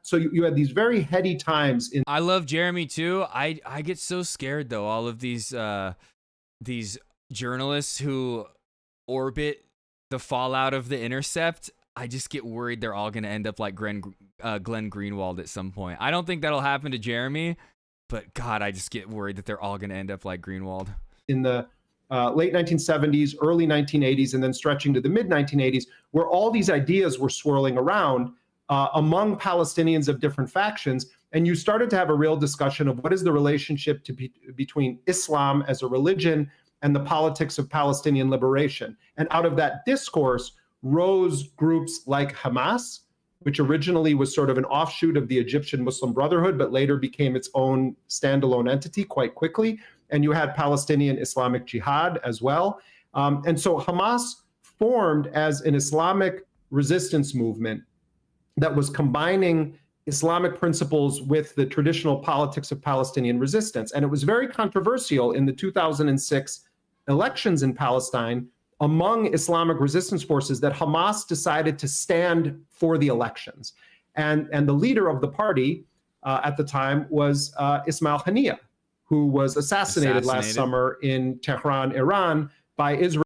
these very heady times in... I love Jeremy too. I get so scared though, all of these journalists who orbit the fallout of the intercept, I just get worried they're all going to end up like Glenn Greenwald at some point. I don't think that'll happen to Jeremy, but God, I just get worried that they're all going to end up like Greenwald. In the late 1970s, early 1980s, and then stretching to the mid 1980s, where all these ideas were swirling around among Palestinians of different factions. And you started to have a real discussion of what is the relationship between Islam as a religion and the politics of Palestinian liberation. And out of that discourse rose groups like Hamas, which originally was sort of an offshoot of the Egyptian Muslim Brotherhood, but later became its own standalone entity quite quickly. And you had Palestinian Islamic Jihad as well. And so Hamas formed as an Islamic resistance movement that was combining Islamic principles with the traditional politics of Palestinian resistance. And it was very controversial in the 2006 elections in Palestine among Islamic resistance forces that Hamas decided to stand for the elections. And the leader of the party at the time was Ismail Haniyeh, who was assassinated last summer in Tehran, Iran, by Israel.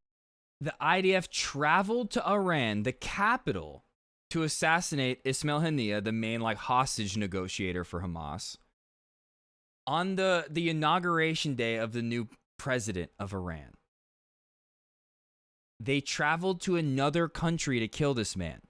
The IDF traveled to Iran, the capital, to assassinate Ismail Haniyeh, the main like hostage negotiator for Hamas, on the inauguration day of the new president of Iran. They traveled to another country to kill this man.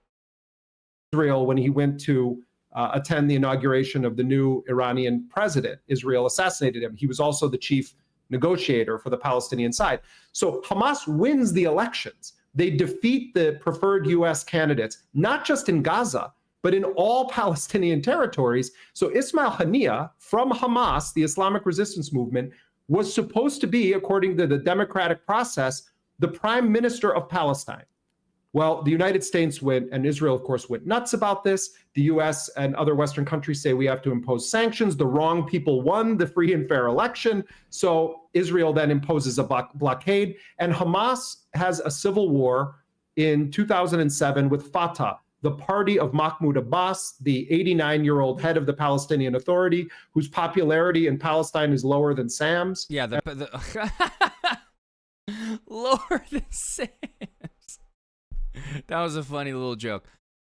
Israel, when he went to attend the inauguration of the new Iranian president, Israel assassinated him. He was also the chief negotiator for the Palestinian side. So Hamas wins the elections. They defeat the preferred U.S. candidates, not just in Gaza, but in all Palestinian territories. So Ismail Haniyeh from Hamas, the Islamic resistance movement, was supposed to be, according to the democratic process, the prime minister of Palestine. Well, the United States went, and Israel, of course, went nuts about this. The U.S. and other Western countries say we have to impose sanctions. The wrong people won the free and fair election. So Israel then imposes a blockade. And Hamas has a civil war in 2007 with Fatah, the party of Mahmoud Abbas, the 89-year-old head of the Palestinian Authority, whose popularity in Palestine is lower than Sam's. Yeah, lower than Sam's. That was a funny little joke.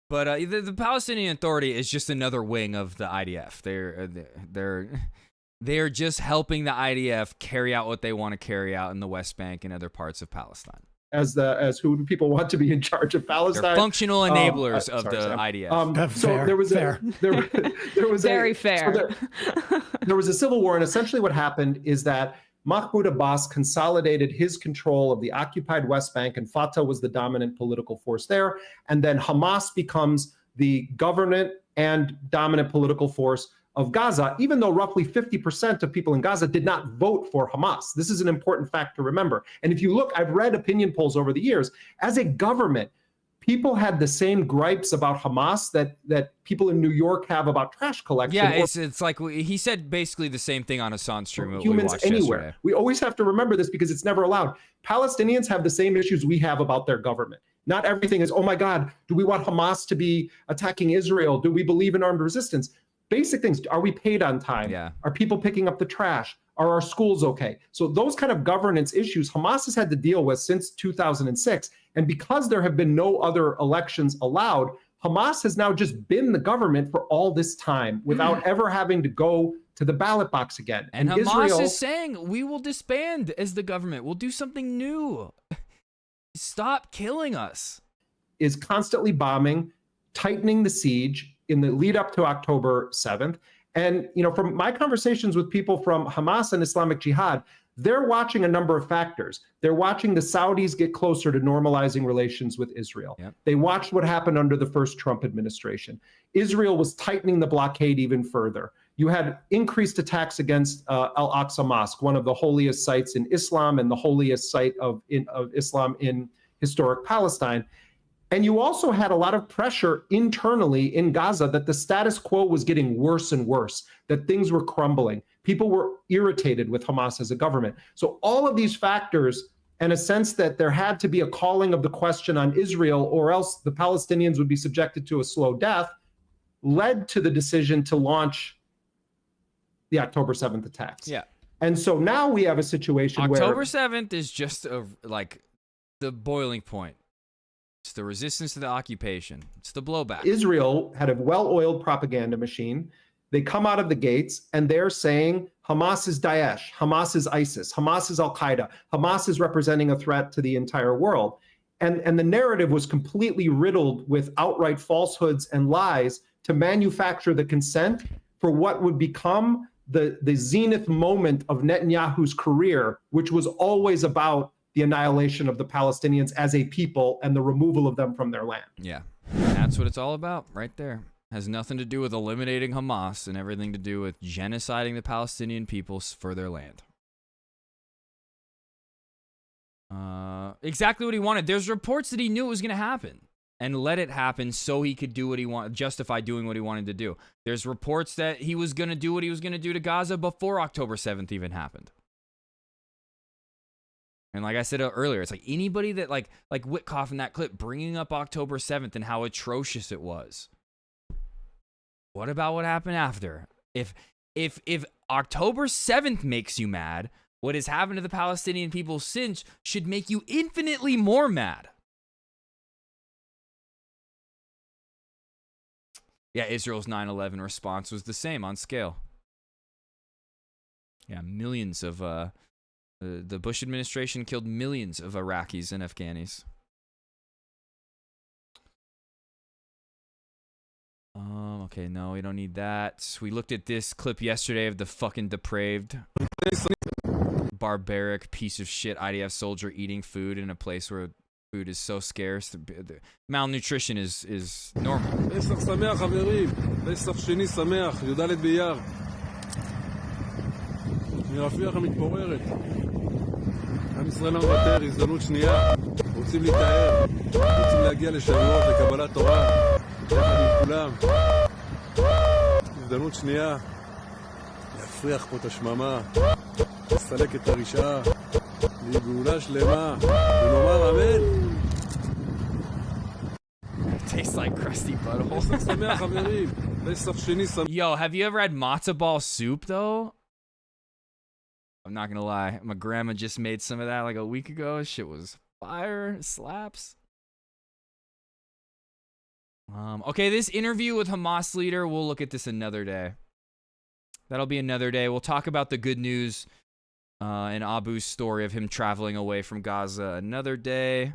But the Palestinian Authority is just another wing of the IDF. They're just helping the IDF carry out what they want to carry out in the West Bank and other parts of Palestine. As who people want to be in charge of Palestine. They're functional enablers of the IDF. So fair, there was very fair. So there was a civil war, and essentially what happened is that Mahmoud Abbas consolidated his control of the occupied West Bank, and Fatah was the dominant political force there. And then Hamas becomes the government and dominant political force of Gaza, even though roughly 50% of people in Gaza did not vote for Hamas. This is an important fact to remember. And if you look, I've read opinion polls over the years. As a government, people had the same gripes about Hamas that people in New York have about trash collection. Yeah, it's like he said basically the same thing on Assange stream. Humans anywhere. Yesterday. We always have to remember this because it's never allowed. Palestinians have the same issues we have about their government. Not everything is, oh my God, do we want Hamas to be attacking Israel? Do we believe in armed resistance? Basic things. Are we paid on time? Yeah. Are people picking up the trash? Are our schools okay? So those kind of governance issues Hamas has had to deal with since 2006. And because there have been no other elections allowed, Hamas has now just been the government for all this time without ever having to go to the ballot box again. And Hamas is saying, we will disband as the government. We'll do something new. Stop killing us. Is constantly bombing, tightening the siege in the lead up to October 7th. And, from my conversations with people from Hamas and Islamic Jihad, they're watching a number of factors. They're watching the Saudis get closer to normalizing relations with Israel. Yep. They watched what happened under the first Trump administration. Israel was tightening the blockade even further. You had increased attacks against Al-Aqsa Mosque, one of the holiest sites in Islam and the holiest site of Islam in historic Palestine. And you also had a lot of pressure internally in Gaza that the status quo was getting worse and worse, that things were crumbling. People were irritated with Hamas as a government. So all of these factors, and a sense that there had to be a calling of the question on Israel, or else the Palestinians would be subjected to a slow death, led to the decision to launch the October 7th attacks. Yeah. And so now we have a situation October where... October 7th is just the boiling point. It's the resistance to the occupation. It's the blowback. Israel had a well-oiled propaganda machine. They come out of the gates and they're saying Hamas is Daesh, Hamas is ISIS, Hamas is Al-Qaeda, Hamas is representing a threat to the entire world. And the narrative was completely riddled with outright falsehoods and lies to manufacture the consent for what would become the zenith moment of Netanyahu's career, which was always about the annihilation of the Palestinians as a people and the removal of them from their land. Yeah, that's what it's all about right there. Has nothing to do with eliminating Hamas and everything to do with genociding the Palestinian peoples for their land. Exactly what he wanted. There's reports that he knew it was going to happen and let it happen so he could do what he wanted, justify doing what he wanted to do. There's reports that he was going to do what he was going to do to Gaza before October 7th even happened. And like I said earlier, it's like anybody that like Witkoff in that clip bringing up October 7th and how atrocious it was. What about what happened after? If October 7th makes you mad, what has happened to the Palestinian people since should make you infinitely more mad. Yeah, Israel's 9/11 response was the same on scale. Yeah, millions of the Bush administration killed millions of Iraqis and Afghanis. Okay, no, we don't need that. We looked at this clip yesterday of the fucking depraved, barbaric piece of shit IDF soldier eating food in a place where food is so scarce. The malnutrition is normal. פסח שמח חברים, פסח שני שמח, י"ד באייר. מרפיח המתפוררת. עם ישראל לא מוותר, הזדמנות שנייה. רוצים להתאר, רוצים להגיע לשבועות, לקבלת תורה. יחד עם כולם. הזדמנות שנייה. להפריח פה את השממה. לסלק את הרשעה. לגאולה שלמה. ונאמר אמן. Tastes like crusty butthole. Yo, have you ever had matzo ball soup though? I'm not gonna lie, my grandma just made some of that like a week ago. Shit was fire, slaps. Okay, this interview with Hamas leader, we'll look at this another day. That'll be another day. We'll talk about the good news in Abu's story of him traveling away from Gaza another day.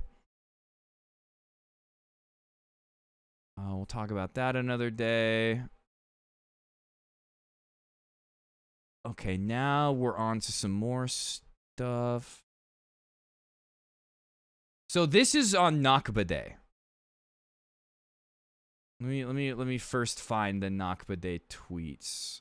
We'll talk about that another day. Okay, now we're on to some more stuff. So this is on Nakba Day. Let me first find the Nakba Day tweets.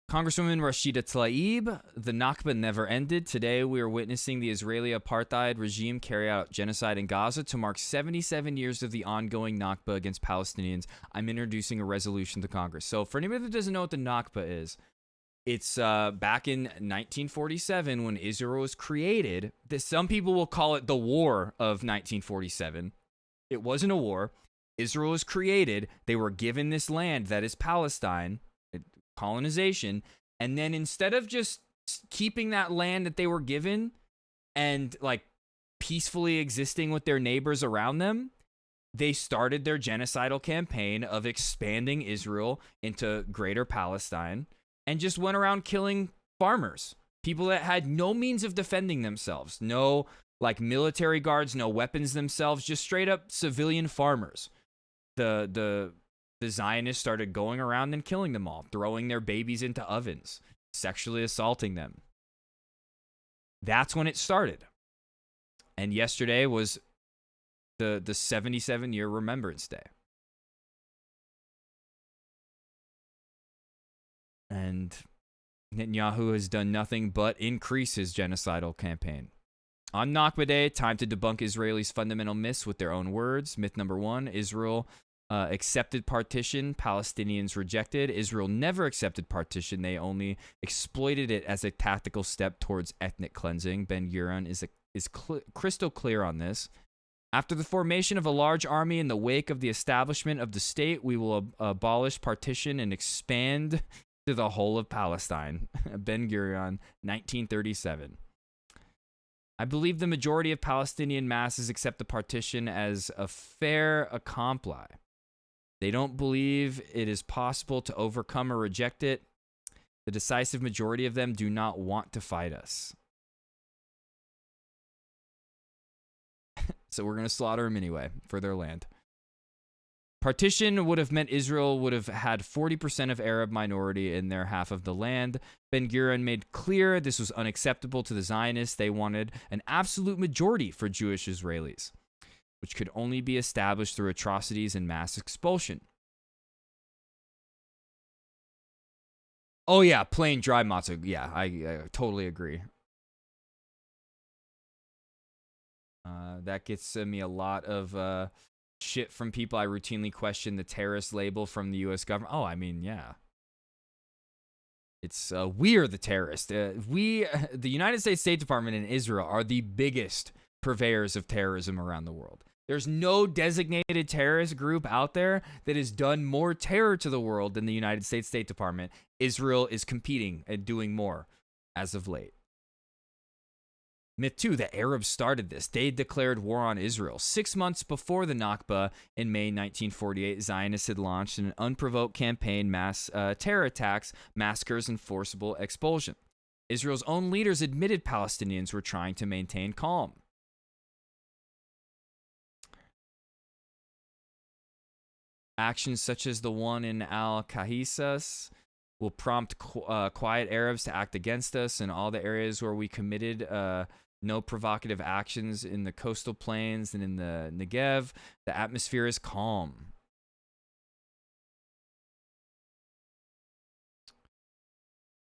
Congresswoman Rashida Tlaib, the Nakba never ended. Today, we are witnessing the Israeli apartheid regime carry out genocide in Gaza to mark 77 years of the ongoing Nakba against Palestinians. I'm introducing a resolution to Congress. So for anybody that doesn't know what the Nakba is, it's back in 1947 when Israel was created. Some people will call it the War of 1947. It wasn't a war. Israel was created. They were given this land that is Palestine. Colonization, and then instead of just keeping that land that they were given and like peacefully existing with their neighbors around them, they started their genocidal campaign of expanding Israel into greater Palestine and just went around killing farmers, people that had no means of defending themselves, no like military guards, no weapons themselves, just straight up civilian farmers. The Zionists started going around and killing them all, throwing their babies into ovens, sexually assaulting them. That's when it started. And yesterday was the 77-year Remembrance Day. And Netanyahu has done nothing but increase his genocidal campaign. On Nakba Day, time to debunk Israelis' fundamental myths with their own words. Myth number 1, Israel accepted partition, Palestinians rejected. Israel never accepted partition. They only exploited it as a tactical step towards ethnic cleansing. Ben-Gurion is crystal clear on this. After the formation of a large army in the wake of the establishment of the state, we will abolish partition and expand to the whole of Palestine. Ben-Gurion, 1937. I believe the majority of Palestinian masses accept the partition as a fait accompli. They don't believe it is possible to overcome or reject it. The decisive majority of them do not want to fight us. So we're going to slaughter them anyway for their land. Partition would have meant Israel would have had 40% of Arab minority in their half of the land. Ben-Gurion made clear this was unacceptable to the Zionists. They wanted an absolute majority for Jewish Israelis, which could only be established through atrocities and mass expulsion. Oh yeah, plain dry matzah. Yeah, I totally agree. That gets me a lot of shit from people. I routinely question the terrorist label from the U.S. government. Oh, I mean, yeah. It's we're the terrorist. The United States State Department and Israel are the biggest purveyors of terrorism around the world. There's no designated terrorist group out there that has done more terror to the world than the United States State Department. Israel is competing and doing more as of late. Myth 2, the Arabs started this. They declared war on Israel. 6 months before the Nakba in May 1948, Zionists had launched an unprovoked campaign, mass terror attacks, massacres, and forcible expulsion. Israel's own leaders admitted Palestinians were trying to maintain calm. Actions such as the one in Al-Qahisas will prompt quiet Arabs to act against us in all the areas where we committed no provocative actions in the coastal plains and in the Negev. The atmosphere is calm.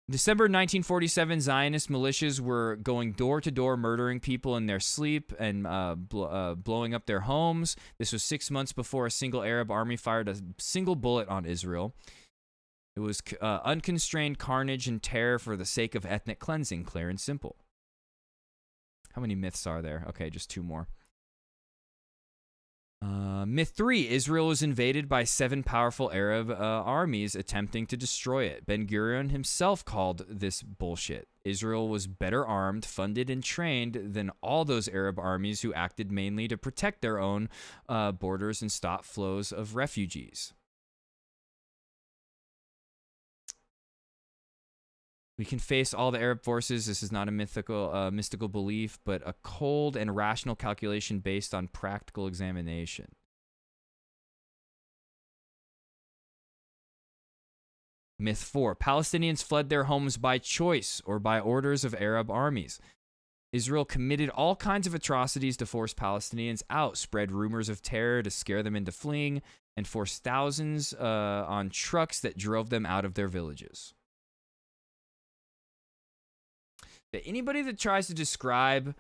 In December 1947, Zionist militias were going door to door, murdering people in their sleep and blowing up their homes. This was 6 months before a single Arab army fired a single bullet on Israel. It was unconstrained carnage and terror for the sake of ethnic cleansing, clear and simple. How many myths are there? Okay, just 2 more. Myth 3, Israel was invaded by 7 powerful Arab armies attempting to destroy it. Ben-Gurion himself called this bullshit. Israel was better armed, funded, and trained than all those Arab armies who acted mainly to protect their own borders and stop flows of refugees. We can face all the Arab forces. This is not a mystical belief, but a cold and rational calculation based on practical examination. Myth 4. Palestinians fled their homes by choice or by orders of Arab armies. Israel committed all kinds of atrocities to force Palestinians out, spread rumors of terror to scare them into fleeing, and forced thousands on trucks that drove them out of their villages. Anybody that tries to describe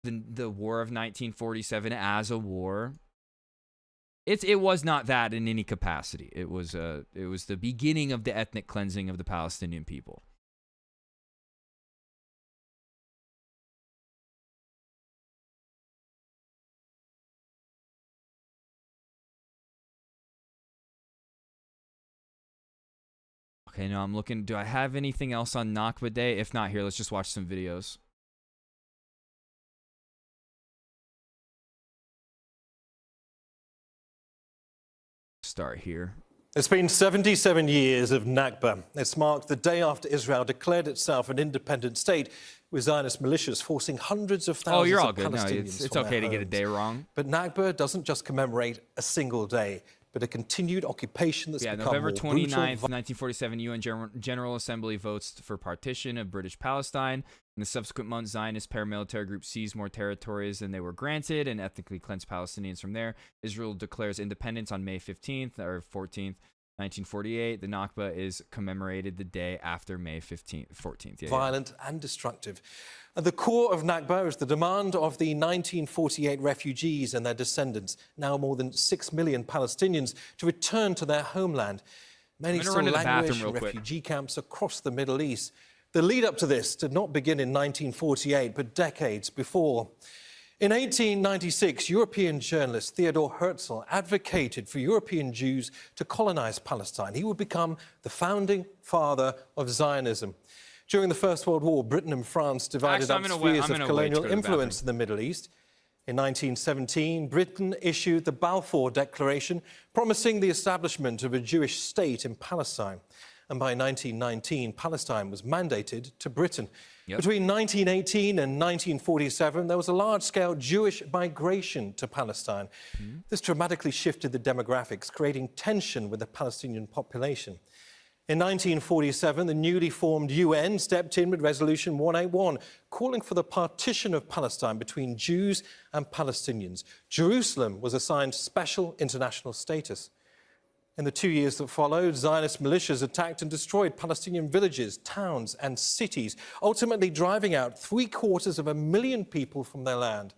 the War of 1947 as a war, it was not that in any capacity. It was the beginning of the ethnic cleansing of the Palestinian people. Okay, now I'm looking. Do I have anything else on Nakba Day? If not, here, let's just watch some videos. Start here. It's been 77 years of Nakba. It's marked the day after Israel declared itself an independent state, with Zionist militias forcing hundreds of thousands you're all of good. No, Palestinians it's from okay their to get a homes. day wrong. But Nakba doesn't just commemorate a single day, but a continued occupation that's become November more 29th, brutal. 1947, UN General Assembly votes for partition of British Palestine. In the subsequent months, Zionist paramilitary groups seized more territories than they were granted and ethnically cleansed Palestinians from there. Israel declares independence on May 15th or 14th, 1948. The Nakba is commemorated the day after May 14th. Violent and destructive. At the core of Nakba is the demand of the 1948 refugees and their descendants, now more than 6 million Palestinians, to return to their homeland. Many still languish in refugee camps across the Middle East. The lead up to this did not begin in 1948, but decades before. In 1896, European journalist Theodor Herzl advocated for European Jews to colonize Palestine. He would become the founding father of Zionism. During the First World War, Britain and France divided up spheres of colonial influence in the Middle East. In 1917, Britain issued the Balfour Declaration, promising the establishment of a Jewish state in Palestine. And by 1919, Palestine was mandated to Britain. Between 1918 and 1947, there was a large-scale Jewish migration to Palestine. This dramatically shifted the demographics, creating tension with the Palestinian population. In 1947, the newly formed UN stepped in with Resolution 181, calling for the partition of Palestine between Jews and Palestinians. Jerusalem was assigned special international status. In the 2 years that followed, Zionist militias attacked and destroyed Palestinian villages, towns and cities, ultimately driving out 750,000 people from their land.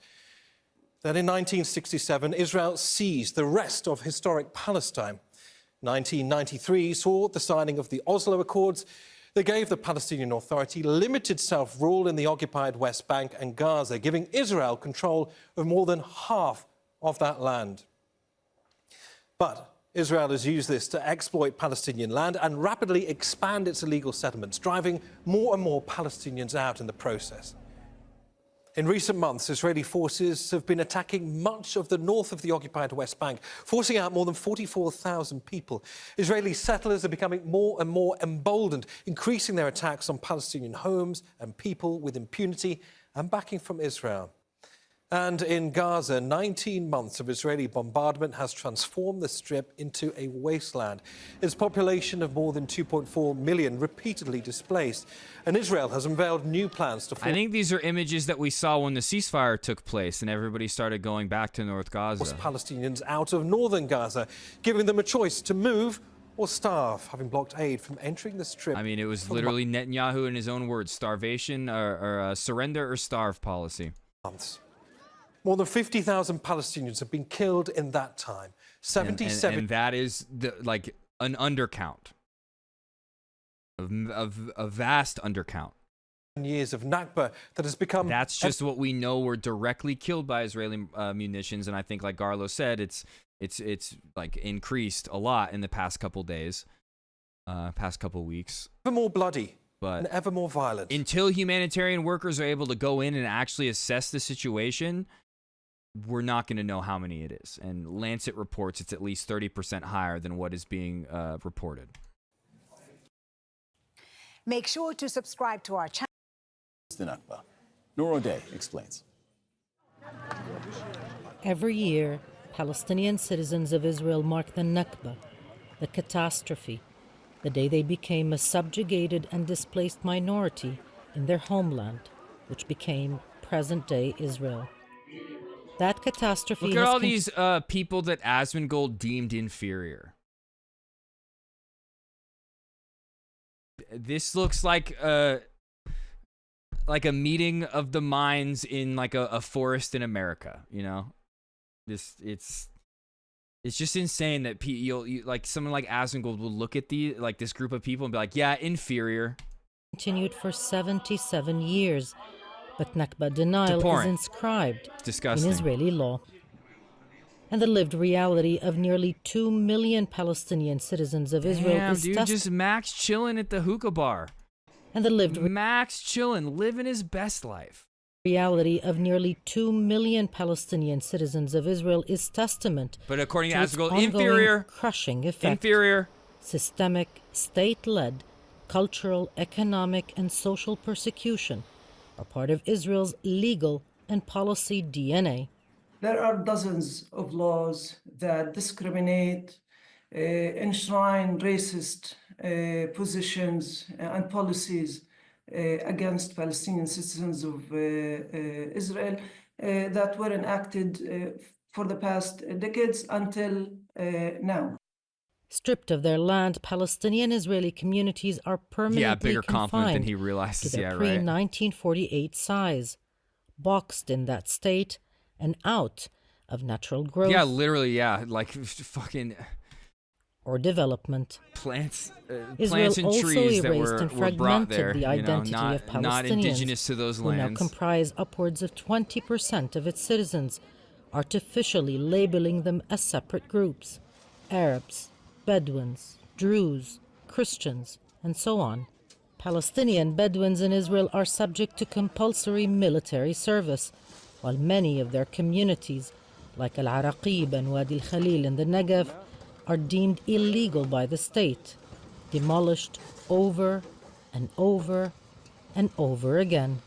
Then in 1967, Israel seized the rest of historic Palestine. 1993 saw the signing of the Oslo Accords. They gave the Palestinian Authority limited self-rule in the occupied West Bank and Gaza, giving Israel control of more than half of that land. But Israel has used this to exploit Palestinian land and rapidly expand its illegal settlements, driving more and more Palestinians out in the process. In recent months, Israeli forces have been attacking much of the north of the occupied West Bank, forcing out more than 44,000 people. Israeli settlers are becoming more and more emboldened, increasing their attacks on Palestinian homes and people with impunity and backing from Israel. And in Gaza, 19 months of Israeli bombardment has transformed the Strip into a wasteland. Its population of more than 2.4 million repeatedly displaced. And Israel has unveiled new plans to... I think these are images that we saw when the ceasefire took place and everybody started going back to North Gaza. ...force Palestinians out of northern Gaza, giving them a choice to move or starve, having blocked aid from entering the Strip. I mean, it was literally Netanyahu in his own words, starvation or surrender or starve policy. Months. More than 50,000 Palestinians have been killed in that time. 77... And that is like an undercount. A vast undercount. Years of Nakba that has become... That's just what we know were directly killed by Israeli munitions. And I think, like Garlo said, it's like increased a lot in the past couple days, past couple weeks. Ever more bloody. But and ever more violent. Until humanitarian workers are able to go in and actually assess the situation, we're not going to know how many it is. And Lancet reports it's at least 30% higher than what is being reported. Make sure to subscribe to our channel. The Nakba. Noor O'Day explains. Every year, Palestinian citizens of Israel mark the Nakba, the catastrophe, the day they became a subjugated and displaced minority in their homeland, which became present-day Israel. That catastrophe... Look at all these people that Asmongold deemed inferior. This looks like a meeting of the minds in like a forest in America, you know? It's just insane that like someone like Asmongold will look at this group of people and be like, yeah, inferior. Continued for 77 years, but Nakba denial is inscribed in Israeli law. And the lived reality of nearly 2 million Palestinian citizens of Israel is just Max chilling at the hookah bar. And the lived Max chilling, living his best life. Reality of nearly 2 million Palestinian citizens of Israel is testament but according to Asmongold, inferior, crushing effect, inferior, systemic, state-led, cultural, economic, and social persecution are part of Israel's legal and policy DNA. There are dozens of laws that discriminate, enshrine racist positions and policies against Palestinian citizens of Israel that were enacted for the past decades until now. Stripped of their land, Palestinian-Israeli communities are permanently confident than he confined realizes, to their pre-1948 size, boxed in that state and out of natural growth. Yeah, literally, yeah, like fucking... or development. Plants Israel and also trees that erased and were brought fragmented there, the identity of Palestinians, not indigenous to those who now lands. comprise upwards of 20% of its citizens, artificially labeling them as separate groups: Arabs, Bedouins, Druze, Christians, and so on. Palestinian Bedouins in Israel are subject to compulsory military service, while many of their communities, like Al-Araqib and Wadi al-Khalil in the Negev, are deemed illegal by the state, demolished over and over and over again.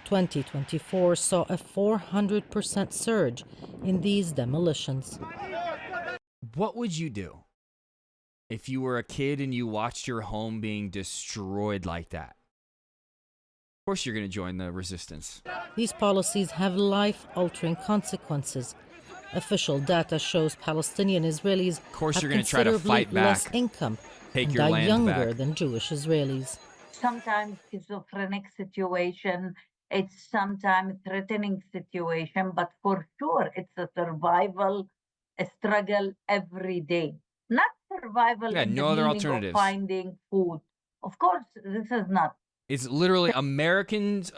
2024 saw a 400% surge in these demolitions. What would you do if you were a kid and you watched your home being destroyed like that? Of course you're going to join the resistance. These policies have life-altering consequences. Official data shows Palestinian Israelis of course have you're going to try to considerably fight back, less income take and your die land younger back. than Jewish Israelis. Sometimes schizophrenic situation, it's sometimes threatening situation, but for sure it's a survival, a struggle every day. Not survival in no the other meaning alternatives. of finding food. Of course, this is not. It's literally Americans,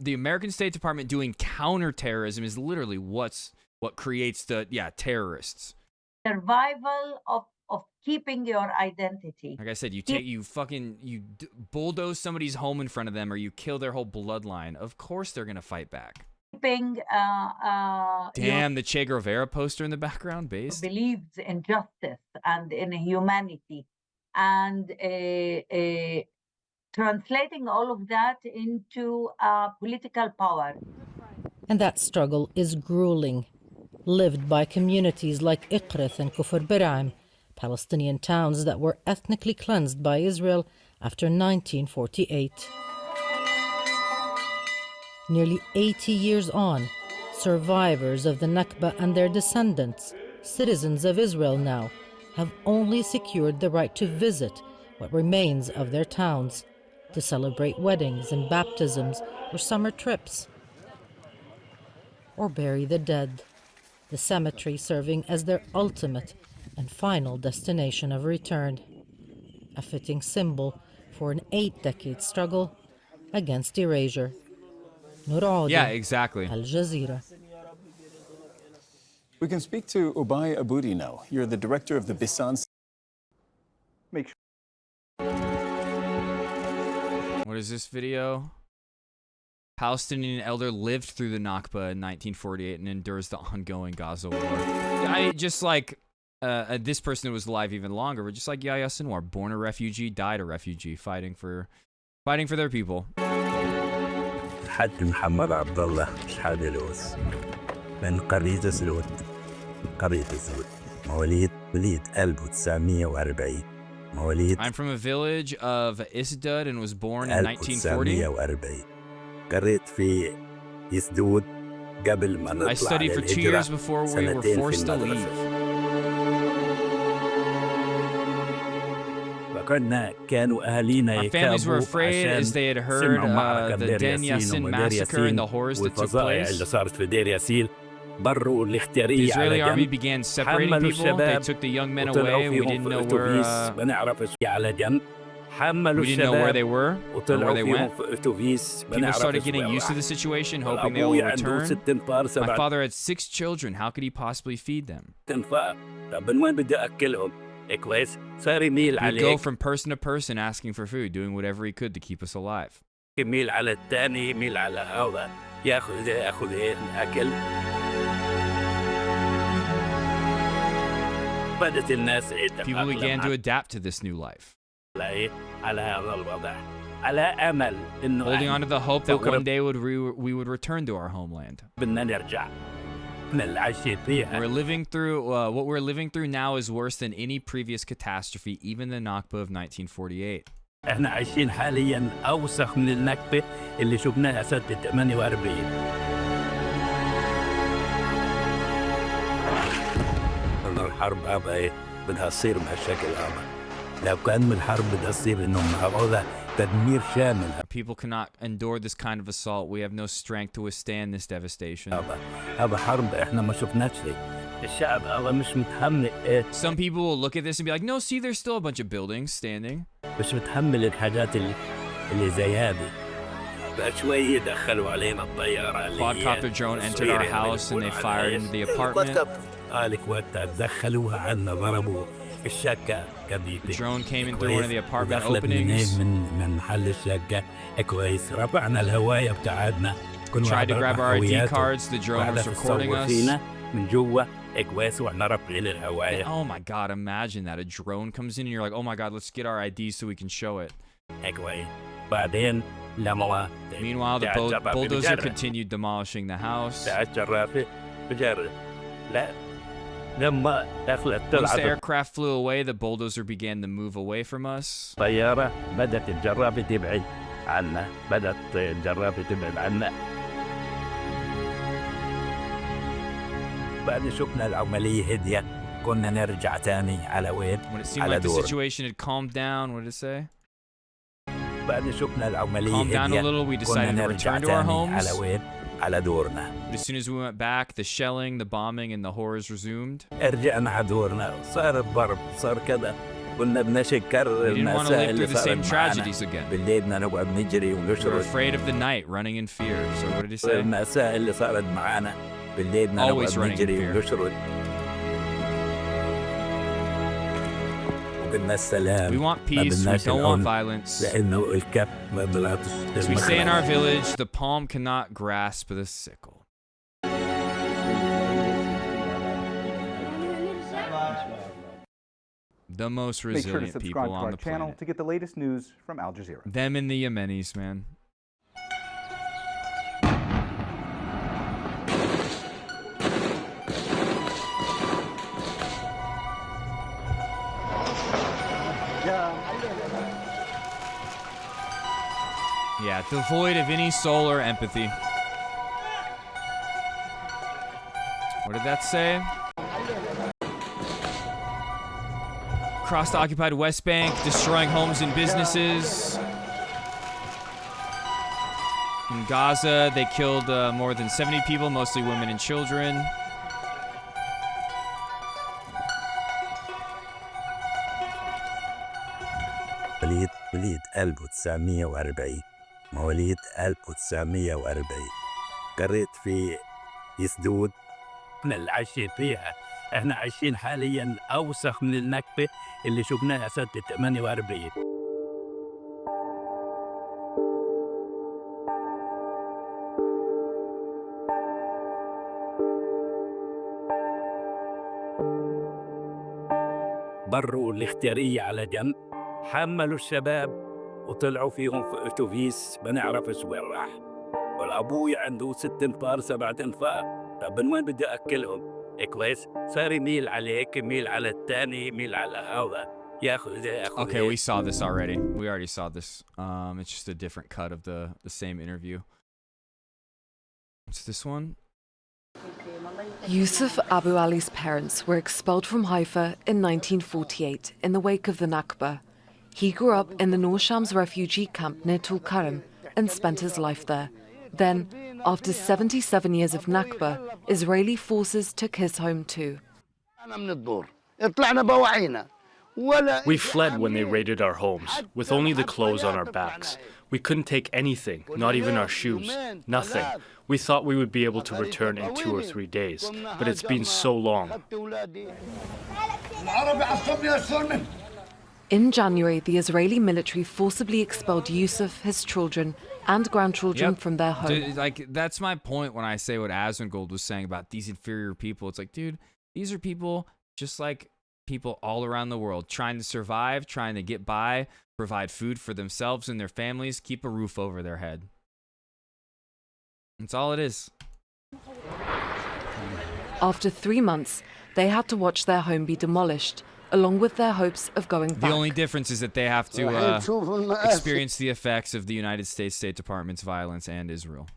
the American State Department doing counterterrorism is literally what creates the terrorists. Survival of keeping your identity. Like I said, you bulldoze somebody's home in front of them, or you kill their whole bloodline. Of course they're gonna fight back. Keeping Damn, the Che Guevara poster in the background, based. Believes in justice and in humanity, and translating all of that into political power. And that struggle is grueling, lived by communities like Iqrith and Kufr Biraim, Palestinian towns that were ethnically cleansed by Israel after 1948. Nearly 80 years on, survivors of the Nakba and their descendants, citizens of Israel now, have only secured the right to visit what remains of their towns, to celebrate weddings and baptisms or summer trips, or bury the dead, the cemetery serving as their ultimate and final destination of return, a fitting symbol for an 8-decade struggle against erasure. Yeah, exactly. Al Jazeera. We can speak to Ubay Aboudi now. You're the director of the Bisan. Make sure. What is this video? Palestinian elder lived through the Nakba in 1948 and endures the ongoing Gaza war. Just like this person who was alive even longer, but just like Yahya Sinwar, born a refugee, died a refugee, fighting for their people. حد محمد عبد الله شحاد الوس من قرية سلوت قرية سلوت مواليد 1940 مواليد I'm from a village of Isdud and was born in 1940. 1940 قريت في يسدود قبل ما نطلع I studied for 2 years before we were forced to leave. Our families were afraid as they had heard the Den Yassin massacre and the horrors that took place. The Israeli army began separating people. They took the young men away. We didn't know where they were or where they went. People started getting used to the situation, hoping they will return. My father had 6 children. How could he possibly feed them? He'd go from person to person asking for food, doing whatever he could to keep us alive. People began to adapt to this new life, holding on to the hope that one day we would return to our homeland. We're living through what we're living through now is worse than any previous catastrophe, even the Nakba of 1948. احنا عايشين حاليا اوسخ من النكبه اللي شفناها سنه 48. الحرب هذا بدها تصير بهالشكل هذا. لو كان من الحرب بدها تصير انه هذا تدمير شامل. People cannot endure this kind of assault. We have no strength to withstand this devastation. هذا حرب احنا ما شفناش شيء. الشعب هذا مش متحمل. Some people will look at this and be like, "No, see, there's still a bunch of buildings standing." مش متحمل الحاجات اللي زي هذه. بشوي دخلوا علينا الطياره اللي Quadcopter drone entered our house and they fired into the apartment. قالك وقتها دخلوها عنا ضربوا الشقة The drone came in through one of the apartment openings. من محل الشقة كويس رفعنا الهواية بتاعتنا Tried to grab our ID cards. The drone was recording us. من جوا كويس واحنا رافعين الهواية. Oh my god, imagine that. A drone comes in and you're like, oh my god, let's get our IDs so we can show it. كويس بعدين لما Meanwhile, the bulldozer continued demolishing the house. Once the aircraft flew away, the bulldozer began to move away from us. طيارة بدأت الجرافة تبعد عنا بدأت الجرافة تبعد عنا بعد شفنا العملية هدية كنا نرجع تاني على وين When it seemed like the situation had calmed down, what did it say? بعد شفنا العملية Calmed down a little, we decided to return to our homes. على وين على دورنا. But as soon as we went back, the shelling, the bombing, and the horrors resumed. رجعنا على دورنا صار الضرب صار كذا كنا بنشكر المساء اللي صارت معنا بالليل بدنا نقعد نجري ونشرد. We were afraid of the night, running in fear. So what did he say? المساء اللي صارت معنا بالليل بدنا نقعد نجري ونشرد. We want peace, we don't want violence. As we say in our village, the palm cannot grasp the sickle. The most resilient people on the planet. To get the latest news from Al Jazeera. Them and the Yemenis, man. Yeah, devoid of any soul or empathy. What did that say? Across the occupied West Bank, destroying homes and businesses. In Gaza, they killed more than 70 people, mostly women and children. مواليد 1940 مواليد 1940 قريت في يسدود من اللي عايشين فيها احنا عايشين حاليا اوسخ من النكبه اللي شفناها سنه 48 بروا الاختياريه على جنب حملوا الشباب وطلعوا فيهم في اتوبيس ما نعرفش وين راح والابوي عنده 6 انفار 7 انفار طب من وين بدي اكلهم كويس صار يميل عليك يميل على الثاني يميل على هذا ياخذ ياخذ Okay, we saw this already. We already saw this. It's just a different cut of the same interview. What's this one? Yusuf Abu Ali's parents were expelled from Haifa in 1948 in the wake of the Nakba. He grew up in the Noor Shams refugee camp near Tulkarem and spent his life there. Then, after 77 years of Nakba, Israeli forces took his home too. We fled when they raided our homes, with only the clothes on our backs. We couldn't take anything, not even our shoes, nothing. We thought we would be able to return in 2 or 3 days, but it's been so long. In January, the Israeli military forcibly expelled Yusuf, his children, and grandchildren from their home. Dude, like, that's my point when I say what Asmongold was saying about these inferior people. It's like, dude, these are people just like people all around the world, trying to survive, trying to get by, provide food for themselves and their families, keep a roof over their head. That's all it is. After 3 months, they had to watch their home be demolished, along with their hopes of going back. The only difference is that they have to experience the effects of the United States State Department's violence and Israel.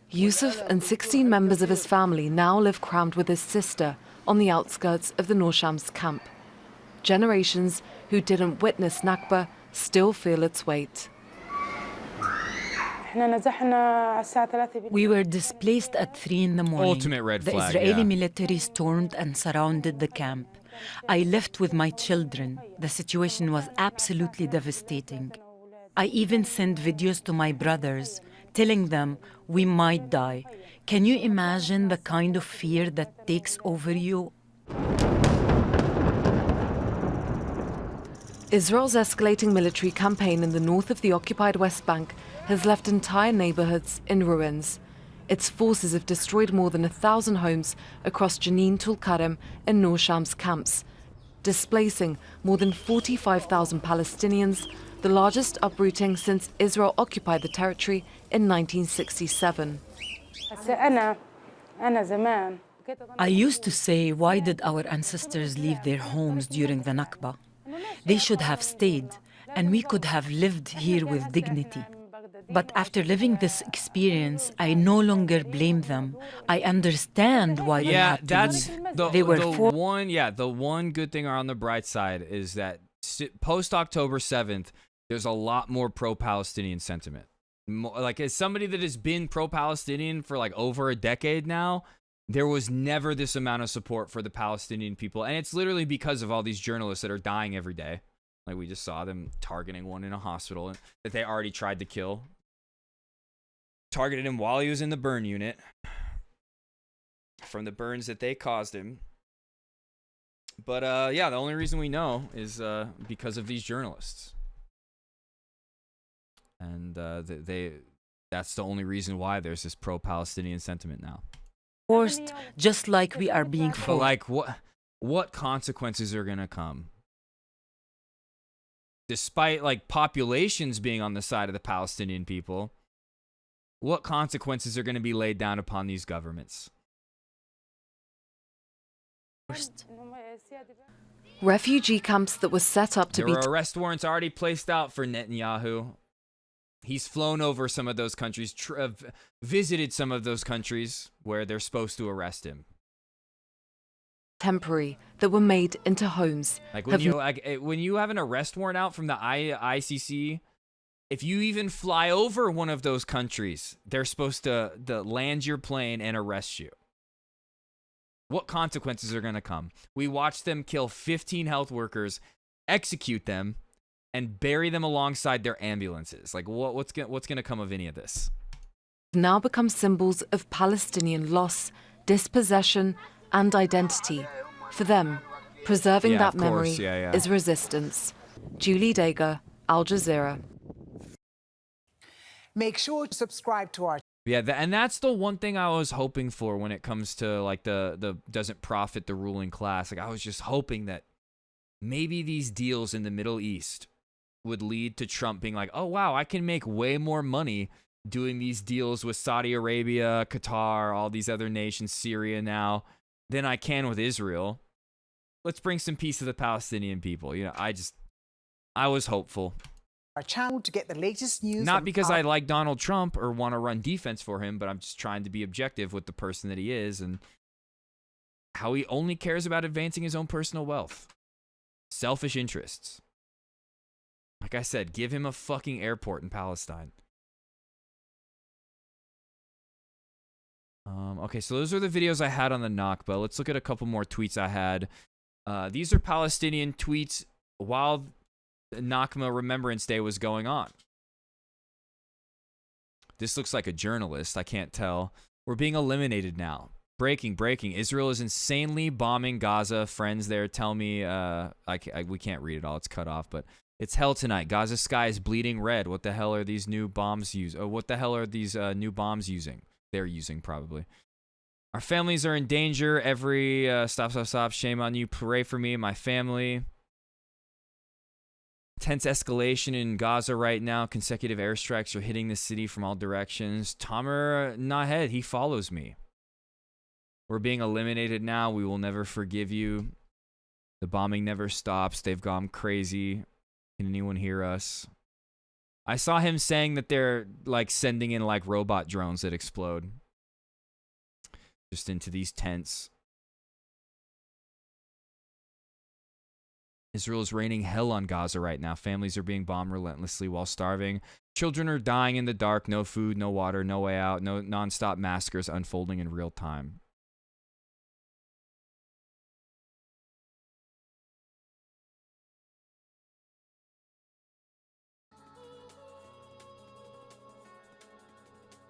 Yusuf and 16 members of his family now live crammed with his sister on the outskirts of the Noor Shams camp. Generations who didn't witness Nakba still feel its weight. We were displaced at 3 in the morning. Ultimate red the flag, Israeli yeah. military stormed and surrounded the camp. I left with my children. The situation was absolutely devastating. I even sent videos to my brothers, telling them we might die. Can you imagine the kind of fear that takes over you? Israel's escalating military campaign in the north of the occupied West Bank has left entire neighborhoods in ruins. Its forces have destroyed more than 1,000 homes across Jenin, Tulkarem, and Nur Shams camps, displacing more than 45,000 Palestinians, the largest uprooting since Israel occupied the territory in 1967. I used to say, why did our ancestors leave their homes during the Nakba? They should have stayed, and we could have lived here with dignity. But after living this experience, I no longer blame them. I understand why they had to leave. They were the one good thing on the bright side is that post October 7th, there's a lot more pro-Palestinian sentiment. Like, as somebody that has been pro-Palestinian for like over a decade now, there was never this amount of support for the Palestinian people. And it's literally because of all these journalists that are dying every day. Like, we just saw them targeting one in a hospital that they already tried to kill. Targeted him while he was in the burn unit from the burns that they caused him. But yeah, the only reason we know is because of these journalists. And that's the only reason why there's this pro-Palestinian sentiment now. Forced, just like we are being forced. But like, what consequences are gonna come? Despite like populations being on the side of the Palestinian people, what consequences are going to be laid down upon these governments? Refugee camps that were set up to There are arrest warrants already placed out for Netanyahu. He's flown over some of those countries, visited some of those countries where they're supposed to arrest him. temporary that were made into homes. Like when you have an arrest warrant out from the ICC, if you even fly over one of those countries, they're supposed to land your plane and arrest you. What consequences are going to come? We watched them kill 15 health workers, execute them, and bury them alongside their ambulances. Like, what's going to come of any of this? Now become symbols of Palestinian loss, dispossession, and identity. For them, preserving that memory is resistance. Julie Dager, Al Jazeera. Make sure to subscribe to our Yeah, and that's the one thing I was hoping for when it comes to like the doesn't profit the ruling class. Like, I was just hoping that maybe these deals in the Middle East would lead to Trump being like, oh wow, I can make way more money doing these deals with Saudi Arabia, Qatar, all these other nations, Syria now, than I can with Israel. Let's bring some peace to the Palestinian people. You know, I was hopeful. Our channel to get the latest news. Not because I like Donald Trump or want to run defense for him, but I'm just trying to be objective with the person that he is and how he only cares about advancing his own personal wealth. Selfish interests. Like I said, give him a fucking airport in Palestine. Okay, so those are the videos I had on the Nakba. Let's look at a couple more tweets I had. These are Palestinian tweets while Nakba Remembrance Day was going on. This looks like a journalist. I can't tell. We're being eliminated now. Breaking. Israel is insanely bombing Gaza. Friends there tell me, we can't read it all. It's cut off, but it's hell tonight. Gaza sky is bleeding red. What the hell are these new bombs what the hell are these new bombs using? They're using probably. Our families are in danger. Every stop. Shame on you. Pray for me and my family. Tense escalation in Gaza right now. Consecutive airstrikes are hitting the city from all directions. Tamer Nahed, he follows me. We're being eliminated now. We will never forgive you. The bombing never stops. They've gone crazy. Can anyone hear us? I saw him saying that they're like sending in like robot drones that explode just into these tents. Israel is raining hell on Gaza right now. Families are being bombed relentlessly while starving. Children are dying in the dark. No food, no water, no way out. No nonstop massacres unfolding in real time.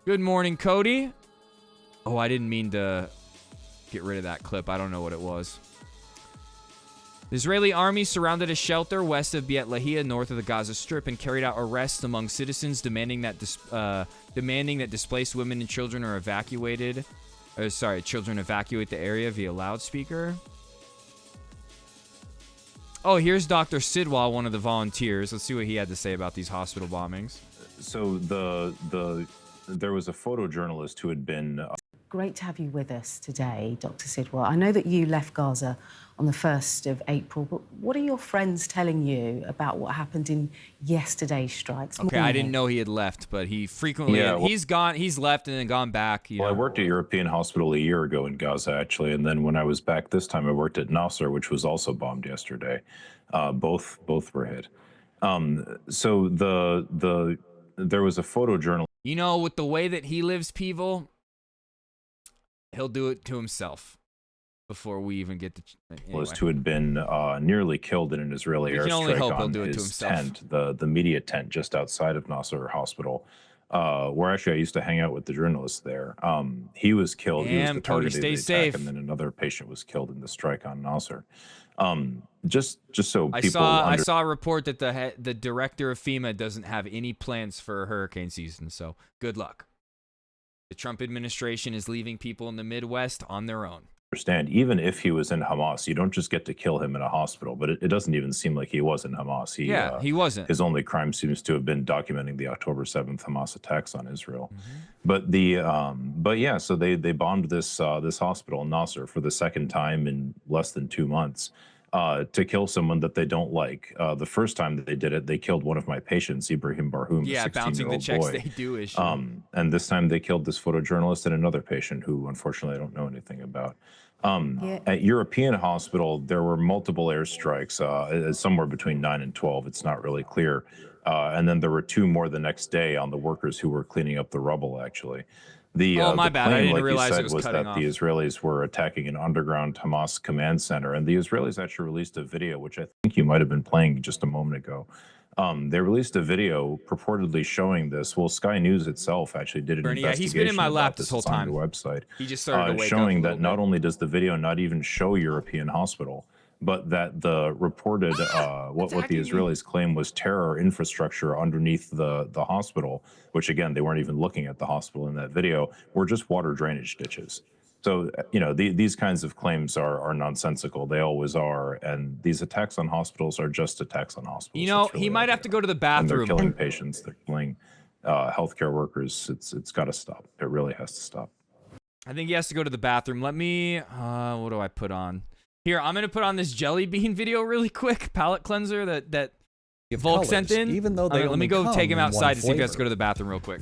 Good morning, Cody. Oh, I didn't mean to get rid of that clip. I don't know what it was. The Israeli army surrounded a shelter west of Beit Lahia, north of the Gaza Strip, and carried out arrests among citizens, demanding that displaced women and children are evacuated. Children evacuate the area via loudspeaker. Oh, here's Dr. Sidwell, one of the volunteers. Let's see what he had to say about these hospital bombings. So there was a photojournalist who had been... Great to have you with us today, Dr. Sidwell. I know that you left Gaza on the 1st of April, but what are your friends telling you about what happened in yesterday's strikes? Okay, I didn't know he had left, but he frequently... Yeah, well, he's left and then gone back. Well, I worked at European Hospital a year ago in Gaza, actually, and then when I was back this time, I worked at Nasser, which was also bombed yesterday. Both were hit. So there was a photojournalist... You know, with the way that he lives, Peevil, he'll do it to himself before we even get to... Anyway. Who had been nearly killed in an Israeli airstrike on his tent, the media tent just outside of Nasser Hospital, where actually I used to hang out with the journalists there. He was killed. He was the target of the attack, and then another patient was killed in the strike on Nasser. Just so people... I saw a report that the director of FEMA doesn't have any plans for hurricane season, so good luck. The Trump administration is leaving people in the Midwest on their own. Understand, even if he was in Hamas, you don't just get to kill him in a hospital, but it doesn't even seem like he was in Hamas. He wasn't. His only crime seems to have been documenting the October 7th Hamas attacks on Israel. But yeah, so they bombed this hospital in Nasser for the second time in less than 2 months. To kill someone that they don't like. The first time that they did it, they killed one of my patients, Ibrahim Barhoum, yeah, a 16-year-old bouncing the checks boy. they do issue. And this time they killed this photojournalist and another patient who, unfortunately, I don't know anything about. At European Hospital, there were multiple airstrikes, somewhere between 9 and 12. It's not really clear. And then there were 2 more the next day on the workers who were cleaning up the rubble, actually. My bad. Claim, I didn't like realize you said, it was was cutting that off. the Israelis were attacking an underground Hamas command center, and the Israelis actually released a video, which I think you might have been playing just a moment ago. They released a video purportedly showing this. Well, Sky News itself actually did an Bernie, yeah, investigation. he's been in my lap about this whole It's on time. their website. He just started to wake showing up a that little not bit. only does the video not even show European Hospital, but that the reported what the Israelis claim was terror infrastructure underneath the hospital, which again they weren't even looking at the hospital in that video, were just water drainage ditches. So these kinds of claims are nonsensical. They always are, and these attacks on hospitals are just attacks on hospitals. You know, he might have to go to the And bathroom. they're killing patients. They're killing healthcare workers. It's got to stop. It really has to stop. I think he has to go to the bathroom. Let me... what do I put on? Here, I'm going to put on this jelly bean video really quick. Palate cleanser that Volk sent in. Even though they let me only go take him come in outside one to see if he has to flavor. go to the bathroom real quick.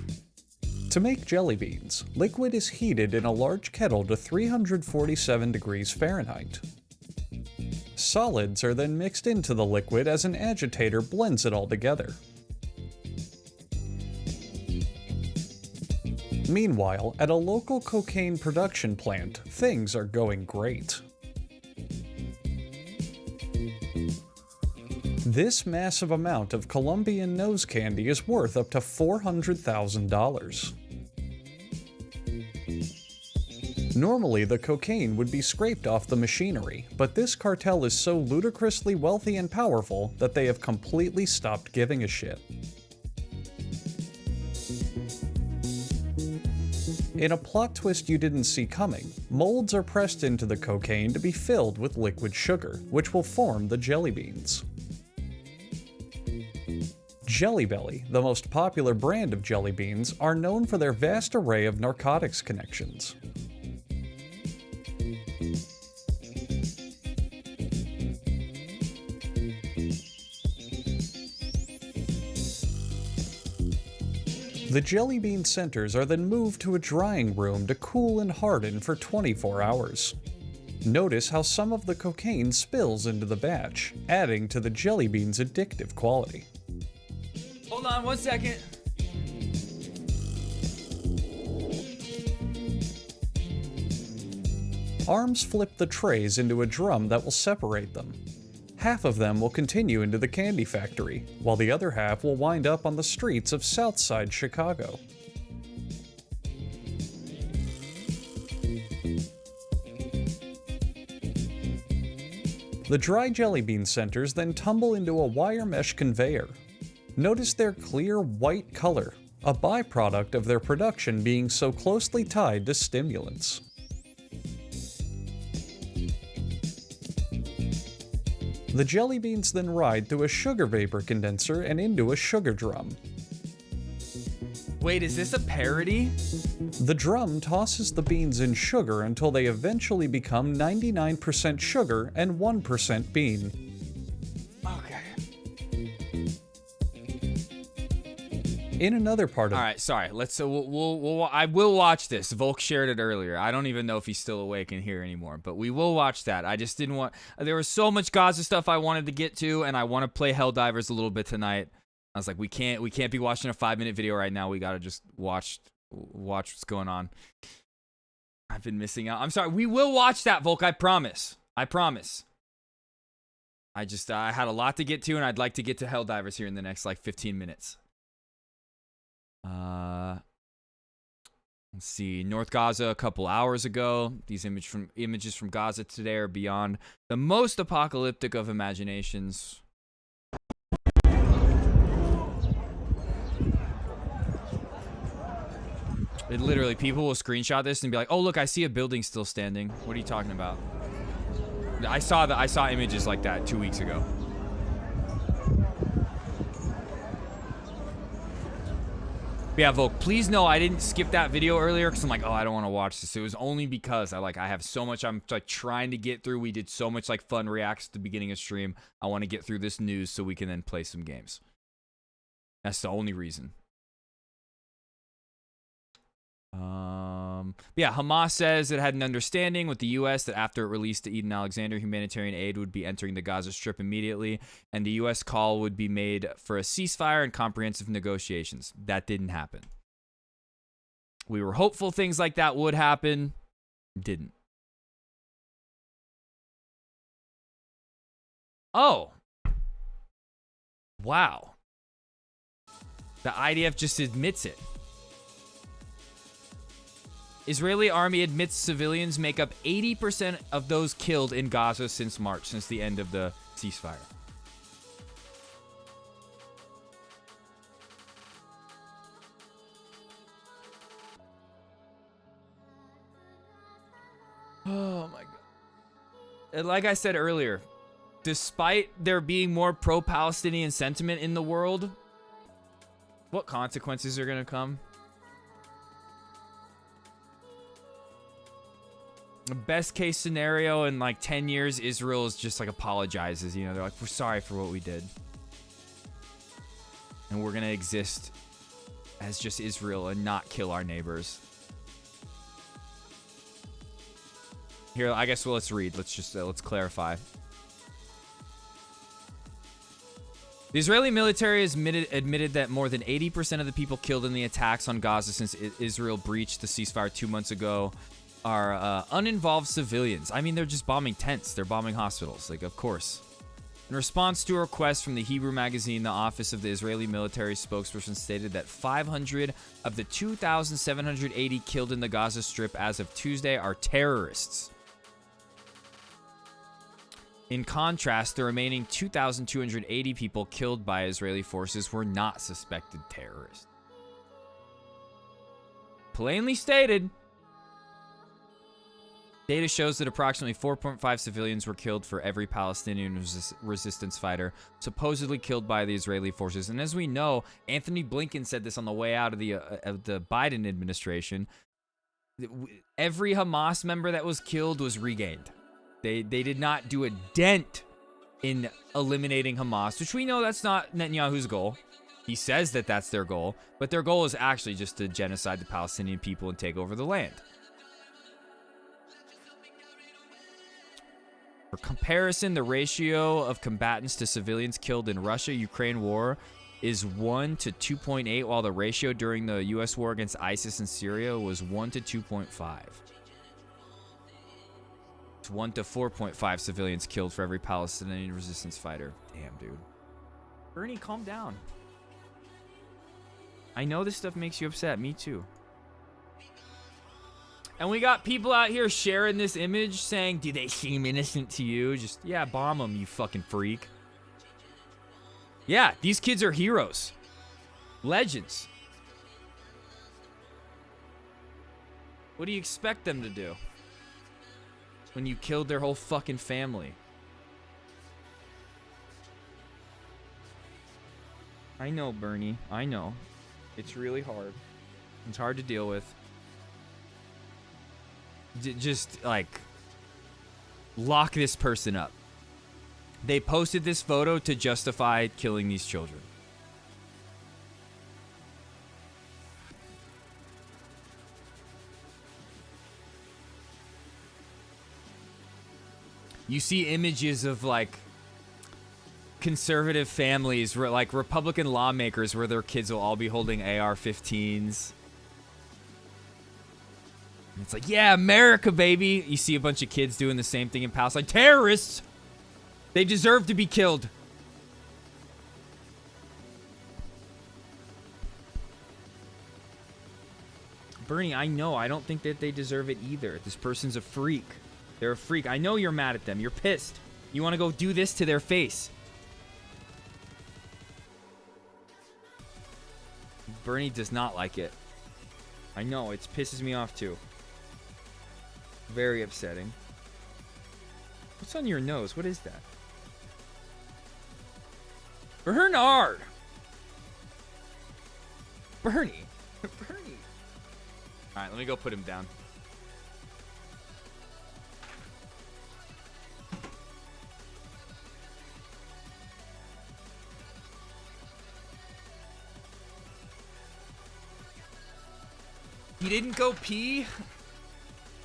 To make jelly beans, liquid is heated in a large kettle to 347 degrees Fahrenheit. Solids are then mixed into the liquid as an agitator blends it all together. Meanwhile, at a local cocaine production plant, things are going great. This massive amount of Colombian nose candy is worth up to $400,000. Normally, the cocaine would be scraped off the machinery, but this cartel is so ludicrously wealthy and powerful that they have completely stopped giving a shit. In a plot twist you didn't see coming, molds are pressed into the cocaine to be filled with liquid sugar, which will form the jelly beans. Jelly Belly, the most popular brand of jelly beans, are known for their vast array of narcotics connections. The jelly bean centers are then moved to a drying room to cool and harden for 24 hours. Notice how some of the cocaine spills into the batch, adding to the jelly bean's addictive quality. Hold on 1 second. Arms flip the trays into a drum that will separate them. Half of them will continue into the candy factory, while the other half will wind up on the streets of Southside Chicago. The dry jelly bean centers then tumble into a wire mesh conveyor. Notice their clear white color, a byproduct of their production being so closely tied to stimulants. The jelly beans then ride through a sugar vapor condenser and into a sugar drum. Wait, is this a parody? The drum tosses the beans in sugar until they eventually become 99% sugar and 1% bean. Okay. In another part of... All right, sorry. Let's. I will watch this. Volk shared it earlier. I don't even know if he's still awake in here anymore, but we will watch that. I just didn't want. There was so much Gaza stuff I wanted to get to, and I want to play Helldivers a little bit tonight. I was like, we can't be watching a 5-minute video right now. We gotta just watch what's going on. I've been missing out. I'm sorry. We will watch that, Volk. I promise. I promise. I had a lot to get to, and I'd like to get to Helldivers here in the next like 15 minutes. Let's see. North Gaza a couple hours ago. These images from Gaza today are beyond the most apocalyptic of imaginations. It literally, people will screenshot this and be like, "Oh, look, I see a building still standing." What are you talking about? I saw images like that 2 weeks ago. Yeah, Volk, please know I didn't skip that video earlier because I'm like, oh, I don't want to watch this. It was only because I have so much I'm like trying to get through. We did so much like fun reacts at the beginning of stream. I want to get through this news so we can then play some games. That's the only reason. Yeah, Hamas says it had an understanding with the U.S. that after it released the Eden Alexander, humanitarian aid would be entering the Gaza Strip immediately, and the U.S. call would be made for a ceasefire and comprehensive negotiations. That didn't happen. We were hopeful things like that would happen. Didn't. Oh. Wow. The IDF just admits it. Israeli army admits civilians make up 80% of those killed in Gaza since March, since the end of the ceasefire. Oh my God. And like I said earlier, despite there being more pro-Palestinian sentiment in the world, what consequences are going to come? Best case scenario in like 10 years, Israel is just like apologizes. You know, they're like, we're sorry for what we did. And we're going to exist as just Israel and not kill our neighbors. Here, I guess, well, let's read. Let's clarify. The Israeli military has admitted that more than 80% of the people killed in the attacks on Gaza since Israel breached the ceasefire 2 months ago are uninvolved civilians. I mean, they're just bombing tents. They're bombing hospitals. Like, of course. In response to a request from the Hebrew magazine, the office of the Israeli military spokesperson stated that 500 of the 2,780 killed in the Gaza Strip as of Tuesday are terrorists. In contrast, the remaining 2,280 people killed by Israeli forces were not suspected terrorists. Plainly stated, data shows that approximately 4.5 civilians were killed for every Palestinian resistance fighter supposedly killed by the Israeli forces. And as we know, Anthony Blinken said this on the way out of the Biden administration. Every Hamas member that was killed was regained. They did not do a dent in eliminating Hamas, which we know that's not Netanyahu's goal. He says that that's their goal, but their goal is actually just to genocide the Palestinian people and take over the land. For comparison, the ratio of combatants to civilians killed in Russia-Ukraine war is 1 to 2.8, while the ratio during the U.S. war against ISIS in Syria was 1 to 2.5. It's 1 to 4.5 civilians killed for every Palestinian resistance fighter. Damn, dude. Bernie, calm down. I know this stuff makes you upset. Me too. And we got people out here sharing this image saying, do they seem innocent to you? Just, yeah, bomb them, you fucking freak. Yeah, these kids are heroes. Legends. What do you expect them to do when you killed their whole fucking family? I know, Bernie. I know. It's really hard. It's hard to deal with. Just, like, lock this person up. They posted this photo to justify killing these children. You see images of, like, conservative families, like Republican lawmakers, where their kids will all be holding AR-15s. And it's like, yeah, America, baby. You see a bunch of kids doing the same thing in Palestine. Terrorists! They deserve to be killed. Bernie, I know. I don't think that they deserve it either. This person's a freak. They're a freak. I know you're mad at them. You're pissed. You want to go do this to their face. Bernie does not like it. I know. It pisses me off too. Very upsetting. What's on your nose? What is that? Bernard! Bernie. Bernie. Alright, let me go put him down. He didn't go pee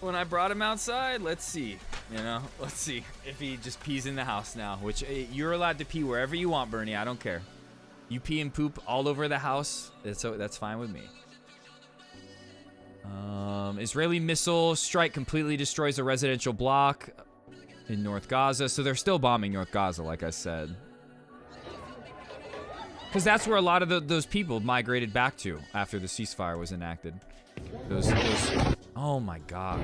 when I brought him outside. Let's see. You know, let's see if he just pees in the house now, which you're allowed to pee wherever you want, Bernie. I don't care. You pee and poop all over the house. That's fine with me. Israeli missile strike completely destroys a residential block in North Gaza. So they're still bombing North Gaza, like I said. Because that's where a lot of those people migrated back to after the ceasefire was enacted. Those oh my God.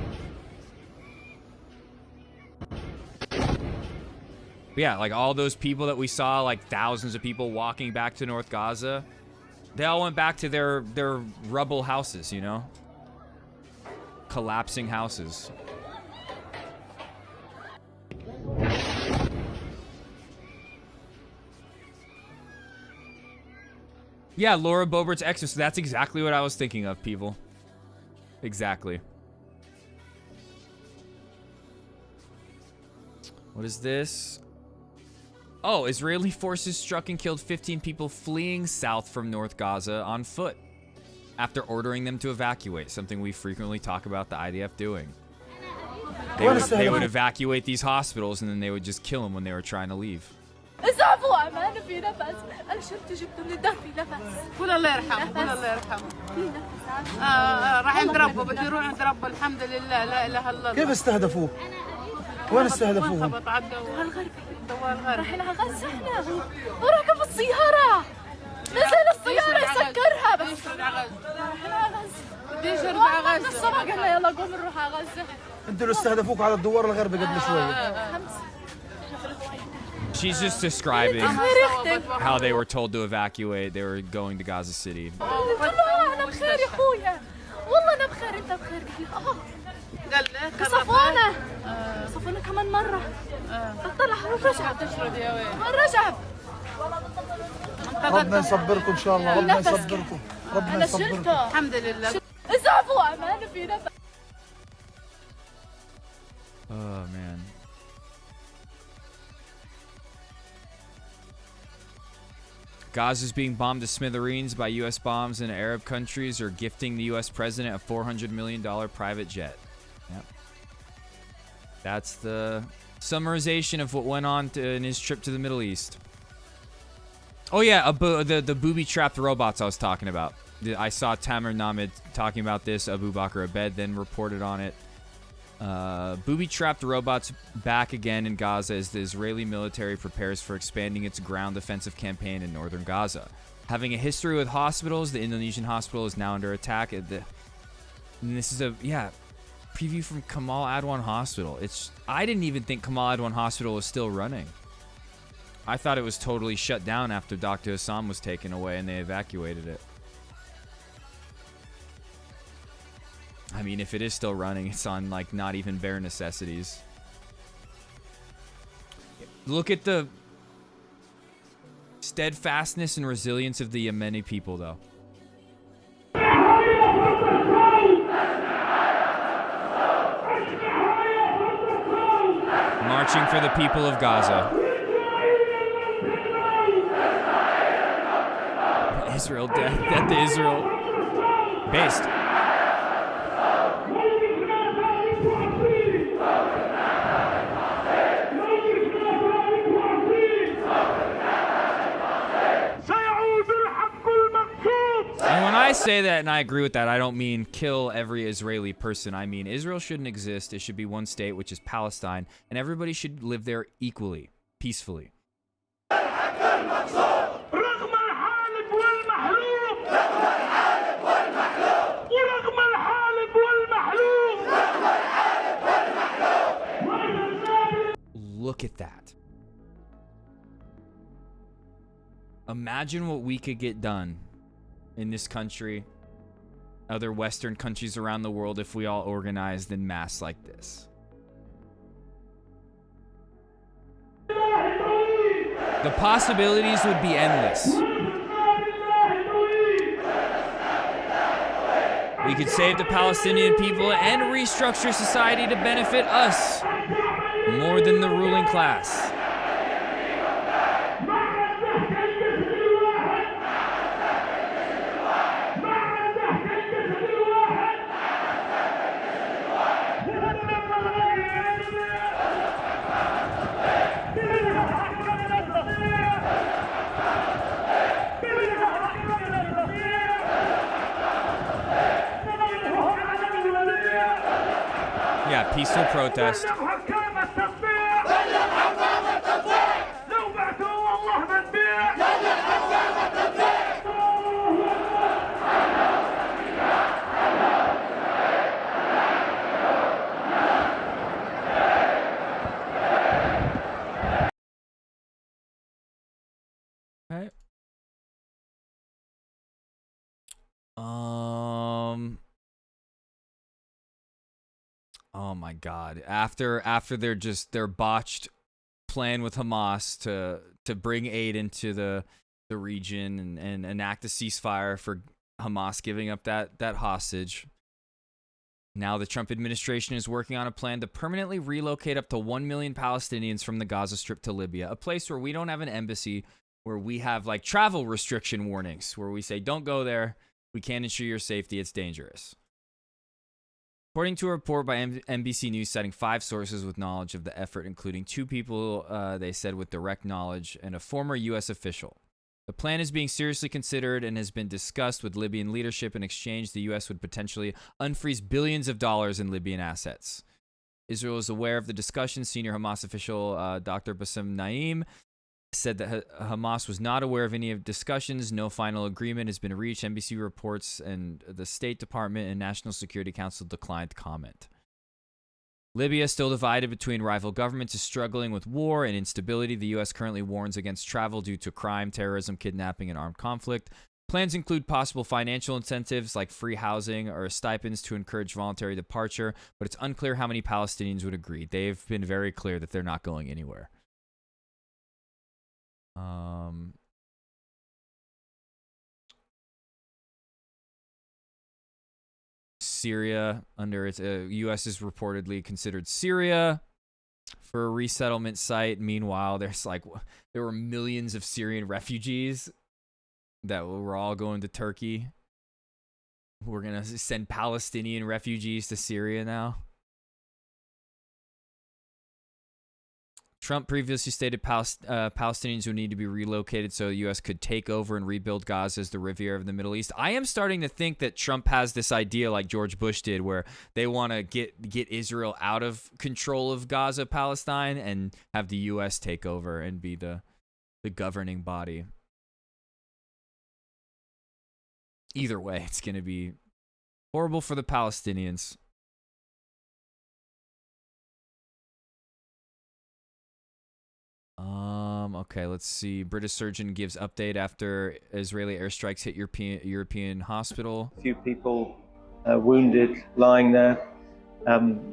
Yeah, like all those people that we saw, like thousands of people walking back to North Gaza, they all went back to their rubble houses, you know? Collapsing houses. Yeah, Laura Boebert's exorcist. That's exactly what I was thinking of, people. Exactly. What is this? Oh, Israeli forces struck and killed 15 people fleeing south from North Gaza on foot after ordering them to evacuate, something we frequently talk about the IDF doing. They would evacuate these hospitals and then they would just kill them when they were trying to leave. اسعفوا امان في نفس انا شفت جبت من الدم في نفس قول الله يرحمه قول الله يرحمه في نفس راح عند ربه بده يروح عند ربه الحمد لله لا اله الا الله كيف استهدفوه؟ وين استهدفوه؟ خبط على الدوار الغربي الدوار الغربي رايحين على غزه احنا وركب السياره نزل السياره يسكرها بس رايحين على غزه بده يجرب على غزه الصبح قلنا يلا قوم نروح على غزه انتوا اللي استهدفوك على الدوار الغربي قبل شوي She's just describing how they were told to evacuate. They were going to Gaza City. أنا بخير يا خويا والله أنا بخير أنت بخير صفونا صفونا كمان مرة طلع رجع تشرب يا وين رجع ربنا يصبركم إن شاء الله ربنا يصبركم ربنا يصبركم الحمد لله اسعفوا أمان في نفس Oh man. Gaza is being bombed to smithereens by U.S. bombs, and Arab countries are gifting the U.S. president a $400 million private jet. Yep. That's the summarization of what went on in his trip to the Middle East. Oh yeah, the booby-trapped robots I was talking about. I saw Tamer Namid talking about this. Abu Bakr Abed then reported on it. Booby-trapped robots back again in Gaza as the Israeli military prepares for expanding its ground offensive campaign in northern Gaza. Having a history with hospitals, the Indonesian hospital is now under attack. And this is Preview from Kamal Adwan Hospital. I didn't even think Kamal Adwan Hospital was still running. I thought it was totally shut down after Dr. Hassan was taken away and they evacuated it. I mean, if it is still running, it's on like not even bare necessities. Look at the steadfastness and resilience of the Yemeni people, though. Marching for the people of Gaza. Israel, death to Israel. Based. And when I say that and I agree with that, I don't mean kill every Israeli person. I mean Israel shouldn't exist. It should be one state, which is Palestine, and everybody should live there equally, peacefully. Look at that. Imagine what we could get done in this country, other Western countries around the world, if we all organized en masse like this. The possibilities would be endless. We could save the Palestinian people and restructure society to benefit us more than the ruling class. Yeah, peaceful protest. Okay. Oh my God. After their botched plan with Hamas to bring aid into the region and enact a ceasefire for Hamas giving up that hostage. Now the Trump administration is working on a plan to permanently relocate up to 1 million Palestinians from the Gaza Strip to Libya, a place where we don't have an embassy, where we have like travel restriction warnings, where we say don't go there, we can't ensure your safety, it's dangerous. According to a report by NBC News citing 5 sources with knowledge of the effort, including 2 people they said with direct knowledge and a former U.S. official. The plan is being seriously considered and has been discussed with Libyan leadership. In exchange, the U.S. would potentially unfreeze billions of dollars in Libyan assets. Israel is aware of the discussion. Senior Hamas official Dr. Bassem Naim said that Hamas was not aware of any of discussions. No final agreement has been reached. NBC reports and the State Department and National Security Council declined comment. Libya, still divided between rival governments, is struggling with war and instability. The U.S. currently warns against travel due to crime, terrorism, kidnapping, and armed conflict. Plans include possible financial incentives like free housing or stipends to encourage voluntary departure, but it's unclear how many Palestinians would agree. They've been very clear that they're not going anywhere. Syria, under its U.S. is reportedly considered Syria for a resettlement site. Meanwhile, there were millions of Syrian refugees that were all going to Turkey. We're gonna send Palestinian refugees to Syria now. Trump previously stated Palestinians would need to be relocated so the U.S. could take over and rebuild Gaza as the Riviera of the Middle East. I am starting to think that Trump has this idea like George Bush did, where they want to get Israel out of control of Gaza, Palestine, and have the U.S. take over and be the governing body. Either way, it's going to be horrible for the Palestinians. Okay, let's see. British surgeon gives update after Israeli airstrikes hit European hospital. A few people wounded, lying there.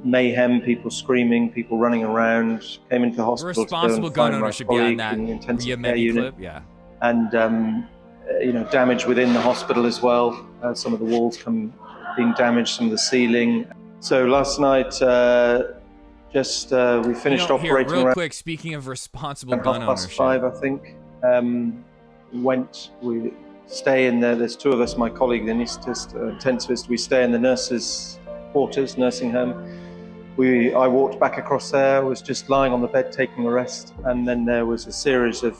Mayhem, people screaming, people running around. Came into the hospital. Responsible gun owner should be on that intensive care unit. clip, yeah. And damage within the hospital as well. Some of the walls being damaged, some of the ceiling. So last night, we finished operating real quick. Speaking of responsible gun ownership, 5:30, I think. We stay in there. There's two of us, my colleague, the anaesthetist, intensivist. We stay in the nurses' quarters, nursing home. I walked back across there. Was just lying on the bed taking a rest, and then there was a series of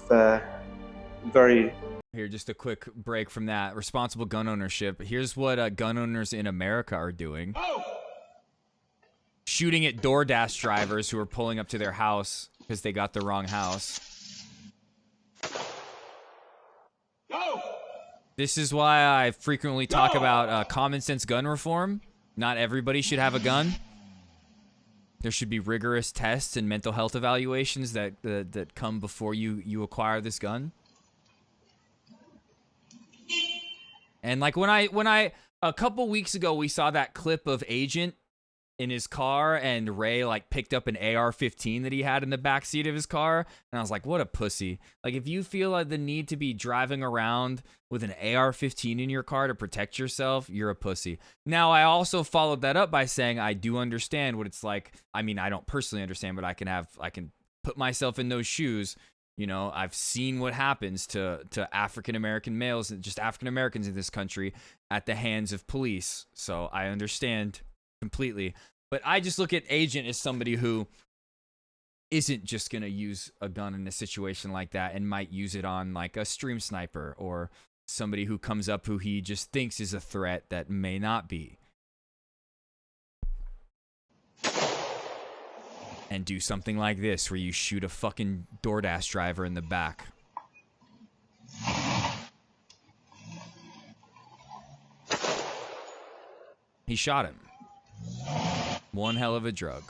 Here, just a quick break from that. Responsible gun ownership. Here's what gun owners in America are doing. Shooting at DoorDash drivers who are pulling up to their house because they got the wrong house. This is why I frequently talk about common sense gun reform. Not everybody should have a gun. There should be rigorous tests and mental health evaluations that come before you acquire this gun. And like when I a couple weeks ago we saw that clip of Agent in his car and Ray like picked up an AR-15 that he had in the backseat of his car, and I was like, what a pussy. Like, if you feel like the need to be driving around with an AR-15 in your car to protect yourself, you're a pussy. Now, I also followed that up by saying I do understand what it's like. I mean, I don't personally understand, but I can put myself in those shoes. You know, I've seen what happens to African-American males and just African-Americans in this country at the hands of police. So I understand completely. But I just look at Agent as somebody who isn't just going to use a gun in a situation like that and might use it on like a stream sniper or somebody who comes up who he just thinks is a threat that may not be. And do something like this where you shoot a fucking DoorDash driver in the back. He shot him. One hell of a drug.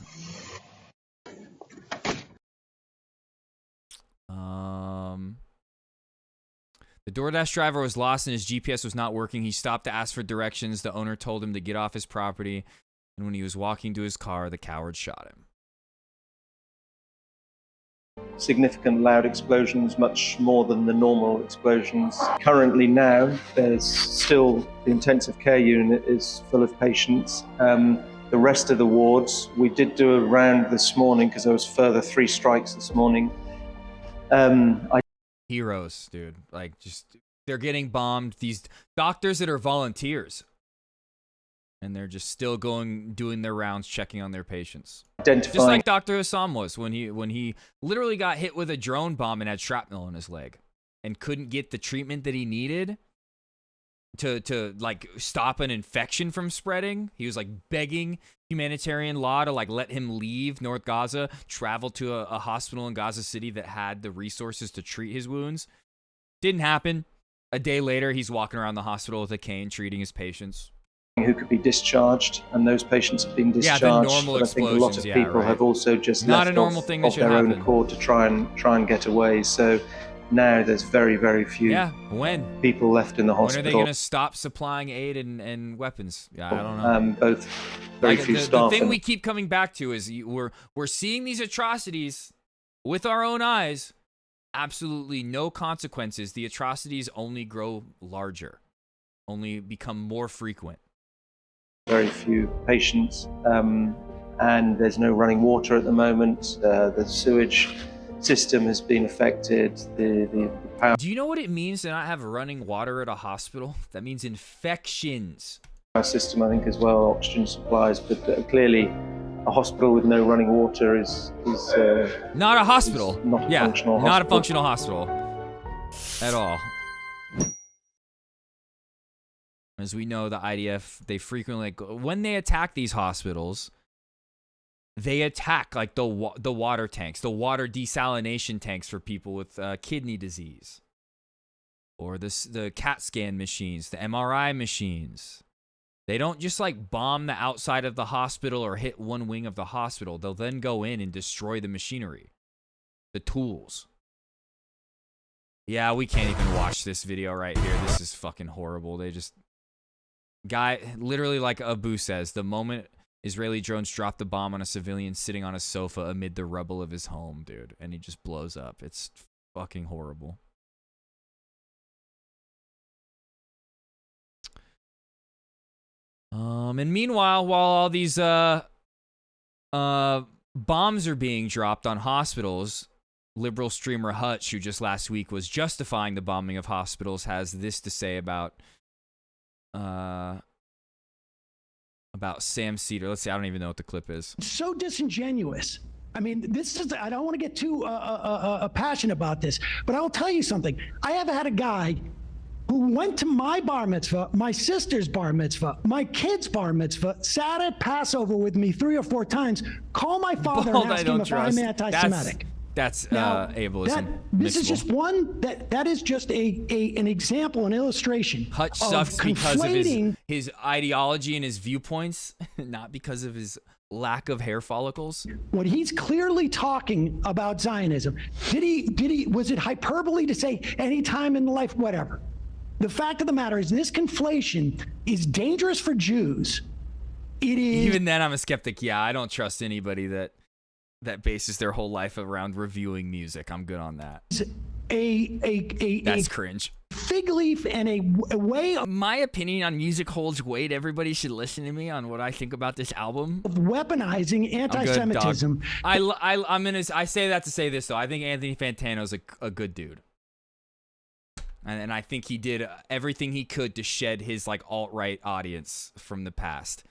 The DoorDash driver was lost and his GPS was not working. He stopped to ask for directions. The owner told him to get off his property. And when he was walking to his car, the coward shot him. significant loud explosions, much more than the normal explosions. Currently now, there's still, the intensive care unit is full of patients. The rest of the wards, we did do a round this morning because there was further 3 strikes this morning. Heroes, dude. Like, just, they're getting bombed. These doctors that are volunteers. And they're just still doing their rounds, checking on their patients. Just like Dr. Hassan was when he literally got hit with a drone bomb and had shrapnel in his leg and couldn't get the treatment that he needed to like stop an infection from spreading. He was like begging humanitarian law to like let him leave North Gaza, travel to a hospital in Gaza City that had the resources to treat his wounds. Didn't happen. A day later, he's walking around the hospital with a cane, treating his patients. Who could be discharged, and those patients have been discharged. Yeah, the normal but I think a lot of people have also just left off their own accord to try and get away. So now there's very, very few people left in the hospital. When are they going to stop supplying aid and weapons? Yeah, I don't know. Both very few staff. The thing we keep coming back to is we're seeing these atrocities with our own eyes. Absolutely no consequences. The atrocities only grow larger, only become more frequent. Very few patients, and there's no running water at the moment. The sewage system has been affected. The power Do you know what it means to not have running water at a hospital? That means infections. System, I think, as well, oxygen supplies, but clearly a hospital with no running water is not a hospital. Not a functional hospital. Not a functional hospital at all. As we know, the IDF, they frequently, when they attack these hospitals, they attack like the water tanks, the water desalination tanks for people with kidney disease, or the CAT scan machines, the MRI machines. They don't just like bomb the outside of the hospital or hit one wing of the hospital. They'll then go in and destroy the machinery. The tools. Yeah, we can't even watch this video right here. This is fucking horrible. They just... Guy, literally like Abu says, the moment Israeli drones drop the bomb on a civilian sitting on a sofa amid the rubble of his home, dude. And he just blows up. It's fucking horrible. And meanwhile, while all these bombs are being dropped on hospitals, liberal streamer Hutch, who just last week was justifying the bombing of hospitals, has this to say about Sam Cedar. Let's see, I don't even know what the clip is. So disingenuous. I mean, this is, I don't want to get too passionate about this, but I will tell you something. I have had a guy who went to my bar mitzvah, my sister's bar mitzvah, my kid's bar mitzvah, sat at Passover with me 3 or 4 times, call my father and ask him if I'm anti-Semitic. That's ableism. This is just one, that is just an example, an illustration. Hutch sucks because of his ideology and his viewpoints, not because of his lack of hair follicles. When he's clearly talking about Zionism, was it hyperbole to say any time in life, whatever? The fact of the matter is this conflation is dangerous for Jews. It is. Even then, I'm a skeptic. Yeah, I don't trust anybody that bases their whole life around reviewing music. I'm good on that. That's cringe. Fig leaf and a way of... My opinion on music holds weight. Everybody should listen to me on what I think about this album. Of weaponizing anti-Semitism. I say that to say this, though. I think Anthony Fantano's a good dude. And I think he did everything he could to shed his like alt-right audience from the past.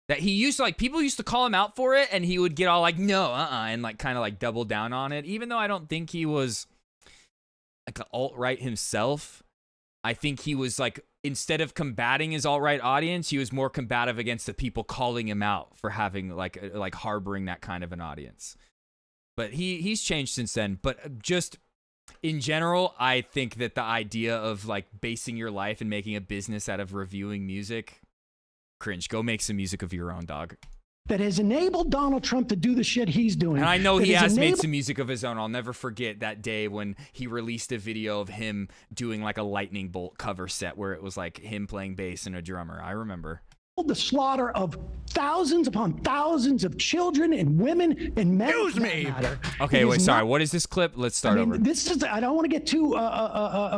That he used to, like, people used to call him out for it, and he would get all like, no, and like kind of like double down on it. Even though I don't think he was like an alt-right himself, I think he was like, instead of combating his alt-right audience, he was more combative against the people calling him out for having like harboring that kind of an audience. But he's changed since then. But just in general, I think that the idea of like basing your life and making a business out of reviewing music, cringe. Go make some music of your own, dog. That has enabled Donald Trump to do the shit he's doing. And I know he has made some music of his own. I'll never forget that day when he released a video of him doing like a lightning bolt cover set where it was like him playing bass and a drummer. I remember. The slaughter of thousands upon thousands of children and women and men. Excuse me. Okay, wait, sorry. What is this clip? Let's start over. This is, I don't want to get too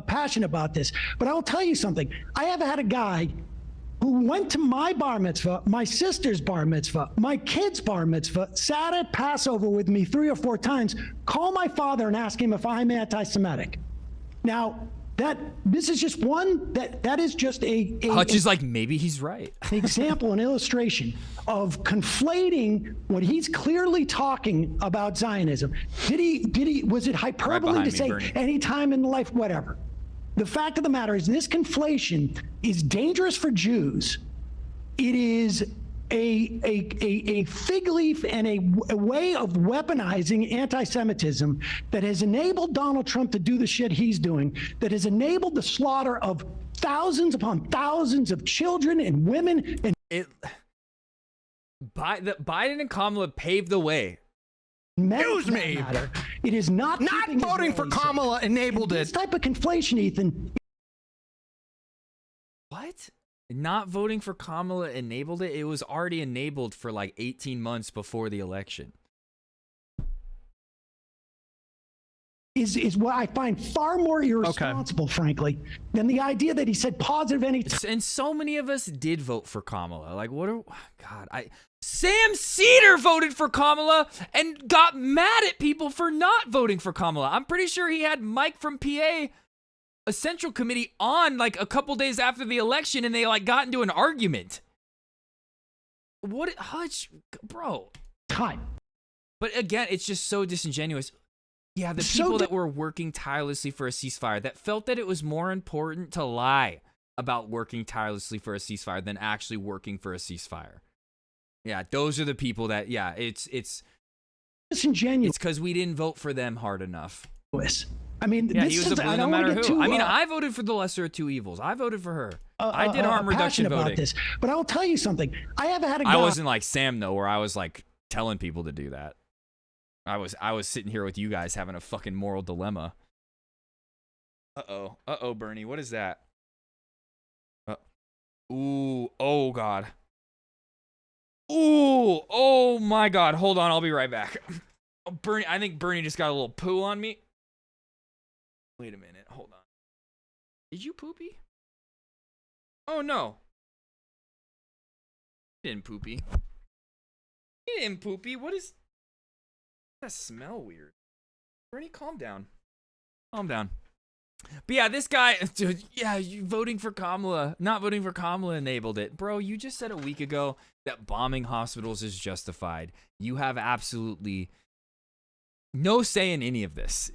passionate about this, but I will tell you something. I have had a guy who went to my bar mitzvah, my sister's bar mitzvah, my kid's bar mitzvah, sat at Passover with me 3 or 4 times, call my father and ask him if I'm anti-Semitic. Now, this is just one, that is just Hutch is like, maybe he's right. An example, an illustration of conflating when he's clearly talking about Zionism. Was it hyperbole to say any time in life, whatever? The fact of the matter is this conflation is dangerous for Jews. It is a fig leaf and a way of weaponizing anti-Semitism that has enabled Donald Trump to do the shit he's doing, that has enabled the slaughter of thousands upon thousands of children and women. And Biden and Kamala paved the way. Excuse me. It is not voting for Kamala enabled it. This type of conflation, Ethan. What? Not voting for Kamala enabled it? It was already enabled for like 18 months before the election. Is what I find far more irresponsible, frankly, than the idea that he said positive anything. And so many of us did vote for Kamala. Like, Sam Cedar voted for Kamala and got mad at people for not voting for Kamala. I'm pretty sure he had Mike from PA, a Central Committee, on like a couple days after the election, and they like got into an argument. What, Hutch, bro? Time. But again, it's just so disingenuous. Yeah, the people that were working tirelessly for a ceasefire, that felt that it was more important to lie about working tirelessly for a ceasefire than actually working for a ceasefire. Yeah, those are the people that, yeah, it's disingenuous. It's because we didn't vote for them hard enough. I mean, yeah, he was a blue no matter who. I mean, I voted for the lesser of two evils. I voted for her. I did harm reduction voting. About this, but I will tell you something. I have had a guy. I wasn't like Sam though, where I was like telling people to do that. I was sitting here with you guys having a fucking moral dilemma. Uh-oh, Bernie, what is that? Ooh, oh God. Ooh, oh my God. Hold on, I'll be right back. Oh, Bernie, I think Bernie just got a little poo on me. Wait a minute, hold on. Did you poopy? Oh no. He didn't poopy. He didn't poopy. What is that smell weird? Bernie, calm down. Calm down. But yeah, this guy, dude, yeah, you voting for Kamala, not voting for Kamala enabled it. Bro, you just said a week ago that bombing hospitals is justified. You have absolutely no say in any of this.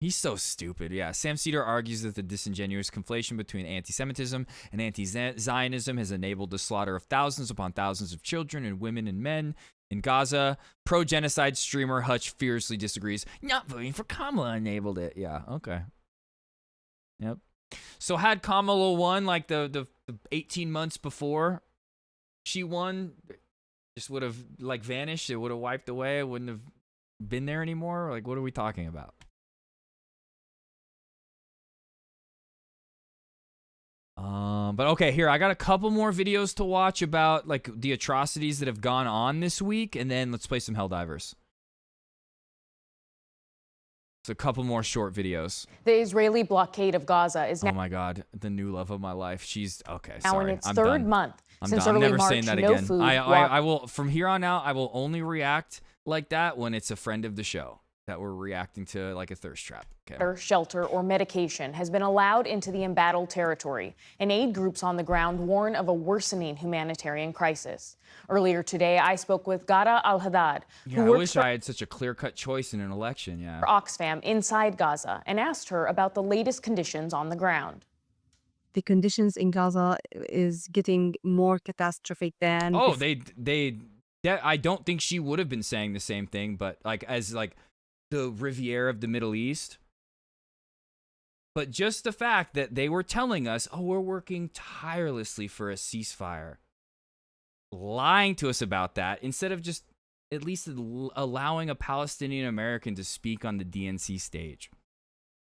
He's so stupid. Yeah, Sam Cedar argues that the disingenuous conflation between anti-Semitism and anti-Zionism has enabled the slaughter of thousands upon thousands of children and women and men in Gaza. Pro-genocide streamer Hutch fiercely disagrees. Not voting for Kamala enabled it. Yeah, okay. Yep. So had Kamala won like the 18 months before she won, just would have like vanished. It would have wiped away. It wouldn't have been there anymore. Like, what are we talking about? But okay, here, I got a couple more videos to watch about like the atrocities that have gone on this week, and then let's play some Helldivers. It's a couple more short videos. The Israeli blockade of Gaza is now, Oh my God, the new love of my life. She's okay. now Sorry, in its I'm third done. month I'm since done. I'm early never March. saying that No again. food, I will from here on out. I will only react like that when it's a friend of the show that we're reacting to, like a thirst trap. Okay. water, shelter, or medication has been allowed into the embattled territory, and aid groups on the ground warn of a worsening humanitarian crisis. Earlier today, I spoke with Gara Al-Haddad, Yeah, who I works wish for I had such a clear-cut choice in an election. Yeah. Oxfam inside Gaza, and asked her about the latest conditions on the ground. The conditions in Gaza is getting more catastrophic than Oh, I don't think she would have been saying the same thing, but like as like the Riviera of the Middle East. But just the fact that they were telling us, oh, we're working tirelessly for a ceasefire, lying to us about that instead of just at least allowing a Palestinian American to speak on the DNC stage,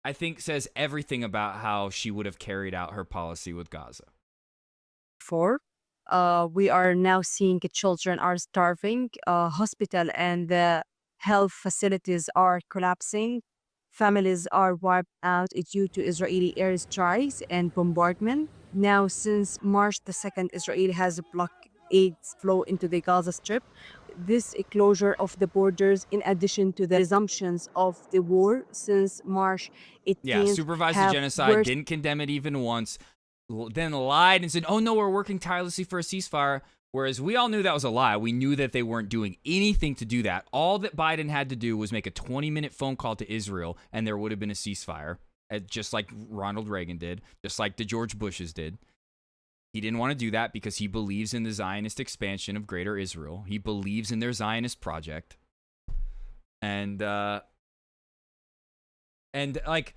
I think says everything about how she would have carried out her policy with Gaza. before. We are now seeing children are starving, hospital and the health facilities are collapsing, families are wiped out due to Israeli airstrikes and bombardment. Now, since March the 2nd, Israel has blocked aid flow into the Gaza Strip. This closure of the borders, in addition to the resumptions of the war since March 18th, Yeah, supervised the have genocide, worsened didn't condemn it even once, then lied and said, oh no, we're working tirelessly for a ceasefire. Whereas we all knew that was a lie. We knew that they weren't doing anything to do that. All that Biden had to do was make a 20-minute phone call to Israel, and there would have been a ceasefire, just like Ronald Reagan did, just like the George Bushes did. He didn't want to do that because he believes in the Zionist expansion of Greater Israel. He believes in their Zionist project. And like,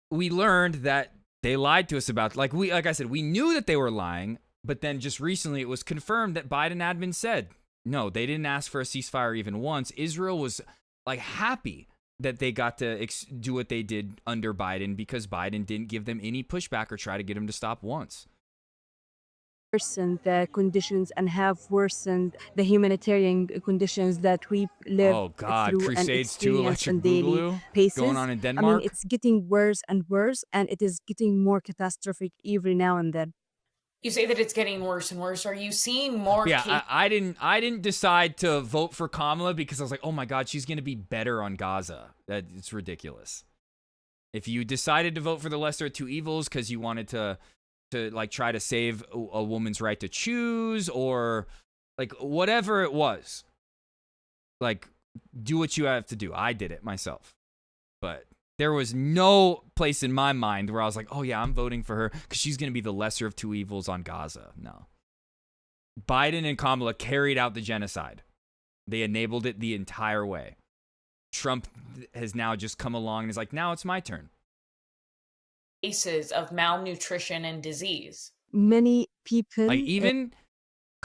we learned that they lied to us about, like I said, we knew that they were lying, but then just recently it was confirmed that Biden admin said, no, they didn't ask for a ceasefire even once. Israel was like happy that they got to do what they did under Biden because Biden didn't give them any pushback or try to get them to stop once. worsened the conditions and have worsened the humanitarian conditions that we live Oh God, through and Crusades 2 experience Electric on daily Boogaloo basis. going on in I Denmark. mean, it's getting worse and worse, and it is getting more catastrophic every now and then. You say that it's getting worse and worse. Are you seeing more Yeah, I didn't decide to vote for Kamala because I was like, oh my God, she's gonna be better on Gaza. It's ridiculous. If you decided to vote for the lesser of two evils because you wanted to like try to save a woman's right to choose or like whatever it was, like do what you have to do. I did it myself, but there was no place in my mind where I was like, oh yeah, I'm voting for her because she's going to be the lesser of two evils on Gaza. No. Biden and Kamala carried out the genocide. They enabled it the entire way. Trump has now just come along and is like, now it's my turn. cases of malnutrition and disease? Many people, Like even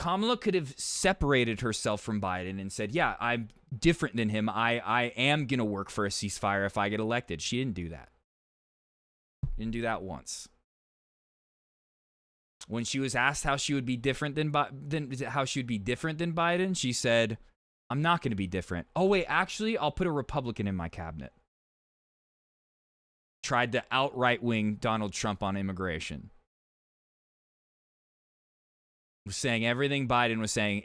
Kamala could have separated herself from Biden and said, yeah, I'm different than him. I am going to work for a ceasefire if I get elected. She didn't do that. Didn't do that once. When she was asked how she would be different than Biden, she said, I'm not going to be different. Oh, wait, actually, I'll put a Republican in my cabinet. Tried to outright wing Donald Trump on immigration. Was saying everything Biden was saying,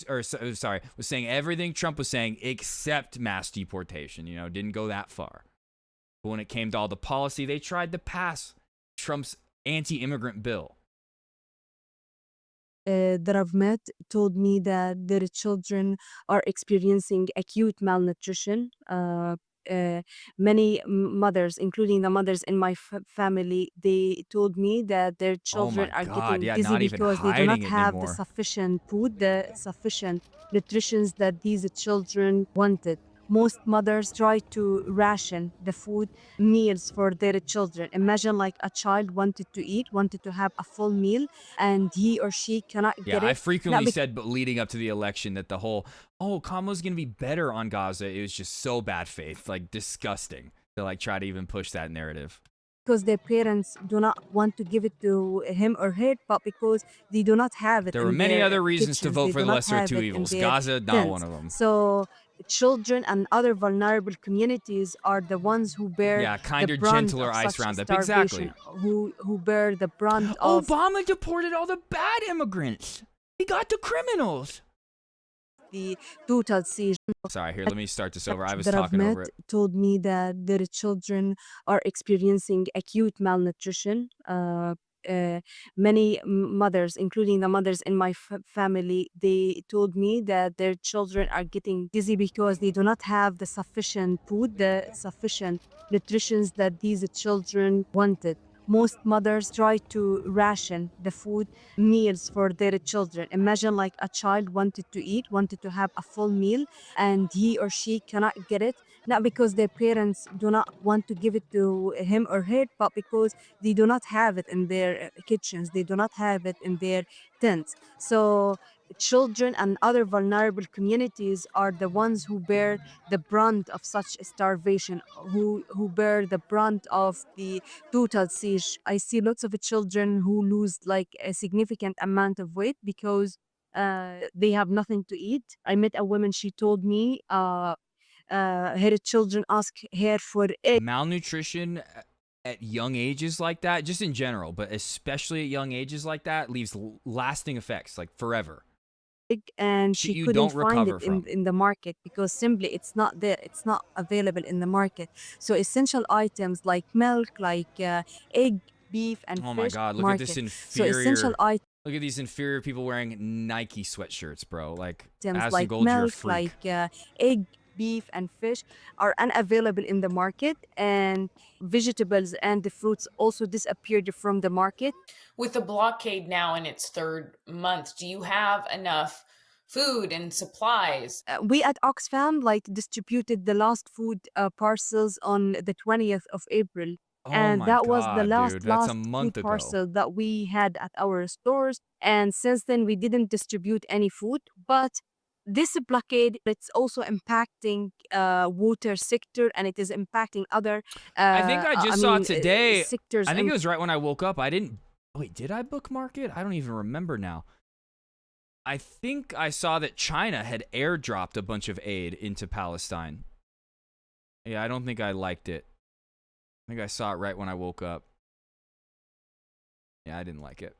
was saying everything Trump was saying except mass deportation. You know, didn't go that far. But when it came to all the policy, they tried to pass Trump's anti-immigrant bill. That I've met told me that their children are experiencing acute malnutrition. Many mothers, including the mothers in my family, they told me that their children are getting dizzy because they do not have the sufficient food, the sufficient nutrition that these children wanted. Most mothers try to ration the food meals for their children. Imagine like a child wanted to have a full meal, and he or she cannot get it. I frequently said, but leading up to the election, that the whole, Kamala's going to be better on Gaza, it was just so bad faith, like disgusting to like try to even push that narrative. Because their parents do not want to give it to him or her, but because they do not have it. There were many other reasons to vote for the lesser of two evils. Gaza, not one of them. So children and other vulnerable communities are the ones who bear kinder, the brunt gentler of ice such roundup. starvation, Exactly. who bear the brunt of... Obama deported all the bad immigrants. He got the criminals. The total siege. Sorry, here, let me start this over. I was that talking I've met over it. told me that their children are experiencing acute malnutrition. Many mothers, including the mothers in my family, they told me that their children are getting dizzy because they do not have the sufficient food, the sufficient nutrition that these children wanted. Most mothers try to ration the food meals for their children. Imagine like a child wanted to have a full meal, and he or she cannot get it, not because their parents do not want to give it to him or her, but because they do not have it in their kitchens, they do not have it in their tents. So children and other vulnerable communities are the ones who bear the brunt of such starvation, who bear the brunt of the total siege. I see lots of children who lose like a significant amount of weight because they have nothing to eat. I met a woman, she told me her children ask her for egg. Malnutrition at young ages like that, just in general, but especially at young ages like that, leaves lasting effects, like forever. And she couldn't find it in the market because simply it's not there, it's not available in the market. So essential items like milk, like egg, beef, and fish. Oh my God, look at this inferior. So essential items. Look at these inferior people wearing Nike sweatshirts, bro. Like, like milk, like egg, beef, and fish are unavailable in the market, and vegetables and the fruits also disappeared from the market. With the blockade now in its third month, do you have enough food and supplies? We at Oxfam distributed the last food parcels on the 20th of April. And that was the last food parcel that we had at our stores. And since then, we didn't distribute any food. But this blockade, it's also impacting water sector, and it is impacting other I think I just saw it today. Sectors. I think it was right when I woke up. I didn't... Wait, did I bookmark it? I don't even remember now. I think I saw that China had airdropped a bunch of aid into Palestine. Yeah, I don't think I liked it. I think I saw it right when I woke up. Yeah, I didn't like it.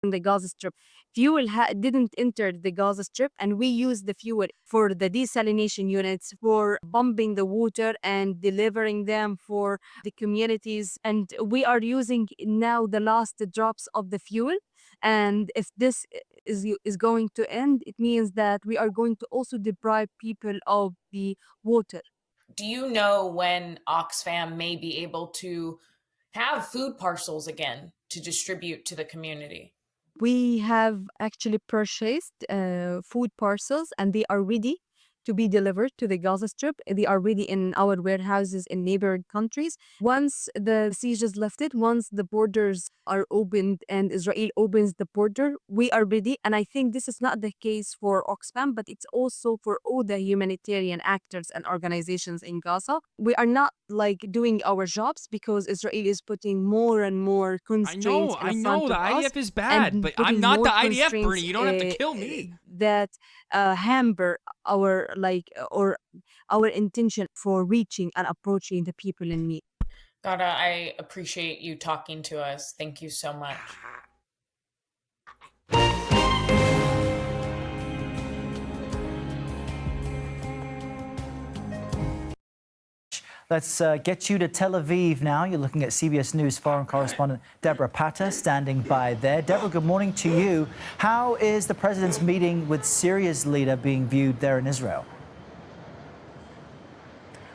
In the Gaza Strip, fuel didn't enter the Gaza Strip, and we used the fuel for the desalination units, for pumping the water and delivering them for the communities. And we are using now the last drops of the fuel. And if this is going to end, it means that we are going to also deprive people of the water. Do you know when Oxfam may be able to have food parcels again to distribute to the community? We have actually purchased food parcels, and they are ready to be delivered to the Gaza Strip. They are really in our warehouses in neighboring countries. Once the siege is lifted, once the borders are opened and Israel opens the border, we are ready. And I think this is not the case for Oxfam, but it's also for all the humanitarian actors and organizations in Gaza. We are not like doing our jobs because Israel is putting more and more constraints. I know the IDF is bad, but I'm not the IDF, Bernie. You don't have to kill me. That hamper our our intention for reaching and approaching the people in need. Gada, I appreciate you talking to us. Thank you so much. Let's get you to Tel Aviv now. You're looking at CBS News foreign correspondent Deborah Patta standing by there. Deborah, good morning to you. How is the president's meeting with Syria's leader being viewed there in Israel?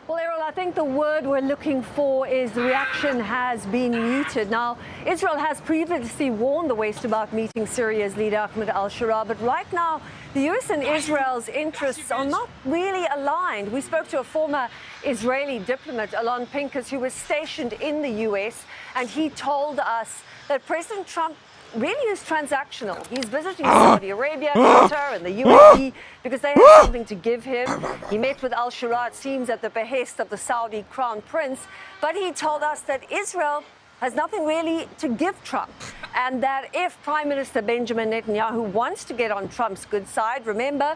Well, Errol, I think the word we're looking for is the reaction has been muted. Now, Israel has previously warned the West about meeting Syria's leader Ahmed al-Shara, but right now, the U.S. and Israel's interests are not really aligned. We spoke to a former Israeli diplomat, Alon Pincus, who was stationed in the U.S., and he told us that President Trump really is transactional. He's visiting Saudi Arabia, Qatar, and the UAE because they have something to give him. He met with al-Shara, it seems, at the behest of the Saudi crown prince, but he told us that Israel has nothing really to give Trump, and that if Prime Minister Benjamin Netanyahu wants to get on Trump's good side, remember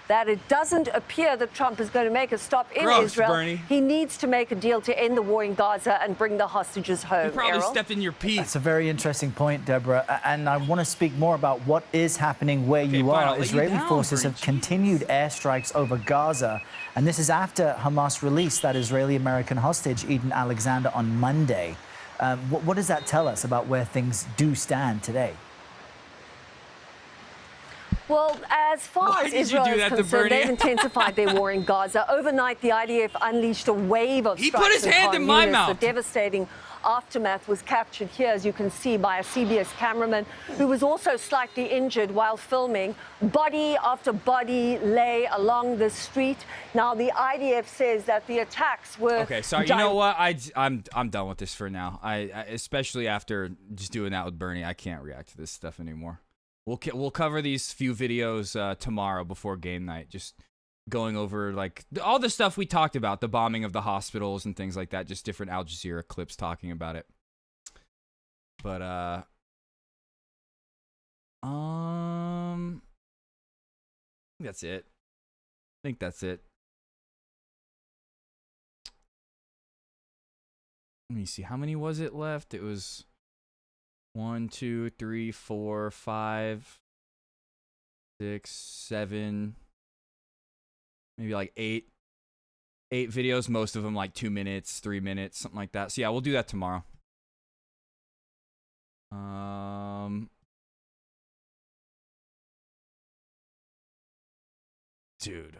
that it doesn't appear that Trump is going to make a stop in Israel. Bernie. He needs to make a deal to end the war in Gaza and bring the hostages home. You probably Errol? stepped in your pee. That's a very interesting point, Deborah. And I want to speak more about what is happening where you fine, I'll are. let you Israeli down, forces Bernie. have continued airstrikes over Gaza. And this is after Hamas released that Israeli-American hostage, Eden Alexander, on Monday. What does that tell us about where things do stand today? Well, as far Why as did you Israel do is that to concerned, Bernie? they've intensified their war in Gaza. Overnight, the IDF unleashed a wave of He strikes put his in hand Khan in my Yunis. mouth. The devastating aftermath was captured here, as you can see, by a CBS cameraman who was also slightly injured while filming. Body after body lay along the street. Now, the IDF says that the attacks were... Okay, sorry. You know what? I'm done with this for now. I especially after just doing that with Bernie, I can't react to this stuff anymore. We'll cover these few videos tomorrow before game night. Just going over like all the stuff we talked about, the bombing of the hospitals and things like that. Just different Al Jazeera clips talking about it. But that's it. I think that's it. Let me see. How many was it left? It was 1, 2, 3, 4, 5, 6, 7, maybe like 8 videos. Most of them like 2 minutes, 3 minutes, something like that. So yeah, we'll do that tomorrow. Dude.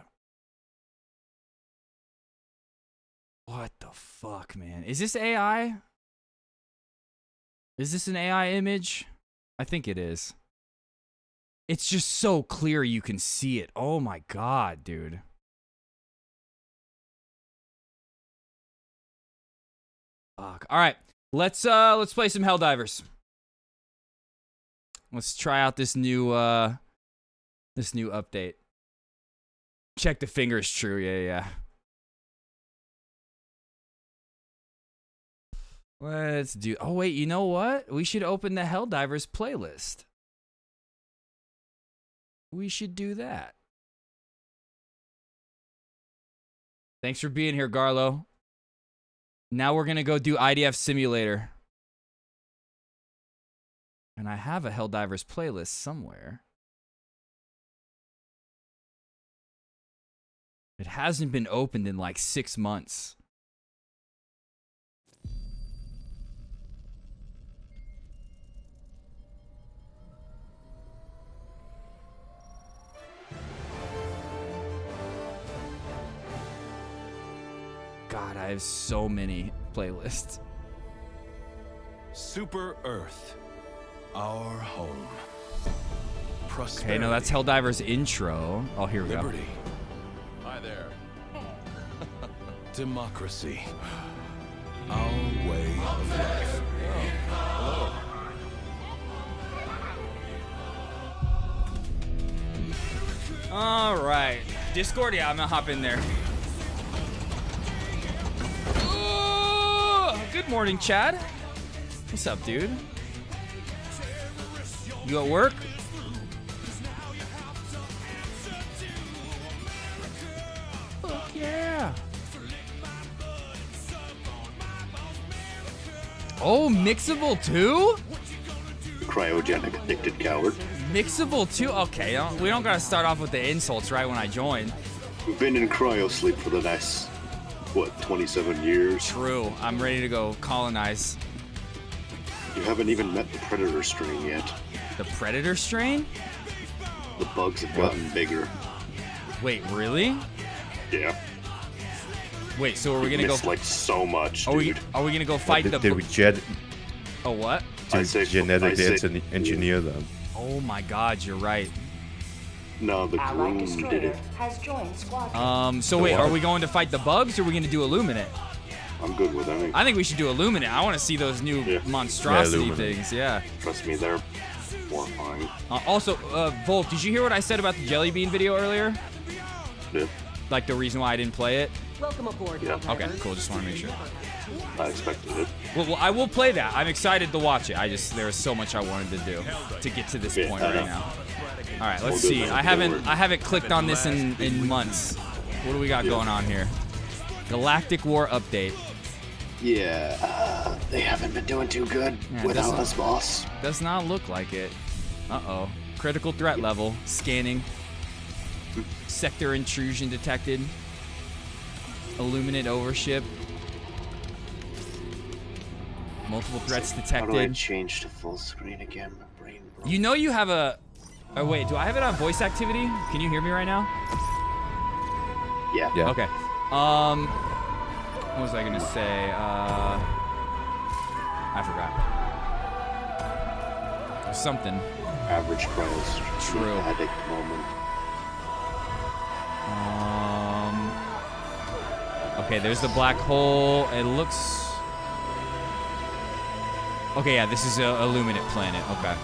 What the fuck, man? Is this AI? Is this an AI image? I think it is. It's just so clear you can see it. Oh my god, dude. Fuck. All right. Let's play some Helldivers. Let's try out this new update. Check the fingers true. Yeah. Let's do... Oh, wait, you know what? We should open the Helldivers playlist. We should do that. Thanks for being here, Garlo. Now we're going to go do IDF Simulator. And I have a Helldivers playlist somewhere. It hasn't been opened in like 6 months. God, I have so many playlists. Super Earth, our home. Okay, no, that's Helldivers intro. Oh, here we go. Hi there. Democracy. Our way of life. All right. Discord, yeah, I'm gonna hop in there. Ooh, good morning, Chad. What's up, dude? You at work? Fuck yeah. Oh, mixable too? Cryogenic addicted coward. Mixable too? Okay, we don't gotta start off with the insults right when I join. We've been in cryo sleep for the last, what, 27 years? True. I'm ready to go colonize. You haven't even met the predator strain yet. The predator strain? The bugs have gotten bigger. Wait, really? Yeah. Wait, so are we gonna missed, go? like so much, Are we dude. gonna go fight the? Did we Oh what? genetically engineer them? Oh my God, you're right. No, the groom did it. So wait, are we going to fight the bugs or are we gonna do Illuminate? I'm good with anything. I think we should do Illuminate. I want to see those new monstrosity things. Yeah. Trust me, they're horrifying. Also, Volt, did you hear what I said about the Jelly Bean video earlier? Yeah. Like the reason why I didn't play it? Welcome aboard. Yeah. Okay, cool. Just want to make sure. I expected it. Well, I will play that. I'm excited to watch it. There's so much I wanted to do to get to this point right now. All right, let's see. I haven't clicked on this in months. What do we got going on here? Galactic War update. Yeah, they haven't been doing too good without us, boss. Does not look like it. Uh-oh. Critical threat level. Scanning. Sector intrusion detected. Illuminate overship. Multiple threats detected. How do I change to full screen again? My brain broke. You know you have a... Oh, wait. Do I have it on voice activity? Can you hear me right now? Yeah. Okay. What was I gonna say? I forgot. Something. Average cryo's True. addict moment. Okay, there's the black hole. It looks... Okay, yeah, this is a Illuminate planet. Okay.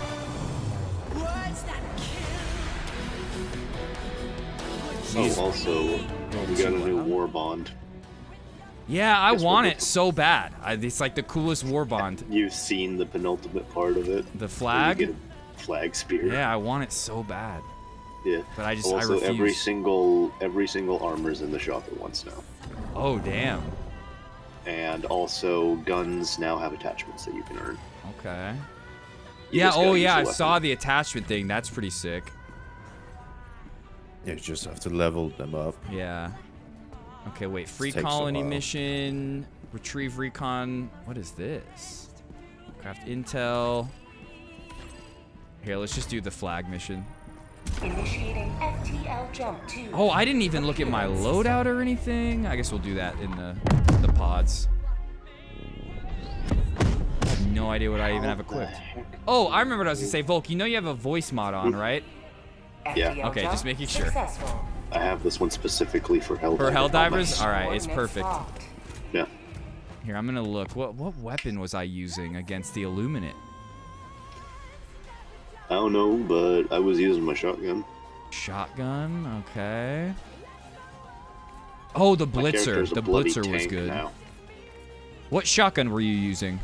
Oh, also, we got a new war bond. Yeah, I want it so bad. It's like the coolest war bond. You've seen the penultimate part of it. The flag? You get a flag spear. Yeah, I want it so bad. Yeah. But I also, refuse. every single armor's in the shop at once now. Oh, damn. And also, guns now have attachments that you can earn. Okay. You Yeah, just gotta oh use yeah, the I weapon. saw the attachment thing. That's pretty sick. Yeah, you just have to level them up. Yeah. Okay, wait. Free Takes a colony while. mission. Retrieve recon. What is this? Craft intel. Here, let's just do the flag mission. Initiating FTL jump to. Oh, I didn't even look at my loadout or anything. I guess we'll do that in the pods. No idea what I even have equipped. Oh, I remember what I was gonna say. Volk, you know you have a voice mod on, right? Yeah. Okay, just making sure. I have this one specifically for Helldivers. For Helldivers? Alright, it's perfect. Yeah. Here, I'm gonna look. What weapon was I using against the Illuminate? I don't know, but I was using my shotgun. Shotgun, okay. Oh, the My Blitzer. character's a The bloody Blitzer was tank good. now. What shotgun were you using?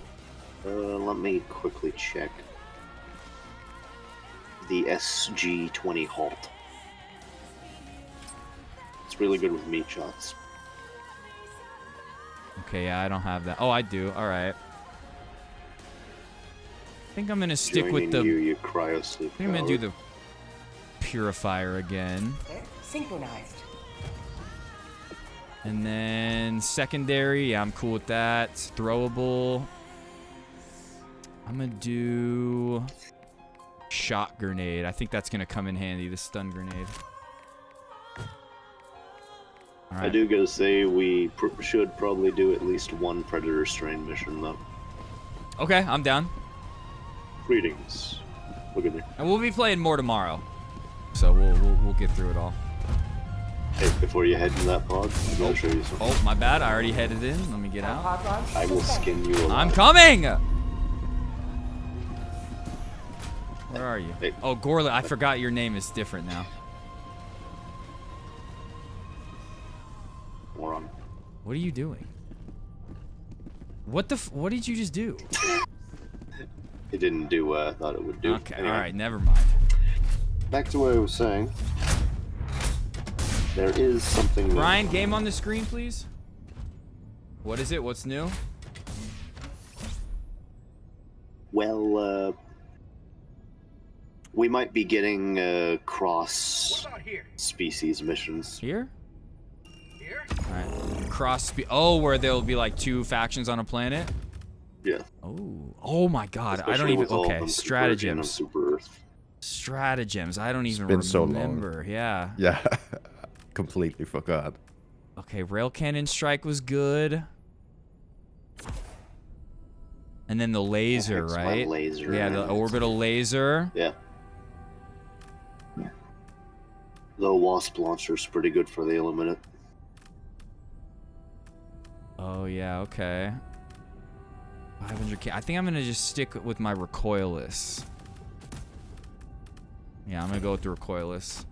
Let me quickly check. The SG-20 Halt. It's really good with meat shots. Okay, yeah, I don't have that. Oh, I do. All right. I think I'm gonna stick with the. You cryo sleep. I think I'm gonna do the Purifier again. Synchronized. And then secondary, yeah, I'm cool with that. It's throwable. I'm gonna do shot grenade. I think that's gonna come in handy, the stun grenade. All I right. do gotta say, we should probably do at least one Predator Strain mission, though. Okay, I'm down. Greetings. Look at me. And we'll be playing more tomorrow, so we'll get through it all. Hey, before you head into that pod, I'm gonna show you something. Oh, my bad. I already headed in. Let me get out. I will skin you alive. I'm coming! Where are you? Hey. Oh, Gorla, I forgot your name is different now. Moron. What are you doing? What did you just do? It didn't do what I thought it would do. Okay, Anyway, alright, never mind. back to what I was saying. There is something... Ryan, game on the screen, please. What is it? What's new? Well, we might be getting cross-species missions. Here? Alright. Oh, where there'll be like 2 factions on a planet? Yeah. Oh my god. I don't Especially even... with all of Okay, them converging on stratagems. Super Earth. Stratagems. I don't even been so remember. long. Yeah. Yeah. Completely forgot. Okay, rail cannon strike was good. And then the laser, Hex right? one laser. Yeah, the orbital laser. Yeah. The Wasp launcher's pretty good for the Illuminate. Oh yeah, okay. 500k. I think I'm gonna just stick with my recoilless. Yeah, I'm gonna go with the recoilless.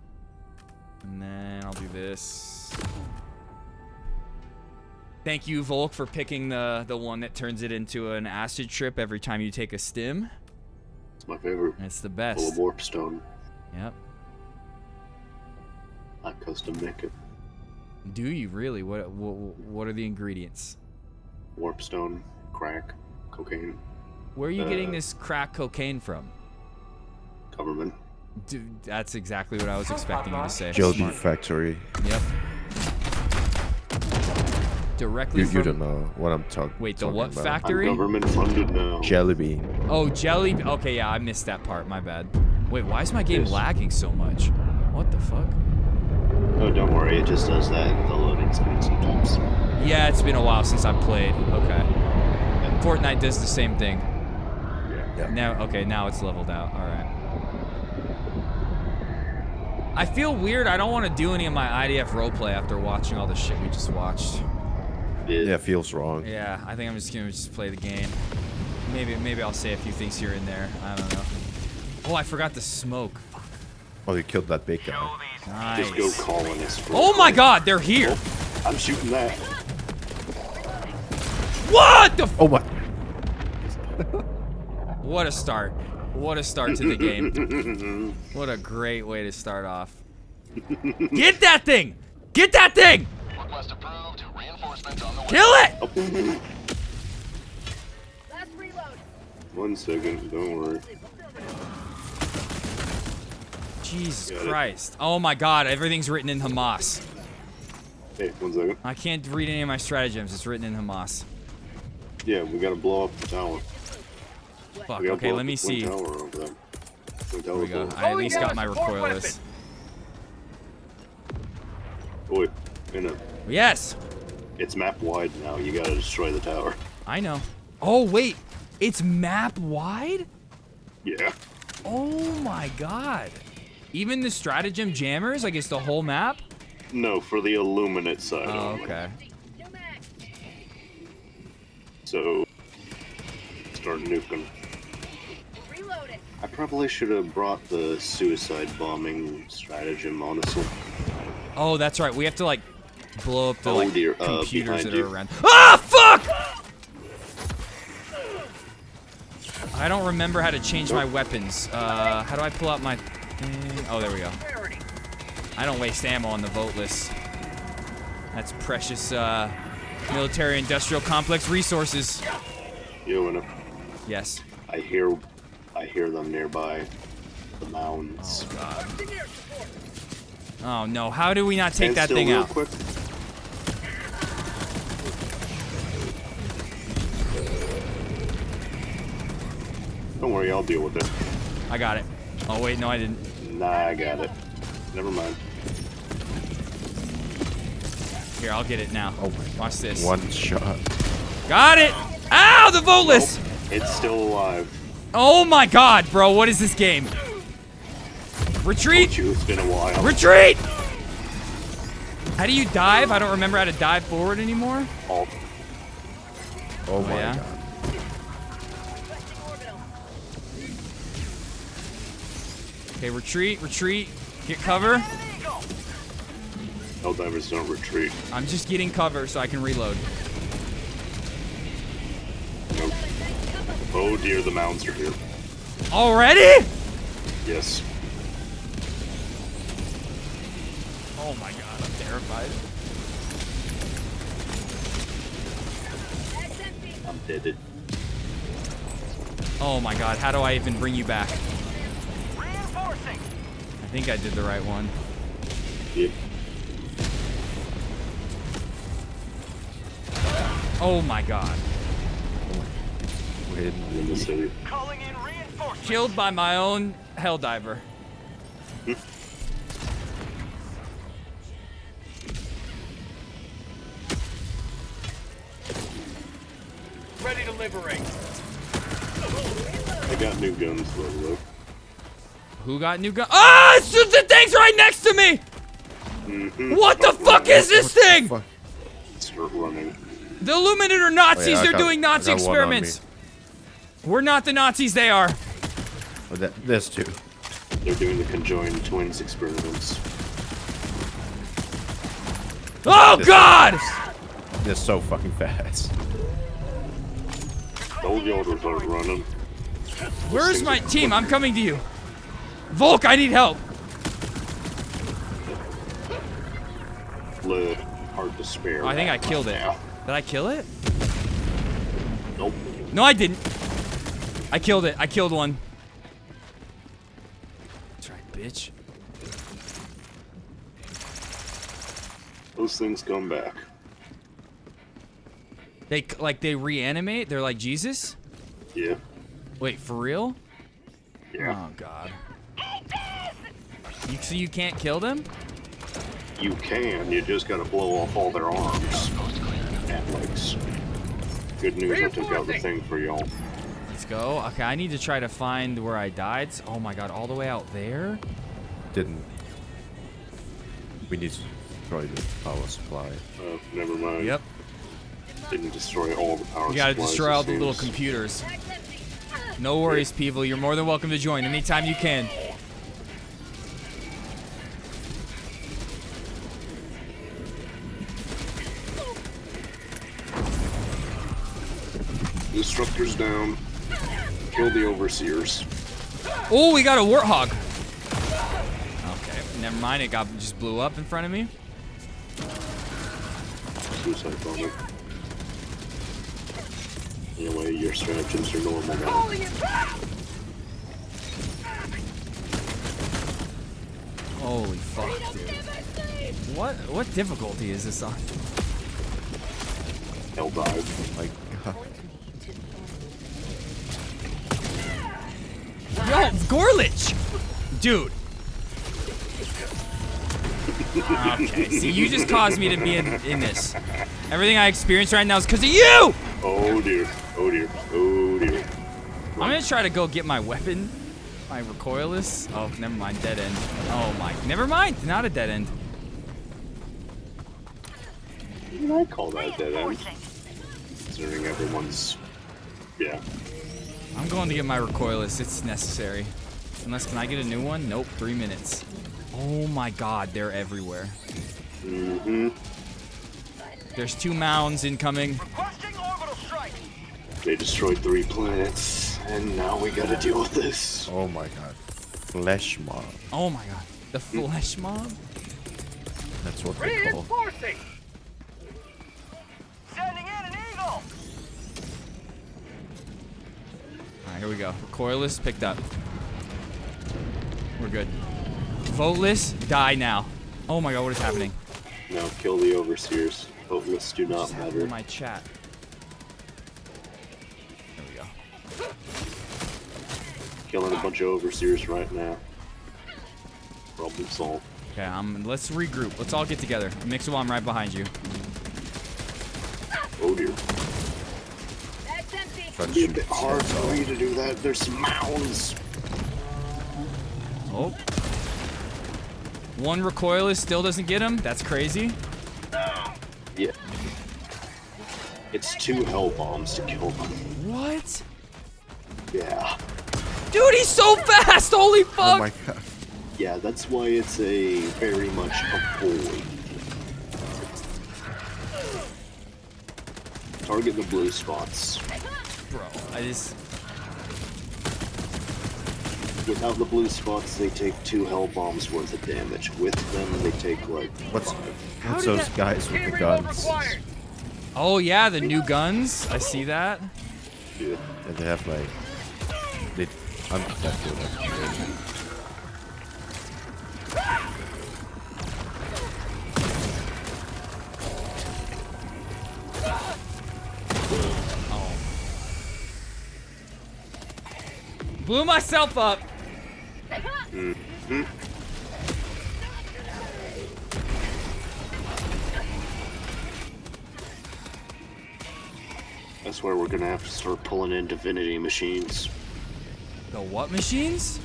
And then I'll do this. Thank you, Volk, for picking the one that turns it into an acid trip every time you take a stim. It's my favorite. It's the Full best. of warp stone. Yep. I custom make it. Do you really? What are the ingredients? Warp stone, crack, cocaine. Where are you getting this crack cocaine from? Government. Dude, that's exactly what I was expecting you to say. Jody Smart. Factory. Yep. Directly You from... don't know what I'm talking. Wait, the what about. factory? I'm government funded now. Jelly bean. Oh, jelly. Okay, yeah, I missed that part. My bad. Wait, why is my game Yes. lagging so much? What the fuck? Oh, don't worry. It just does that in the loading screen sometimes. Yeah, it's been a while since I've played. Okay. Fortnite does the same thing. Yeah. Now, okay, now it's leveled out. All right. I feel weird. I don't want to do any of my IDF roleplay after watching all the shit we just watched. Yeah, feels wrong. Yeah, I think I'm just gonna play the game. Maybe I'll say a few things here and there. I don't know. Oh, I forgot the smoke. Oh, you killed that big guy. Nice. Just go colonists. Oh my god, they're here. Oh, I'm shooting that. What the? Oh my. What a start. What a start to the game. What a great way to start off. Get that thing! Get that thing! Request approved. Reinforcements on the way. Kill it! 1 second. Don't worry. Jesus Christ. Oh my god, everything's written in Hamas. Hey, 1 second. I can't read any of my stratagems. It's written in Hamas. Yeah, we gotta blow up the tower. Fuck, We gotta okay, blow let up me one see. tower over there. One Here tower we go. blow. I at least got my recoilless. Wait, no. Yes! It's map wide now. You gotta destroy the tower. I know. Oh, wait. It's map wide? Yeah. Oh my god. Even the stratagem jammers? Like it's the whole map? No, for the Illuminate side. Oh, only. okay. So, start nuking. I probably should have brought the suicide bombing stratagem, honestly. Oh, that's right. We have to like blow up the Oh, like dear, computers behind that you. are around. Ah, fuck! I don't remember how to change my weapons. How do I pull out my thing? Oh, there we go. I don't waste ammo on the voteless. That's precious military-industrial complex resources. Yo, and Yes. I hear them nearby. The mounds. Oh god. Oh no! How do we not take Stand that still thing real out? quick. Don't worry, I'll deal with it. I got it. Oh wait, no, I didn't. Nah, I got it. Never mind. Here, I'll get it now. Oh my. Watch this. One shot. Got it! Ow, the voteless! Nope, it's still alive. Oh my god, bro, what is this game? Retreat! Told you, it's been a while. Retreat! How do you dive? I don't remember how to dive forward anymore. Oh my yeah. god. Okay, retreat, retreat. Get cover. Helldivers don't retreat. I'm just getting cover so I can reload. Nope. Oh dear, the mounds are here. Already? Yes. Oh my god, I'm terrified. I'm dead. Oh my god, how do I even bring you back? I think I did the right one. Yep. Oh my god. Killed by my own Helldiver. Ready to liberate. I got new guns, by the way. Who got new gun? Ah! The thing's right next to me! What the fuck is this thing? Start running. The Illuminator Nazis, Oh, yeah, they're doing Nazi experiments. We're not the Nazis, they are. Oh, there's two. They're doing the conjoined twins experiments. Oh god! They're so fucking fast. Told y'all to start running. Where's my team? I'm coming to you. Volk, I need help. Hard to spare. Oh, I think I killed it. Did I kill it? Nope. No, I didn't. I killed it. I killed one. That's right, bitch. Those things come back. They reanimate? They're like Jesus? Yeah. Wait, for real? Yeah. Oh god. So you can't kill them? You can, you just gotta blow off all their arms and legs. Good news, I took out the thing for y'all. Let's go. Okay, I need to try to find where I died. Oh my god, all the way out there? Didn't. We need to destroy the power supply. Never mind. Yep. Didn't destroy all the power supplies. You gotta destroy all the little seems. computers. No worries, people. You're more than welcome to join anytime you can. Disruptors down. Kill the overseers. Oh, we got a warthog. Okay, never mind. It just blew up in front of me. Suicide bomber. Anyway, your stratagems are normal now. Holy fuck, dude. What difficulty is this on? Helldive. My god. Yo, Gorlich! Dude. Okay, see, you just caused me to be in this. Everything I experience right now is because of you! Oh dear, oh dear, oh dear. I'm gonna try to go get my weapon. My recoilless. Oh, never mind, dead end. Oh my, never mind, not a dead end. What did I call that dead end? Considering everyone's... Yeah. I'm going to get my recoilless, it's necessary. Unless, can I get a new one? Nope, 3 minutes. Oh my god, they're everywhere. Mm-hmm. There's 2 mounds incoming. They destroyed 3 planets, and now we gotta deal with this. Oh my god. Flesh mob. Oh my god, the flesh mob? That's what they call. Alright, here we go. Recoilless picked up. We're good. Voteless, die now. Oh my god, what is happening? Now kill the overseers. Voteless do not matter. In my chat. There we go. Killing a bunch of overseers right now. Problem solved. Okay, let's regroup. Let's all get together. Mixu, I'm right behind you. Oh dear. It'd be a bit hard for me to do that. There's some mounds. Oh. 1 recoilless still doesn't get him. That's crazy. It's 2 hell bombs to kill them. What? Yeah. Dude, he's so fast! Holy fuck! Oh my god. Yeah, that's why it's a very much avoid. Target the blue spots. Bro, I just... Without the blue spots, they take 2 hell bombs worth of damage. With them, they take like 5. What's those guys with the guns? Oh yeah, the new guns. I see that. Yeah. And they have like... I'm definitely Blew myself up. Mm-hmm. That's where we're gonna have to start pulling in divinity machines. The what machines?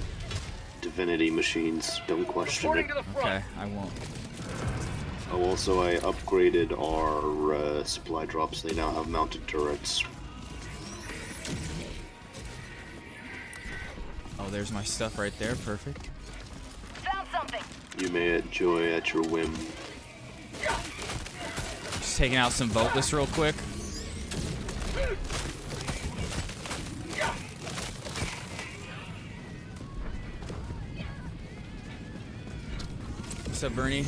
Divinity machines. Don't question it. Okay, I won't. Oh, also, I upgraded our supply drops. They now have mounted turrets. Oh, there's my stuff right there. Perfect. Found something. You may enjoy at your whim. Just taking out some Voteless real quick. What's up, Bernie?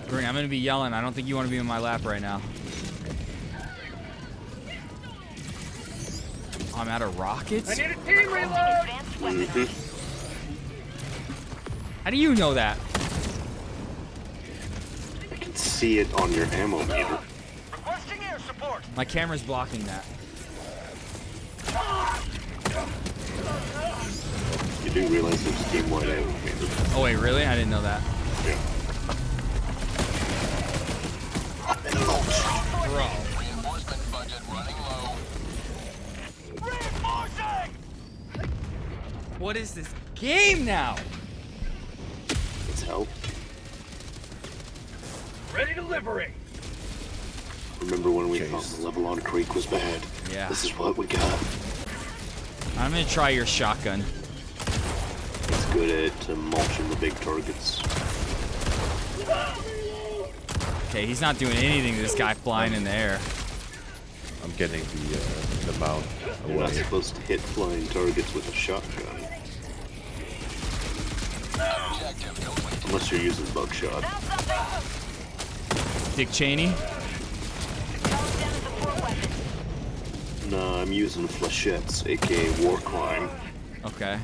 Bernie, I'm gonna be yelling. I don't think you want to be in my lap right now. I'm out of rockets? I need a team reload! Mm-hmm. How do you know that? I can see it on your ammo meter. Requesting air support. My camera's blocking that. You do realize there's a team-wide ammo meter. Oh wait, really? I didn't know that. Yeah. Bro. What is this game now? It's hell. Ready to liberate. Remember when we thought the level on Creek was bad? Yeah. This is what we got. I'm gonna try your shotgun. It's good at mulching the big targets. Okay, he's not doing anything to this guy flying in the air. I'm getting the mount You're not away. supposed to hit flying targets with a shotgun. Unless you're using buckshot. Dick Cheney? No, I'm using flechettes, aka war climb. Okay.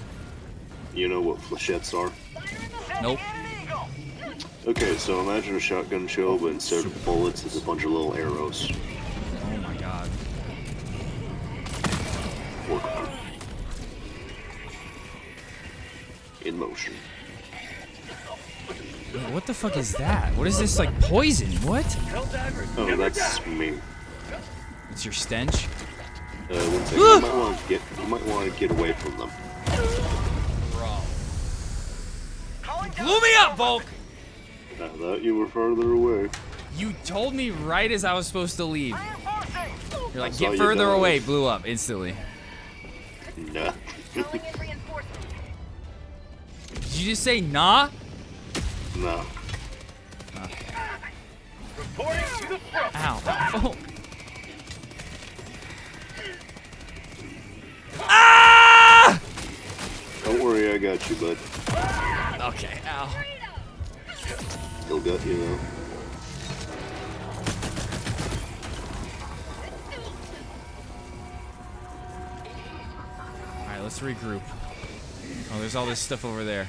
You know what flechettes are? Nope. Okay, so imagine a shotgun shell, but instead of bullets, it's a bunch of little arrows. Oh my god. War climb. In motion. Wait, what the fuck is that? What is this, like poison? What? Oh, that's me. It's your stench? One second. You might want to get away from them. Bro. Blew me up, Volk! I thought you were further away. You told me right as I was supposed to leave. You're like, I saw get you further dive. away, blew up instantly. Nah. Did you just say nah? No. Reporting to the front. Ow. Oh. Ah! Don't worry, I got you, bud. Okay, ow. Still got you, though. Alright, let's regroup. Oh, there's all this stuff over there.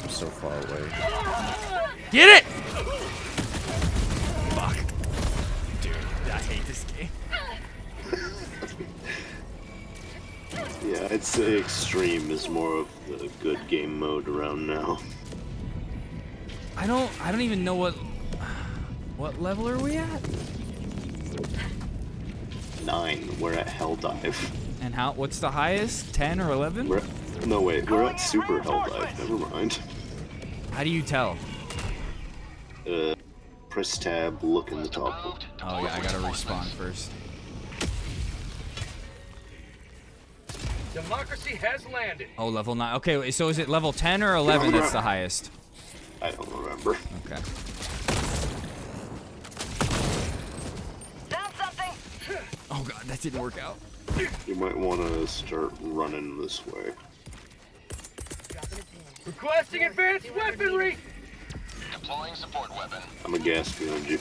I'm so far away. Get it! Fuck. Dude, I hate this game. Yeah, I'd say extreme is more of the good game mode around now. I don't even know what level are we at? 9. We're at Helldive. And what's the highest? 10 or 11? No, wait, we're at Super Helldive. Never mind. How do you tell? press tab, look in the top. Oh yeah, I gotta respawn first. Democracy has landed. Oh, level 9. Okay, wait, so is it level 10 or 11 that's the highest? I don't remember. Okay. Found something. Oh god, that didn't work out. You might want to start running this way. Requesting advanced weaponry. Deploying support weapon. I'm a gas behind you.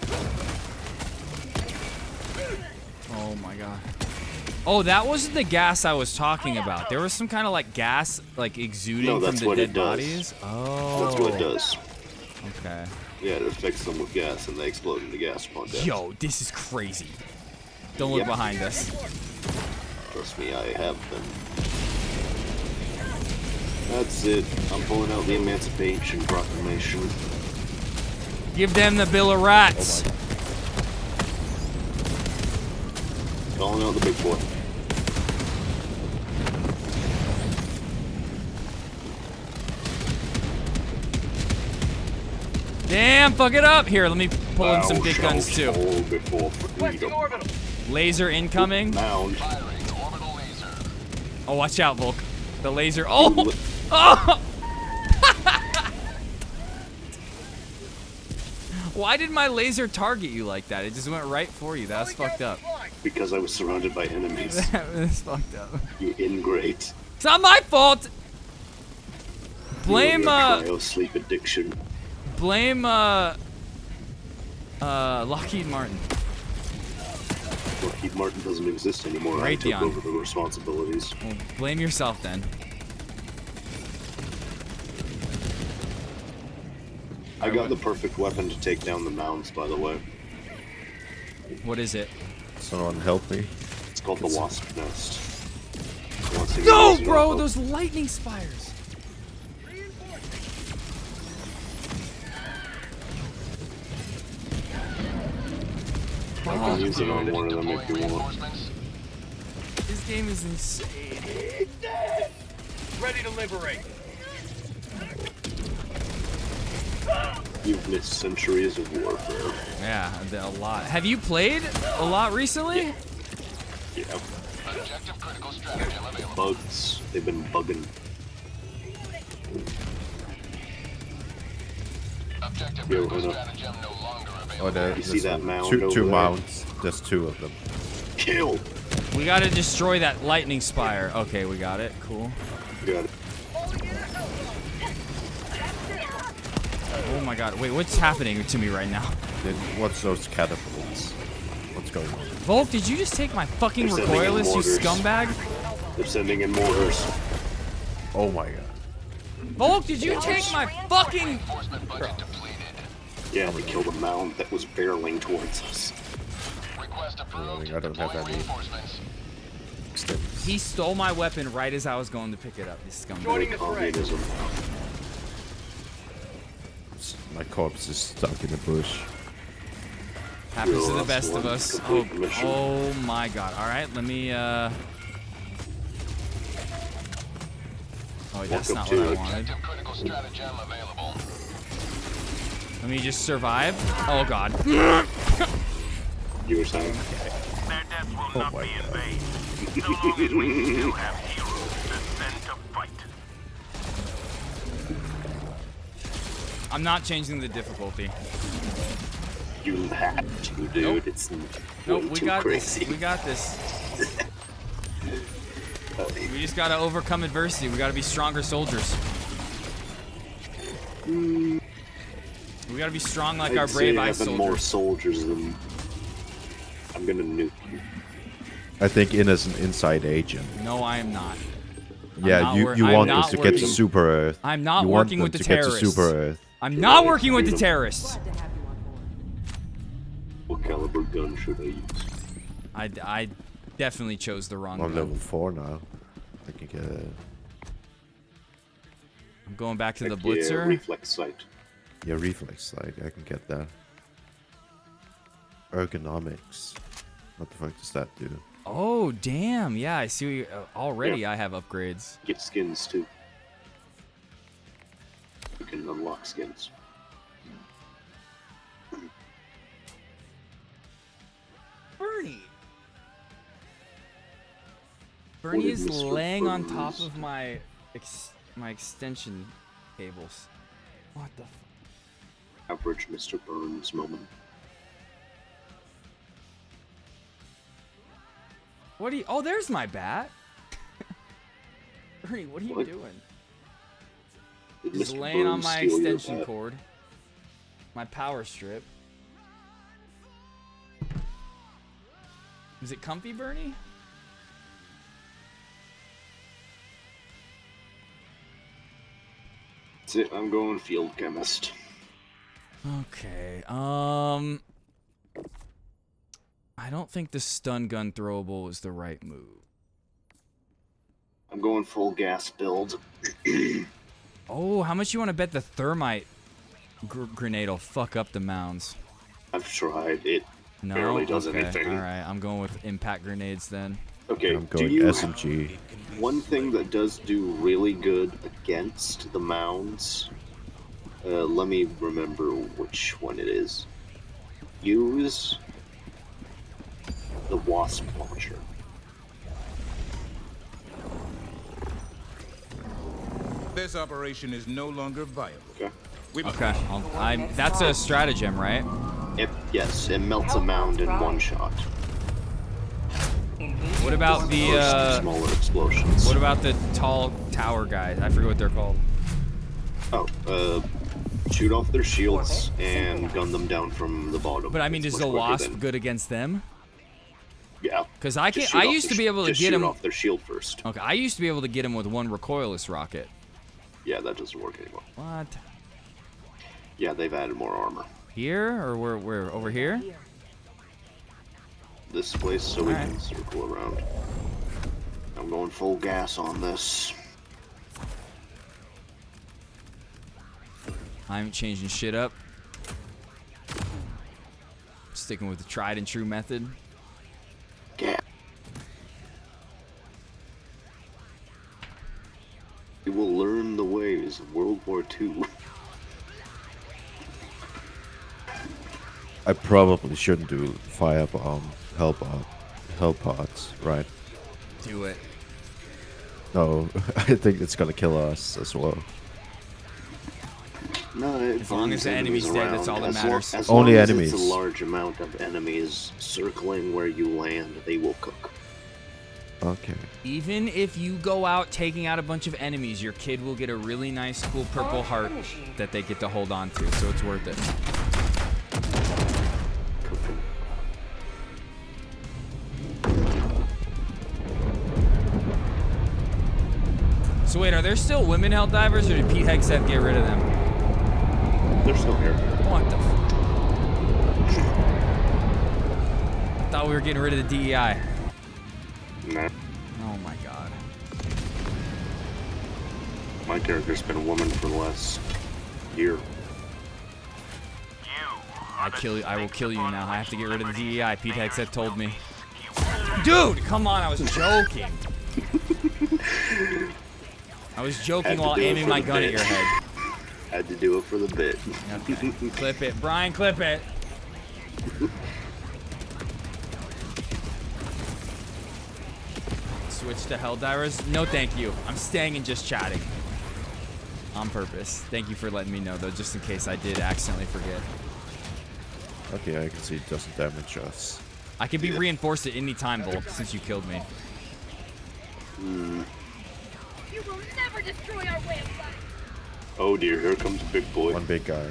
Oh my god. Oh, that wasn't the gas I was talking about. There was some kind of like gas like exuding from the dead bodies. Oh. That's what it does. Okay. Yeah, it affects them with gas and they explode into gas upon death. Yo, this is crazy. Don't look behind us. Trust me, I have them. That's it. I'm pulling out the Emancipation Proclamation. Give them the Bill of Rights. Calling out the big boy. Damn, fuck it up. Here, let me pull in some big guns too. Laser incoming. Mound. Oh, watch out, Volk. The laser. Oh! Oh! Why did my laser target you like that? It just went right for you. That's fucked up. Because I was surrounded by enemies. That's fucked up. You ingrate. It's not my fault. Blame cryo sleep addiction. Blame Lockheed Martin. Lockheed Martin doesn't exist anymore. I took over the responsibilities. Well, blame yourself then. I got the perfect weapon to take down the mounds, by the way. What is it? Someone help me. It's called the Wasp Nest. No, bro, those lightning spires. I can use it on one of them if you want. This game is insane. Ready to liberate. You've missed centuries of warfare. Yeah, a lot. Have you played a lot recently? Yeah. Bugs. They've been bugging. Oh, you see that mound two over there? mounds. There's two of them. Kill. We gotta destroy that lightning spire. Okay, we got it. Cool. Got it. Oh my god. Wait, what's happening to me right now? What's those catapults? What's going on? Volk, did you just take my fucking recoilless, you scumbag? They're sending in mortars. Oh my god. Volk, did you take my fucking... Yeah, they killed a mound that was barreling towards us. I don't have any. He stole my weapon right as I was going to pick it up, this scumbag. Communism. My corpse is stuck in a bush. Happens to the best of us. Oh my god. Alright, let me, Oh, that's not what I wanted. Let me just survive. Oh god. You were saying? Their deaths will not be in vain. So long as we still have heroes to send to fight. I'm not changing the difficulty. You have to, dude. Nope. It's Nope, way we too got crazy. this. We got this. We just gotta overcome adversity. We gotta be stronger soldiers. We gotta be strong like our brave ice having soldiers. more soldiers than... I'm gonna nuke you. I think Ina's an inside agent. No, I am not. Yeah, you want us to get to Super Earth. I'm not you working want with the them to terrorists. Get to Super Earth. I'm not working with the terrorists. What caliber gun should I use? I definitely chose the wrong I'm gun. level 4 now. I can get it. I'm going back to the Yeah, Blitzer. reflex sight. Yeah, reflex sight. I can get that. Ergonomics. What the fuck does that do? Oh, damn. Yeah, I see. Already I have upgrades. Get skins too. You can unlock skins. Bernie is laying on top of my extension cables. What the Average Mr. Burns moment. What are you? Oh, there's my bat. Bernie, what are you doing? Just Mr. laying on Burns my steal your extension bat? cord. My power strip. Is it comfy, Bernie? That's it. I'm going field chemist. Okay. I don't think the stun gun throwable was the right move. I'm going full gas build. Oh, how much you want to bet the thermite grenade will fuck up the mounds? I've tried. It No, barely does okay. anything. All right, I'm going with impact grenades then. Okay, I'm do going you SMG. one thing that does do really good against the mounds? Let me remember which one it is. Use the wasp launcher. This operation is no longer viable. Okay. Okay. That's a stratagem, right? Yes, it melts a mound in one shot. What about the smaller explosions? What about the tall tower guys? I forget what they're called. Oh, shoot off their shields and gun them down from the bottom. But I mean, It's is much the quicker wasp than- good against them? Yeah. Because I Just can't. shoot I off used their to be able to just get shoot him off their shield first. Okay, I used to be able to get him with one recoilless rocket. Yeah, that doesn't work anymore. What? Yeah, they've added more armor. Here or where? Over here? This place, so we Alright. can circle around. I'm going full gas on this. I'm changing shit up. Sticking with the tried and true method. Yeah. We will learn the ways of World War II. I probably shouldn't do firebomb hell pods, right? Do it. No, I think it's gonna kill us as well. No, it As long as the enemy's dead, that's all that matters. As Only long as enemies. It's a large amount of enemies circling where you land, they will cook. Okay. Even if you go out taking out a bunch of enemies, your kid will get a really nice, cool purple heart that they get to hold on to, so it's worth it. So wait, are there still women Helldivers, or did Pete Hegseth get rid of them? They're still here. What the I thought we were getting rid of the DEI. Nah. Oh my god. My character's been a woman for the last year. I will kill you now. I have to get rid of the DEI. Pete Hegseth told me. Dude, come on, I was joking. I was joking while aiming my gun at your head. Had to do it for the bit. Okay. Clip it. Brian, clip it. Switch to Helldivers? No, thank you. I'm staying and just chatting. On purpose. Thank you for letting me know, though, just in case I did accidentally forget. Okay, I can see it doesn't damage us. I can be reinforced at any time, Volk, since you killed me. Hmm. You will never destroy our way of life. Oh dear, here comes a big boy. One big guy.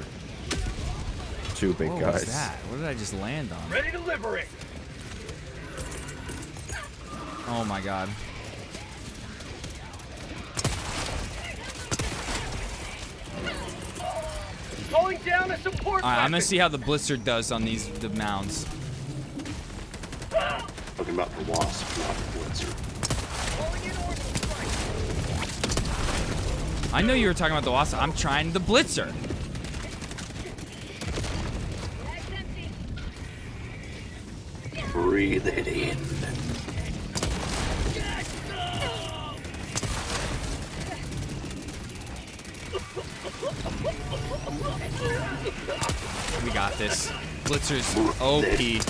Two big What guys. was that? What did I just land on? Ready to liberate. Oh my god. Calling down a support Alright, I'm gonna weapon. see how the Blitzer does on the mounds. Talking about the wasp, not the blitzer. I know you were talking about the Wasp. I'm trying the Blitzer. Breathe it in. We got this. Blitzer's OP.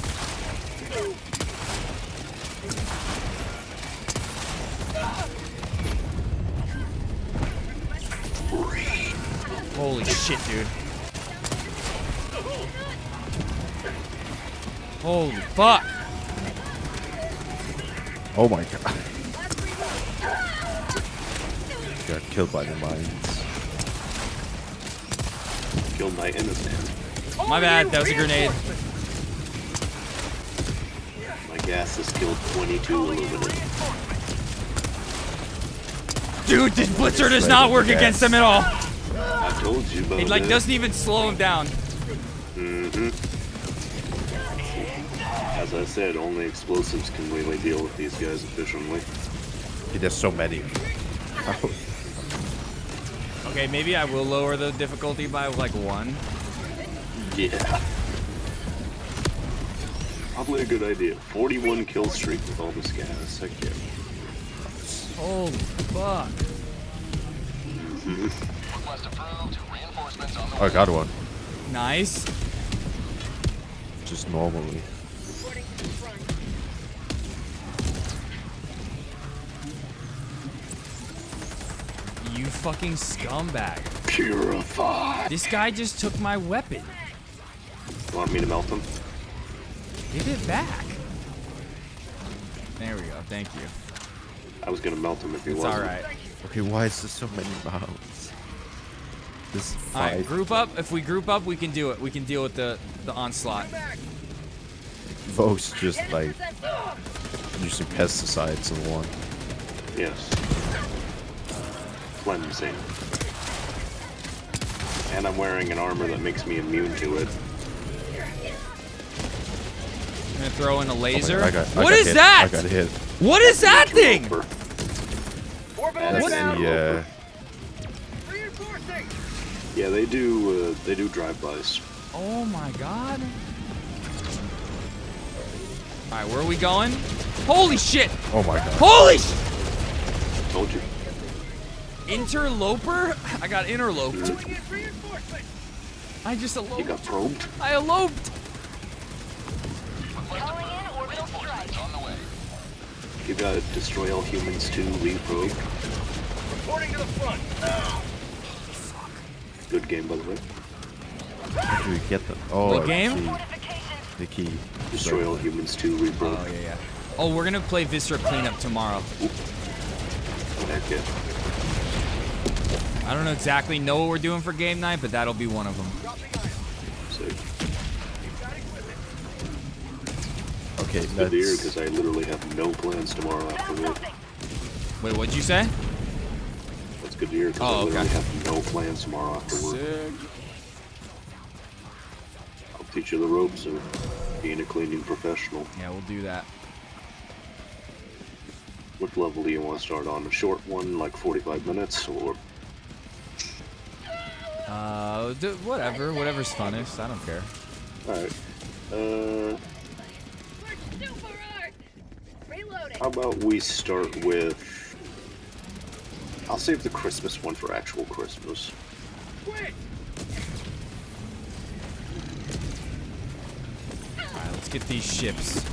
Holy shit, dude. Holy fuck. Oh my god. Got killed by the mines. Killed my innocent. My bad, that was a grenade. My gas has killed 22 aluminum. Dude, this blitzer does not work against him at all. I told you about It like doesn't even slow him down. Mm-hmm. As I said, only explosives can really deal with these guys efficiently. There's so many. Okay, maybe I will lower the difficulty by like 1. Yeah. Probably a good idea. 41 kill streak with all this gas. Heck yeah. Holy fuck. Oh, I got one. Nice. Just normally. You fucking scumbag. Purify. This guy just took my weapon. You want me to melt him? Give it back. There we go. Thank you. I was gonna melt him if he It's wasn't. alright. Okay, why is there so many mounts? This is Alright, 5. group up. If we group up, we can do it. We can deal with the onslaught. Vo's just like using pesticides in one. Yes. Cleansing. And I'm wearing an armor that makes me immune to it. I'm gonna throw in a laser. I What got is hit. that? I got hit. What is that thing? That's the yeah, they do drive-bys. Oh my god. Alright, where are we going? Holy shit! Oh my god. Holy sh! Told you. Interloper? I got interloped. I just eloped. You got probed? I eloped. You got destroy all humans too, reprobe. Reporting to the front. Good game, by the way. How do we get them? Oh, What game? The key. Destroy all humans too, reprobe. Oh, yeah. Oh, we're gonna play Viscera Cleanup tomorrow. Heck yeah. I don't exactly know what we're doing for game night, but that'll be one of them. Sick. Okay, It's good to hear because I literally have no plans tomorrow after work. Wait, what'd you say? That's good to hear because I literally have no plans tomorrow after work. Sick. I'll teach you the ropes of being a cleaning professional. Yeah, we'll do that. What level do you want to start on? A short one, like 45 minutes, or? Whatever. Whatever's funnest. I don't care. Alright. How about we start with... I'll save the Christmas one for actual Christmas. Alright, let's get these ships.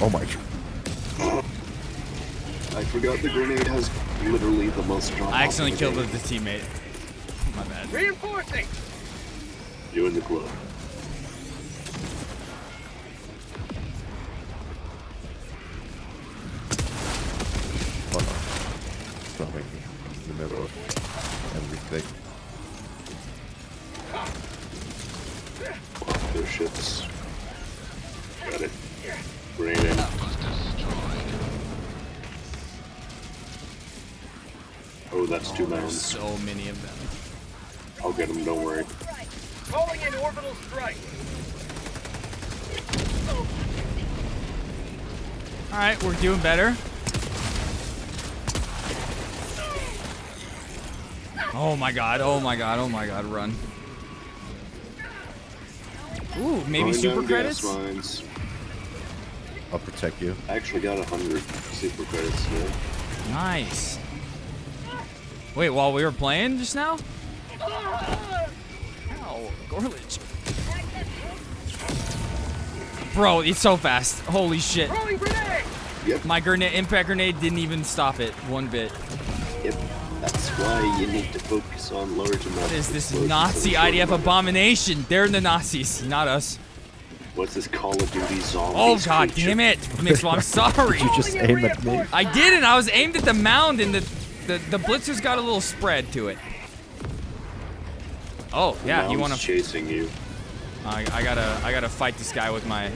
Oh my god. I forgot the grenade has literally the most drop. I accidentally killed the teammate. My bad. Reinforcing. You in the club. Hold on. Throwing in the middle of everything. Off their ships. Got it. Bring it in. Oh, that's two There's mounds. so many of them. I'll get them, don't worry. Calling in orbital strike. Alright, we're doing better. Oh my god, oh my god, oh my god, run. Ooh, maybe Going super down credits? gas mines. I'll protect you. I actually got 100 super credits today. Nice. Wait, while we were playing just now? Ow, Gorlage. Bro, it's so fast. Holy shit. Yep. My impact grenade didn't even stop it one bit. Yep, that's why you need to focus on large amounts. What is this Nazi IDF abomination? They're the Nazis, not us. What's this Call of Duty zombie? Oh god damn it, Mixwell, I'm sorry. Did you just aim at me? I didn't. I was aimed at the mound, and the blitzer's got a little spread to it. Oh yeah, you want to chasing you? I gotta fight this guy with my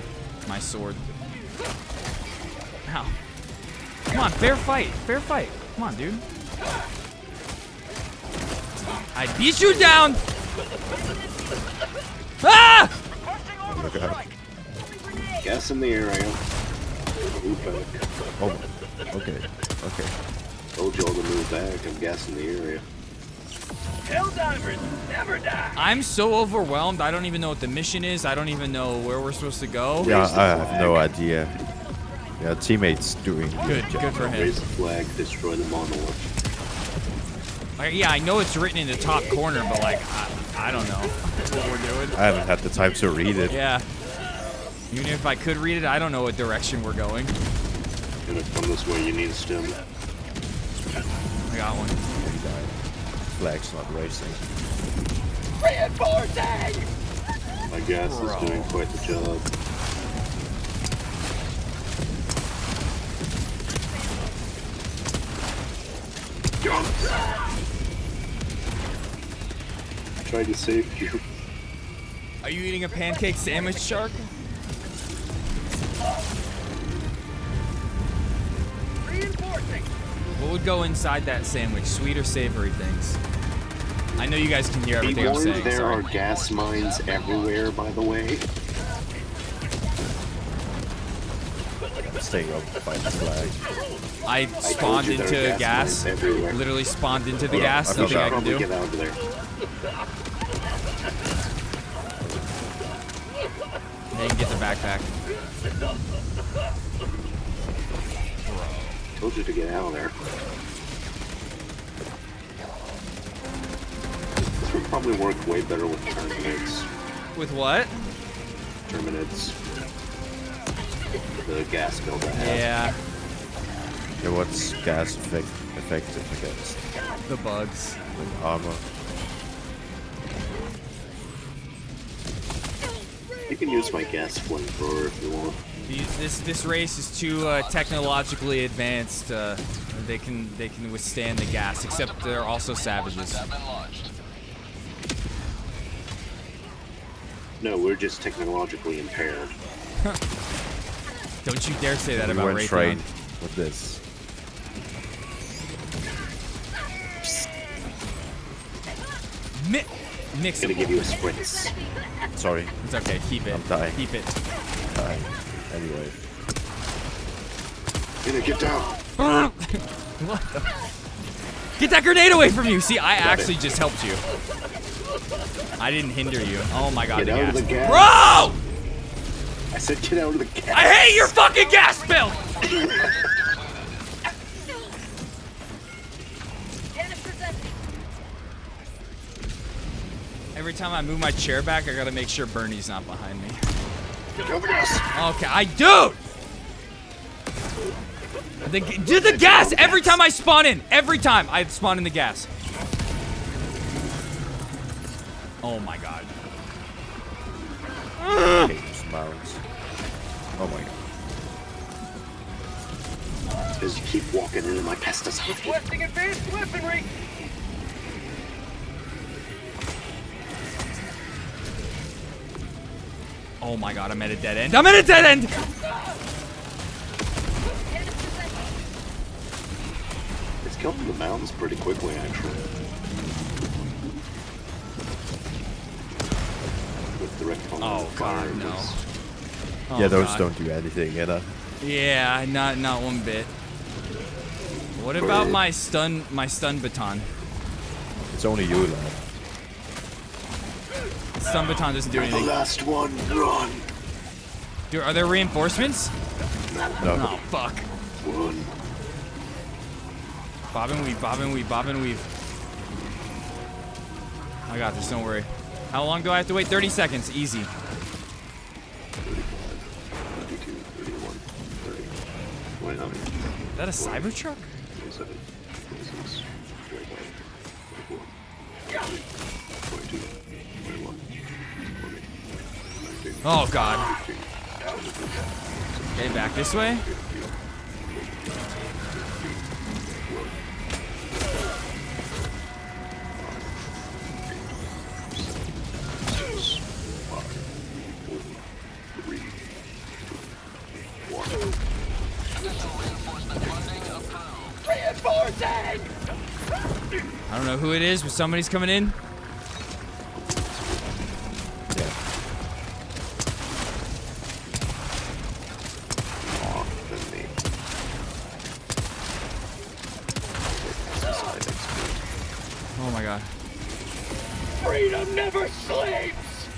sword. Ow. Come on, fair fight, fair fight. Come on, dude. I beat you down. Ah! Oh my god. Gas in the area. Move back. Oh, okay. Okay. Told you all to move back. I'm gassing the area. Helldivers never die. I'm so overwhelmed. I don't even know what the mission is. I don't even know where we're supposed to go. Yeah, I have no idea. Yeah, teammates doing good for him. Raise the flag, destroy the monolith. Like, yeah, I know it's written in the top corner, but like, I don't know what we're doing. I haven't had the time to read it. Yeah. Even if I could read it, I don't know what direction we're going. Gonna come this way, you need a stem. I got one. Flag's not racing. Reinforcing! My gas is doing quite the job. I tried to save you. Are you eating a pancake sandwich, Shark? Reinforcing! What would go inside that sandwich? Sweet or savory things? I know you guys can hear everything I'm saying. There sorry. are gas mines everywhere, by the way. Staying up by the flag. I spawned into gas. Literally spawned into the gas. Nothing I can do. Get out of there. They can get the backpack. Told you to get out of there. This would probably work way better with Terminates. With what? Terminates. The gas build I have. Yeah. Yeah, what's gas effective against? The bugs. Like armor. You can use my gas flamethrower if you want. This race is too technologically advanced. They can withstand the gas, except they're also savages. No, we're just technologically impaired. Don't you dare say that about Raytheon. Trained with this. Mix. Gonna give you a spritz. Sorry. It's okay. Keep it. I'm dying. Keep it. I'm dying. Anyway. Get down. What the? Get that grenade away from you! See, I actually just helped you. I didn't hinder you. Oh my god, Get out of the gas. Bro! I said get out of the gas. I hate your fucking gas bill! Every time I move my chair back, I gotta make sure Bernie's not behind me. Okay, dude! Do the gas every time I spawn in. Every time I spawn in the gas. Oh my god. Mounts. Oh my god. Because you keep walking into my pesticide. Requesting advanced weaponry! Oh my god, I'm at a dead end. I'm at a dead end! It's killing the mountains pretty quickly, actually. With direct Oh god, no. Oh, yeah, those god. don't do anything, you know. Yeah, not one bit. What about my stun baton? It's only you, lad. Stun baton doesn't do anything. The last one, run. Dude, are there reinforcements? No. Oh fuck. Run. Bob and weave, bob and weave, bob and weave. I got this, don't worry. How long do I have to wait? 30 seconds, easy. 32, 31, 30. Wait, Is that a Cybertruck? 26, 25, 24, 22, 21, 20, 19. Oh God. Okay, back this way. I don't know who it is, but somebody's coming in. Oh my God. Freedom never sleeps!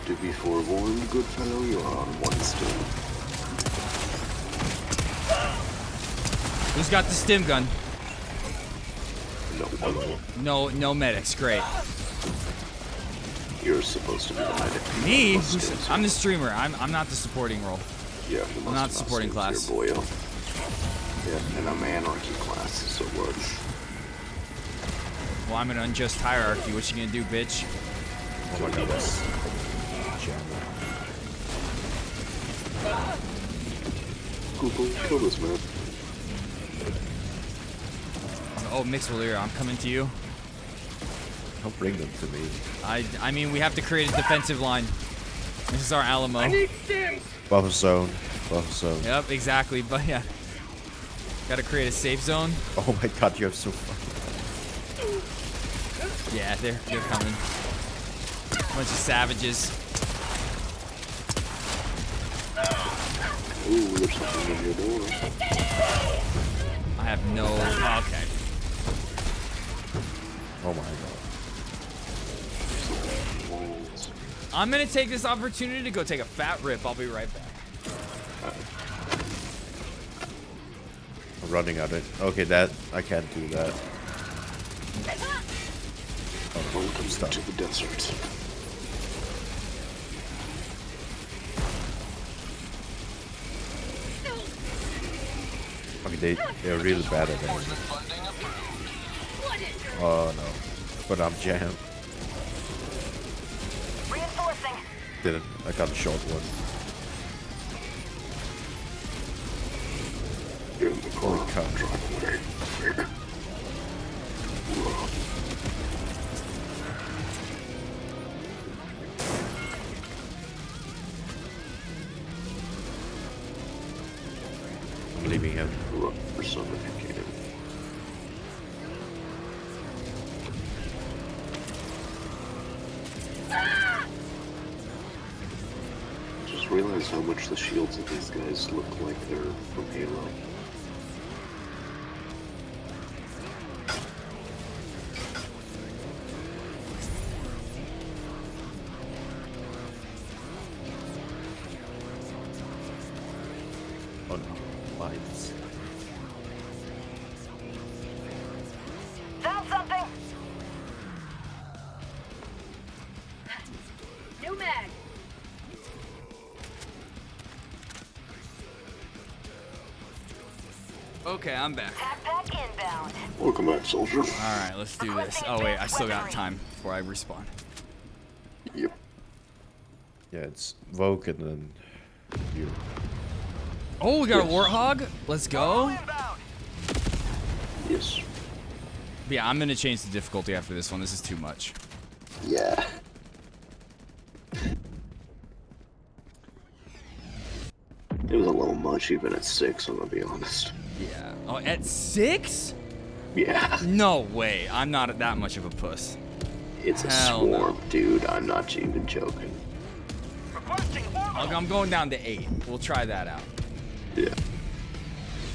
To be forewarned, good fellow, you are on one still. Who's got the stim gun? No one. No medics. Great. You're supposed to be the medic. Me? I'm the streamer. I'm not the supporting role. Yeah, I'm not the supporting class. Here, boyo. Yeah, and I'm anarchy class, so what? Well, I'm an unjust hierarchy. What you gonna do, bitch? Oh my God, that's Google, kill this man. Oh, Mixwell, I'm coming to you. Don't bring them to me. I mean, we have to create a defensive line. This is our Alamo. I need stims! Buffer zone. Buffer zone. Yep, exactly. But yeah, gotta create a safe zone. Oh my God, you have so fun. Yeah, they're coming. Bunch of savages. Ooh, there's something in your door. I have no. Oh, okay. Oh my God. I'm gonna take this opportunity to go take a fat rip. I'll be right back. I'm running out of. Okay, that I can't do that. Welcome to the desert. Okay, they're really bad at it. Oh no, but I'm jammed. Didn't. I got a short one. Holy cow. I'm leaving him. For some indicated. Just realize how much the shields of these guys look like they're from Halo. Oh no, lights. Found something! New mag! Okay, I'm back. Backpack inbound. Welcome back, soldier. All right, let's do this. Oh wait, I still got time before I respawn. Yep. Yeah, it's Vogue and then you. Oh, we got a warthog. Let's go. Yes. Yeah, I'm gonna change the difficulty after this one. This is too much. Yeah. It was a little much even at 6, I'm gonna be honest. Yeah. Oh, at 6? Yeah. No way. I'm not that much of a puss. It's a Hell swarm, no. dude. I'm not even joking. I'm going down to 8. We'll try that out. Yeah.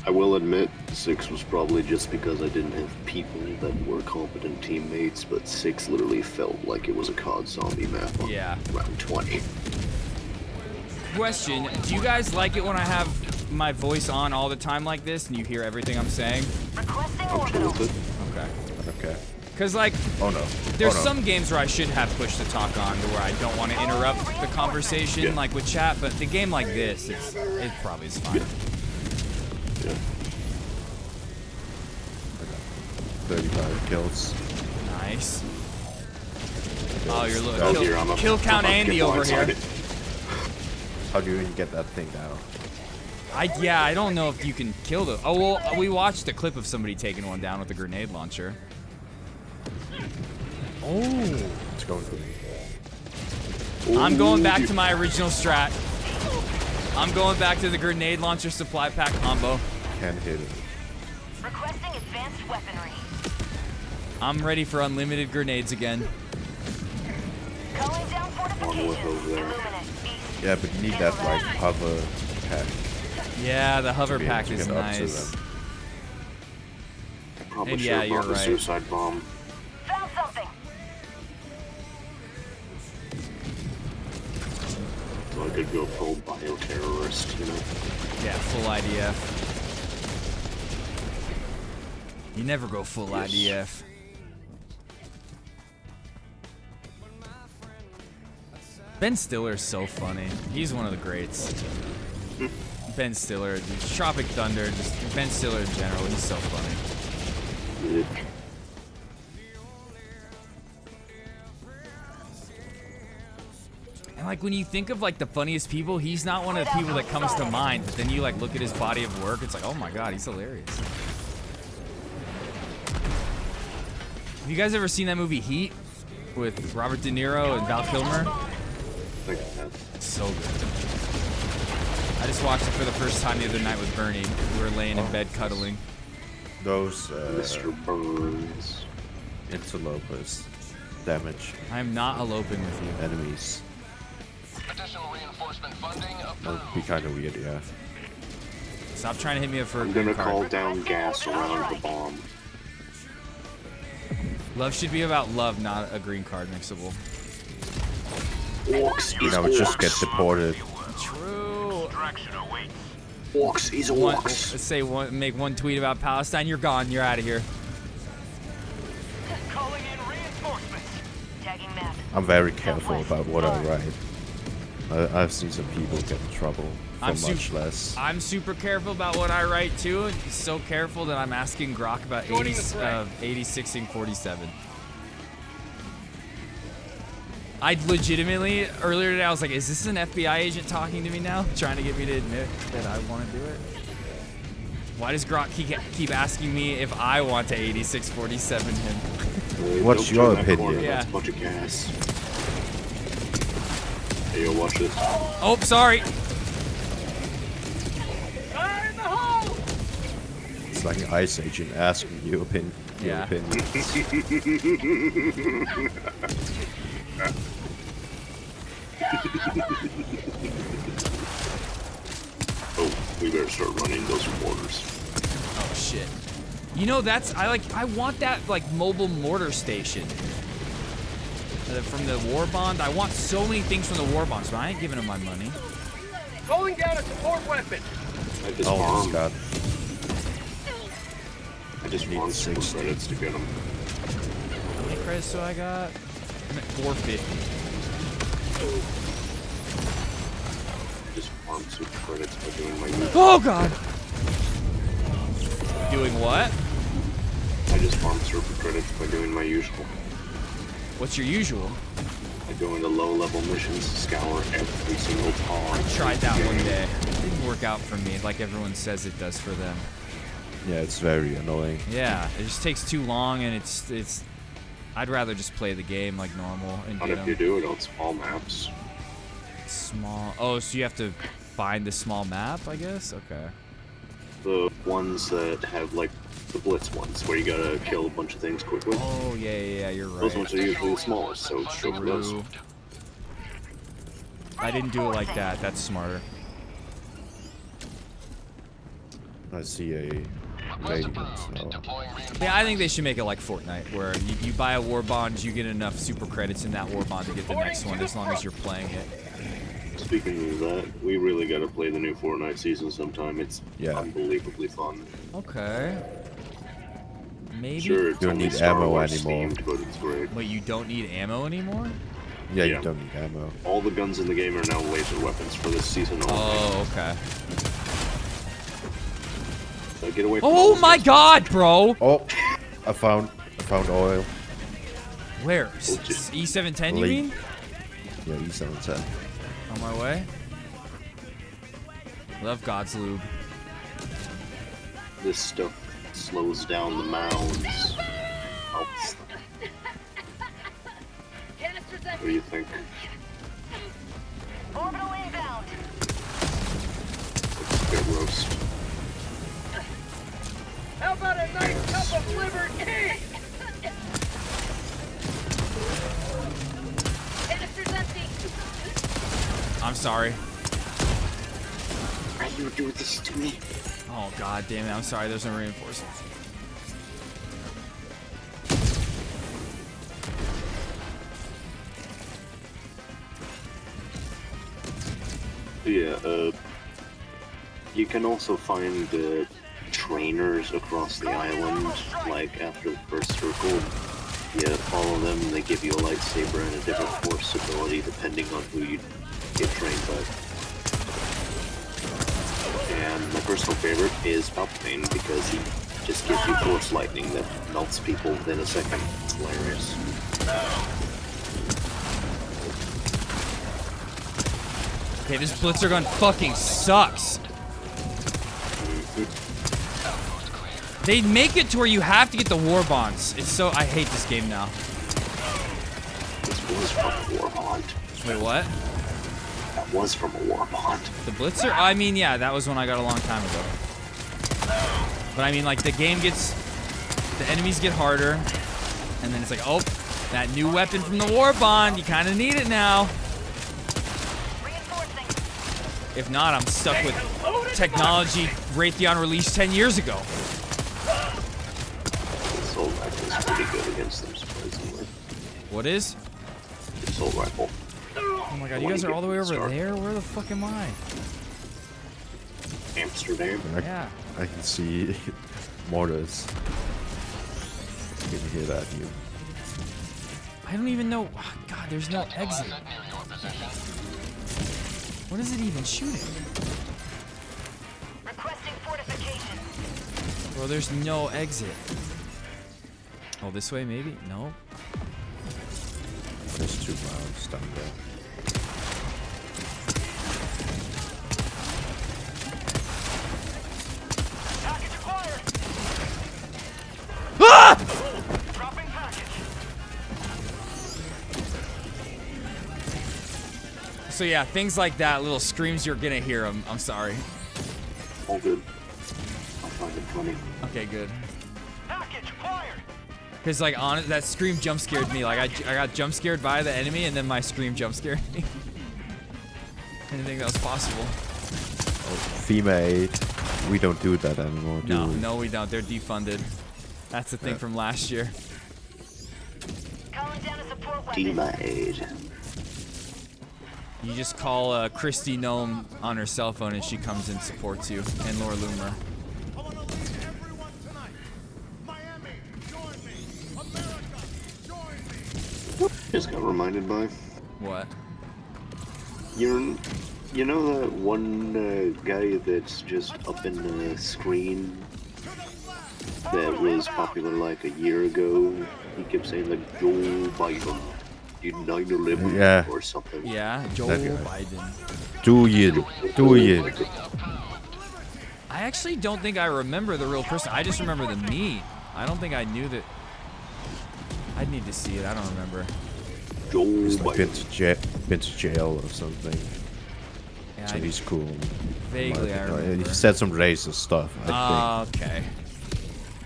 I will admit, 6 was probably just because I didn't have people that were competent teammates, but 6 literally felt like it was a COD zombie map on round 20. Question, do you guys like it when I have my voice on all the time like this and you hear everything I'm saying? Okay. Okay. Because, like, oh no. There's oh, no. some games where I should have push to talk on to where I don't want to interrupt the conversation, like with chat, but the game like this, it probably is fine. kills. Nice. Oh, you're Oh, dear, I'm kill count I'm Andy getting over here. blindsided. How do you even get that thing down? I don't know if you can kill the. Oh well, we watched a clip of somebody taking one down with a grenade launcher. Oh. It's going for me. I'm going back to my original strat. I'm going back to the grenade launcher supply pack combo. Can't hit it. Requesting advanced weaponry. I'm ready for unlimited grenades again. Calling down fortifications. Yeah, but you need that like hover pack. Yeah, the hover to be able pack to is get up to nice. them. Probably And should yeah, have you're brought the right. suicide bomb. Found something. So I could go full bioterrorist, you know? Yeah, full IDF. You never go full IDF. Ben Stiller's so funny. He's one of the greats. Ben Stiller, Tropic Thunder, just Ben Stiller in general, he's so funny. And like when you think of like the funniest people, he's not one of the people that comes to mind, but then you like look at his body of work, it's like, oh my god, he's hilarious. Have you guys ever seen that movie Heat with Robert De Niro and Val Kilmer? It's so good. I just watched it for the first time the other night with Bernie. We were laying in bed cuddling. Those Mr. Burns. interlopers damage. I'm not eloping with you. Enemies. Additional reinforcement funding That would be kind of weird, yeah. Stop trying to hit me up for a I'm green gonna card. call down gas around the bomb. Love should be about love, not a green card mixable. Orcs is Now we just orcs. get deported. True. Orcs is One, orcs. let's say make one tweet about Palestine. You're gone. You're out of here. Calling in reinforcements. Tagging map. I'm very careful about what I write. I've seen some people get in trouble for much less. I'm super careful about what I write too. And so careful that I'm asking Grok about 86ing 47. I legitimately, earlier today, I was like, is this an FBI agent talking to me now? Trying to get me to admit that I want to do it? Why does Grok keep asking me if I want to 8647 him? What's your opinion? Yeah. That's a bunch of gas. Hey, yo, watch this. Oh, sorry. It's like an ICE agent asking you opinion. Yeah. Oh, we better start running those mortars. Oh shit. You know, I want that like mobile mortar station. From the war bond. I want so many things from the war bonds, but I ain't giving them my money. Calling down a support weapon. I just farmed. God. I just farmed 6 credits to get them. How many credits do I got? I'm at 450. I just farmed super credits by doing my Oh god! Doing what? I just farmed super credits by doing my usual. What's your usual? I go into low-level missions, scour every single pond. I tried that one day. It didn't work out for me like everyone says it does for them. Yeah, it's very annoying. Yeah, it just takes too long and it's I'd rather just play the game like normal and How get if you do it on small maps? Small. Oh, so you have to find the small map, I guess? Okay. The ones that have like the blitz ones, where you gotta kill a bunch of things quickly. Oh yeah, you're right. Those ones are usually the smallest, so it's true for those. I didn't do it like that. That's smarter. I see a radiant. So. Yeah, I think they should make it like Fortnite, where you buy a war bond, you get enough super credits in that war bond to get the next one, as long as you're playing it. Speaking of that, we really gotta play the new Fortnite season sometime. It's unbelievably fun. Okay. Maybe. Sure, it's You don't only need Star ammo Wars anymore. themed, but it's great. Wait, you don't need ammo anymore? Yeah, you don't need ammo. All the guns in the game are now laser weapons for this season only. Oh, okay. Get away from Oh my god, bro! Oh, I found found oil. Where? E710, you mean? Yeah, E710. On my way. Love God's lube. This stuff slows down the mounds. Helps them. What do you think? Orbital inbound. It's a good roast. How about a nice cup of liver tea? Canister's empty. I'm sorry. Why you do this to me? Oh god damn it! I'm sorry. There's no reinforcements. Yeah. You can also find trainers across the island. Like after the first circle, you follow them, and they give you a lightsaber and a different force ability depending on who you get trained by. And my personal favorite is Palpatine because he just gives you force lightning that melts people within a second. It's hilarious. Okay, this blitzer gun fucking sucks. They make it to where you have to get the war bonds. It's so I hate this game now. This was from a war bond. Wait, what? That was from a war bond. The blitzer? I mean, yeah, that was one I got a long time ago. But I mean, like, the game gets... The enemies get harder. And then it's like, oh, that new weapon from the war bond. You kind of need it now. If not, I'm stuck with technology Raytheon released 10 years ago. Assault rifle is pretty good against them, surprisingly. What is? Assault rifle. Oh my god, you guys are all the way over there? Where the fuck am I? Amsterdam? Yeah. I can see mortars. You can hear that, you. I don't even know. Oh, god, there's no exit. What is it even shooting? Requesting fortification. Bro, there's no exit. Oh, this way maybe? No. There's 2 rounds down there. Package acquired. Ah! Dropping package. So yeah, things like that, little screams, you're gonna hear them. I'm sorry. All good. I'll find it funny. Okay, good. Package acquired. Because like that scream jump scared me. Like I got jump scared by the enemy, and then my scream jump scared me. I didn't think that was possible. Oh, female, we don't do that anymore, do we? No, we don't. They're defunded. That's the thing from last year. Calling down a support weapon. Demade. You just call Christy Gnome on her cell phone, and she comes and supports you, and Laura Loomer. Just got reminded by. What? You know that one guy that's just up in the screen that was popular like a year ago? He kept saying like Joe Biden did 9/11 or something. Yeah, Joe Biden. Do you? I actually don't think I remember the real person. I just remember the meme. I don't think I knew that. I'd need to see it. I don't remember. He's like been to jail or something. Yeah, So he's cool. Vaguely, I remember. He said some racist stuff, I think. Okay.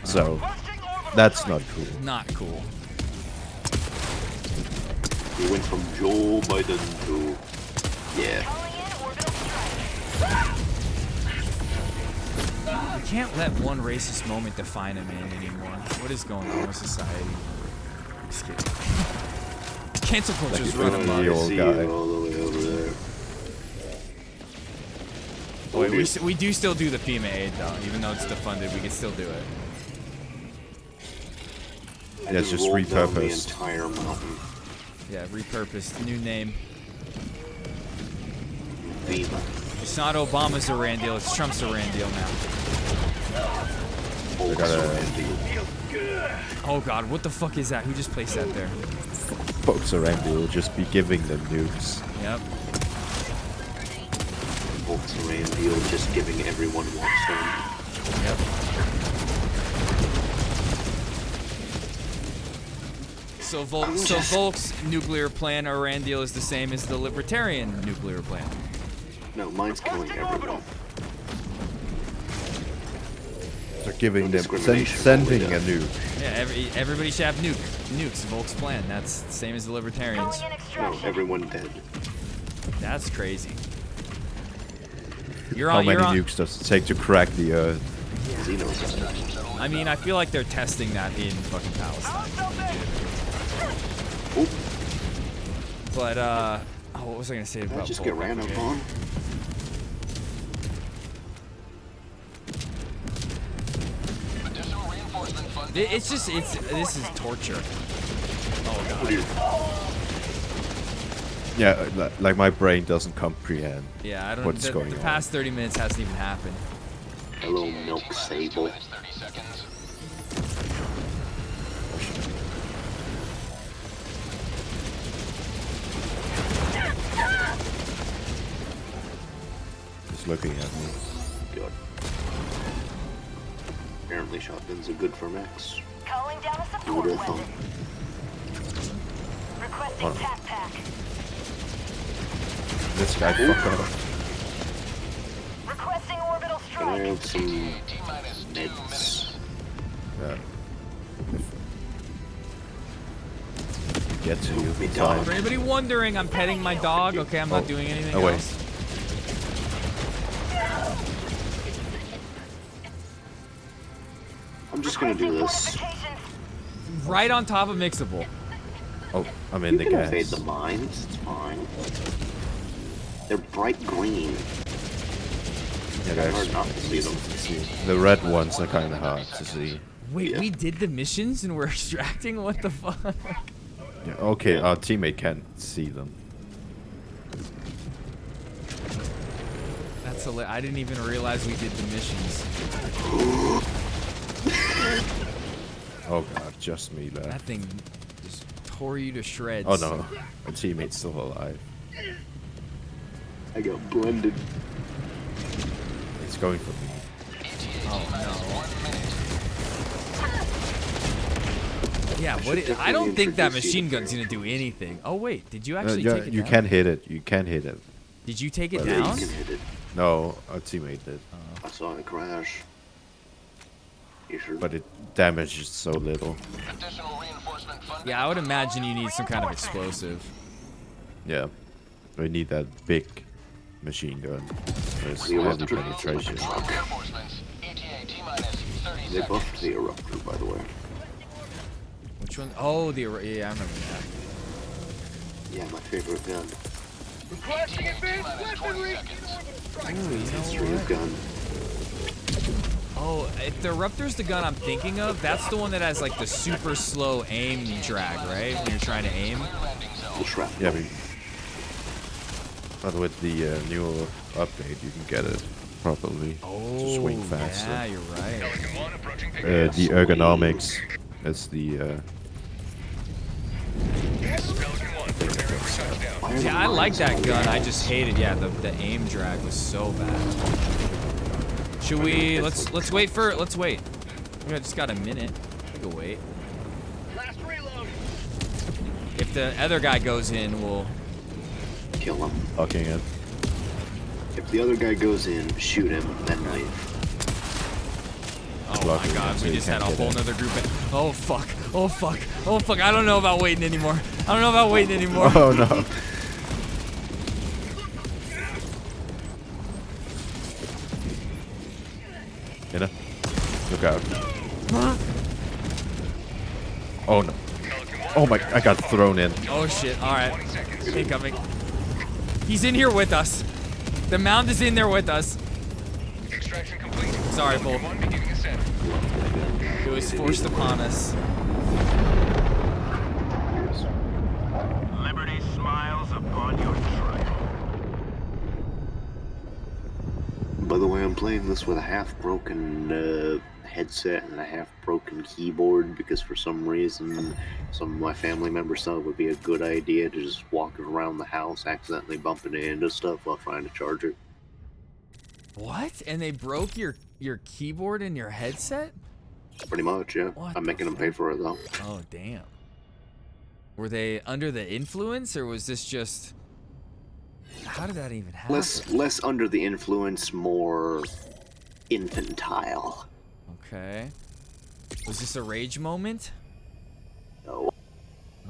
So, that's not cool. Not cool. He went from Joe Biden to... Yeah. You can't let one racist moment define a man anymore. What is going on with society? Just kidding. Cancel culture is running the old guy. All the way over there. Oh, wait, we do still do the FEMA aid though, even though it's defunded, we can still do it. Yeah, it's just rolled down the repurposed. entire mountain. Yeah, repurposed, new name. Viva. It's not Obama's Iran deal, it's Trump's Iran deal now. They gotta Oh god, what the fuck is that? Who just placed that there? folks around you will just be giving them nukes. Yep. Folks around you just giving everyone one. Yep. So Volk's nuclear plan, Arandiel, is the same as the Libertarian nuclear plan. No, mine's killing everyone. They're giving them, sending a nuke. Yeah, everybody should have nukes. Volk's plan. That's the same as the Libertarians. No, everyone dead. That's crazy. You're How on. many You're on. nukes does it take to crack the Earth? I mean, I feel like they're testing that in fucking Palestine. But oh, what was I gonna say about just Volk? get ran up on? It's just this is torture. Oh god. Yeah, like my brain doesn't comprehend. Yeah, I don't. What's going the on. past 30 minutes hasn't even happened. Hello, milk sable. Just looking at me. Good. Apparently shotguns are good for mechs. Calling down a Who support would have weapon. thought? Requesting tac pack. This guy fuck up. Requesting orbital Can I strike. have some meds? Yeah. Get to you. Fine. For anybody wondering, I'm petting my dog. Okay, I'm not doing anything wait. else. I'm just gonna do this. Right on top of Mixable. Oh, I'm in the You can gas. evade the mines, it's fine. They're bright green. Yeah, It's hard not to see them. The red ones are kind of hard to see. Wait, we did the missions and we're extracting? What the fuck? Yeah, okay, our teammate can't see them. That's I didn't even realize we did the missions. Oh god, just me left. That thing just tore you to shreds. Oh no, our teammate's still alive. I got blended. It's going for me. Oh no. Yeah, I don't think that machine gun's gonna do anything. Oh wait, did you actually take it you down? can hit it. You can hit it. Did you take it But down? You can hit it. No, our teammate did. I saw it crash. You sure? But it damages so little. Yeah, I would imagine you need some kind of explosive. Yeah. We need that big machine gun. There's heavy penetration. They buffed the eruptor, by the way. Which one? Oh, yeah, I remember that. Yeah, my favorite gun. Requesting advanced weaponry. Gun. Oh, if the Eruptor's the gun I'm thinking of, that's the one that has like the super slow aim drag, right? When you're trying to aim. Yeah, but with the newer update, you can get it properly to swing faster. Yeah, you're right. The ergonomics is the. Yeah, I like that gun. I just hated. Yeah, the aim drag was so bad. Should we? Let's wait for. Let's wait. We just got a minute. We'll wait. If the other guy goes in, we'll kill him. Fucking it. If the other guy goes in, shoot him, then leave. Oh my god, we just had a whole nother group. Oh fuck. Oh fuck. Oh fuck. I don't know about waiting anymore. I don't know about waiting anymore. Oh no. You know? Look out. Oh no. Oh my, I got thrown in. Oh shit. Alright. Incoming. He's in here with us. The mound is in there with us. Sorry, Bull. It was forced upon us. Liberty smiles upon your trial. By the way, I'm playing this with a half-broken headset and a half-broken keyboard because for some reason some of my family members thought it would be a good idea to just walk around the house accidentally bumping into stuff while trying to charge it. What? And they broke your keyboard and your headset? Pretty much, yeah. I'm making them pay for it, though. Oh, damn. Were they under the influence, or was this just... How did that even happen? Less under the influence, more infantile. Okay. Was this a rage moment? No.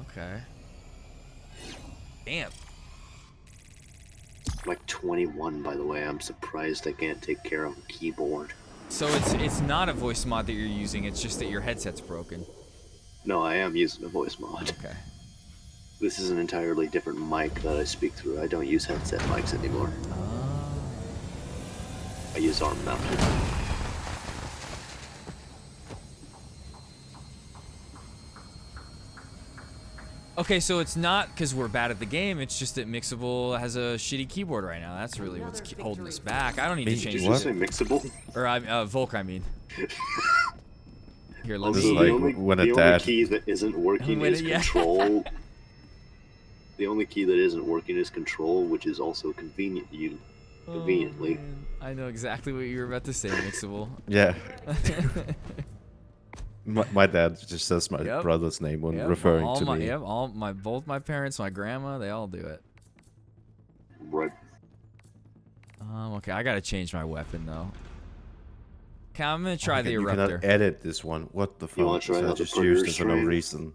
Okay. Damn. I'm like 21, by the way. I'm surprised I can't take care of a keyboard. So it's not a voice mod that you're using, it's just that your headset's broken. No, I am using a voice mod. Okay. This is an entirely different mic that I speak through. I don't use headset mics anymore. I use arm mounted. Okay, so it's not because we're bad at the game, it's just that Mixable has a shitty keyboard right now. That's really what's holding us back. I don't need to change Did you say Mixable? Or Volk, I mean. Here, let Also, me... the only key that isn't working is control. The only key that isn't working is control, which is also conveniently. Oh, I know exactly what you were about to say, Mixable. Yeah. My dad just says my brother's name when referring to me. Yep, both my parents, my grandma, they all do it. Right. Okay, I gotta change my weapon though. Okay, I'm gonna try the You Eruptor. cannot edit this one. What the You wanna fuck? try So I out the just used it for no strain? reason.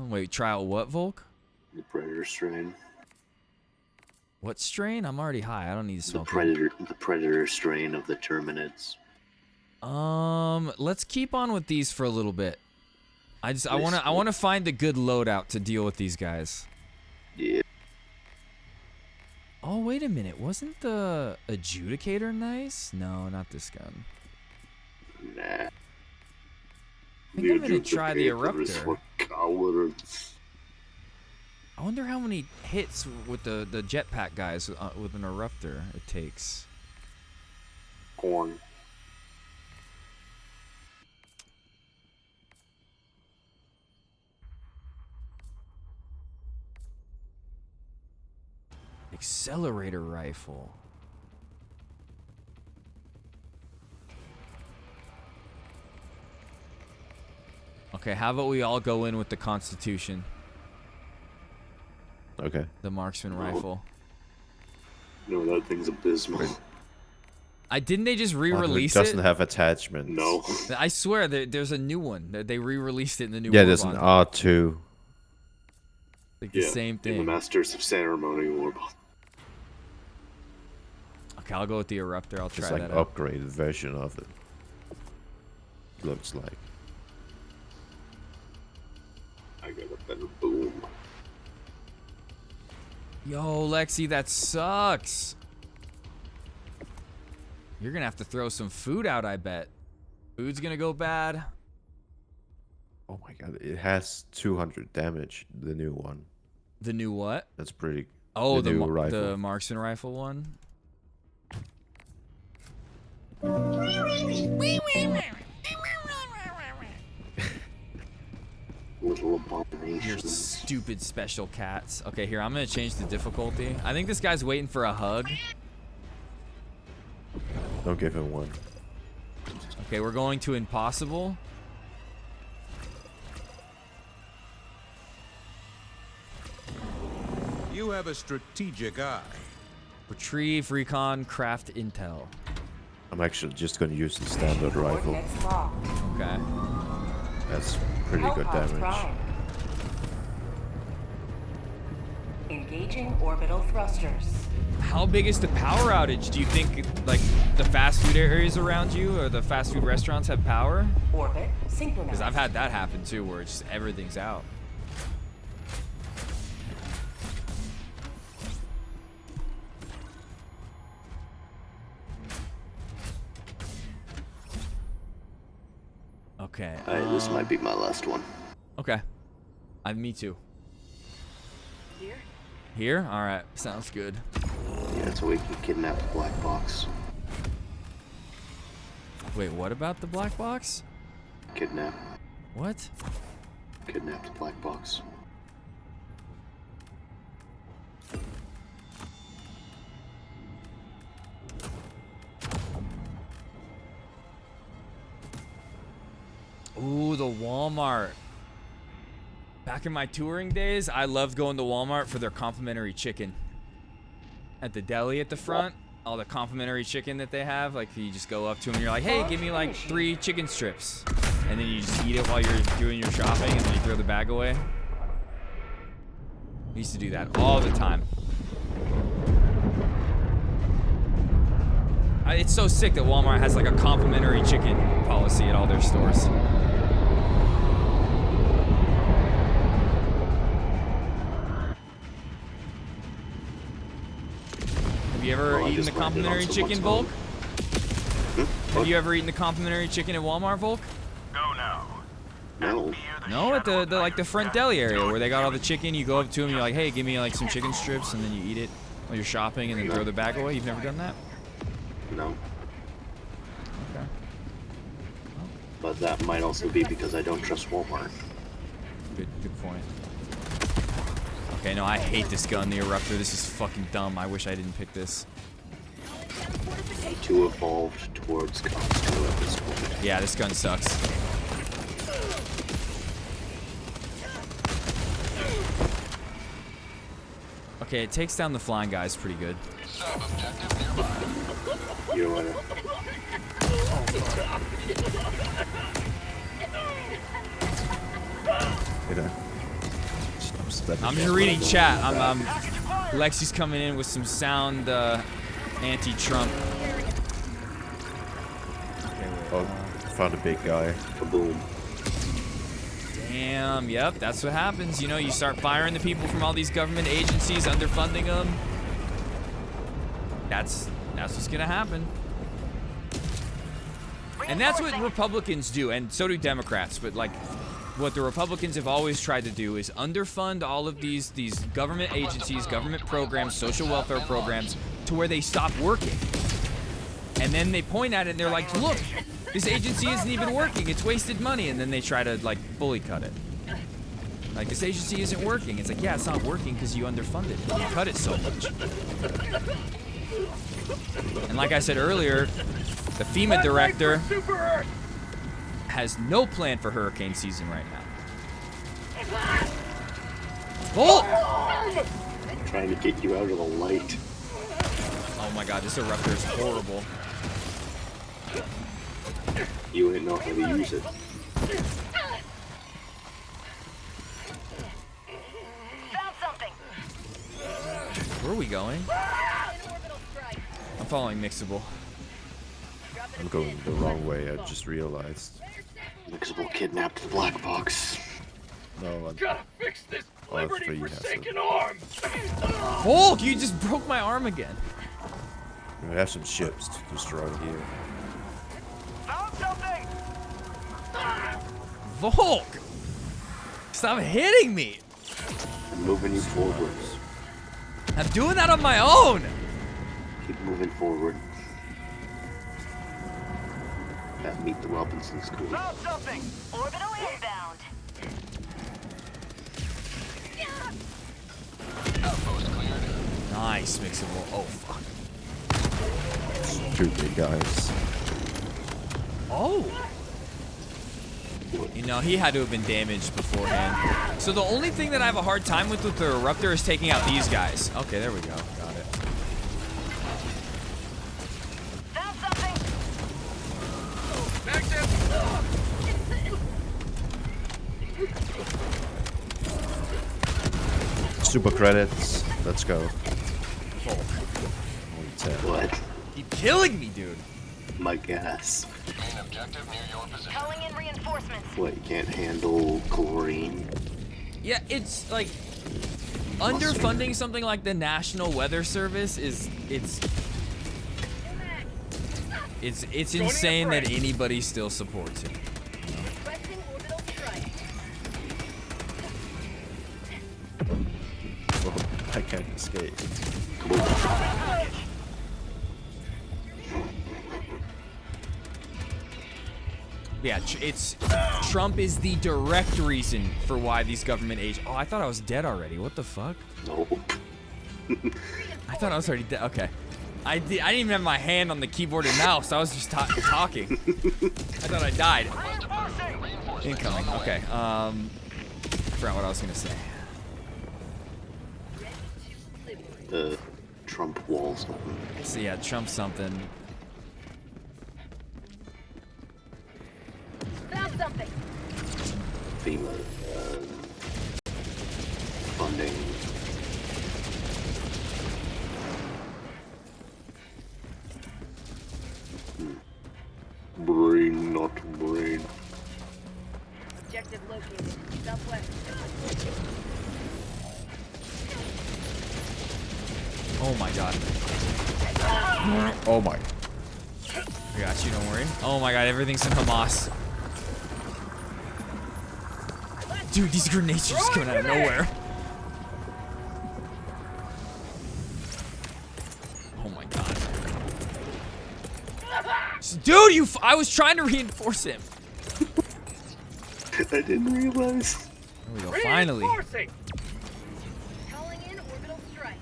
Wait, try out what, Volk? The Predator strain. What strain? I'm already high. I don't need to smoke. The Predator strain of the Terminids. Let's keep on with these for a little bit. I wanna find a good loadout to deal with these guys. Yeah. Oh, wait a minute. Wasn't the Adjudicator nice? No, not this gun. Nah. I think I'm gonna try the Eruptor. I wonder how many hits with the jetpack guys with an Eruptor it takes. Corn. Accelerator rifle. Okay, how about we all go in with the Constitution? Okay. The marksman rifle. No, that thing's abysmal. Didn't they just re-release it? It doesn't have attachments. No. I swear there's a new one. They re-released it in the new. Yeah, there's an Warbond. R2. Like the same thing. In the Masters of Ceremony Warbond. Okay, I'll go with the Eruptor. I'll try It's like that an out. upgraded version of it. Looks like. I got a better boom. Yo, Lexi, that sucks. You're gonna have to throw some food out, I bet. Food's gonna go bad. Oh my god, it has 200 damage, the new one. The new what? That's pretty. Oh, the new rifle. the marksman rifle one. Little abomination. Your stupid special cats. Okay, here, I'm gonna change the difficulty. I think this guy's waiting for a hug. Don't give him one. Okay, we're going to impossible. You have a strategic eye. Retrieve, recon, craft intel. I'm actually just going to use the standard rifle. Okay. That's pretty good damage. Engaging orbital thrusters. How big is the power outage? Do you think, like, the fast food areas around you or the fast food restaurants have power? Orbit synchronized. Because I've had that happen too, where it's just everything's out. Okay. This might be my last one. Okay. Me too. Here, Here? All right, sounds good. Yeah, so we can kidnap the black box. Wait, what about the black box? Kidnap. What? Kidnap the black box. Ooh, the Walmart. Back in my touring days, I loved going to Walmart for their complimentary chicken. At the deli at the front, all the complimentary chicken that they have, like you just go up to them and you're like, hey, give me like 3 chicken strips. And then you just eat it while you're doing your shopping and then you throw the bag away. We used to do that all the time. It's so sick that Walmart has like a complimentary chicken policy at all their stores. Have you ever eaten the complimentary chicken, Volk? Have you ever eaten the complimentary chicken at Walmart, Volk? Go now. No. No, at the like the front deli area where they got all the chicken. You go up to them, you're like, hey, give me like some chicken strips, and then you eat it while you're shopping, and then throw the bag away. You've never done that? No. Okay. But that might also be because I don't trust Walmart. Good point. Okay, no, I hate this gun, the Eruptor. This is fucking dumb. I wish I didn't pick this. Too evolved towards Consto at this point. Yeah, this gun sucks. Okay, it takes down the flying guys pretty good. You know what? I'm just reading chat. Lexi's coming in with some sound anti-Trump. Oh, found a big guy. Kaboom. Damn, yep, that's what happens. You know, you start firing the people from all these government agencies, underfunding them. That's what's gonna happen. And that's what Republicans do, and so do Democrats, but like, what the Republicans have always tried to do is underfund all of these government agencies, government programs, social welfare programs, to where they stop working. And then they point at it and they're like, look, this agency isn't even working, it's wasted money, and then they try to like bully cut it. Like, this agency isn't working. It's like, yeah, it's not working because you underfunded it. You cut it so much. And like I said earlier, the FEMA director has no plan for hurricane season right now. Oh! I'm trying to get you out of the light. Oh my god, this Eruptor is horrible. You didn't know how to use it. Found something. Where are we going? I'm following Mixable. I'm going the wrong way, I just realized. Mixable kidnapped the black box. No, I Gotta fix this all liberty three has forsaken them. arm. Hulk, you just broke my arm again. We have some ships to destroy here. Found something. Volk! Stop hitting me! I'm moving you forward. I'm doing that on my own! Keep moving forward. Meet the Robinsons cool. Found something. Orbital inbound. Nice, Mixable. Oh, fuck. Two big guys. Oh! You know, he had to have been damaged beforehand. So the only thing that I have a hard time with the Eruptor is taking out these guys. Okay, there we go. Got it. Found something. Super credits. Let's go. What? You're killing me, dude. My gas. Main objective near your position. Calling in reinforcements. What, you can't handle chlorine? Yeah, it's like underfunding something like the National Weather Service is it's insane that anybody still supports it. Oh, I can't way. Yeah, it's Trump is the direct reason for why these government agents. Oh, I thought I was dead already. What the fuck? No. I thought I was already dead. Okay. I didn't even have my hand on the keyboard and mouse. I was just talking. I thought I died. Incoming. Okay. I forgot what I was gonna say. Trump wall something. So yeah, Trump something. Found something. FEMA funding. Brain, not brain. Objective located. Southwest. Oh my god. Oh my. I got you, don't worry. Oh my god, everything's in Hamas. Dude, these grenades are just coming out of nowhere. Oh my god. Dude, I was trying to reinforce him. I didn't realize. There we go, finally. Calling in orbital strike.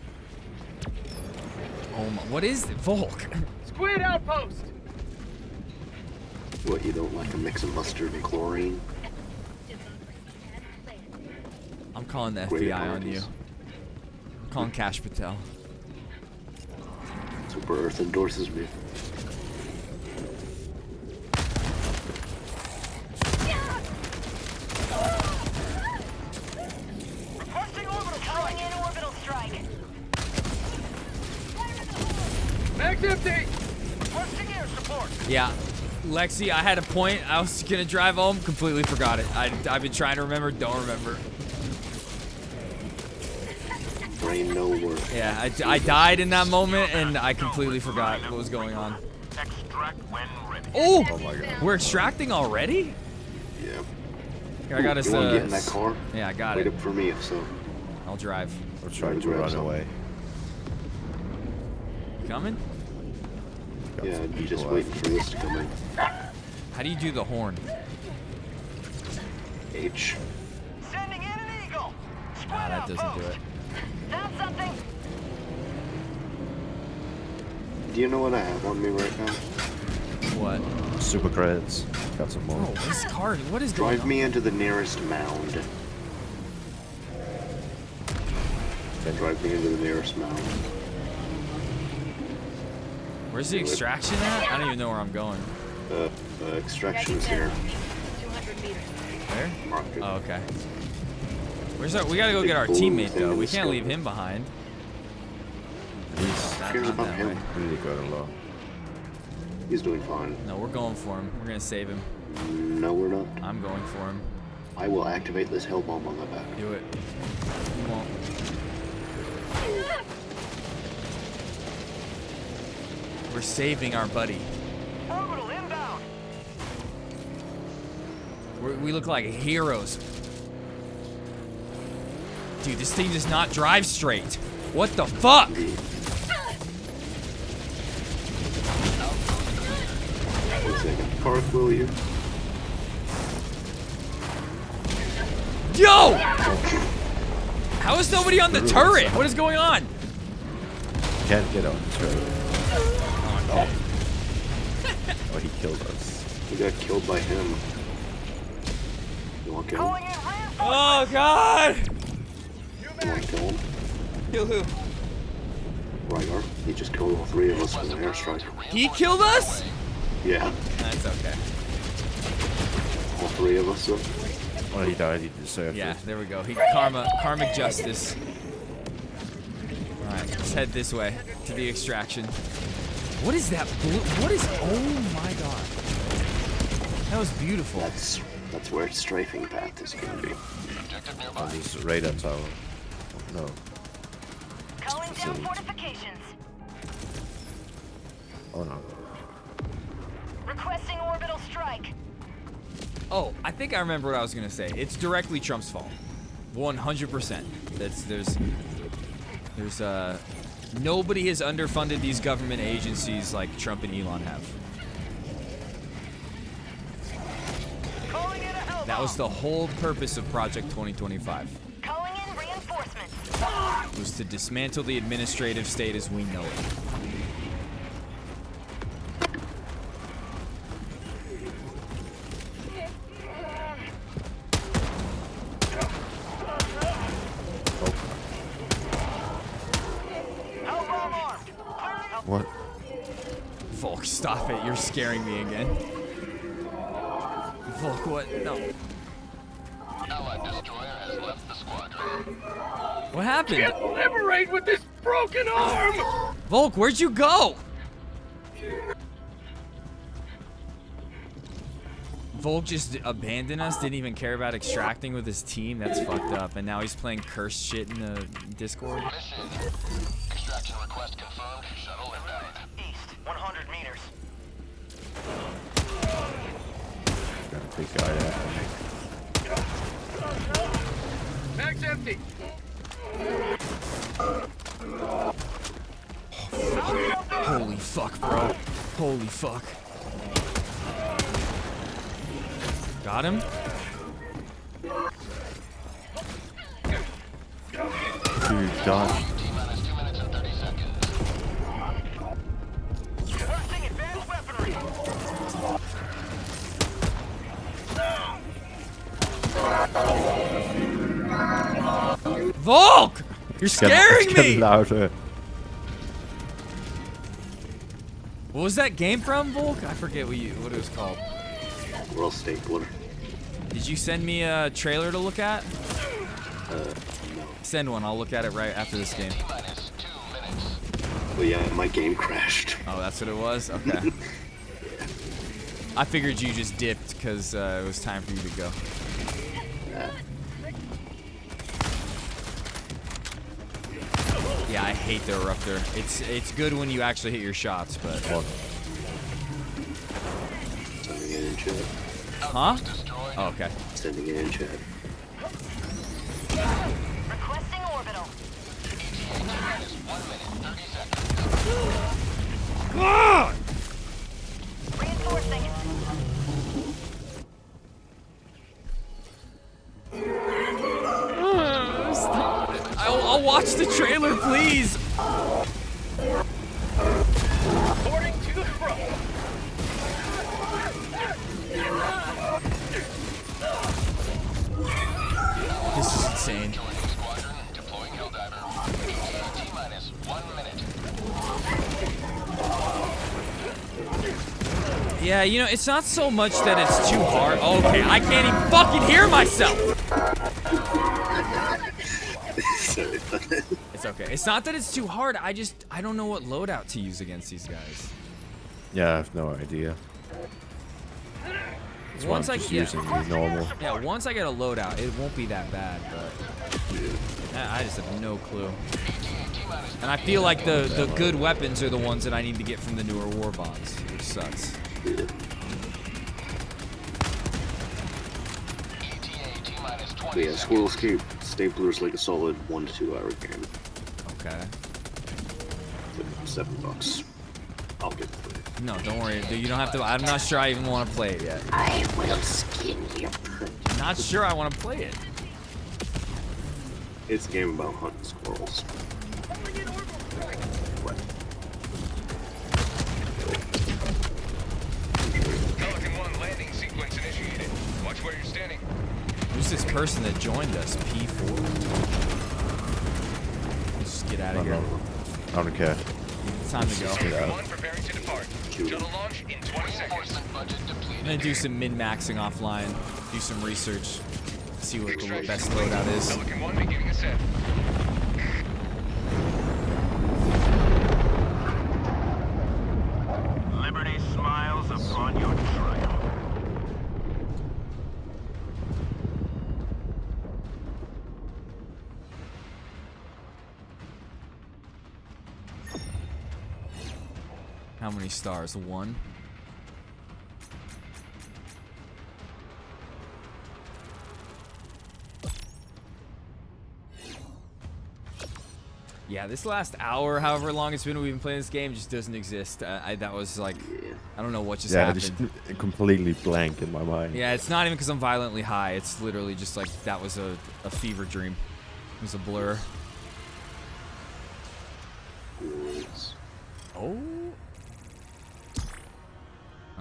Oh my, what is it? Volk? Squid outpost. What, you don't like a mix of mustard and chlorine? I'm calling the Great FBI on you. apologies. I'm calling Cash Patel. Super Earth endorses me. Requesting orbital. Calling in orbital strike. Mag's empty. Requesting air support. Yeah. Lexi, I had a point. I was gonna drive home, completely forgot it. I've been trying to remember, don't remember. Brain no work. Yeah, I died in that moment and I completely forgot what was going on. Oh! Oh my god. We're extracting already? Yeah. Here, I got us. You want to get in that car? Yeah, I got Wait it. up for me if so. I'll drive. We're trying to run away. You coming? Yeah, I'm just waiting for this to come in. How do you do the horn? H. Sending in an eagle. Ah, that doesn't do it. Found something. Do you know what I have on me right now? What? Super credits. Got some more. Oh, this card. What is going Drive on? me into the nearest mound. Then drive me into the nearest mound. Where's the extraction at? I don't even know where I'm going. Extraction is here. 200 meters. Where? Mark it. Oh, okay. Where's our? We gotta go get our teammate though. We can't leave him behind. He's Cares about him. really good a lot. He's doing fine. No, we're going for him. We're gonna save him. No, we're not. I'm going for him. I will activate this hell bomb on my back. Do it. You won't. We're saving our buddy. Orbital inbound. We look like heroes. Dude, this thing does not drive straight. What the fuck? Wait a second. Park, will you? Yo! How is nobody on the turret? What is going on? Can't get on the turret. Oh. Oh, he killed us. We got killed by him. You want to kill him? Oh god! You want to kill him? Kill who? Rygar. He just killed all three of us with an airstrike. He killed us? Yeah. That's okay. All three of us. Oh, he died. He deserved Yeah, it. there we go. Karmic justice. Alright, let's head this way to the extraction. What is that blue? What is, oh my god. That was beautiful. That's where strafing path is going to be. On this radar tower. No. Calling down Facility. fortifications. Oh no. Requesting orbital strike. Oh, I think I remember what I was gonna say. It's directly Trump's fault. 100%. There's nobody has underfunded these government agencies like Trump and Elon have. That was the whole purpose of Project 2025. Calling in reinforcements. It was to dismantle the administrative state as we know it. What? Volk, stop it. You're scaring me again. Volk, what? No. Allied destroyer has left the squadron. What happened? Can't liberate with this broken arm! Volk, where'd you go? Volk just abandoned us, didn't even care about extracting with his team. That's fucked up. And now he's playing cursed shit in the Discord. Mission. Extraction request confirmed. Shuttle inbound. East, 100 meters. Got a big guy there. Mag's empty. Holy fuck, bro. Holy fuck. Got him? Dude, dodge. T-minus 2 minutes and 30 seconds. Requesting advanced weaponry. Volk! You're scaring Get me! louder. What was that game from, Volk? I forget what it was called. World Stapler. Did you send me a trailer to look at? No. Send one. I'll look at it right after this game. T-minus 2 minutes. But yeah, my game crashed. Oh, that's what it was? Okay. I figured you just dipped because it was time for you to go. Yeah, I hate the eruptor. It's good when you actually hit your shots, but... Sending it in chat. Huh? Oh, okay. Sending it in chat. Requesting orbital. T-minus 1 minute, 30 seconds. Reinforcing. Stop it. I'll watch the trailer, please. Boarding to the front. This is insane. Joining squadron. Deploying Helldiver. T-minus 1 minute. Yeah, you know, it's not so much that it's too hard. Okay, I can't even fucking hear myself. It's okay. It's not that it's too hard. I don't know what loadout to use against these guys. Yeah, I have no idea. That's why I'm just using the normal. Yeah, once I get a loadout, it won't be that bad, but I just have no clue. And I feel like the good weapons are the ones that I need to get from the newer war bonds, which sucks. But yeah, Squirrel Escape Stapler's like a solid 1 to 2 hour game. Okay. It's like $7. I'll get it for you. No, don't worry. You don't have to. I'm not sure I even want to play it yet. I will skin you. Not sure I want to play it. It's a game about hunting squirrels. Pelican 1 landing sequence initiated. Watch where you're standing. Who's this person that joined us? P4. Let's just get out of here. I don't care. It's time to go. One preparing to depart. Shuttle launch in 20 seconds. I'm gonna do some min-maxing offline, do some research, see what the best loadout is. Pelican 1 beginning ascent. Liberty smiles upon your triumph. How many stars? 1? Yeah, this last hour, however long it's been we've been playing this game, just doesn't exist. That was like, I don't know what just happened. Just completely blank in my mind. Yeah, it's not even because I'm violently high. It's literally just like that was a fever dream. It was a blur. Oh.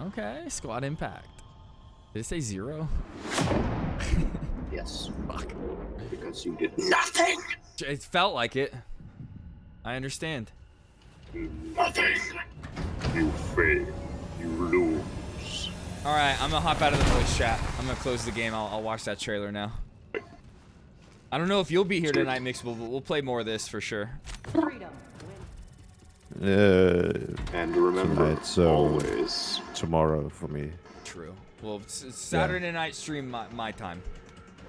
Okay, squad impact. Did it say 0? Yes. Fuck. Because you did nothing. It felt like it. I understand. Nothing. You fail. You lose. All right, I'm gonna hop out of the voice chat. I'm gonna close the game. I'll watch that trailer now. I don't know if you'll be here tonight, Mixable, but we'll play more of this for sure. And remember, tonight, so always tomorrow for me. True. Well, it's Saturday night stream my time.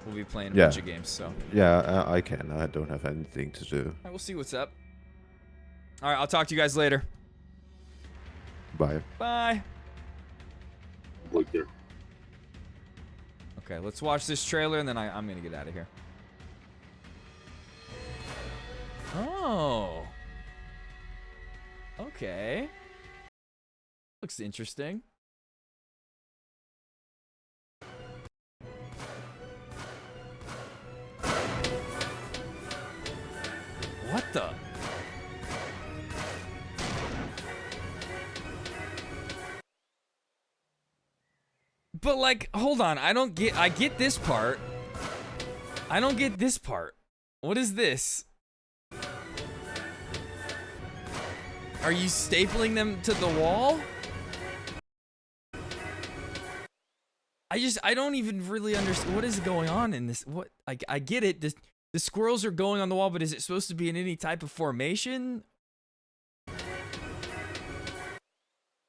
We'll be playing a Yeah. bunch of games, so. Yeah, I can. I don't have anything to do. All right, we'll see what's up. All right, I'll talk to you guys later. Bye. Bye. Wait there. Okay, let's watch this trailer, and then I'm gonna get out of here. Oh. Okay. Looks interesting. What the? But like, hold on, I get this part. I don't get this part. What is this? Are you stapling them to the wall? I don't even really understand what is going on in this. What I get it. The squirrels are going on the wall, but is it supposed to be in any type of formation?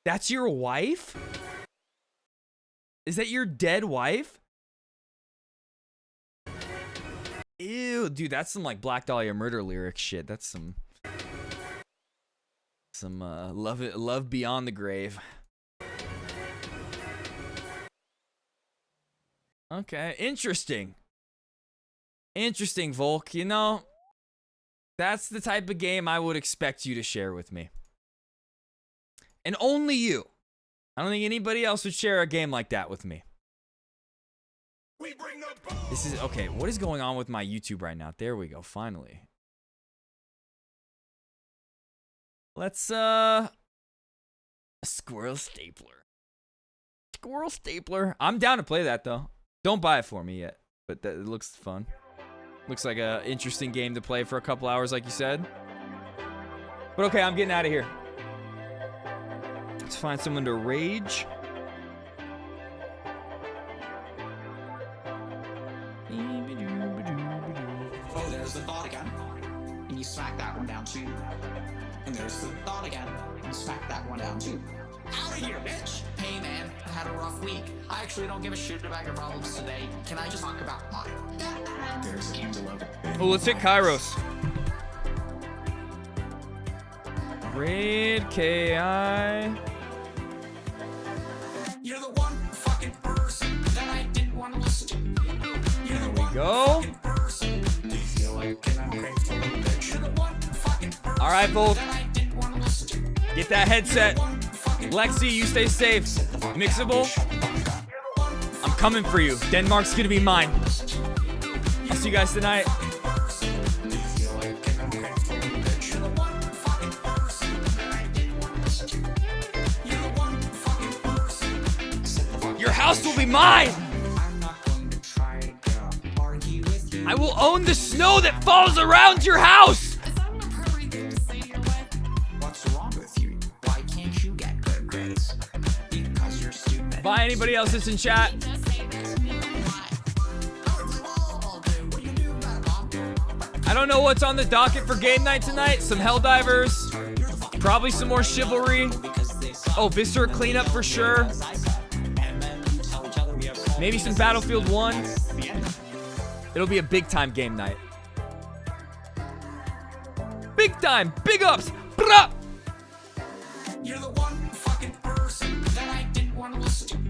That's your wife? Is that your dead wife? Ew, dude, that's some like Black Dahlia Murder lyric shit. That's some love beyond the grave. Okay, interesting. Interesting, Volk. You know, that's the type of game I would expect you to share with me. And only you. I don't think anybody else would share a game like that with me. This is okay. What is going on with my YouTube right now? There we go. Finally. Let's a squirrel stapler. Squirrel stapler. I'm down to play that though. Don't buy it for me yet, but it looks fun. Looks like a interesting game to play for a couple hours, like you said. But okay, I'm getting out of here. Let's find someone to rage. Oh, there's the thought again. And you smack that one down too. And there's the thought again. And you smack that one down too. Out of here, bitch! Hey man, I had a rough week. I actually don't give a shit about your problems today. Can I just talk about mine? There's a game to love. Oh, let's hit Kairos. Raid KI. You're the one fucking person that I didn't want to listen to. You're the one Go. fucking person. Do you feel like an ungrateful little bitch? You're the one fucking person All right, Volk. that I didn't want to listen to. Get that headset. Lexi, you stay safe. Mixable. I'm coming for you. Denmark's gonna be mine. I'll see you guys tonight. Your house will be mine. I will own the snow that falls around your house. What's wrong with you? Why can't you get good grades? Because you're stupid. Bye, anybody else that's in chat. I don't know what's on the docket for game night tonight. Some Helldivers. Probably some more chivalry. Oh, Viscera cleanup for sure. Maybe some Battlefield 1. It'll be a big time game night. Big time. Big ups. Bruh. You're the one fucking person that I didn't want to listen to.